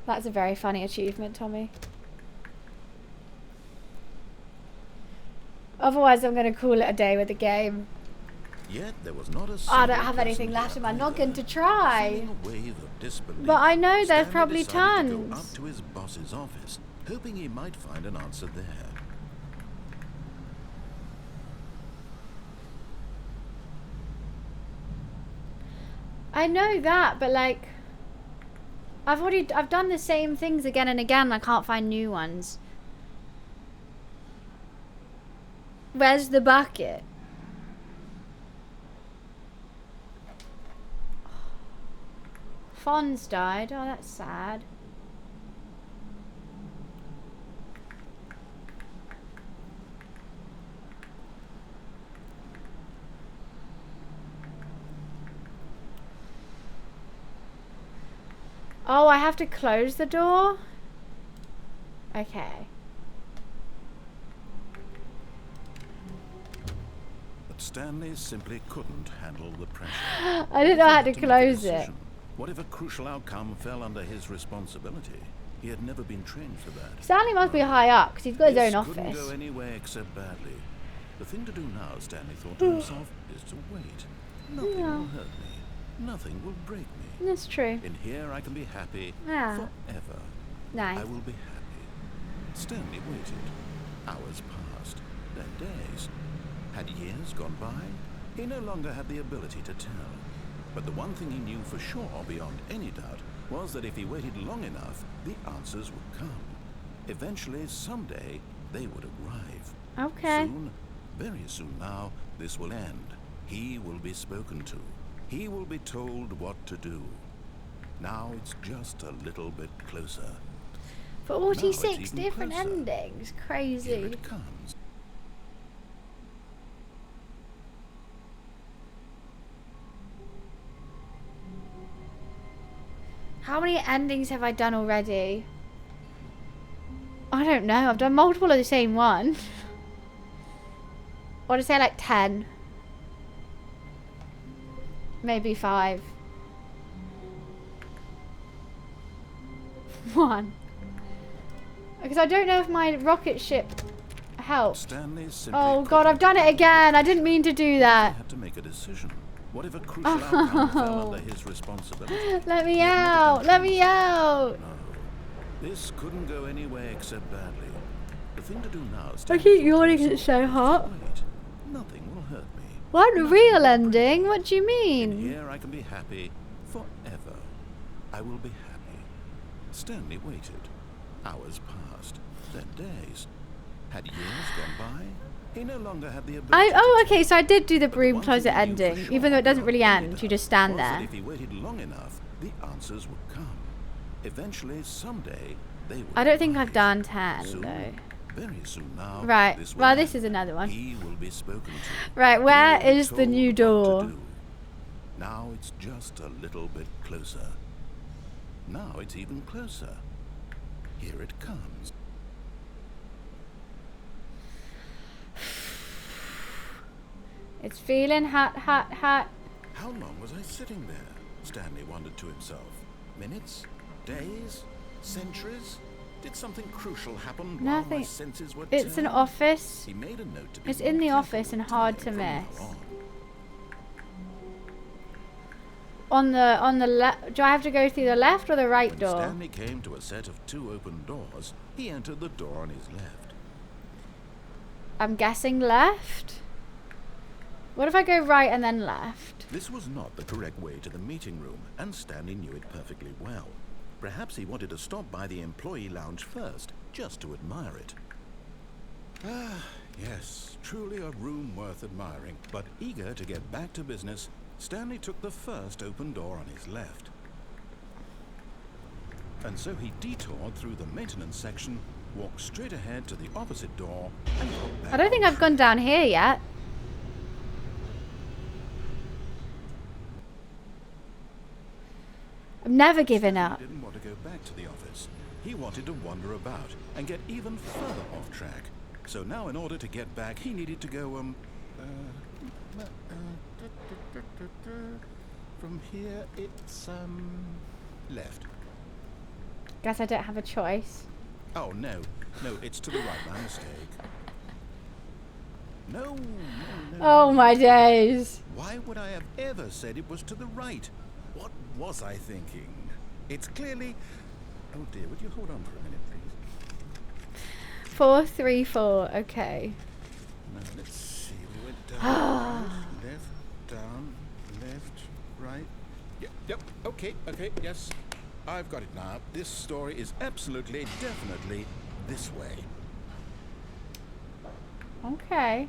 That's a very funny achievement, Tommy. Otherwise, I'm going to call it a day with the game. Yet there was not a I don't single have anything person left in my there noggin either. to try. Feeling a wave of disbelief, But I know there's Stanley probably decided to go tons. up to his boss's office, hoping he might find an answer there. I know that, but like, I've done the same things again and again. I can't find new ones. Where's the bucket? Fonz died. Oh, that's sad. Oh, I have to close the door? Okay. But Stanley simply couldn't handle the pressure. I didn't know how to He had make a close it. decision. What if a crucial outcome fell under his responsibility? He had never been trained for that. Stanley must be high up because he's got his This own couldn't office. go anywhere except badly. The thing to do now, Stanley thought to himself, is to wait. Nothing Yeah. will hurt me. Nothing will break me. That's true. In here I can be happy Yeah. forever. Nice. I will be happy. Stanley waited. Hours passed, then days. Had years gone by? He no longer had the ability to tell. But the one thing he knew for sure, beyond any doubt, was that if he waited long enough, the answers would come. Eventually, someday, they would arrive. Okay. Soon, very soon now, this will end. He will be spoken to. He will be told what to do. Now it's just a little bit closer. 46 even different closer. endings. Here Crazy. it comes. How many endings have I done already? I don't know. I've done multiple of the same one. I want to say like 10. Maybe 5. 1. Because I don't know if my rocket ship helps. Stanley simply Oh god, I've done it again. I didn't mean to do He that. had to make a decision. What if a crucial outcome fell under his responsibility? Let me He had never out. been Let me trained. out. No. This couldn't go anywhere except badly. The thing to do now is I keep yawning, it's so hot. Wait. Nothing will hurt me. What Nothing real will break ending? me. What do you In mean? here I can be happy forever. I will be happy. Stanley waited. Hours passed, then days. Had years gone by? He no longer had the ability Oh, to okay, so I did do the But broom one closet thing he knew for ending, sure even though it doesn't beyond really any end. You doubt just stand was that there. if he waited long enough, the answers would come. Eventually, someday, they would I don't think I've arrive. done 10 Soon, though. very soon now. Right, This will well, this end. is another one. He will be spoken to. Right, where He will be is the told new what to door? do. Now it's just a little bit closer. Now it's even closer. Here it comes. It's feeling hot, hot, hot. How long was I sitting there? Stanley wondered to himself. Minutes? Days? Centuries? Did something crucial happen while my Nothing. senses were It's an turned? office. He made a note to be It's more in the careful office and with hard time to from now miss. on. On the left. Do I have to go through the left or the right When door? Stanley came to a set of 2 open doors, he entered the door on his left. I'm guessing left. What if I go right and then left? This was not the correct way to the meeting room, and Stanley knew it perfectly well. Perhaps he wanted to stop by the employee lounge first, just to admire it. Ah, yes, truly a room worth admiring. But eager to get back to business, Stanley took the first open door on his left. And so he detoured through the maintenance section, walked straight ahead to the opposite door, and got back I don't think on I've gone down here yet. I'm never giving up. He didn't want to go back to the office. He wanted to wander about and get even further off track. So now in order to get back, he needed to go, from here, it's, left. Guess I don't have a choice. Oh, no, it's to the right, my mistake. No. Oh my days. Why would I have ever said it was to the right? What was I thinking? It's clearly... Oh dear, would you hold on for a minute, please? 4, 3, 4. Okay. No, let's see. We went down, left, down, left, right. Yep, okay, yes. I've got it now. This story is absolutely, definitely this way. Okay.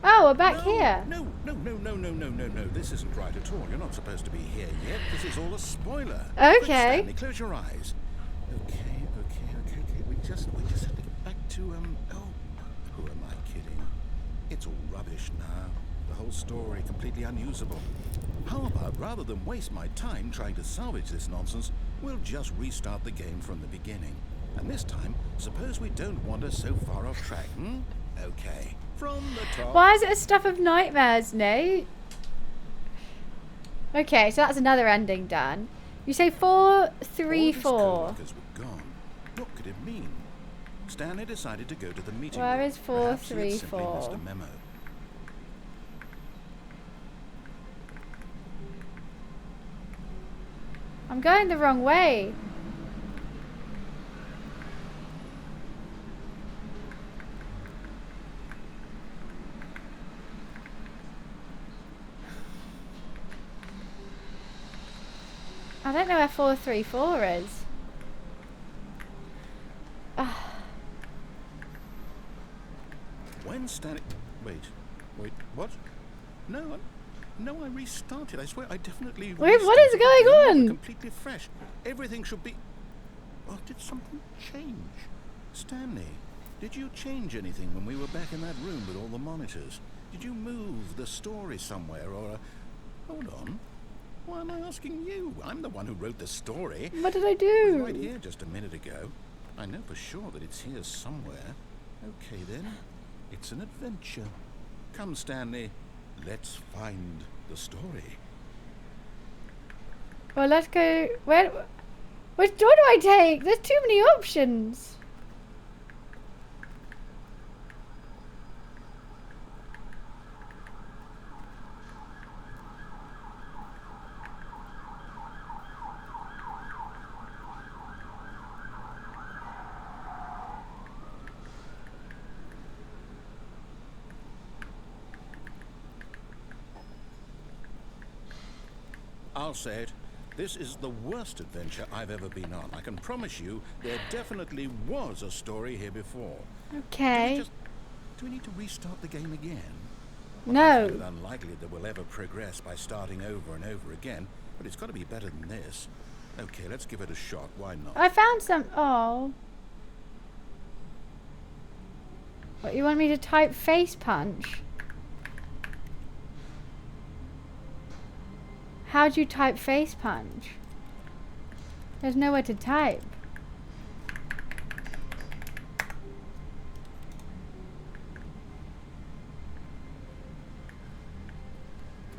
Oh, we're back here. No. This isn't right at all. You're not supposed to be here yet. This is all a spoiler. Okay. Quick, Stanley, close your eyes. Okay. We just have to get back to, oh, who am I kidding? It's all rubbish now. The whole story completely unusable. How about, rather than waste my time trying to salvage this nonsense, we'll just restart the game from the beginning. And this time, suppose we don't wander so far off track, Okay. From the top. Why is it a stuff of nightmares, Nate? Okay, so that's another ending done. You say 4, 3, All his 4. co-workers were gone. What could it mean? Stanley decided to go to the meeting Where room. is 4, Perhaps he had 3, simply 4? missed a memo. I'm going the wrong way. I don't know where 4, 3, 4 is. When Stanley... Wait, what? No, I restarted. I swear I definitely Wait, what is restarted. going The game on? was completely fresh. Everything should be... Oh, did something change? Stanley, did you change anything when we were back in that room with all the monitors? Did you move the story somewhere or... Hold on. Why am I asking you? I'm the one who wrote the story. What did I It do? was right here just a minute ago. I know for sure that it's here somewhere. Okay then, it's an adventure. Come, Stanley, let's find the story. Well, let's go. Which door do I take? There's too many options. I'll say it. This is the worst adventure I've ever been on. I can promise you there definitely was a story here before. Okay. Do we need to restart the game again? I No. find it unlikely that we'll ever progress by starting over and over again, but it's got to be better than this. Okay, let's give it a shot. Why not? I found some. Oh. What, you want me to type face punch? How'd you type face punch? There's nowhere to type.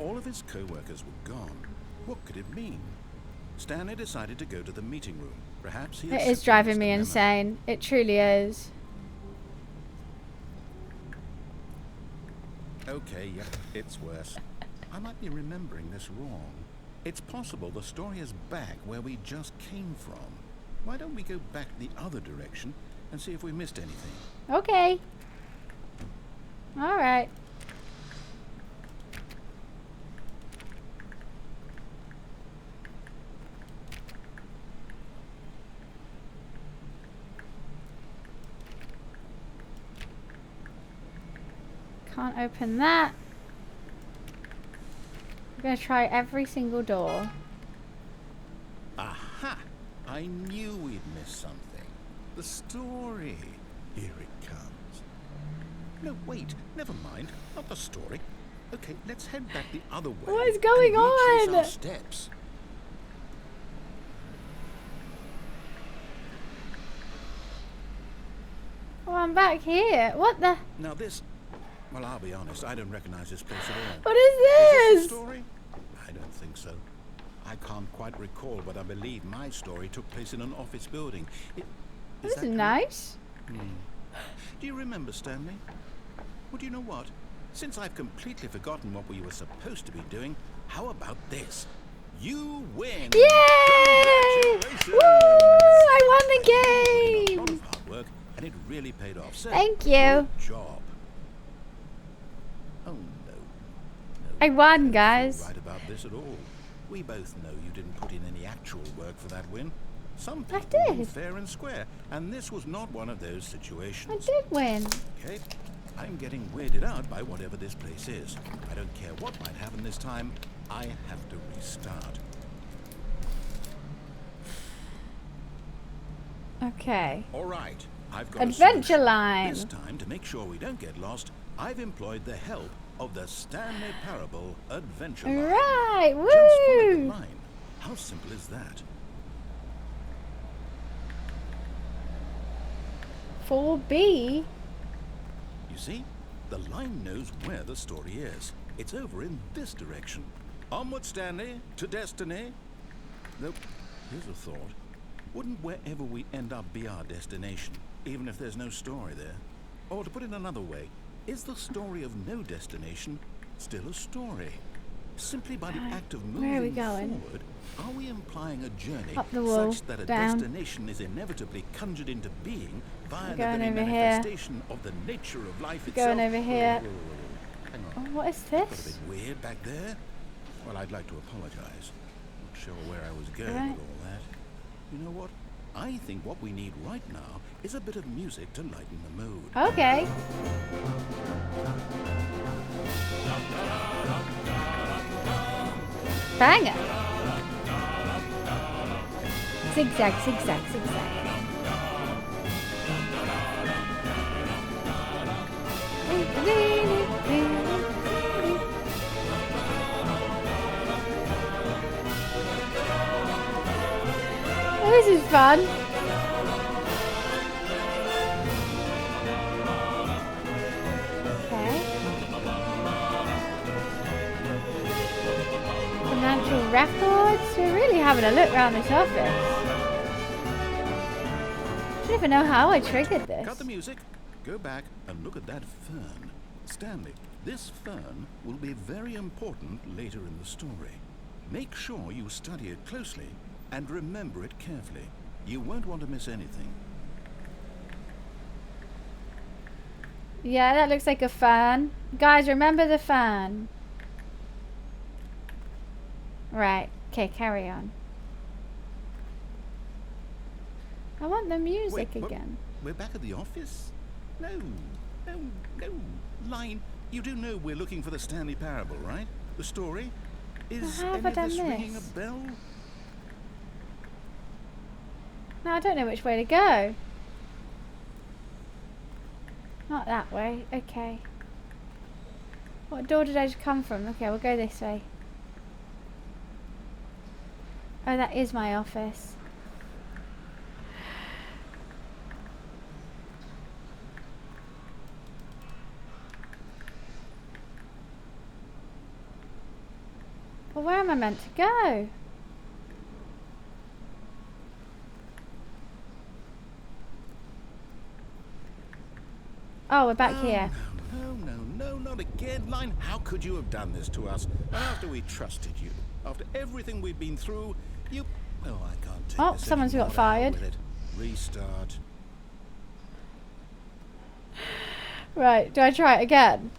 All of his co-workers were gone. What could it mean? Stanley decided to go to the meeting room. Perhaps he had It is simply driving missed me a memo. insane. It truly is. Okay, yeah, it's worse. I might be remembering this wrong. It's possible the story is back where we just came from. Why don't we go back the other direction and see if we missed anything? Okay. Alright. Can't open that. I'm gonna try every single door. Aha! I knew we'd missed something. The story. Here it comes. No, wait, never mind. Not the story. Okay, let's head back the other way. What is going and retrace on? our steps. Oh, I'm back here. What the? Now this, well, I'll be honest, I don't recognize this place at all. What Is is this this? the story? I don't think so. I can't quite recall, but I believe my story took place in an office building. Is This is that correct? nice. Do you remember, Stanley? Well, do you know what? Since I've completely forgotten what we were supposed to be doing, how about this? You win! Yay! Congratulations! Woo! I won You the put in a lot game. of hard work, and it really paid off. So, Thank you. Good job. Oh no. I won, Don't feel guys. right about this at all. We both know you didn't put in any actual work for that win. Some I people win did. fair and square, and this was not one of those situations. I did win. Okay, I'm getting weirded out by whatever this place is. I don't care what might happen this time. I have to restart. Okay. All right, I've got a Adventure solution. line. This time, to make sure we don't get lost, I've employed the help of the Stanley Parable Adventure Line. Right. Just follow the Woo! line. How simple is that? 4B. You see, the line knows where the story is. It's over in this direction. Onward, Stanley, to destiny. Nope. Here's a thought. Wouldn't wherever we end up be our destination, even if there's no story there? Or to put it another way, is the story of no destination still a story? Simply by the act of moving Where are we going? forward, are we implying a journey Up the wall, such that a down. destination is inevitably conjured into being via the Going very over here. manifestation of the nature of life itself? Going over here. Hang Oh, on. what is Got a this? bit weird back there. Well, I'd like to apologize. Not sure where I was going Alright. with all that. You know what? I think what we need right now is a bit of music to lighten the mood. Okay. Banger. Zigzag, zigzag, zigzag. Oh, this is fun. Okay. Financial records. We're really having a look around this office. I don't even know how I triggered this. Cut the music. Go back and look at that fern. Stanley, this fern will be very important later in the story. Make sure you study it closely and remember it carefully. You won't want to miss anything. Yeah, that looks like a fan. Guys, remember the fan. Right. Okay, carry on. I want the music Wait, what? again. We're back at the office? No. Line, you do know we're looking for the Stanley Parable, right? The story? Is how have any I of done this ringing a this? bell? No, I don't know which way to go. Not that way. Okay. What door did I just come from? Okay, we'll go this way. Oh, that is my office. Well, where am I meant to go? Oh, we're back here. No, not again. Line, how could you have done this to us? And after we trusted you, after everything we've been through, you... Oh, I can't take Oh, this someone's anymore. got To hell fired. with it. Restart. Right, do I try it again?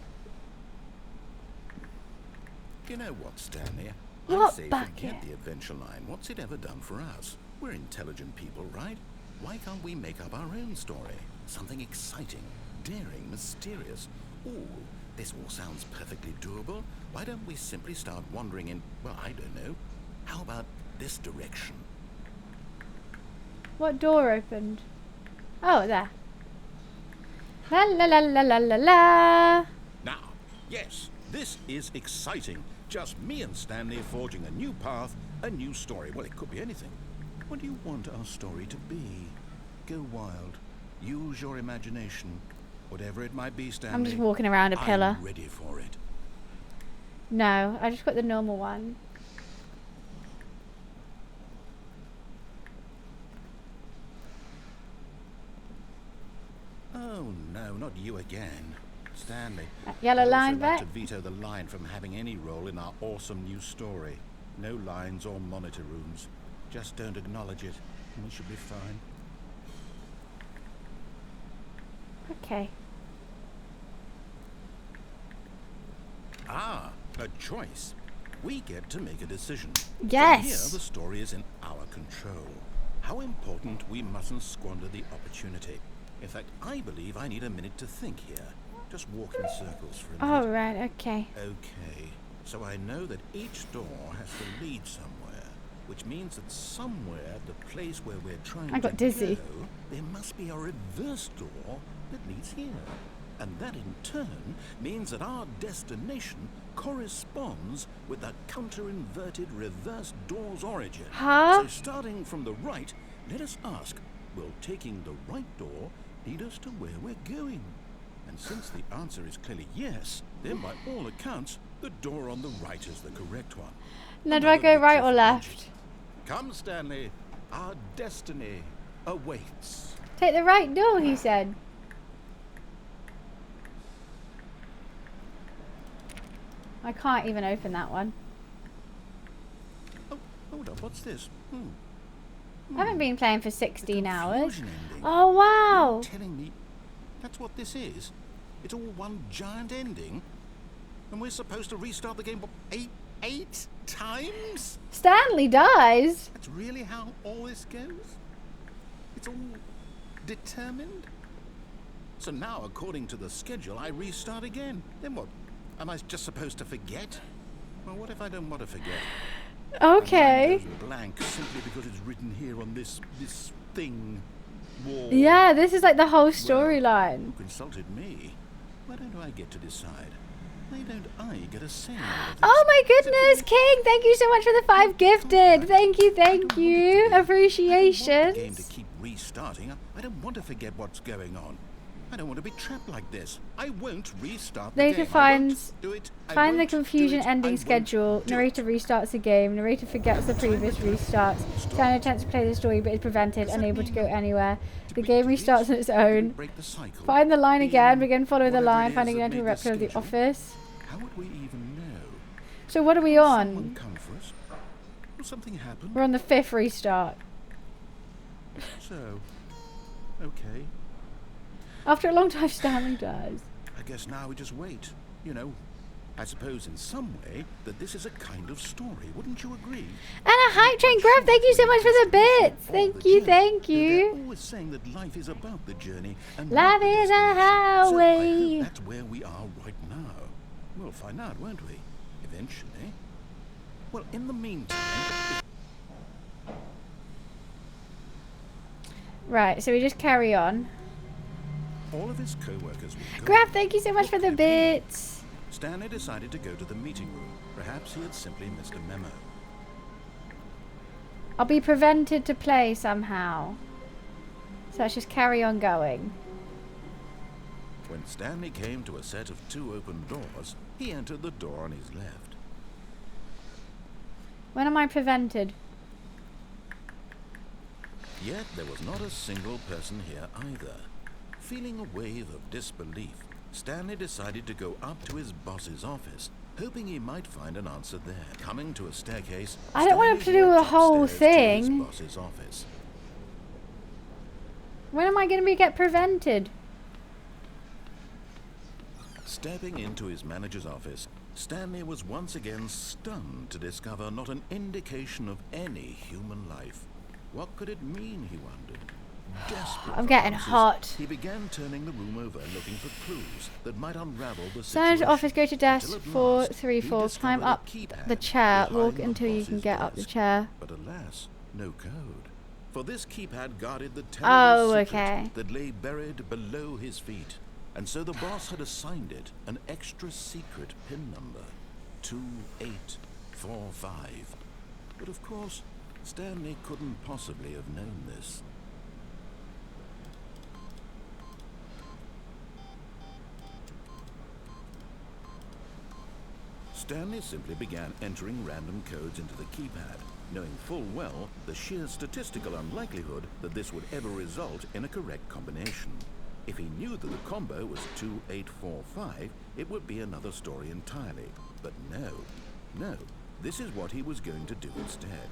You know what, Stanley? What I say bucket? forget the adventure line. What's it ever done for us? We're intelligent people, right? Why can't we make up our own story? Something exciting, daring, mysterious. Ooh, this all sounds perfectly doable. Why don't we simply start wandering in, well, I don't know. How about this direction? What door opened? Oh, there. La la la la la la la. Now, yes, This is exciting. Just me and Stanley forging a new path, a new story. Well, it could be anything. What do you want our story to be? Go wild. Use your imagination. Whatever it might be, Stanley. I'm just walking around a pillar. I'm ready for it. No, I just got the normal one. Oh no, not you again. Stanley. Yellow I'd line also like back. to veto the line from having any role in our awesome new story. No lines or monitor rooms. Just don't acknowledge it, and we should be fine. Okay. Ah, a choice. We get to make a decision. Yes. From here, the story is in our control. How important we mustn't squander the opportunity. In fact, I believe I need a minute to think here. Just walk in circles for a minute. Oh, right, okay. Okay, so I know that each door has to lead somewhere, which means that somewhere the place where we're trying I got to dizzy. go, there must be a reverse door that leads here. And that in turn means that our destination corresponds with the counter-inverted reverse door's origin. Huh? So starting from the right, let us ask, will taking the right door lead us to where we're going? And since the answer is clearly yes, then by all accounts, the door on the right is the correct one. Now, do I go right or left? Come, Stanley. Our destiny awaits. Take the right door, he said. I can't even open that one. Oh, hold up. What's this? I haven't been playing for 16 hours. Confusion ending. Oh, wow. You're telling me that's what this is? It's all one giant ending? And we're supposed to restart the game eight times? Stanley dies. That's really how all this goes? It's all determined? So now, according to the schedule, I restart again. Then what? Am I just supposed to forget? Well, what if I don't want to forget? Okay. My mind goes blank simply because it's written here on this thing. Wall. Yeah, this is like the whole Well, storyline. who consulted me? Why don't I get to decide? Why don't I get a say in all of this? Oh my goodness, King! Thank you so much for the 5 gifted. Thank you, thank you. I don't want the game Appreciations. to keep restarting. I don't want to forget what's going on. I don't want to be trapped like this. I won't restart the Narrator game. finds I won't do it. I find the won't do confusion it. I ending won't schedule. do Narrator it. restarts the game. Narrator forgets the previous restarts. Stanley attempts to play the story but is prevented, Does that unable to mean go anywhere. Did The we game do it? restarts on its Did we own. break the cycle? Find the line again. Being Begin following the whatever it line. is Finding that an made replica the of the schedule. office. How would we even know? So what are we Will someone on? come for us? Will something happen? We're on the 5th restart. So, okay. After a long time, Stanley dies. I guess now we just wait. You know, I suppose in some way that this is a kind of story. Wouldn't you agree? And a hype train grab. Thank you so much for the bits. Thank you, thank They're you. always saying that life is about the journey and Life not the is a destination. So I highway. hope that's where we are right now. We'll find out, won't we? Eventually. Well, in the meantime, Right, so we just carry on. all of his co-workers will go. Grab, thank you so much for the bits. Stanley decided to go to the meeting room. Perhaps he had simply missed a memo. I'll be prevented to play somehow. So let's just carry on going. When Stanley came to a set of 2 open doors, he entered the door on his left. When am I prevented? Yet there was not a single person here either. Feeling a wave of disbelief, Stanley decided to go up to his boss's office, hoping he might find an answer there. Coming to a staircase, I don't want Stanley to do walked a whole upstairs to thing. his boss's office. When am I going to get prevented? Stepping into his manager's office, Stanley was once again stunned to discover not an indication of any human life. What could it mean, he wondered. Desperate I'm for getting answers, hot. He began turning the room over, looking for clues that might unravel the Stand situation. office, go to Until desk at last, 434. he Climb discovered a up keypad the chair. behind Walk the until you can boss's get up the desk. chair. But alas, no code. For this keypad guarded the Oh, terrible secret okay. that lay buried below his feet. and so the boss had assigned it an extra secret pin number, 2845. But of course, Stanley couldn't possibly have known this. Stanley simply began entering random codes into the keypad, knowing full well the sheer statistical unlikelihood that this would ever result in a correct combination. If he knew that the combo was 2845, it would be another story entirely. But no, this is what he was going to do instead.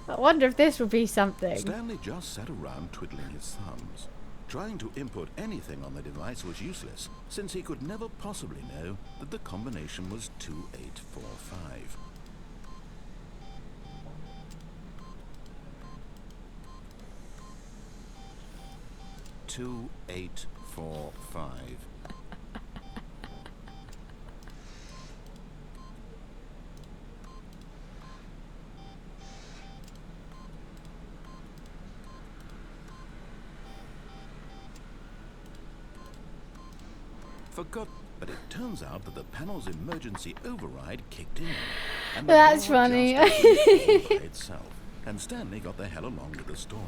I wonder if this will be something. Stanley just sat around twiddling his thumbs. Trying to input anything on the device was useless, since he could never possibly know that the combination was 2845. Two, 8, 4, 5. Forgot, but it turns out that the panel's emergency override kicked in. And the That's door funny. just opened by itself, and Stanley got the hell along with the story.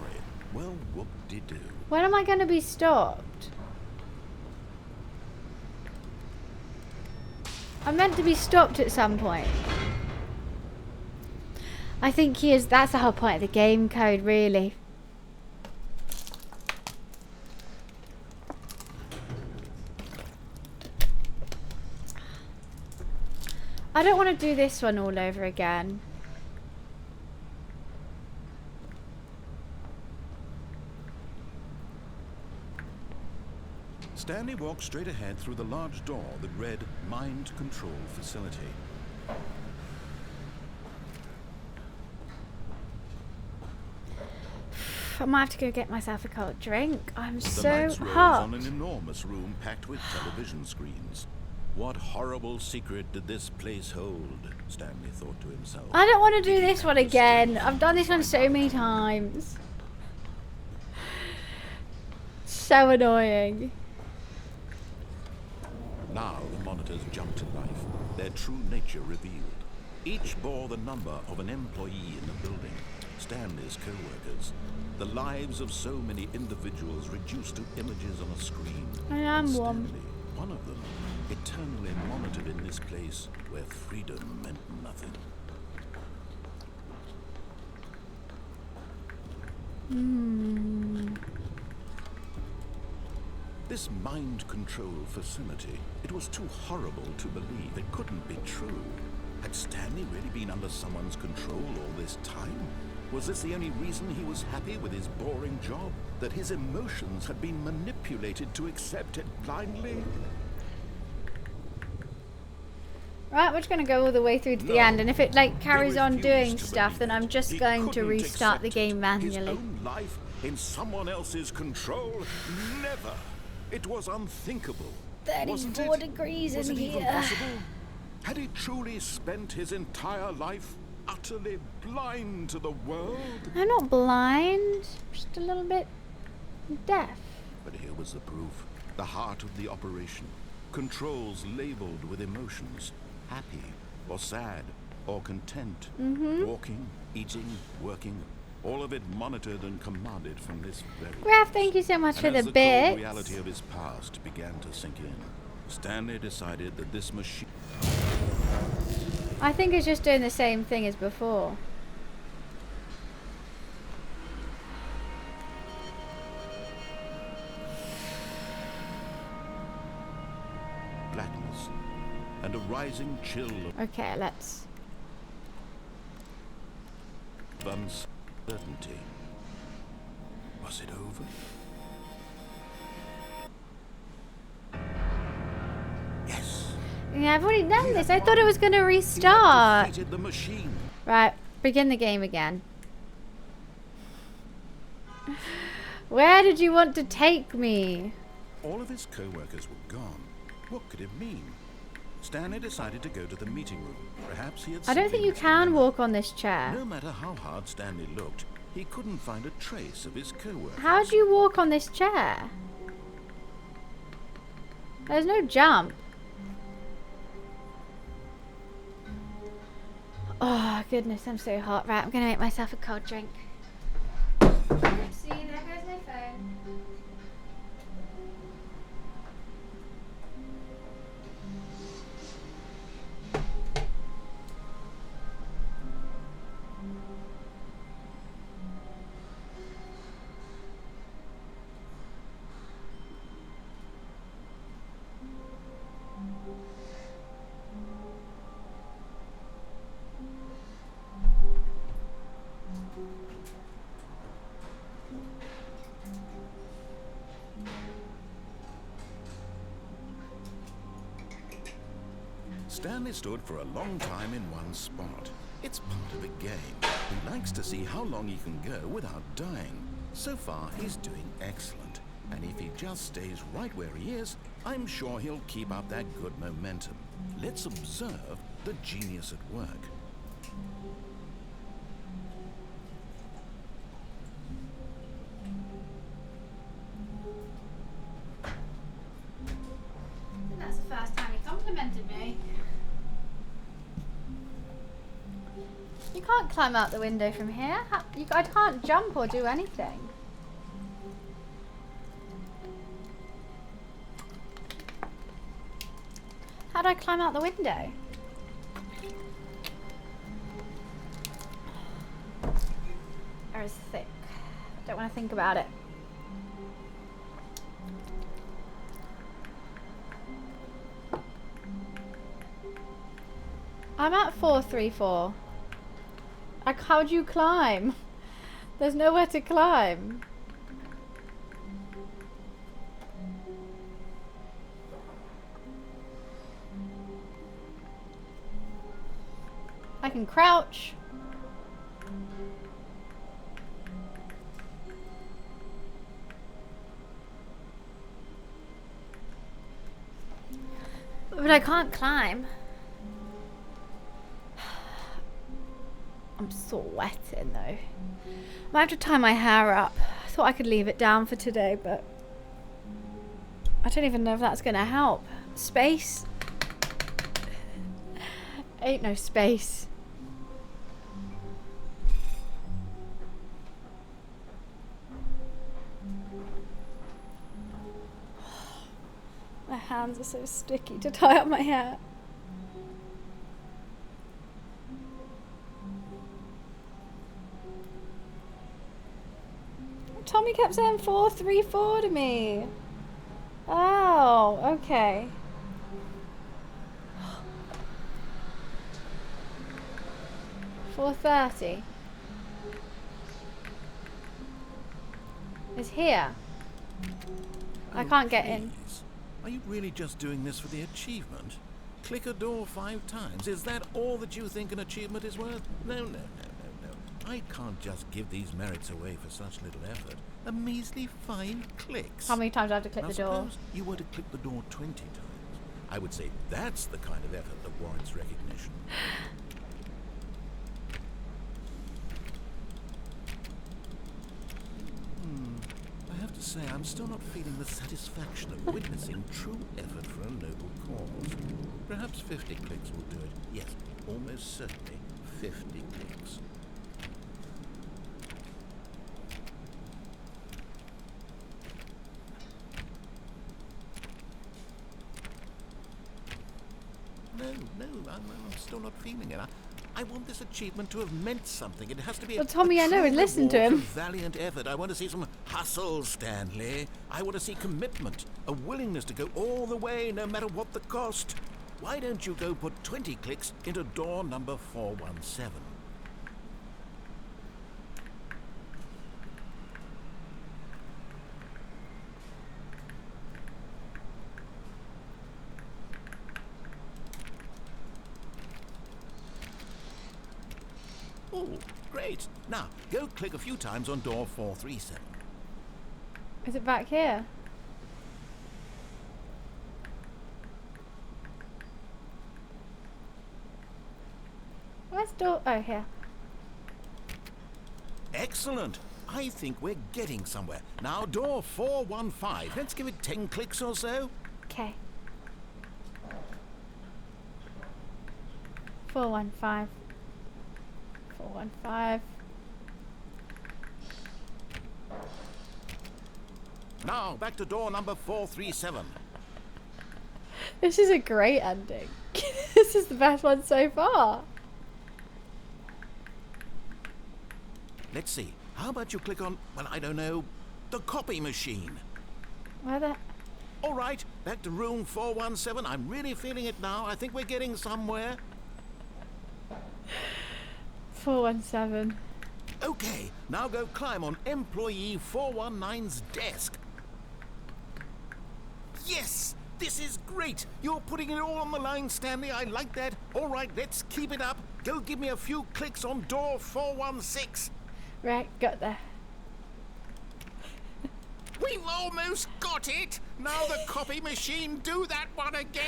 Well, whoop-de-doo. When am I going to be stopped? I'm meant to be stopped at some point. I think he is. That's the whole point of the game code, really. I don't want to do this one all over again. Stanley walked straight ahead through the large door that read Mind Control Facility. I might have to go get myself a cold drink. I'm The so lights rose hot. on an enormous room packed with television screens. What horrible secret did this place hold? Stanley thought to himself. I don't want to do this one again. I've done this one so many times. So annoying. Now the monitors jumped to life, their true nature revealed. Each bore the number of an employee in the building, Stanley's co-workers. The lives of so many individuals reduced to images on a screen. I am And one. Stanley, one of them, eternally monitored in this place where freedom meant nothing. This mind control facility, it was too horrible to believe. It couldn't be true. Had Stanley really been under someone's control all this time? Was this the only reason he was happy with his boring job? That his emotions had been manipulated to accept it blindly? Right, we're just going to go all the way through to the No. end, and if it like He carries on refused doing to stuff, believe then I'm it. just He going to couldn't restart the accept game His manually. own life in someone else's control? Never. It was unthinkable. 34 Wasn't it? degrees Was in it even here. possible? Had he truly spent his entire life utterly blind to the world? I'm not blind, just a little bit deaf. But here was the proof. The heart of the operation. Controls labeled with emotions. Happy or sad or content. Walking, eating, working. All of it monitored and commanded from this very Raph, thank you so much and for as the cold bits. reality of his past began to sink in, Stanley decided that this machine... I think it's just doing the same thing as before. blackness and a rising chill Okay, let's... of uncertainty. Was it over? Yes. Yeah, I've already done this. I thought it was going to He had restart. defeated the machine. Right, begin the game again. Where did you want to take me? All of his co-workers were gone. What could it mean? Stanley decided to go to the meeting room. Perhaps he had I don't think you can walk on this chair. No matter how hard Stanley looked, he couldn't find a trace of his co-worker. How do you walk on this chair? There's no jump. Oh, goodness, I'm so hot. Right, I'm going to make myself a cold drink. See, there goes my phone. Stanley stood for a long time in one spot. It's part of a game. He likes to see how long he can go without dying. So far, he's doing excellent. And if he just stays right where he is, I'm sure he'll keep up that good momentum. Let's observe the genius at work. That's the first time he complimented me. You can't climb out the window from here. I can't jump or do anything. How do I climb out the window? Air is thick. Don't want to think about it. I'm at 434. Like, how do you climb? There's nowhere to climb. I can crouch. But I can't climb. I'm sweating though. I might have to tie my hair up. I thought I could leave it down for today, but I don't even know if that's gonna help. Space? Ain't no space. My hands are so sticky to tie up my hair. Tommy kept saying 434 to me. Oh, okay. $430 is here. I can't get in. Please. Are you really just doing this for the achievement? Click a door 5 times. Is that all that you think an achievement is worth? No. I can't just give these merits away for such little effort. A measly 5 clicks. How many times do I have to click Now the door? suppose you were to click the door 20 times. I would say that's the kind of effort that warrants recognition. I have to say, I'm still not feeling the satisfaction of witnessing true effort for a noble cause. Perhaps 50 clicks will do it. Yes, almost certainly 50 clicks. No, I'm still not feeling it. I want this achievement to have meant something. It has to be Well, Tommy, I know, true listen to reward him. for valiant effort. I want to see some hustle, Stanley. I want to see commitment, a willingness to go all the way, no matter what the cost. Why don't you go put 20 clicks into door number 417? Oh, great. Now, go click a few times on door 437. Is it back here? door? Oh, here. Excellent. I think we're getting somewhere. Now, door 415. Let's give it 10 clicks or so. Okay. 415. 415. Now, back to door number 437. This is a great ending. This is the best one so far. Let's see. How about you click on, well, I don't know, the copy machine. Where the... All right, back to room 417. I'm really feeling it now. I think we're getting somewhere. 417. Okay, now go climb on employee 419's desk. Yes, this is great. You're putting it all on the line, Stanley. I like that. All right, let's keep it up. Go give me a few clicks on door 416. Right, got there. We've almost got it. Now the copy machine, do that one again.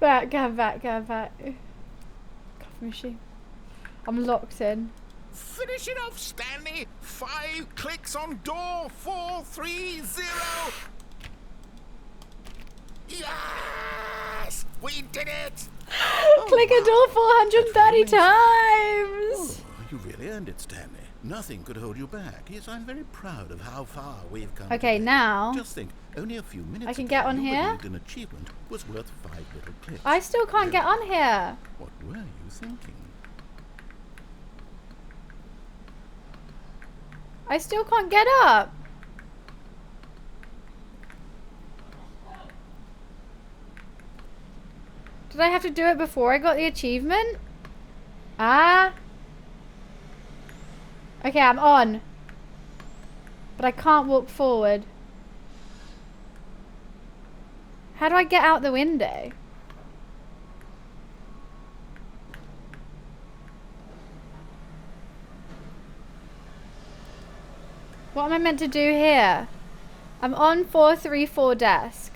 Back, go back, go back. Coffee machine. I'm locked in. Finish it off, Stanley. 5 clicks on door 430. Yes! We did it! Click a door 430 times. Oh, you really earned it, Stanley. Nothing could hold you back. Yes, I'm very proud of how far we've come. Okay, today. now Just think, only a few minutes I can ago, get on you here? believed an achievement was worth 5 little clicks. I still can't get on here. What were you thinking? I still can't get up. Did I have to do it before I got the achievement? Ah. Okay, I'm on. But I can't walk forward. How do I get out the window? What am I meant to do here? I'm on 434 desk.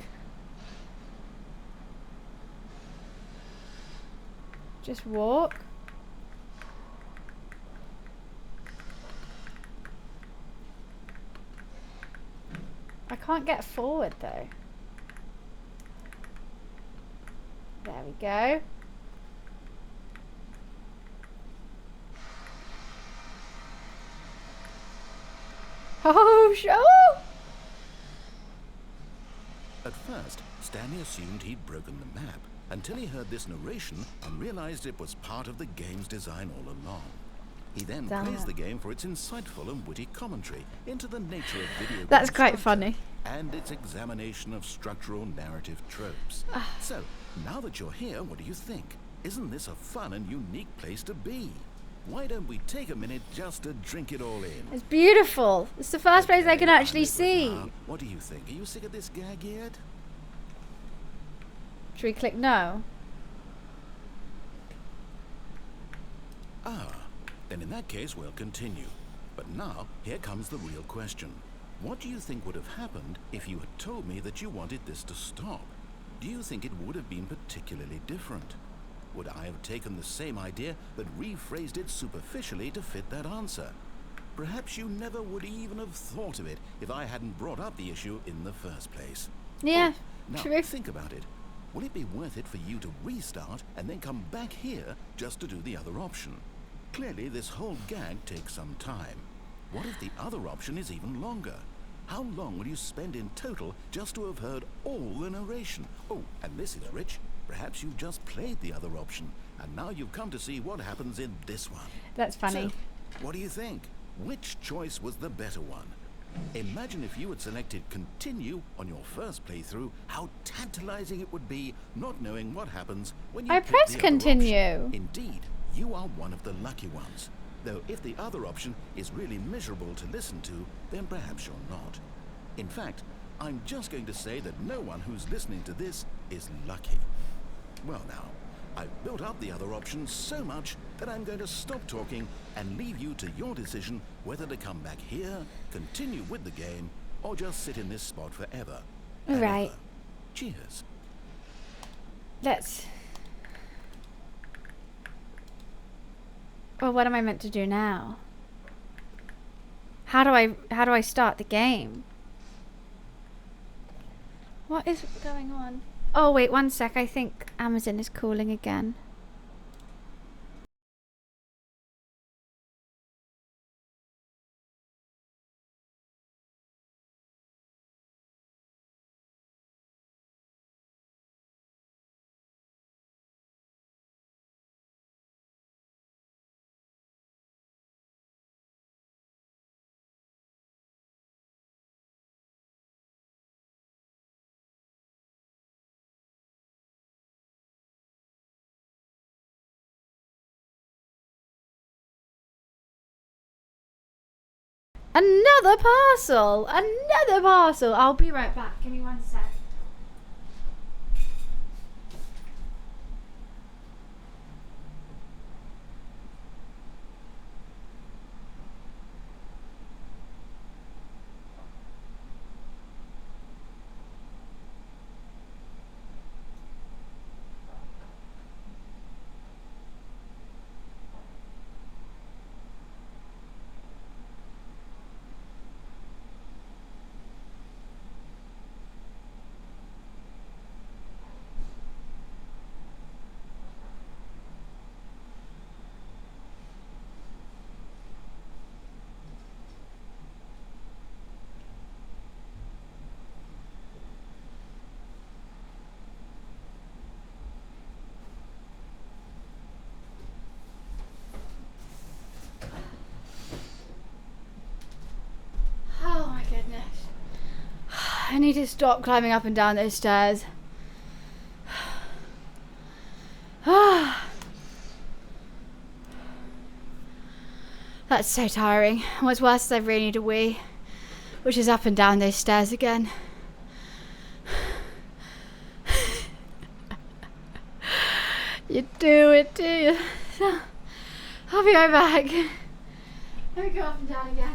Just walk. I can't get forward though. There we go. Oh, show! At first, Stanley assumed he'd broken the map until he heard this narration and realized it was part of the game's design all along. He then Damn praised it. the game for its insightful and witty commentary into the nature of video That's game quite structure funny. and its examination of structural narrative tropes. So, now that you're here, what do you think? Isn't this a fun and unique place to be? Why don't we take a minute just to drink it all in? It's beautiful. It's the first place I Okay, can actually I'm see. liquid now. What do you think? Are you sick of this gag yet? Should we click no? Ah, then in that case we'll continue. But now, here comes the real question. What do you think would have happened if you had told me that you wanted this to stop? Do you think it would have been particularly different? Would I have taken the same idea but rephrased it superficially to fit that answer? Perhaps you never would even have thought of it if I hadn't brought up the issue in the first place. Yeah, Now, true. think about it. Will it be worth it for you to restart and then come back here just to do the other option? Clearly, this whole gag takes some time. What if the other option is even longer? How long will you spend in total just to have heard all the narration? Oh, and this is rich. Perhaps you've just played the other option, and now you've come to see what happens in this one. That's funny. So, what do you think? Which choice was the better one? Imagine if you had selected continue on your first playthrough, how tantalizing it would be not knowing what happens when you I pick pressed the other continue. option. Indeed, you are one of the lucky ones. Though if the other option is really miserable to listen to, then perhaps you're not. In fact, I'm just going to say that no one who's listening to this is lucky. Well now, I've built up the other option so much that I'm going to stop talking and leave you to your decision whether to come back here, continue with the game, or just sit in this spot forever. and Right. ever. Cheers. Let's... Well, what am I meant to do now? How do I start the game? What is going on? Oh, wait, one sec. I think Amazon is calling again. Another parcel! Another parcel! I'll be right back. Give me one sec. Oh my goodness. I need to stop climbing up and down those stairs. That's so tiring. What's worse is I really need a wee, which is up and down those stairs again. You do it, do you? I'll be right back. Let me go up and down again.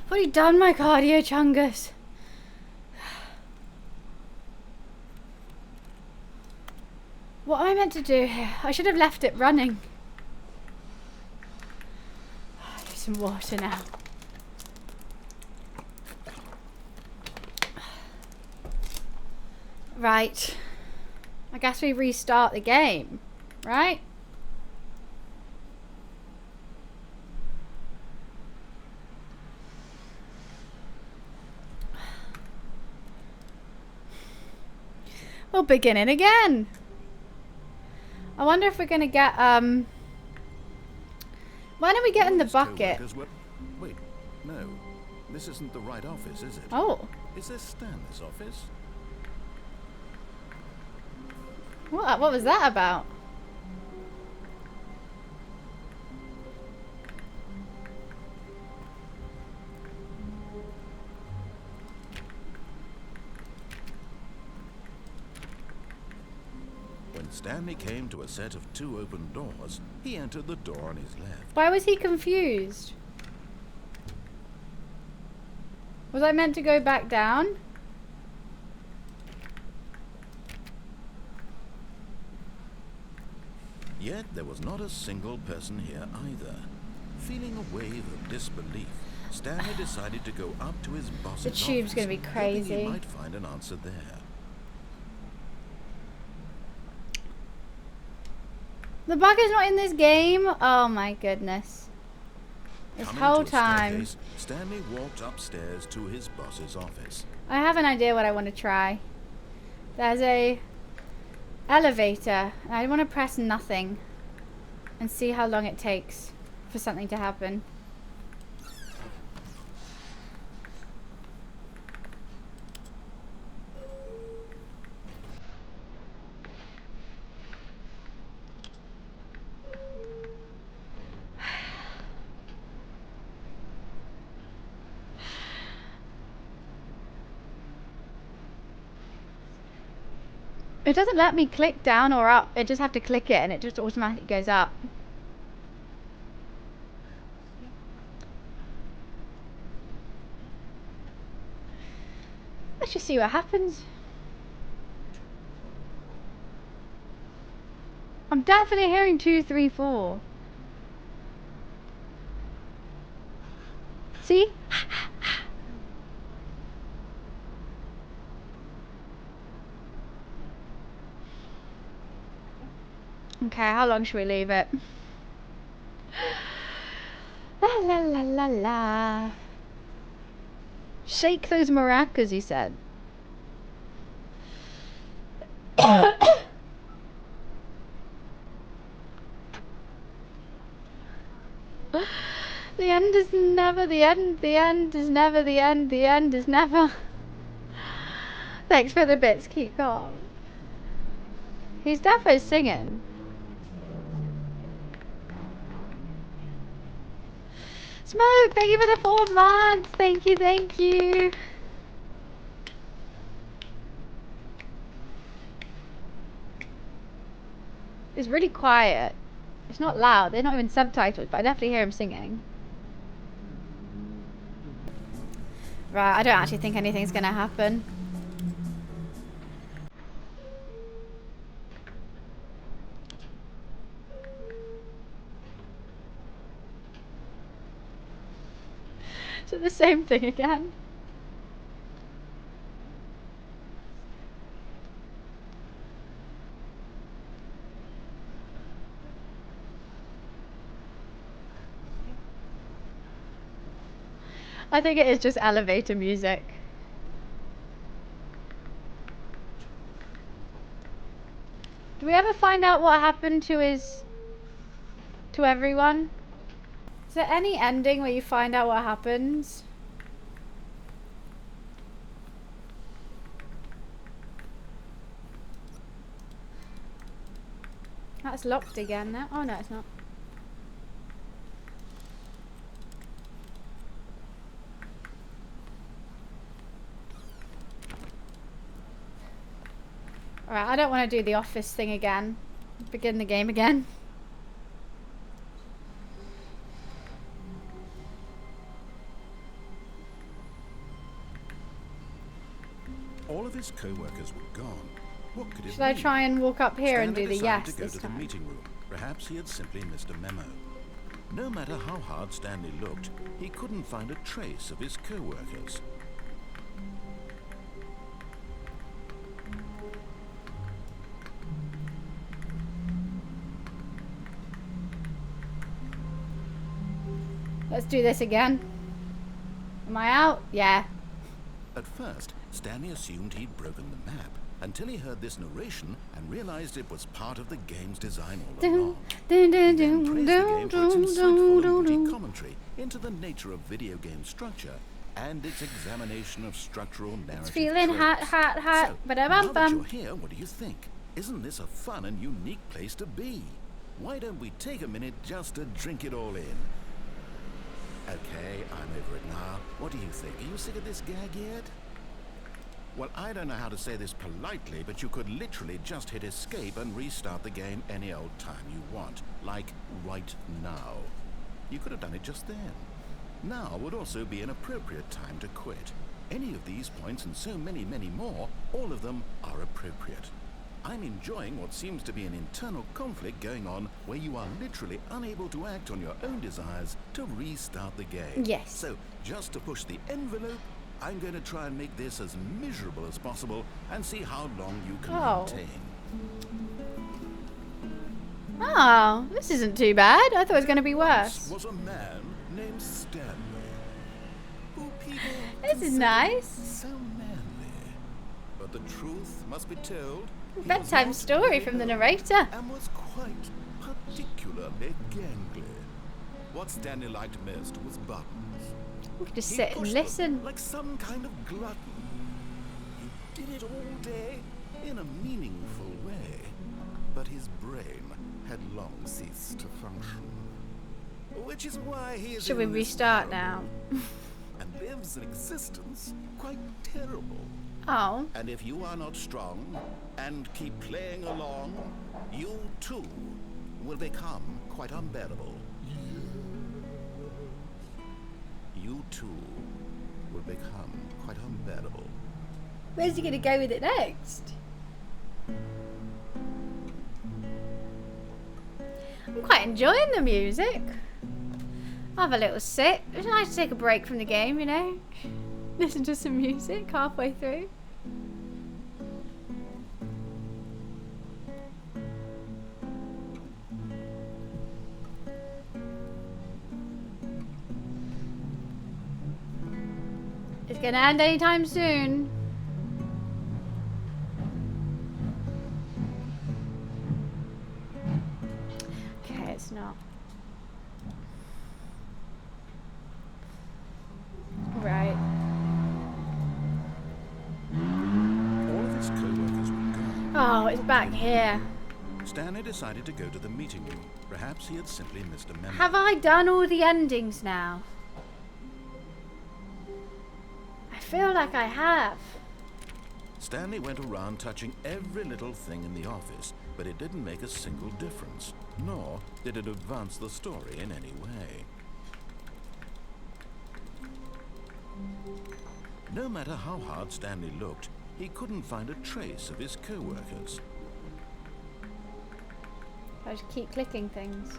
I've already done my cardio, Chungus. What am I meant to do here? I should have left it running. I'll do some water now. Right. I guess we restart the game, right? We'll begin it again. I wonder if we're gonna get when are we getting the bucket? Wait, no. This isn't the right office, is it? Oh. Is this Stanley's office? What was that about? When Stanley came to a set of 2 open doors, he entered the door on his left. Why was he confused? Was I meant to go back down? Yet there was not a single person here either. Feeling a wave of disbelief, Stanley decided to go up to his boss's The tube's office, gonna be hoping crazy. he might find an answer there. The bug is not in this game. Oh my goodness. This Coming whole to a time. staircase, Stanley walked upstairs to his boss's office. I have an idea what I want to try. There's a elevator. And I want to press nothing and see how long it takes for something to happen. It doesn't let me click down or up. I just have to click it and it just automatically goes up. Let's just see what happens. I'm definitely hearing 2, 3, 4. See? Okay, how long should we leave it? La la la la la. Shake those maracas, he said. The end is never the end. The end is never the end. The end is never. Thanks for the bits. Keep calm. He's definitely singing. Smoke, thank you for the 4 months. Thank you, thank you. It's really quiet. It's not loud. They're not even subtitled, but I definitely hear him singing. Right, I don't actually think anything's gonna happen. So the same thing again. I think it is just elevator music. Do we ever find out what happened to everyone? Is there any ending where you find out what happens? That's locked again now. Oh no, it's not. Alright, I don't want to do the office thing again. Begin the game again. All of his co-workers were gone. What could it Should I mean? try and walk up here and Stanley do the decided yes to go this to the time? meeting room. Perhaps he had simply missed a memo. No matter how hard Stanley looked, he couldn't find a trace of his co-workers. Let's do this again. Am I out? Yeah. At first, Stanley assumed he'd broken the map, until he heard this narration and realized it was part of the game's design all along. He then praised the game for its insightful and witty commentary into the nature of video game structure and its examination of structural narrative It's feeling hot, tropes. hot, hot. So, Ba-da-bum-bum. now that you're here, what do you think? Isn't this a fun and unique place to be? Why don't we take a minute just to drink it all in? Okay, I'm over it now. What do you think? Are you sick of this gag yet? Well, I don't know how to say this politely, but you could literally just hit escape and restart the game any old time you want. Like, right now. You could have done it just then. Now would also be an appropriate time to quit. Any of these points and so many, many more, all of them are appropriate. I'm enjoying what seems to be an internal conflict going on where you are literally unable to act on your own desires to restart the game. Yes. So, just to push the envelope, I'm going to try and make this as miserable as possible and see how long you can maintain. Oh, this isn't too bad. I thought it was going to be worse. Was a man named Stanley, who people This is nice. so manly. But the truth must be told. he was Bedtime not story from the narrator. and was quite particularly gangly. What Stanley liked most was buttons. We could just He sit and pushed them listen. like some kind of glutton. He did it all day in a meaningful way, but his brain had long ceased to function. Which is why he is Should we in this restart town now? and lives an existence quite terrible. Oh. And if you are not strong and keep playing along, you too will become quite unbearable. You too will become quite unbearable. Where's he going to go with it next? I'm quite enjoying the music. I'll have a little sit. It's nice to take a break from the game, you know. Listen to some music halfway through. It's gonna end anytime soon. Okay, it's not. Right. All of his co-workers were gone. Oh, it's back here. Stanley decided to go to the meeting room. Perhaps he had simply missed a memo. Have I done all the endings now? I feel like I have. Stanley went around touching every little thing in the office, but it didn't make a single difference, nor did it advance the story in any way. No matter how hard Stanley looked, he couldn't find a trace of his co-workers. I just keep clicking things.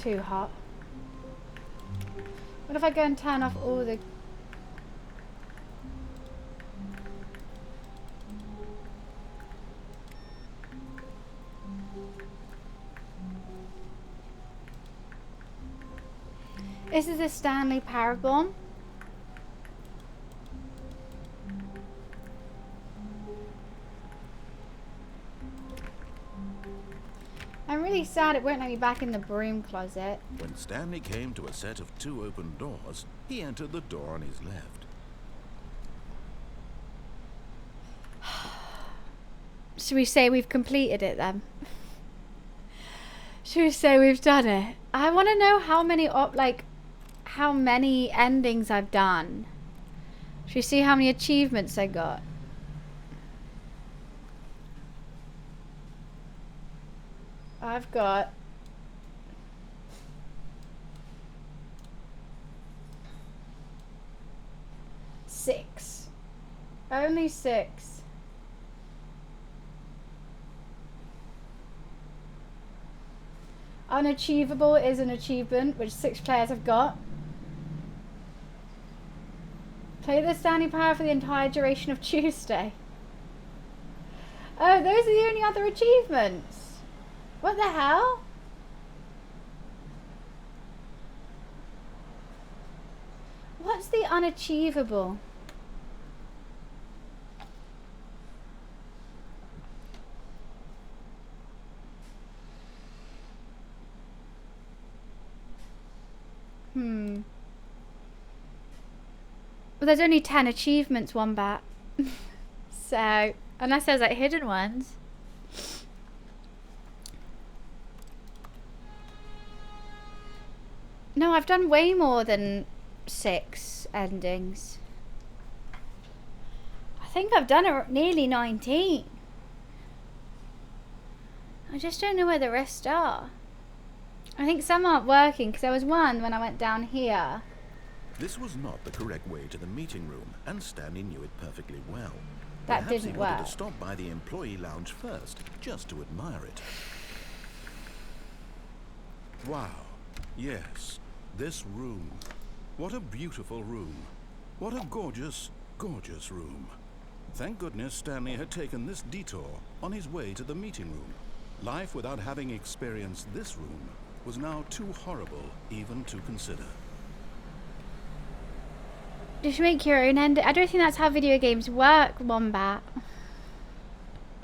Too hot. What if I go and turn off all the... This is the Stanley Parable. I'm really sad it won't let me back in the broom closet. When Stanley came to a set of 2 open doors, he entered the door on his left. Should we say we've completed it then? Should we say we've done it? I want to know how many how many endings I've done. Should we see how many achievements I got? I've got six. Only 6. Unachievable is an achievement, which 6 players have got. Play the Stanley Power for the entire duration of Tuesday. Oh, those are the only other achievements. What the hell? What's the unachievable? Well, there's only 10 achievements, Wombat. So, unless there's like hidden ones. No, I've done way more than 6 endings. I think I've done nearly 19. I just don't know where the rest are. I think some aren't working because there was one when I went down here. This was not the correct way to the meeting room, and Stanley knew it perfectly well. That Perhaps didn't he wanted work. to stop by the employee lounge first, just to admire it. Wow. Yes, this room. What a beautiful room. What a gorgeous, gorgeous room. Thank goodness Stanley had taken this detour on his way to the meeting room. Life without having experienced this room was now too horrible even to consider. Just make your own ending. I don't think that's how video games work, Wombat.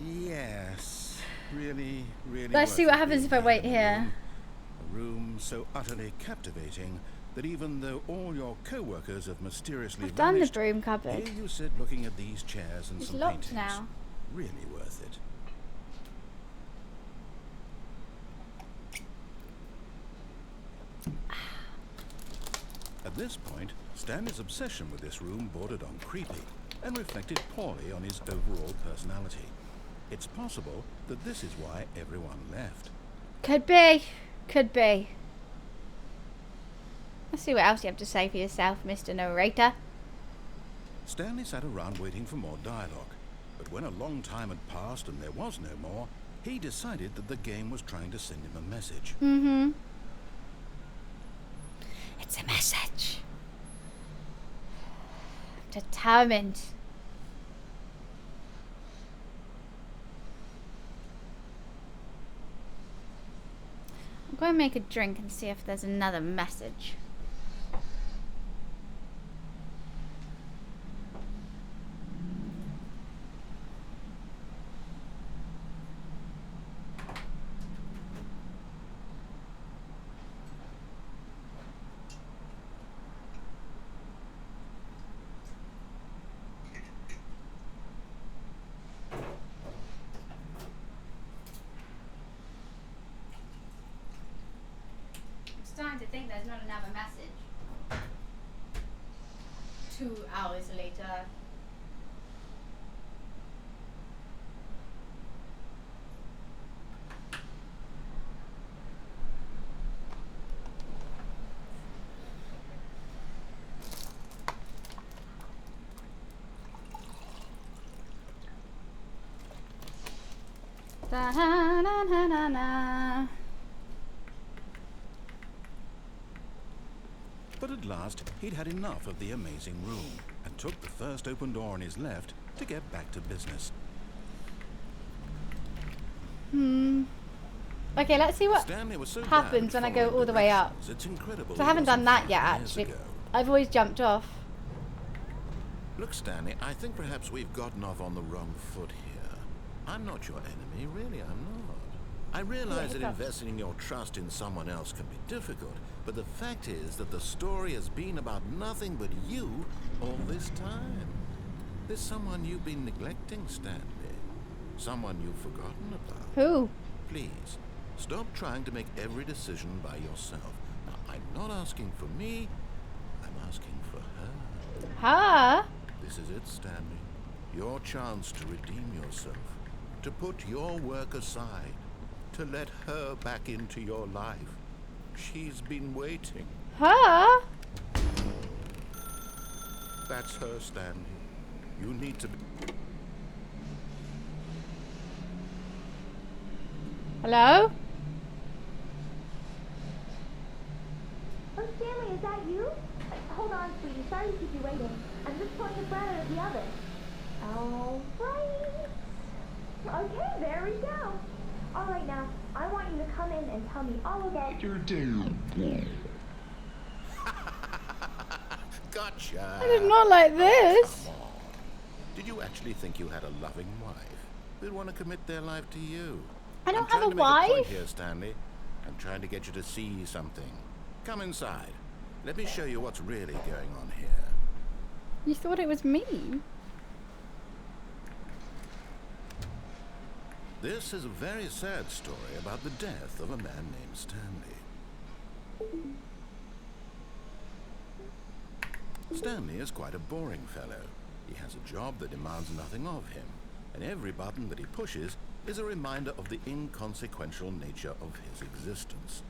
Yes, really, really. Let's see worth what it happens being if I wait in the here. room. A room so utterly captivating that even though all your co-workers have mysteriously I've done the vanished, broom cupboard. here you sit looking at these chairs and It's some locked paintings. now. Really worth it. At this point, Stanley's obsession with this room bordered on creepy and reflected poorly on his overall personality. It's possible that this is why everyone left. Could be. Could be. Let's see what else you have to say for yourself, Mr. Narrator. Stanley sat around waiting for more dialogue, but when a long time had passed and there was no more, he decided that the game was trying to send him a message. Mm-hmm. It's a message. I'm determined. I'm going to make a drink and see if there's another message. Starting to think there's not another message. 2 hours later. Da na na na na na. But at last, he'd had enough of the amazing room and took the first open door on his left to get back to business. Okay, let's see what Stanley was so happens bad when at I go following all the way up. directions, It's incredible. So I he haven't done wasn't that yet, 5 years actually. ago. I've always jumped off. Look, Stanley, I think perhaps we've gotten off on the wrong foot here. I'm not your enemy, really, I'm not. I realize that investing your trust in someone else can be difficult, but the fact is that the story has been about nothing but you all this time. There's someone you've been neglecting, Stanley. Someone you've forgotten about. Who? Please, stop trying to make every decision by yourself. Now, I'm not asking for me, I'm asking for her. Her? This is it, Stanley. Your chance to redeem yourself. To put your work aside. To let her back into your life. She's been waiting. Her? That's her, Stanley. You need to be... Hello? Oh, Stanley, is that you? Hold on, sweetie. Sorry to keep you waiting. I'm just pulling the bread out of the oven. All right. Okay, there we go. All right, now, I want you to come in and tell me all about your day. Gotcha! I did not like this. Come on. Did you actually think you had a loving wife who'd want to commit their life to you? I don't I'm have trying a to make a point wife. here, Stanley. I'm trying to get you to see something. Come inside. Let me show you what's really going on here. You thought it was me? This is a very sad story about the death of a man named Stanley. Stanley is quite a boring fellow. He has a job that demands nothing of him, and every button that he pushes is a reminder of the inconsequential nature of his existence.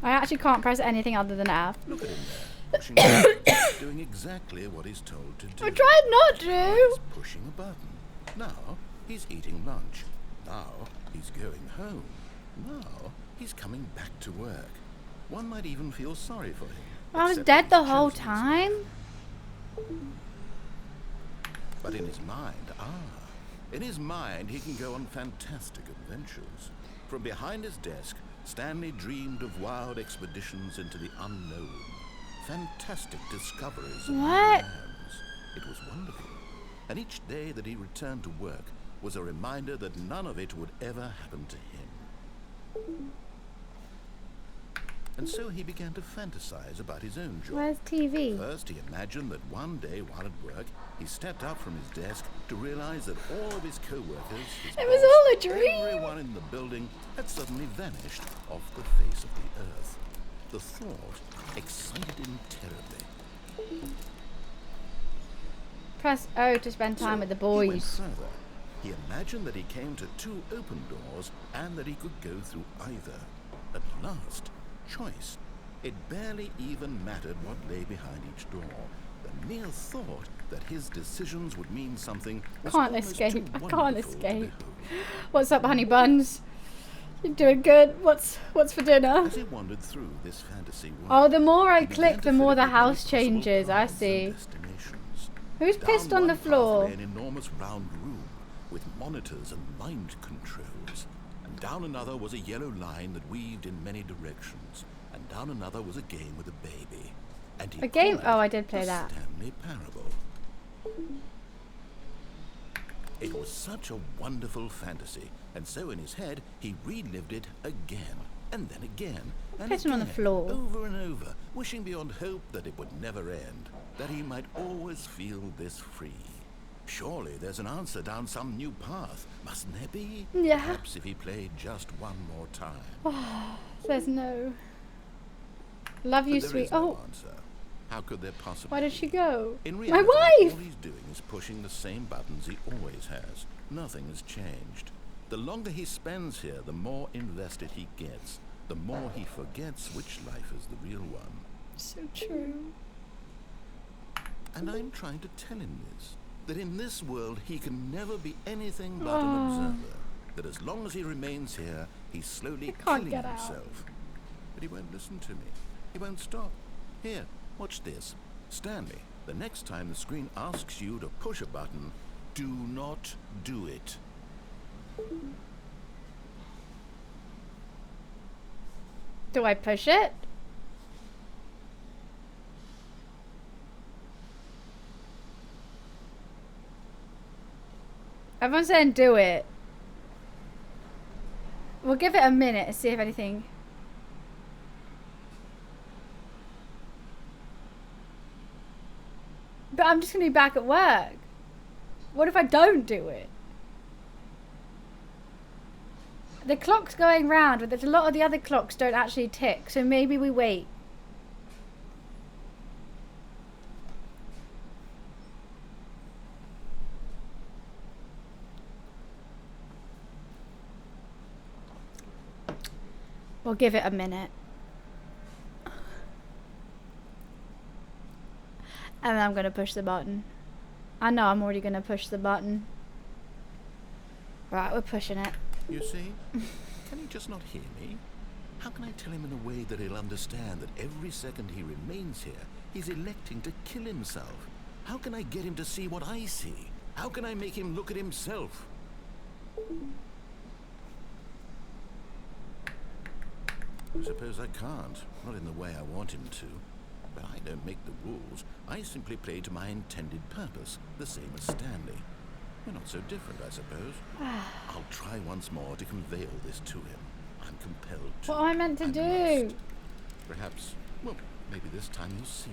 I actually can't press anything other than F. Look at him there, pushing buttons, doing exactly what he's told to do. I tried not He's to. pushing a button. Now he's eating lunch. Now he's going home. Now he's coming back to work. One might even feel sorry for him. I was except dead that the he's whole chosen time. But in his mind, in his mind he can go on fantastic adventures. From behind his desk, Stanley dreamed of wild expeditions into the unknown. Fantastic discoveries of new What? lands. It was wonderful. And each day that he returned to work was a reminder that none of it would ever happen to him. And so he began to fantasize about his own job. Where's TV? First, he imagined that one day while at work, he stepped up from his desk to realize that all of his co-workers, his It was boss, all a dream. everyone in the building had suddenly vanished off the face of the earth. The thought excited him terribly. Press O to spend time with the He went boys. further. He imagined that he came to 2 open doors and that he could go through either. At last, choice. It barely even mattered what lay behind each door. The mere thought that his decisions would mean something was Can't almost escape. too I can't wonderful to escape. behold. What's up, honey buns? You doing good? What's for dinner? As he wandered through this fantasy world, Oh, the more I he began click, to the fill more it the with many house possible changes. I paths and see. destinations. Who's Down pissed on the one path floor? lay an enormous round room with monitors and mind controls. And down another was a yellow line that weaved in many directions. And down another was a game with a baby. And he A game? called Oh, it I did play the that. Stanley Parable. It was such a wonderful fantasy, and so in his head he relived it again, and then again, and Pissing on the again, floor. over and over, wishing beyond hope that it would never end, that he might always feel this free. Surely there's an answer down some new path, mustn't there be? Yeah. Perhaps if he played just one more time. There's no. Love you, But there sweet. is no Oh, answer. How could there possibly why did be? she go? In My reality, wife! all he's doing is pushing the same buttons he always has. Nothing has changed. The longer he spends here, the more invested he gets. The more he forgets which life is the real one. So true. And I'm trying to tell him this. That in this world he can never be anything but an observer. That as long as he remains here, he's slowly can't killing get out. himself. But he won't listen to me. He won't stop. Here, watch this. Stanley, the next time the screen asks you to push a button, do not do it. Do I push it? Everyone's saying do it. We'll give it a minute and see if anything. But I'm just going to be back at work. What if I don't do it? The clock's going round, but there's a lot of the other clocks don't actually tick, so maybe we wait. We'll give it a minute. And then I'm going to push the button. I know I'm already going to push the button. Right, we're pushing it. You see? Can he just not hear me? How can I tell him in a way that he'll understand that every second he remains here, he's electing to kill himself? How can I get him to see what I see? How can I make him look at himself? I suppose I can't. Not in the way I want him to. But I don't make the rules. I simply play to my intended purpose, the same as Stanley. We're not so different, I suppose. I'll try once more to convey all this to him. I'm compelled to. What am I meant to I do? must. Perhaps, well, maybe this time you'll see.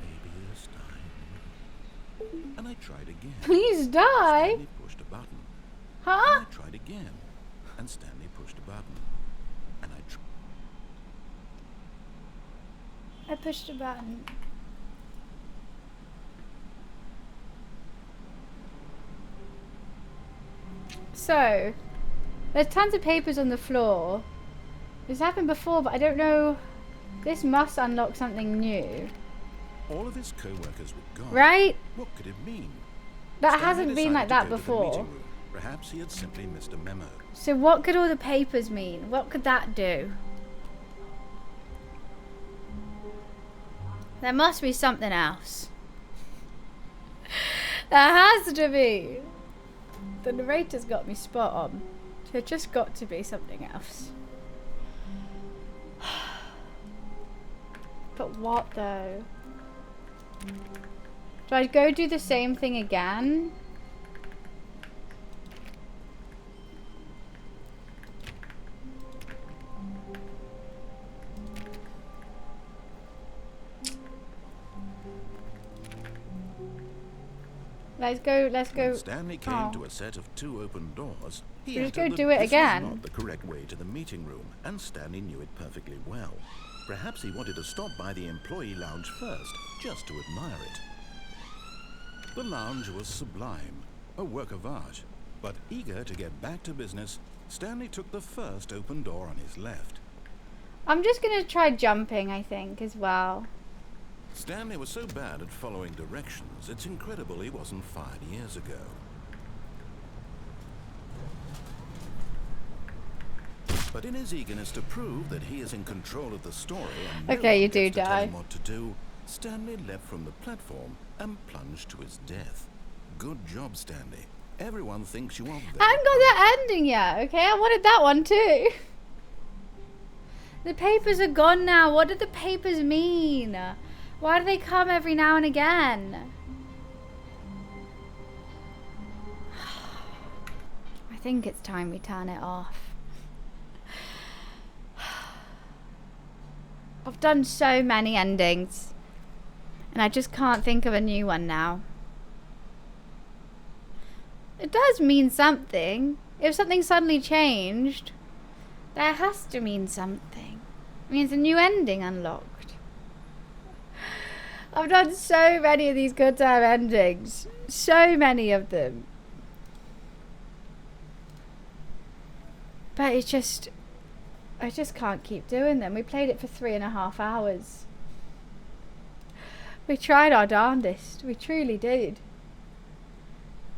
Maybe this time. And I tried again. Please die. Stanley pushed a button. Huh? And I tried again. And Stanley pushed a button. And I I pushed a button. So, there's tons of papers on the floor. This happened before, but I don't know. This must unlock something new. All of his co-workers were gone. Right? What could it mean? That Stanley hasn't been decided like to that go to the before. meeting room. Perhaps he had simply missed a memo. So what could all the papers mean? What could that do? There must be something else. There has to be. The narrator's got me spot on. There just got to be something else. But what though? Do I go do the same thing again? Let's go. When Stanley came to a set of 2 open doors, he Should we just entered go that do it this again? was not the correct way to the meeting room, and Stanley knew it perfectly well. Perhaps he wanted to stop by the employee lounge first, just to admire it. The lounge was sublime, a work of art. But eager to get back to business, Stanley took the first open door on his left. I'm just gonna try jumping, I think, as well. Stanley was so bad at following directions, it's incredible he wasn't fired years ago. But in his eagerness to prove that he is in control of the story and no Okay, you one do gets to tell die. him what to do, Stanley leapt from the platform and plunged to his death. Good job, Stanley. Everyone thinks you are I very haven't got that ending yet, okay? I wanted that one too. The papers are gone now. What did the papers mean? Why do they come every now and again? I think it's time we turn it off. I've done so many endings, and I just can't think of a new one now. It does mean something. If something suddenly changed, that has to mean something. It means a new ending unlocked. I've done so many of these good time endings. So many of them. But it's just... I just can't keep doing them. We played it for 3.5 hours. We tried our darndest. We truly did.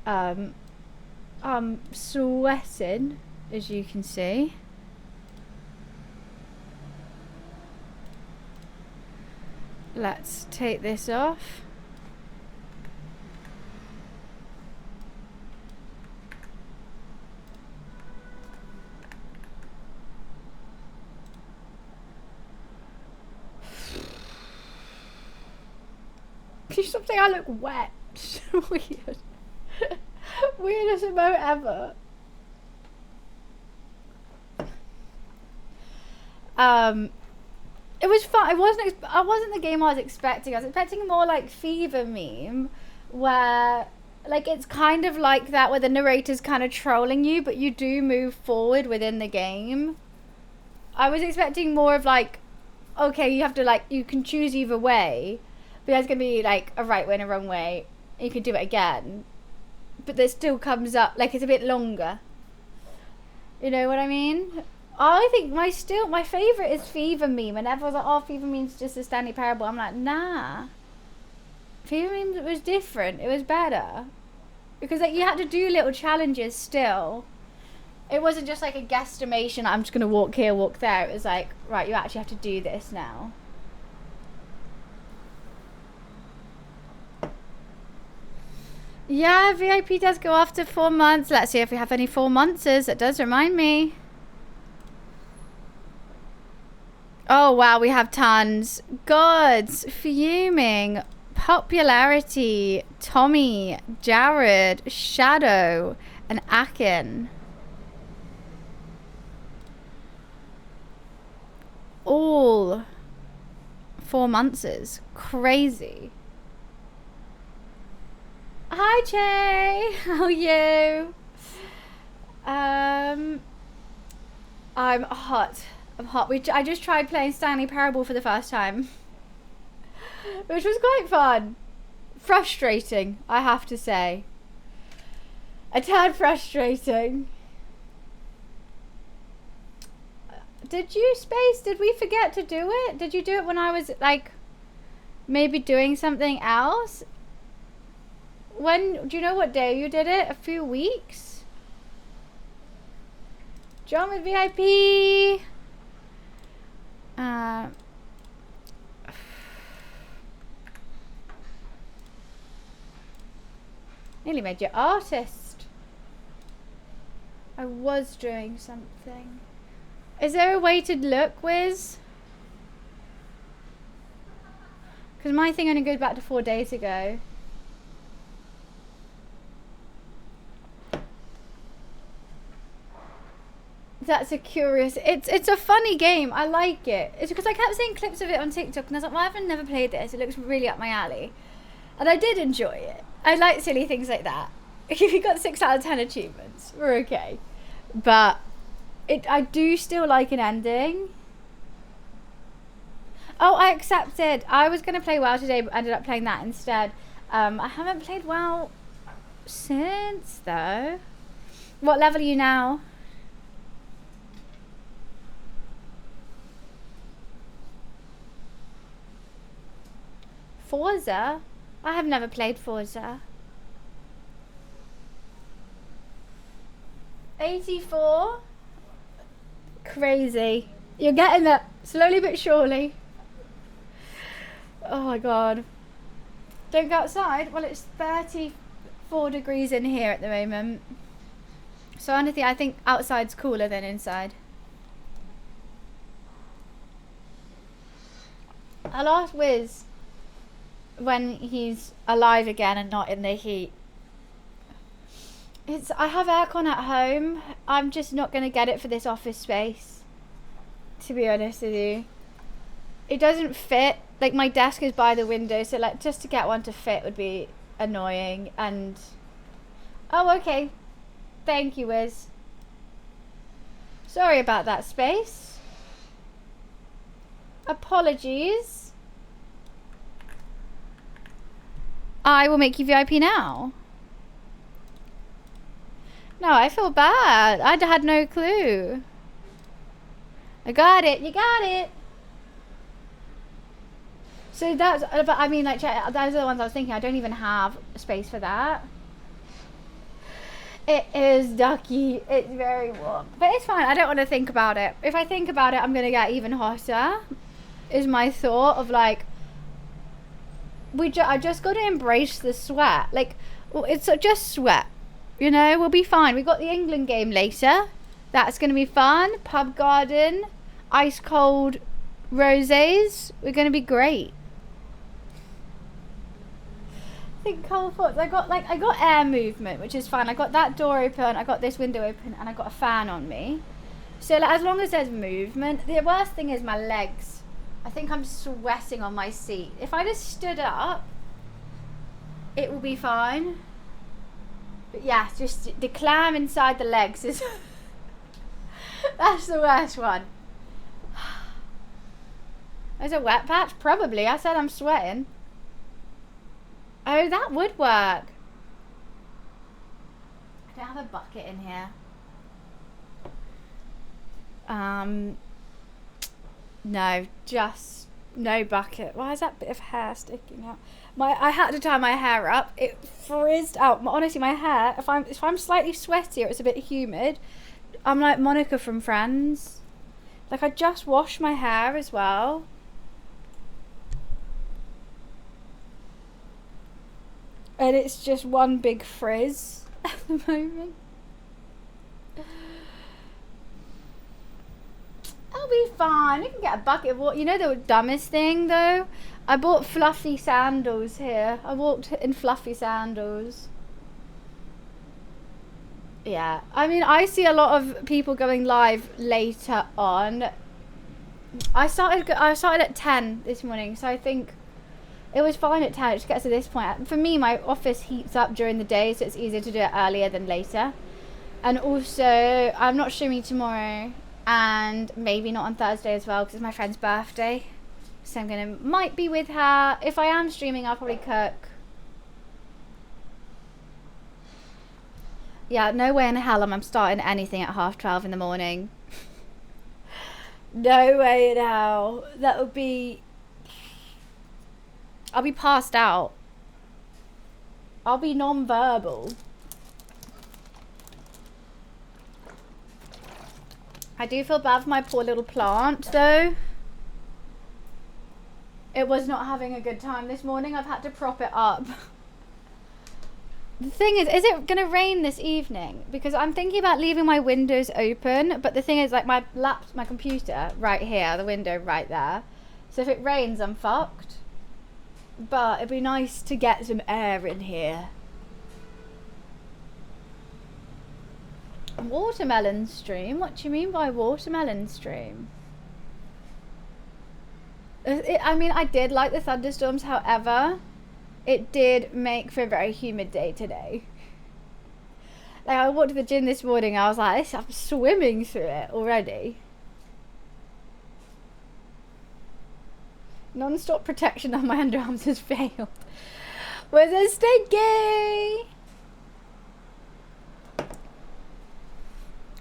I'm sweating, as you can see. Let's take this off. Can you stop saying I look wet? Weird. Weirdest emote ever. It was fun. I wasn't the game I was expecting. I was expecting more like Fever meme, where like it's kind of like that, where the narrator's kind of trolling you, but you do move forward within the game. I was expecting more of like, okay, you have to like, you can choose either way, but there's gonna be like a right way and a wrong way. You can do it again, but there still comes up like it's a bit longer. You know what I mean? I think my favourite is Fever meme. And everyone's like, oh, Fever meme's just a Stanley Parable. I'm like, nah. Fever meme was different. It was better. Because like you had to do little challenges still. It wasn't just like a guesstimation, I'm just going to walk here, walk there. It was like, right, you actually have to do this now. Yeah, VIP does go after 4 months. Let's see if we have any 4 months. That does remind me. Oh, wow, we have tons. Gods, fuming, popularity, Tommy, Jared, Shadow, and Akin. All 4 months. Crazy. Hi, Che. How are you? I'm hot. I just tried playing Stanley Parable for the first time. which was quite fun. Frustrating, I have to say. A tad frustrating. Did you, Space? Did we forget to do it? Did you do it when I was, like, maybe doing something else? When, do you know what day you did it? A few weeks? John with VIP. Nearly made you artist. I was doing something. Is there a way to look, Wiz? Because my thing only goes back to 4 days ago. That's a curious. It's a funny game. I like it. It's because I kept seeing clips of it on TikTok, and I was like, well, I've never played this. It looks really up my alley, and I did enjoy it. I like silly things like that. If you got 6 out of 10 achievements, we're okay. But I do still like an ending. Oh, I accepted. I was gonna play WoW today, but ended up playing that instead. I haven't played WoW since though. What level are you now? Forza? I have never played Forza. 84? Crazy. You're getting there, slowly but surely. Oh my god. Don't go outside? Well, it's 34 degrees in here at the moment. So honestly, I think outside's cooler than inside. I'll ask Wiz when he's alive again and not in the heat. I have aircon at home. I'm just not going to get it for this office space, to be honest with you. It doesn't fit. Like, my desk is by the window, so like just to get one to fit would be annoying. And oh, okay, thank you, Wiz. Sorry about that, Space. Apologies. I will make you VIP now. No, I feel bad. I had no clue. I got it. You got it. So that's, but I mean, like, those are the ones I was thinking. I don't even have space for that. It is ducky. It's very warm. But it's fine. I don't want to think about it. If I think about it, I'm going to get even hotter, is my thought of, like, I just got to embrace the sweat. Like, well, it's just sweat. You know, we'll be fine. We got the England game later. That's going to be fun. Pub garden, ice cold rosés. We're going to be great. I think cold thoughts. I got air movement, which is fine. I got that door open. I got this window open, and I got a fan on me. So like, as long as there's movement. The worst thing is my legs. I think I'm sweating on my seat. If I just stood up, it will be fine. But yeah, just the clam inside the legs is that's the worst one. There's a wet patch? Probably. I said I'm sweating. Oh, that would work. I don't have a bucket in here. No, just no bucket. Why is that bit of hair sticking out? I had to tie my hair up. It frizzed out. Honestly, my hair, if I'm slightly sweaty or it's a bit humid, I'm like Monica from Friends. Like, I just washed my hair as well. And it's just one big frizz at the moment. I'll be fine. You can get a bucket of water. You know the dumbest thing though? I bought fluffy sandals here. I walked in fluffy sandals. Yeah. I mean, I see a lot of people going live later on. I started at 10 this morning, so I think it was fine at 10. It just gets to this point. For me, my office heats up during the day, so it's easier to do it earlier than later. And also, I'm not streaming tomorrow, and maybe not on Thursday as well, because it's my friend's birthday. So I'm gonna might be with her. If I am streaming, I'll probably cook. Yeah, no way in hell I'm starting anything at 12:30 in the morning. No way in hell. That would be... I'll be passed out. I'll be non-verbal. I do feel bad for my poor little plant, though. It was not having a good time this morning. I've had to prop it up. The thing is it going to rain this evening? Because I'm thinking about leaving my windows open, but the thing is, like, my computer right here, the window right there. So if it rains, I'm fucked. But it'd be nice to get some air in here. Watermelon stream? What do you mean by watermelon stream? I mean, I did like the thunderstorms, however, it did make for a very humid day today. Like, I walked to the gym this morning, I was like, I'm swimming through it already. Non-stop protection on my underarms has failed. Was it stinky?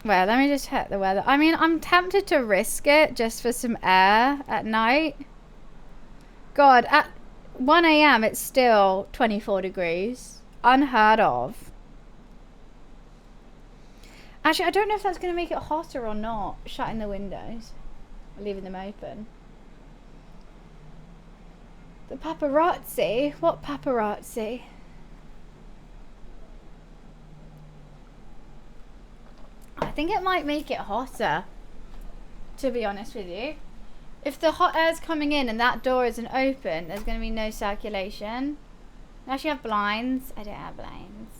Well, let me just check the weather. I mean, I'm tempted to risk it just for some air at night. God, at 1 AM it's still 24 degrees. Unheard of. Actually, I don't know if that's going to make it hotter or not, shutting the windows. Or leaving them open. The paparazzi? What paparazzi? I think it might make it hotter, to be honest with you. If the hot air's coming in and that door isn't open, there's going to be no circulation. I actually have blinds. I don't have blinds.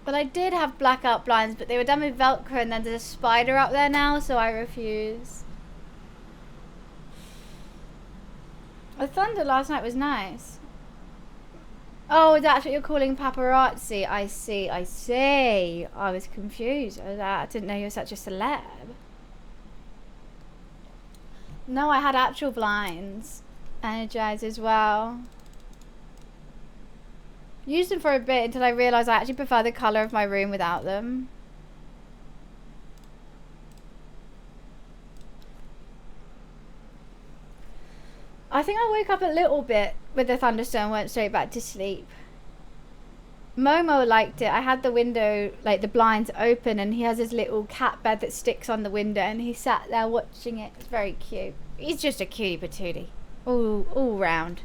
But I did have blackout blinds, but they were done with Velcro, and then there's a spider up there now, so I refuse. The thunder last night was nice. Oh, that's what you're calling paparazzi. I see, I see. I was confused. I didn't know you were such a celeb. No, I had actual blinds. Energized as well. Used them for a bit until I realised I actually prefer the colour of my room without them. I think I woke up a little bit with the thunderstorm, went straight back to sleep. Momo liked it. I had the window, like the blinds open, and he has his little cat bed that sticks on the window, and he sat there watching it. It's very cute. He's just a cutie patootie. All round.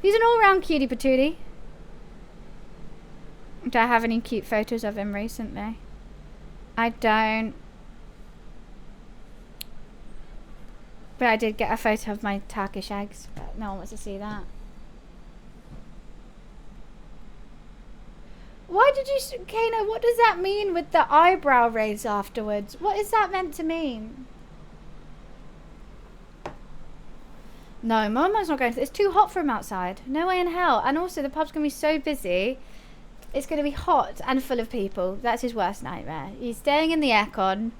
He's an all-round cutie patootie. Do I have any cute photos of him recently? I don't. But I did get a photo of my Turkish eggs, but no one wants to see that. Why did you... Kano, what does that mean with the eyebrow raise afterwards? What is that meant to mean? No, Mama's not going to... It's too hot for him outside. No way in hell. And also, the pub's going to be so busy. It's going to be hot and full of people. That's his worst nightmare. He's staying in the aircon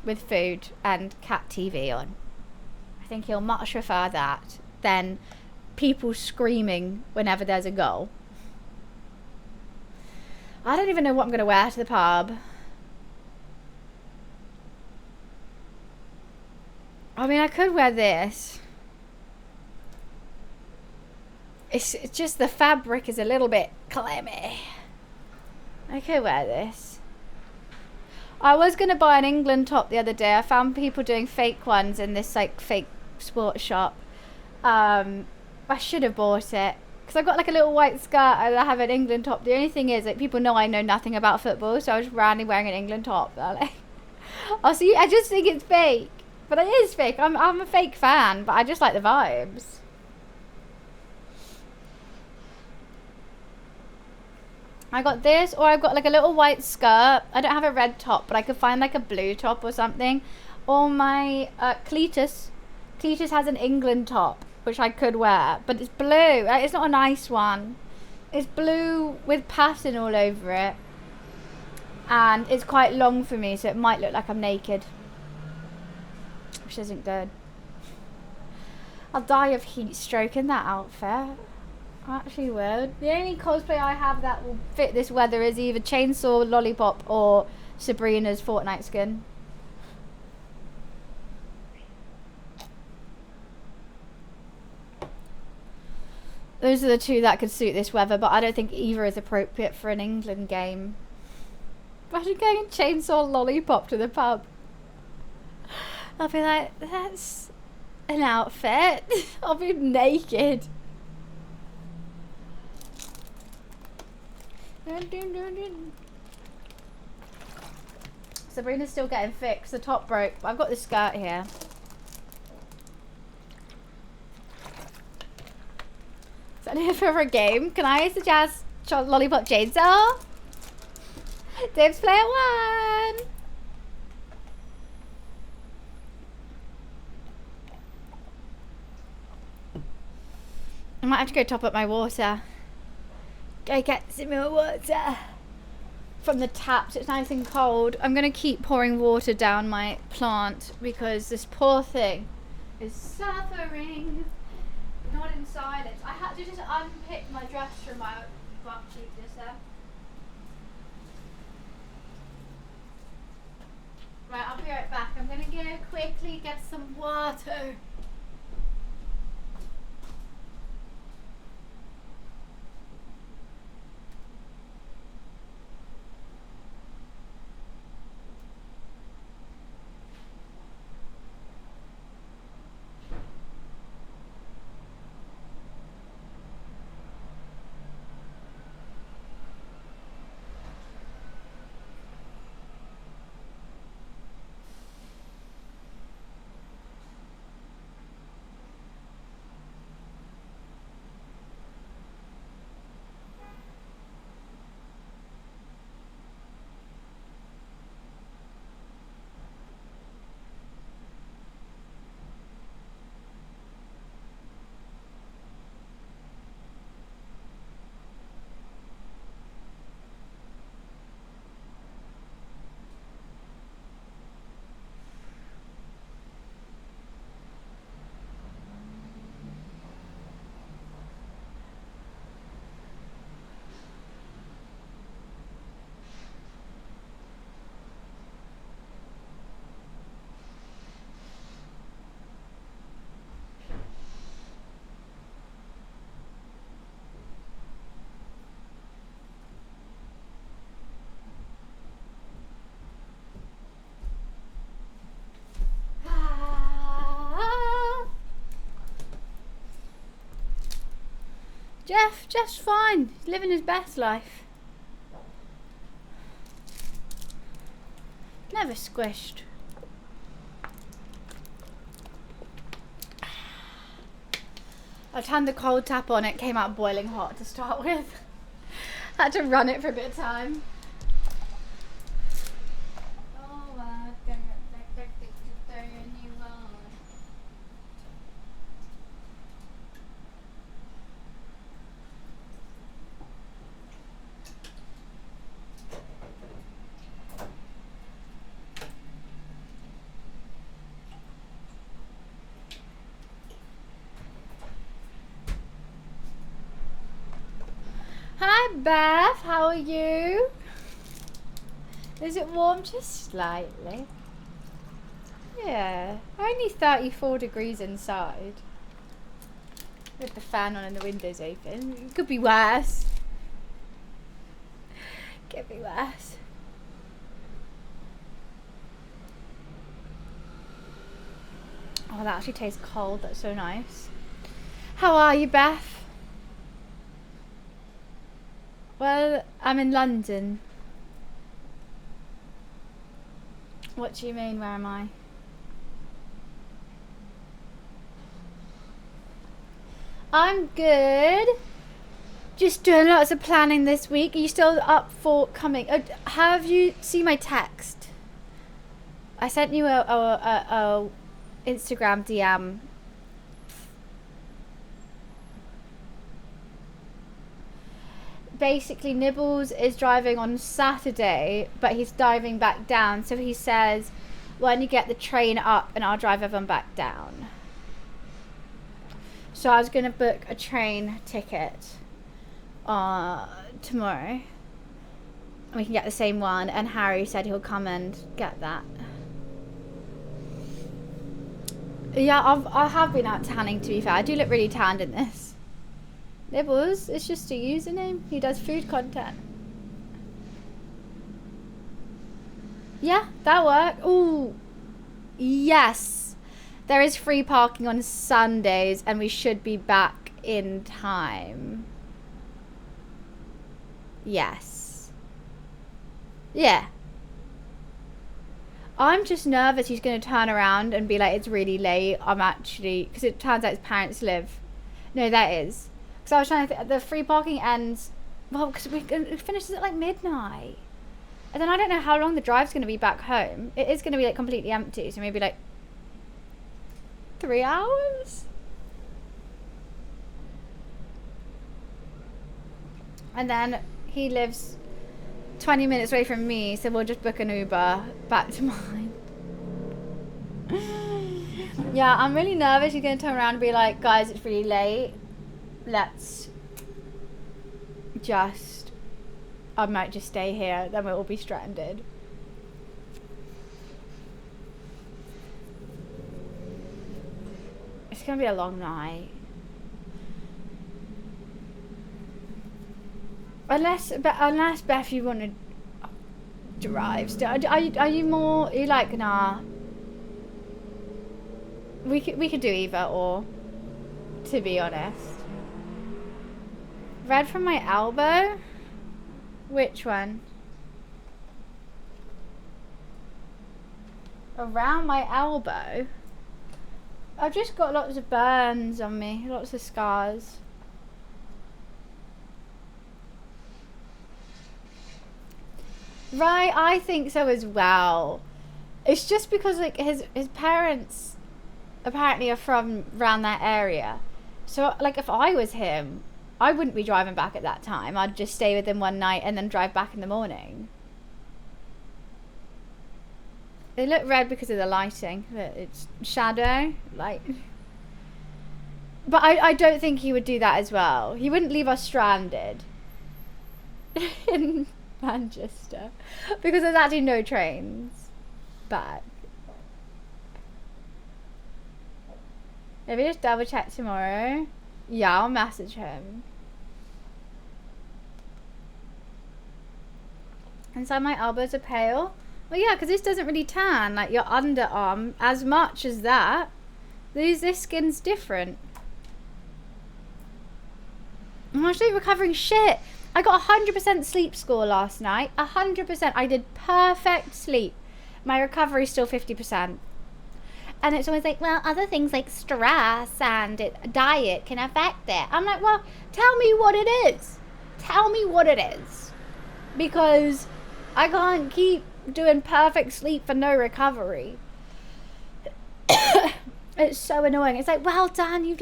with food and cat TV on. I think he'll much prefer that than people screaming whenever there's a goal. I don't even know what I'm going to wear to the pub. I mean, I could wear this. It's just the fabric is a little bit clammy. I could wear this. I was going to buy an England top the other day. I found people doing fake ones in this like fake sports shop. I should have bought it because I got like a little white skirt and I have an England top. The only thing is like people know I know nothing about football, so I was randomly wearing an England top. They're like, oh, so I just think it's fake, but it is fake. I'm a fake fan, but I just like the vibes. I got this, or I've got like a little white skirt. I don't have a red top, but I could find like a blue top or something. Or my Cletus has an England top, which I could wear, but it's blue. It's not a nice one. It's blue with pattern all over it. And it's quite long for me, so it might look like I'm naked. which isn't good. I'll die of heat stroke in that outfit. I actually would. The only cosplay I have that will fit this weather is either Chainsaw, Lollipop, or Sabrina's Fortnite skin. Those are the two that could suit this weather, but I don't think either is appropriate for an England game. Imagine going and Chainsaw Lollipop to the pub. I'll be like, that's an outfit. I'll be naked. Sabrina's still getting fixed. The top broke, but I've got the skirt here. Is that here for a game? Can I suggest Lollipop Chainsaw? Dave's play at 1. I might have to go top up my water. Go get some more water from the taps. It's nice and cold. I'm gonna keep pouring water down my plant because this poor thing is suffering. Not in silence. I had to just unpick my dress from my butt cheek just there. Right, I'll be right back. I'm gonna go quickly get some water. Jeff's fine. He's living his best life. Never squished. I turned the cold tap on, it came out boiling hot to start with. Had to run it for a bit of time. Hi Beth, how are you? Is it warm? Just slightly. Yeah, only 34 degrees inside. With the fan on and the windows open. It could be worse. Could be worse. Oh, that actually tastes cold. That's so nice. How are you, Beth? Well, I'm in London. What do you mean, where am I? I'm good. Just doing lots of planning this week. Are you still up for coming? Have you seen my text? I sent you a Instagram DM. Basically, Nibbles is driving on Saturday, but he's diving back down. So he says, when you get the train up and I'll drive everyone back down. So I was going to book a train ticket tomorrow. We can get the same one, and Harry said he'll come and get that. Yeah, I have been out tanning, to be fair. I do look really tanned in this. Nibbles, it's just a username. He does food content. Yeah, that worked. Ooh, yes. There is free parking on Sundays, and we should be back in time. Yes. Yeah. I'm just nervous he's going to turn around and be like, it's really late. I'm actually... Because it turns out his parents live... No, that is. Because I was trying to think... The free parking ends... Well, because it finishes at like midnight. And then I don't know how long the drive's going to be back home. It is going to be like completely empty. So maybe like 3 hours? And then he lives 20 minutes away from me, so we'll just book an Uber back to mine. Yeah, I'm really nervous he's going to turn around and be like, guys, it's really late. Let's just... I might just stay here, then we'll all be stranded. It's going to be a long night. Unless Beth, you want to drive. Are you more? Are you like, nah? We could do either or. To be honest. Red from my elbow. Which one? Around my elbow. I've just got lots of burns on me, lots of scars. Right, I think so as well. It's just because like his parents apparently are from around that area. So like if I was him, I wouldn't be driving back at that time. I'd just stay with him one night and then drive back in the morning. They look red because of the lighting. It's shadow, light. But I don't think he would do that as well. He wouldn't leave us stranded in Manchester because there's actually no trains back. Maybe just double check tomorrow. Yeah, I'll message him. Inside my elbows are pale. Well, yeah, because this doesn't really tan like your underarm as much as that. This skin's different. I'm actually recovering shit. I got 100% sleep score last night. 100%. I did perfect sleep. My recovery's still 50%. And it's always like, well, other things like stress and diet can affect it. I'm like, well, tell me what it is. Tell me what it is. Because I can't keep doing perfect sleep for no recovery. It's so annoying. It's like, well done, you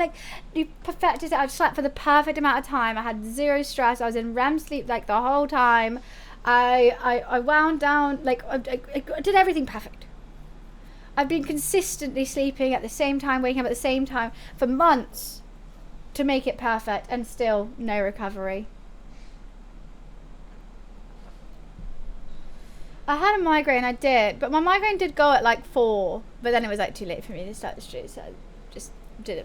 perfected it. I've slept for the perfect amount of time. I had zero stress. I was in REM sleep like the whole time. I wound down, like I did everything perfect. I've been consistently sleeping at the same time, waking up at the same time for months to make it perfect, and still no recovery. I had a migraine, I did, but my migraine did go at like 4, but then it was like too late for me to start the street, so I just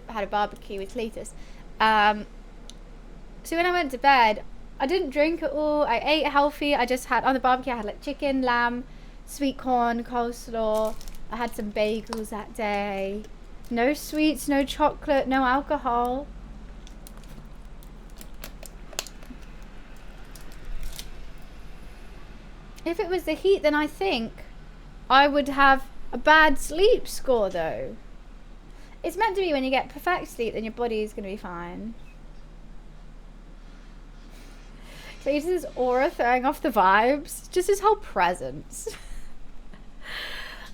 had a barbecue with Cletus. So when I went to bed, I didn't drink at all. I ate healthy. I just had, on the barbecue, I had like chicken, lamb, sweet corn, coleslaw. I had some bagels that day. No sweets, no chocolate, no alcohol. If it was the heat, then I think I would have a bad sleep score, though. It's meant to be when you get perfect sleep, then your body is going to be fine. Cletus's aura throwing off the vibes. Just his whole presence.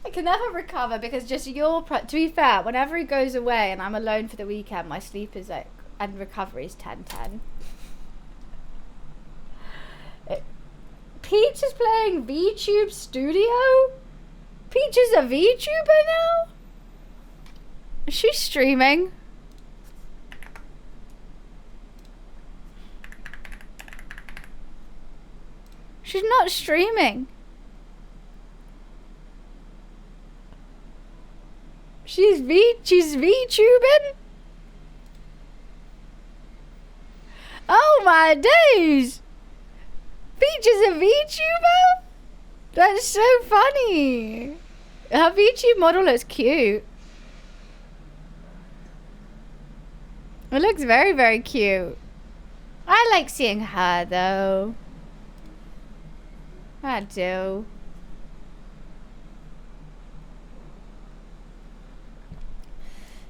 I can never recover because just to be fair, whenever he goes away and I'm alone for the weekend, my sleep is like, and recovery is 10-10. Peach is playing VTube Studio? Peach is a VTuber now? Is she streaming? She's not streaming. She's VTubing? Oh my days! Peach is a VTuber? That's so funny. Her VTube model looks cute. It looks very, very cute. I like seeing her though. I do.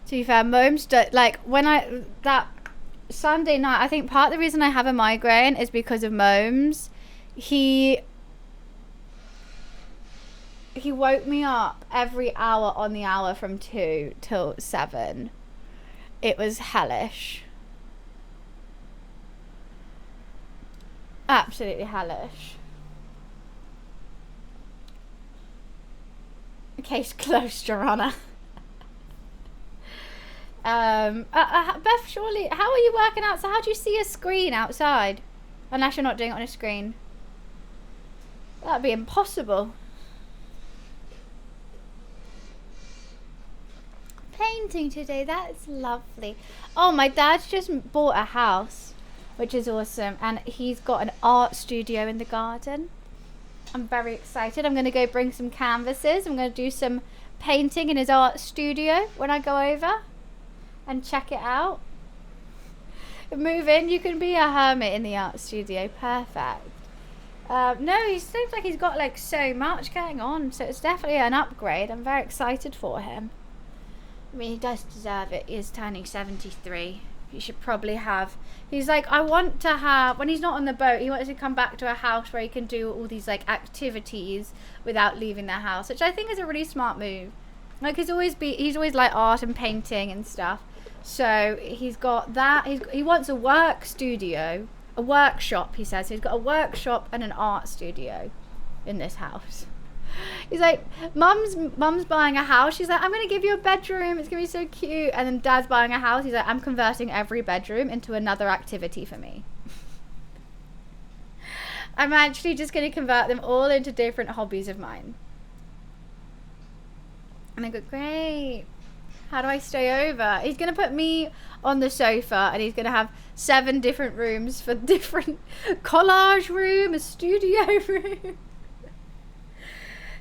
To be fair, Momes, like, when that Sunday night, I think part of the reason I have a migraine is because of Momes. He woke me up every hour on the hour from 2 till 7. It was hellish. Absolutely hellish. Case closed, Your Honor. Beth, surely, how are you working out? So how do you see a screen outside? Unless you're not doing it on a screen. That'd be impossible. Painting today, that's lovely. Oh, my dad's just bought a house, which is awesome. And he's got an art studio in the garden. I'm very excited. I'm going to go bring some canvases. I'm going to do some painting in his art studio when I go over and check it out. Move in, you can be a hermit in the art studio. Perfect. No, he seems like he's got like so much going on, so it's definitely an upgrade. I'm very excited for him. I mean, he does deserve it. He is turning 73. He should probably have, he's like, I want to have, when he's not on the boat, he wants to come back to a house where he can do all these like activities without leaving the house, which I think is a really smart move. Like, he's always like art and painting and stuff. So he's got that. He wants a work studio, a workshop, he says. So he's got a workshop and an art studio in this house. He's like, mum's buying a house. She's like, I'm going to give you a bedroom. It's going to be so cute. And then dad's buying a house. He's like, I'm converting every bedroom into another activity for me. I'm actually just going to convert them all into different hobbies of mine. And I go, great. How do I stay over? He's going to put me on the sofa and he's going to have 7 different rooms for different collage room, a studio room.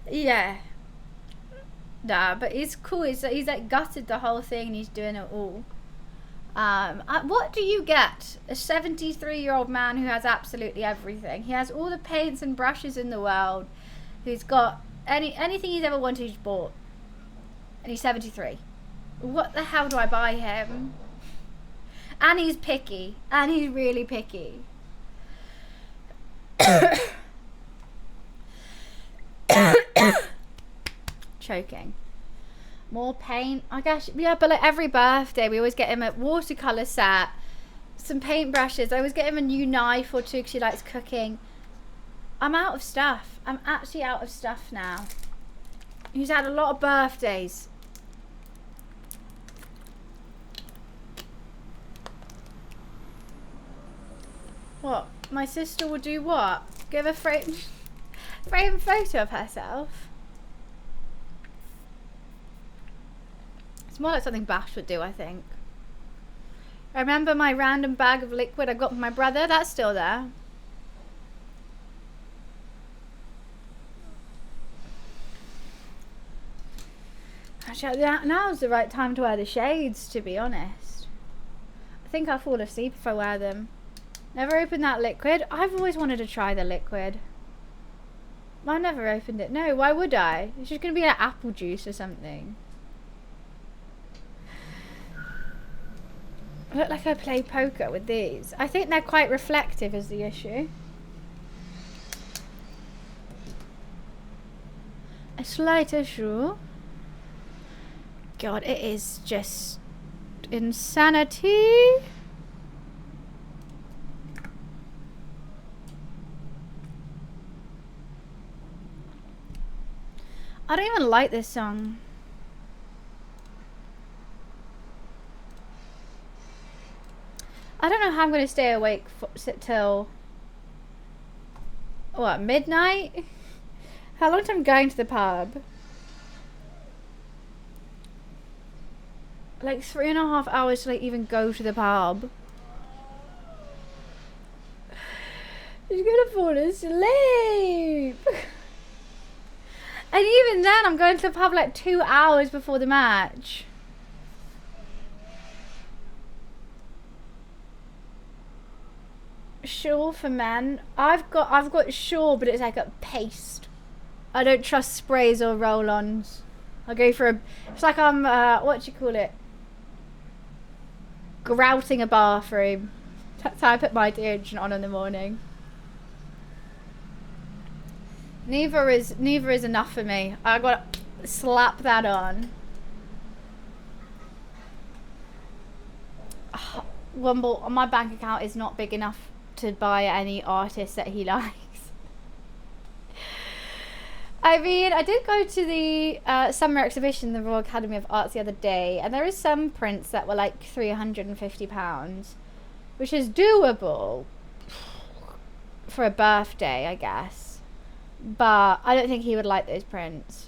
Yeah. Nah, but it's cool. He's like gutted the whole thing and he's doing it all. What do you get? A 73-year-old man who has absolutely everything. He has all the paints and brushes in the world. Who's got anything he's ever wanted, he's bought. And he's 73. What the hell do I buy him? And he's picky. And he's really picky. Choking. More paint. I guess, yeah, but like every birthday we always get him a watercolor set, some paintbrushes. I always get him a new knife or two because he likes cooking. I'm out of stuff. I'm actually out of stuff now. He's had a lot of birthdays. What? My sister will do what? Give a frame photo of herself? It's more like something Bash would do, I think. I remember my random bag of liquid I got from my brother. That's still there. Actually, now's the right time to wear the shades, to be honest. I think I'll fall asleep if I wear them. Never opened that liquid. I've always wanted to try the liquid. I've never opened it. No, why would I? It's just going to be like apple juice or something. I look like I play poker with these. I think they're quite reflective is the issue. A slight issue. God, it is just insanity. I don't even like this song. I don't know how I'm going to stay awake till, what, midnight? How long till I'm going to the pub? Like 3.5 hours to like even go to the pub. She's gonna fall asleep. And even then, I'm going to the pub like 2 hours before the match. Shaw for men. I've got Shaw, but it's like a paste. I don't trust sprays or roll-ons. I go for a. It's like I'm what do you call it? Grouting a bathroom. That's how I put my deodorant on in the morning. Neither is enough for me. I gotta slap that on. Wumble, my bank account is not big enough to buy any artist that he likes. I mean, I did go to the summer exhibition in the Royal Academy of Arts the other day, and there is some prints that were like £350, which is doable for a birthday, I guess. But I don't think he would like those prints.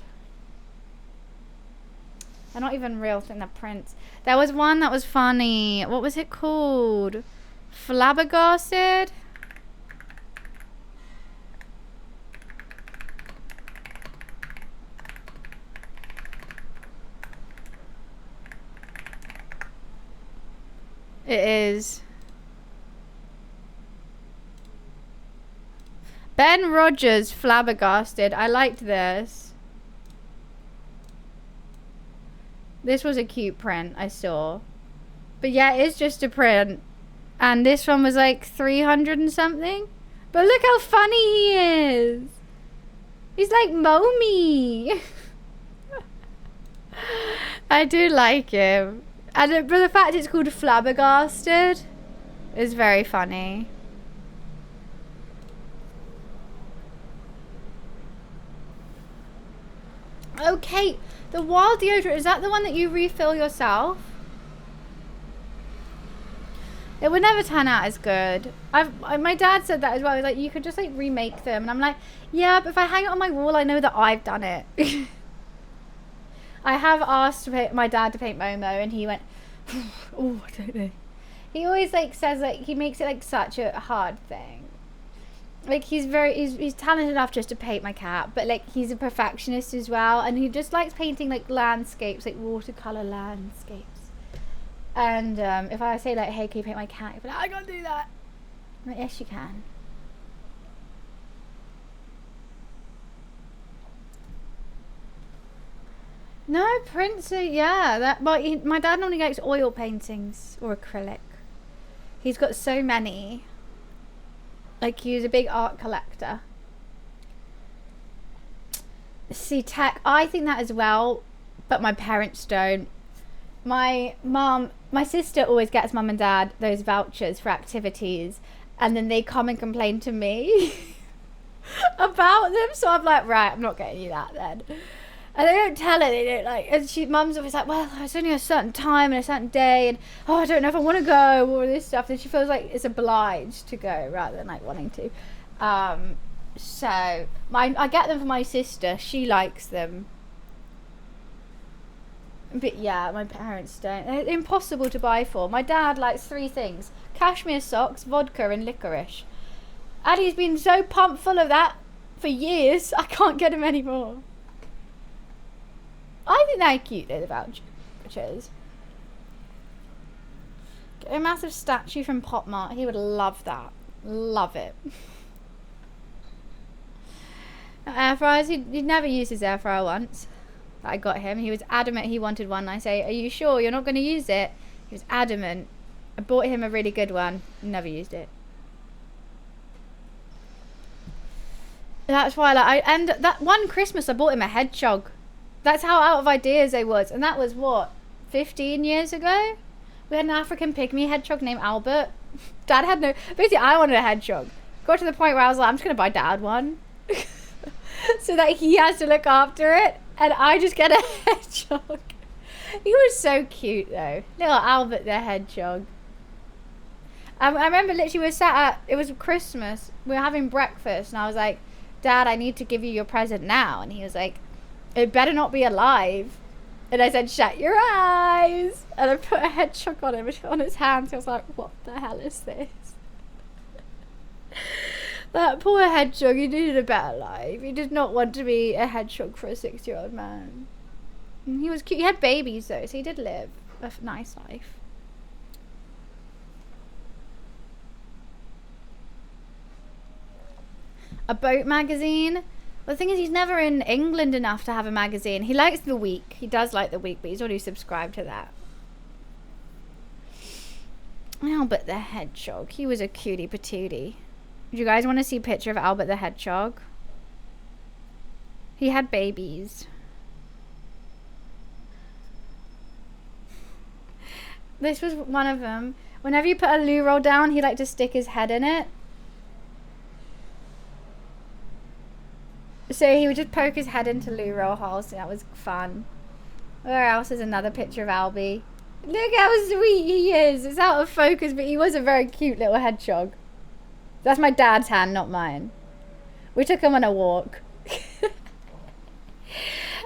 They're not even real thing, they're prints. There was one that was funny. What was it called? Flabbergasted? It is. Ben Rogers, Flabbergasted. I liked this. This was a cute print I saw. But yeah, it's just a print. And this one was like 300 and something. But look how funny he is. He's like Momi. I do like him. And but the fact it's called Flabbergasted is very funny. Okay, the wild deodorant, is that the one that you refill yourself? It would never turn out as good. My dad said that as well. He was like, you could just like remake them. And I'm like, yeah, but if I hang it on my wall, I know that I've done it. I have asked my dad to paint Momo, and he went, oh, I don't know. He always like says like he makes it like such a hard thing. Like he's talented enough just to paint my cat, but like he's a perfectionist as well, and he just likes painting like landscapes, like watercolor landscapes. And if I say like, hey, can you paint my cat? He'll be like, I can't do that. I'm like, yes, you can. No, prints are, yeah. That, but my dad normally likes oil paintings or acrylic. He's got so many. Like, he's a big art collector. See, tech, I think that as well, but my parents don't. My sister always gets mum and dad those vouchers for activities, and then they come and complain to me about them. So I'm like, right, I'm not getting you that then. And they don't tell her, they don't like, and mum's always like, well, it's only a certain time and a certain day, and oh, I don't know if I want to go, all this stuff. And she feels like it's obliged to go rather than like wanting to. So I get them for my sister. She likes them. But yeah, my parents don't. They're impossible to buy for. My dad likes 3 things: cashmere socks, vodka, and licorice. And he's been so pumped full of that for years, I can't get him anymore. I think they're cute though, the vouchers. Get a massive statue from Pop Mart. He would love that. Love it. Air fryers, he'd never used his air fryer once. I got him. He was adamant he wanted one. I say, are you sure you're not going to use it? He was adamant. I bought him a really good one. Never used it. That's why, like, and that one Christmas I bought him a hedgehog. That's how out of ideas I was. And that was, what, 15 years ago? We had an African pygmy hedgehog named Albert. Dad had no... Basically, I wanted a hedgehog. Got to the point where I was like, I'm just going to buy Dad one. So that he has to look after it. And I just get a hedgehog. He was so cute though. Little Albert the hedgehog. I remember literally we were sat at, it was Christmas, we were having breakfast and I was like, Dad, I need to give you your present now. And he was like, it better not be alive. And I said, shut your eyes. And I put a hedgehog on him, on his hands. I was like, what the hell is this? That poor hedgehog, he needed a better life. He did not want to be a hedgehog for a 6-year-old man. And he was cute. He had babies though, so he did live a nice life. A boat magazine? Well, the thing is, he's never in England enough to have a magazine. He likes The Week. He does like The Week, but he's already subscribed to that. Albert the hedgehog. He was a cutie patootie. Do you guys want to see a picture of Albert the hedgehog? He had babies. This was one of them. Whenever you put a loo roll down, he liked to stick his head in it. So he would just poke his head into loo roll holes. That was fun. Where else is another picture of Albie? Look how sweet he is. It's out of focus, but he was a very cute little hedgehog. That's my dad's hand, not mine. We took him on a walk.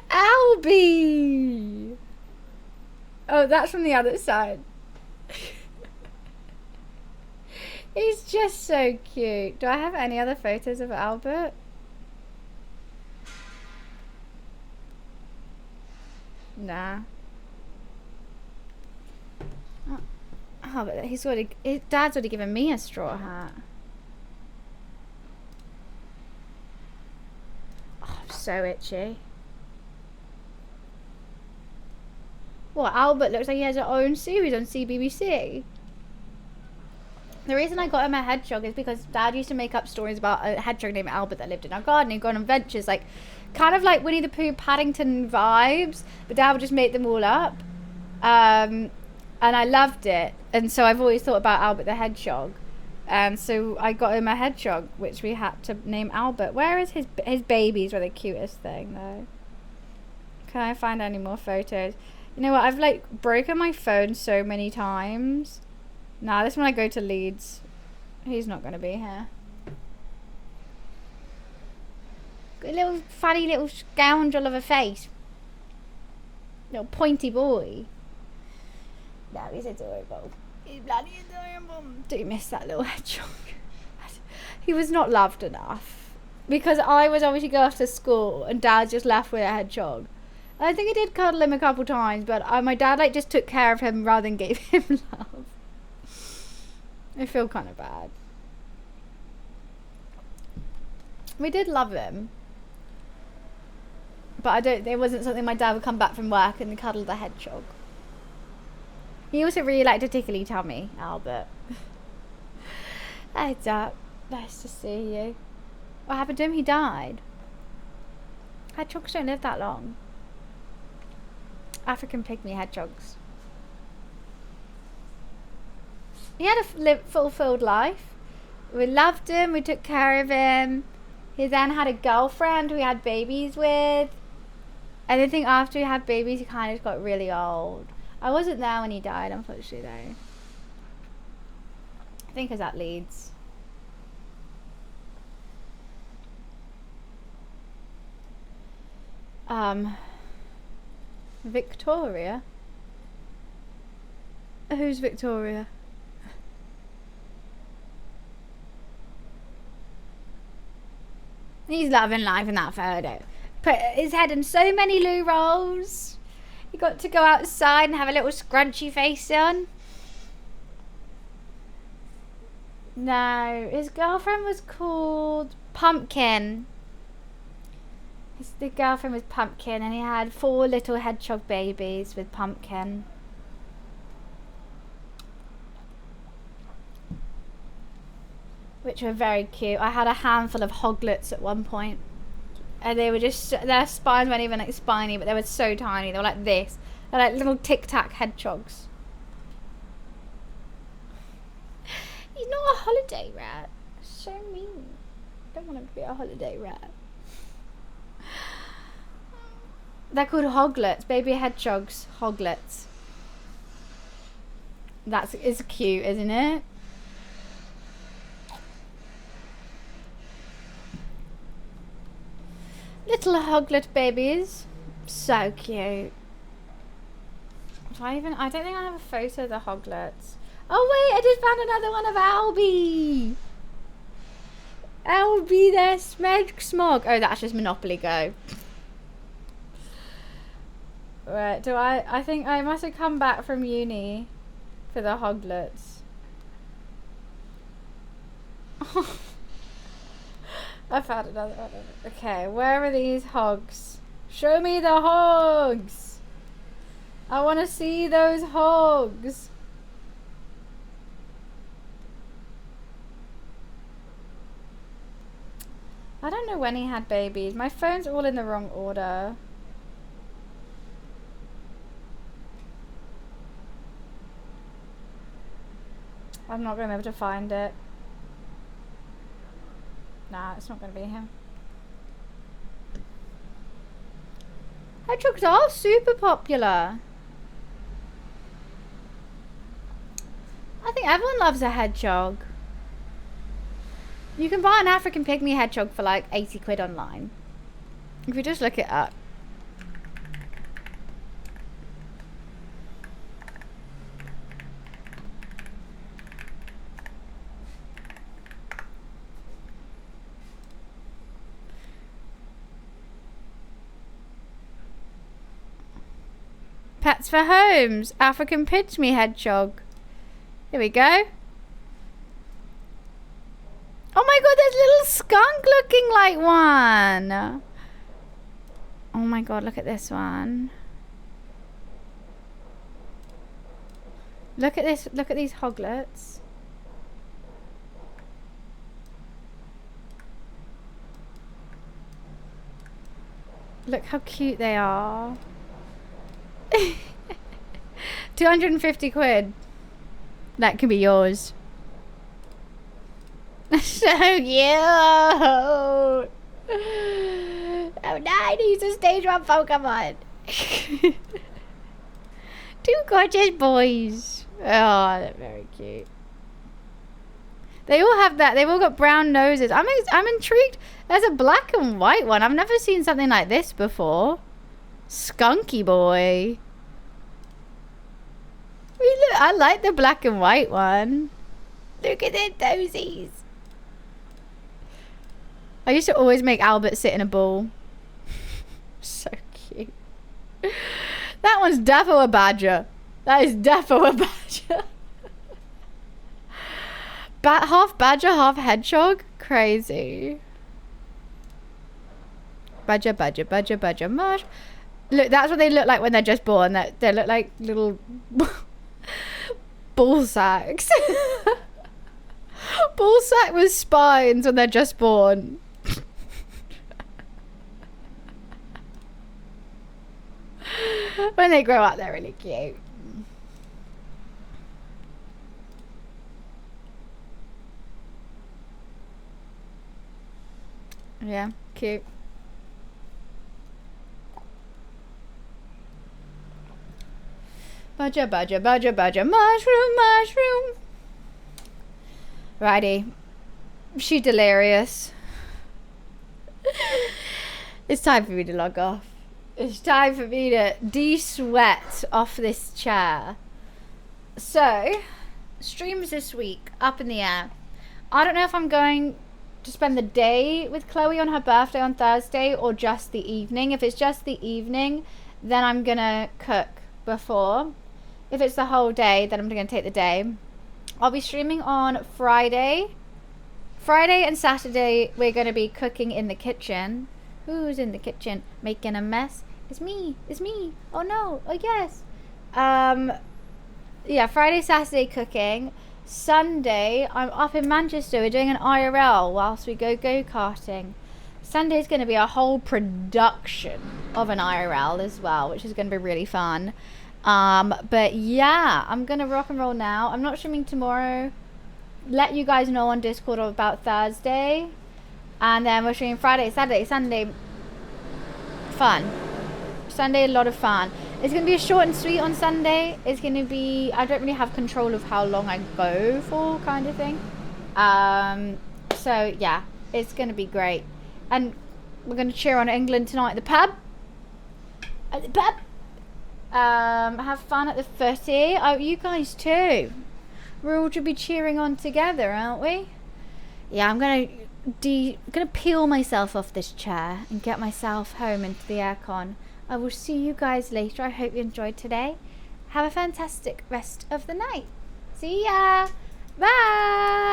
Albie! Oh, that's from the other side. He's just so cute. Do I have any other photos of Albert? Nah. Oh, but his dad's already given me a straw hat. Oh, I'm so itchy. What, Albert looks like he has his own series on CBBC. The reason I got him a hedgehog is because Dad used to make up stories about a hedgehog named Albert that lived in our garden. He'd gone on adventures, like, kind of like Winnie the Pooh, Paddington vibes, but Dad would just make them all up. And I loved it. And so I've always thought about Albert the hedgehog. And so I got him a hedgehog, which we had to name Albert. Where is his babies were the cutest thing, though. Can I find any more photos? You know what? I've, like, broken my phone so many times. Nah, this one I go to Leeds. He's not going to be here. Got a little funny little scoundrel of a face. Little pointy boy. No, he's adorable. He's bloody adorable. Do miss that little hedgehog. He was not loved enough. Because I was obviously going off to school and Dad just left with a hedgehog. I think he did cuddle him a couple times, but my dad like just took care of him rather than gave him love. I feel kind of bad. We did love him. But it wasn't something my dad would come back from work and cuddle the hedgehog. He also really liked to tickle your tummy, Albert. Heads up. Nice to see you. What happened to him? He died. Hedgehogs don't live that long. African pygmy hedgehogs. He had a fulfilled life. We loved him. We took care of him. He then had a girlfriend who he had babies with. And I think after he had babies, he kind of got really old. I wasn't there when he died, unfortunately, though. I think it was at Leeds. Victoria? Who's Victoria? He's loving life in that photo. Put his head in so many loo rolls. He got to go outside and have a little scrunchy face on. No, his girlfriend was called Pumpkin. The girlfriend was Pumpkin, and he had 4 little hedgehog babies with Pumpkin. Which were very cute. I had a handful of hoglets at one point. And they were just, their spines weren't even like spiny, but they were so tiny. They were like this. They're like little tic-tac hedgehogs. He's not a holiday rat. So mean. I don't want him to be a holiday rat. They're called hoglets, baby hedgehogs, hoglets. It's cute, isn't it? Little hoglet babies. So cute. I don't think I have a photo of the hoglets. Oh wait, I just found another one of Albie. Albie there, smog. Oh, that's just Monopoly Go. Right, I think I must have come back from uni for the hoglets. I found another one. Okay, where are these hogs? Show me the hogs! I want to see those hogs! I don't know when he had babies. My phone's all in the wrong order. I'm not going to be able to find it. Nah, it's not going to be him. Hedgehogs are super popular. I think everyone loves a hedgehog. You can buy an African pygmy hedgehog for like 80 quid online. If you just look it up. Pets for homes. African pygmy hedgehog. Here we go. Oh my god, there's a little skunk looking like one. Oh my god, look at this one. Look at this, look at these hoglets. Look how cute they are. 250 quid. That can be yours. So cute. Oh no, I need to stage 1 Pokemon. 2 gorgeous boys. Oh, they're very cute. They all have that. They've all got brown noses. I'm intrigued. There's a black and white one. I've never seen something like this before. Skunky boy. I like the black and white one. Look at their toesies. I used to always make Albert sit in a ball. So cute. That one's defo a badger. That is defo a badger. Half badger, half hedgehog. Crazy. Badger, badger, badger, badger, mush. Look, that's what they look like when they're just born. They look like little ball sacks. Ball sack with spines when they're just born. When they grow up, they're really cute. Yeah, cute. Badger, badger, badger, badger, mushroom, mushroom. Righty. She delirious. It's time for me to log off. It's time for me to de-sweat off this chair. So, streams this week, up in the air. I don't know if I'm going to spend the day with Chloe on her birthday on Thursday or just the evening. If it's just the evening, then I'm gonna cook before. If it's the whole day, then I'm gonna take the day. I'll be streaming on Friday. Friday and Saturday, we're gonna be cooking in the kitchen. Who's in the kitchen making a mess? It's me. It's me. Oh no. Oh yes. Yeah, Friday, Saturday cooking. Sunday, I'm up in Manchester. We're doing an IRL whilst we go go-karting. Sunday's going to be a whole production of an IRL as well, which is going to be really fun. But yeah, I'm going to rock and roll now. I'm not streaming tomorrow. Let you guys know on Discord about Thursday. And then we're streaming Friday, Saturday, Sunday. Fun. So Sunday, a lot of fun. It's going to be a short and sweet on Sunday. It's going to be, I don't really have control of how long I go for, kind of thing. So yeah, it's going to be great. And we're going to cheer on England tonight at the pub. At the pub. Have fun at the footy. Oh, you guys too. We're all to be cheering on together, aren't we? Yeah, I'm gonna peel myself off this chair and get myself home into the aircon. I will see you guys later. I hope you enjoyed today. Have a fantastic rest of the night. See ya. Bye.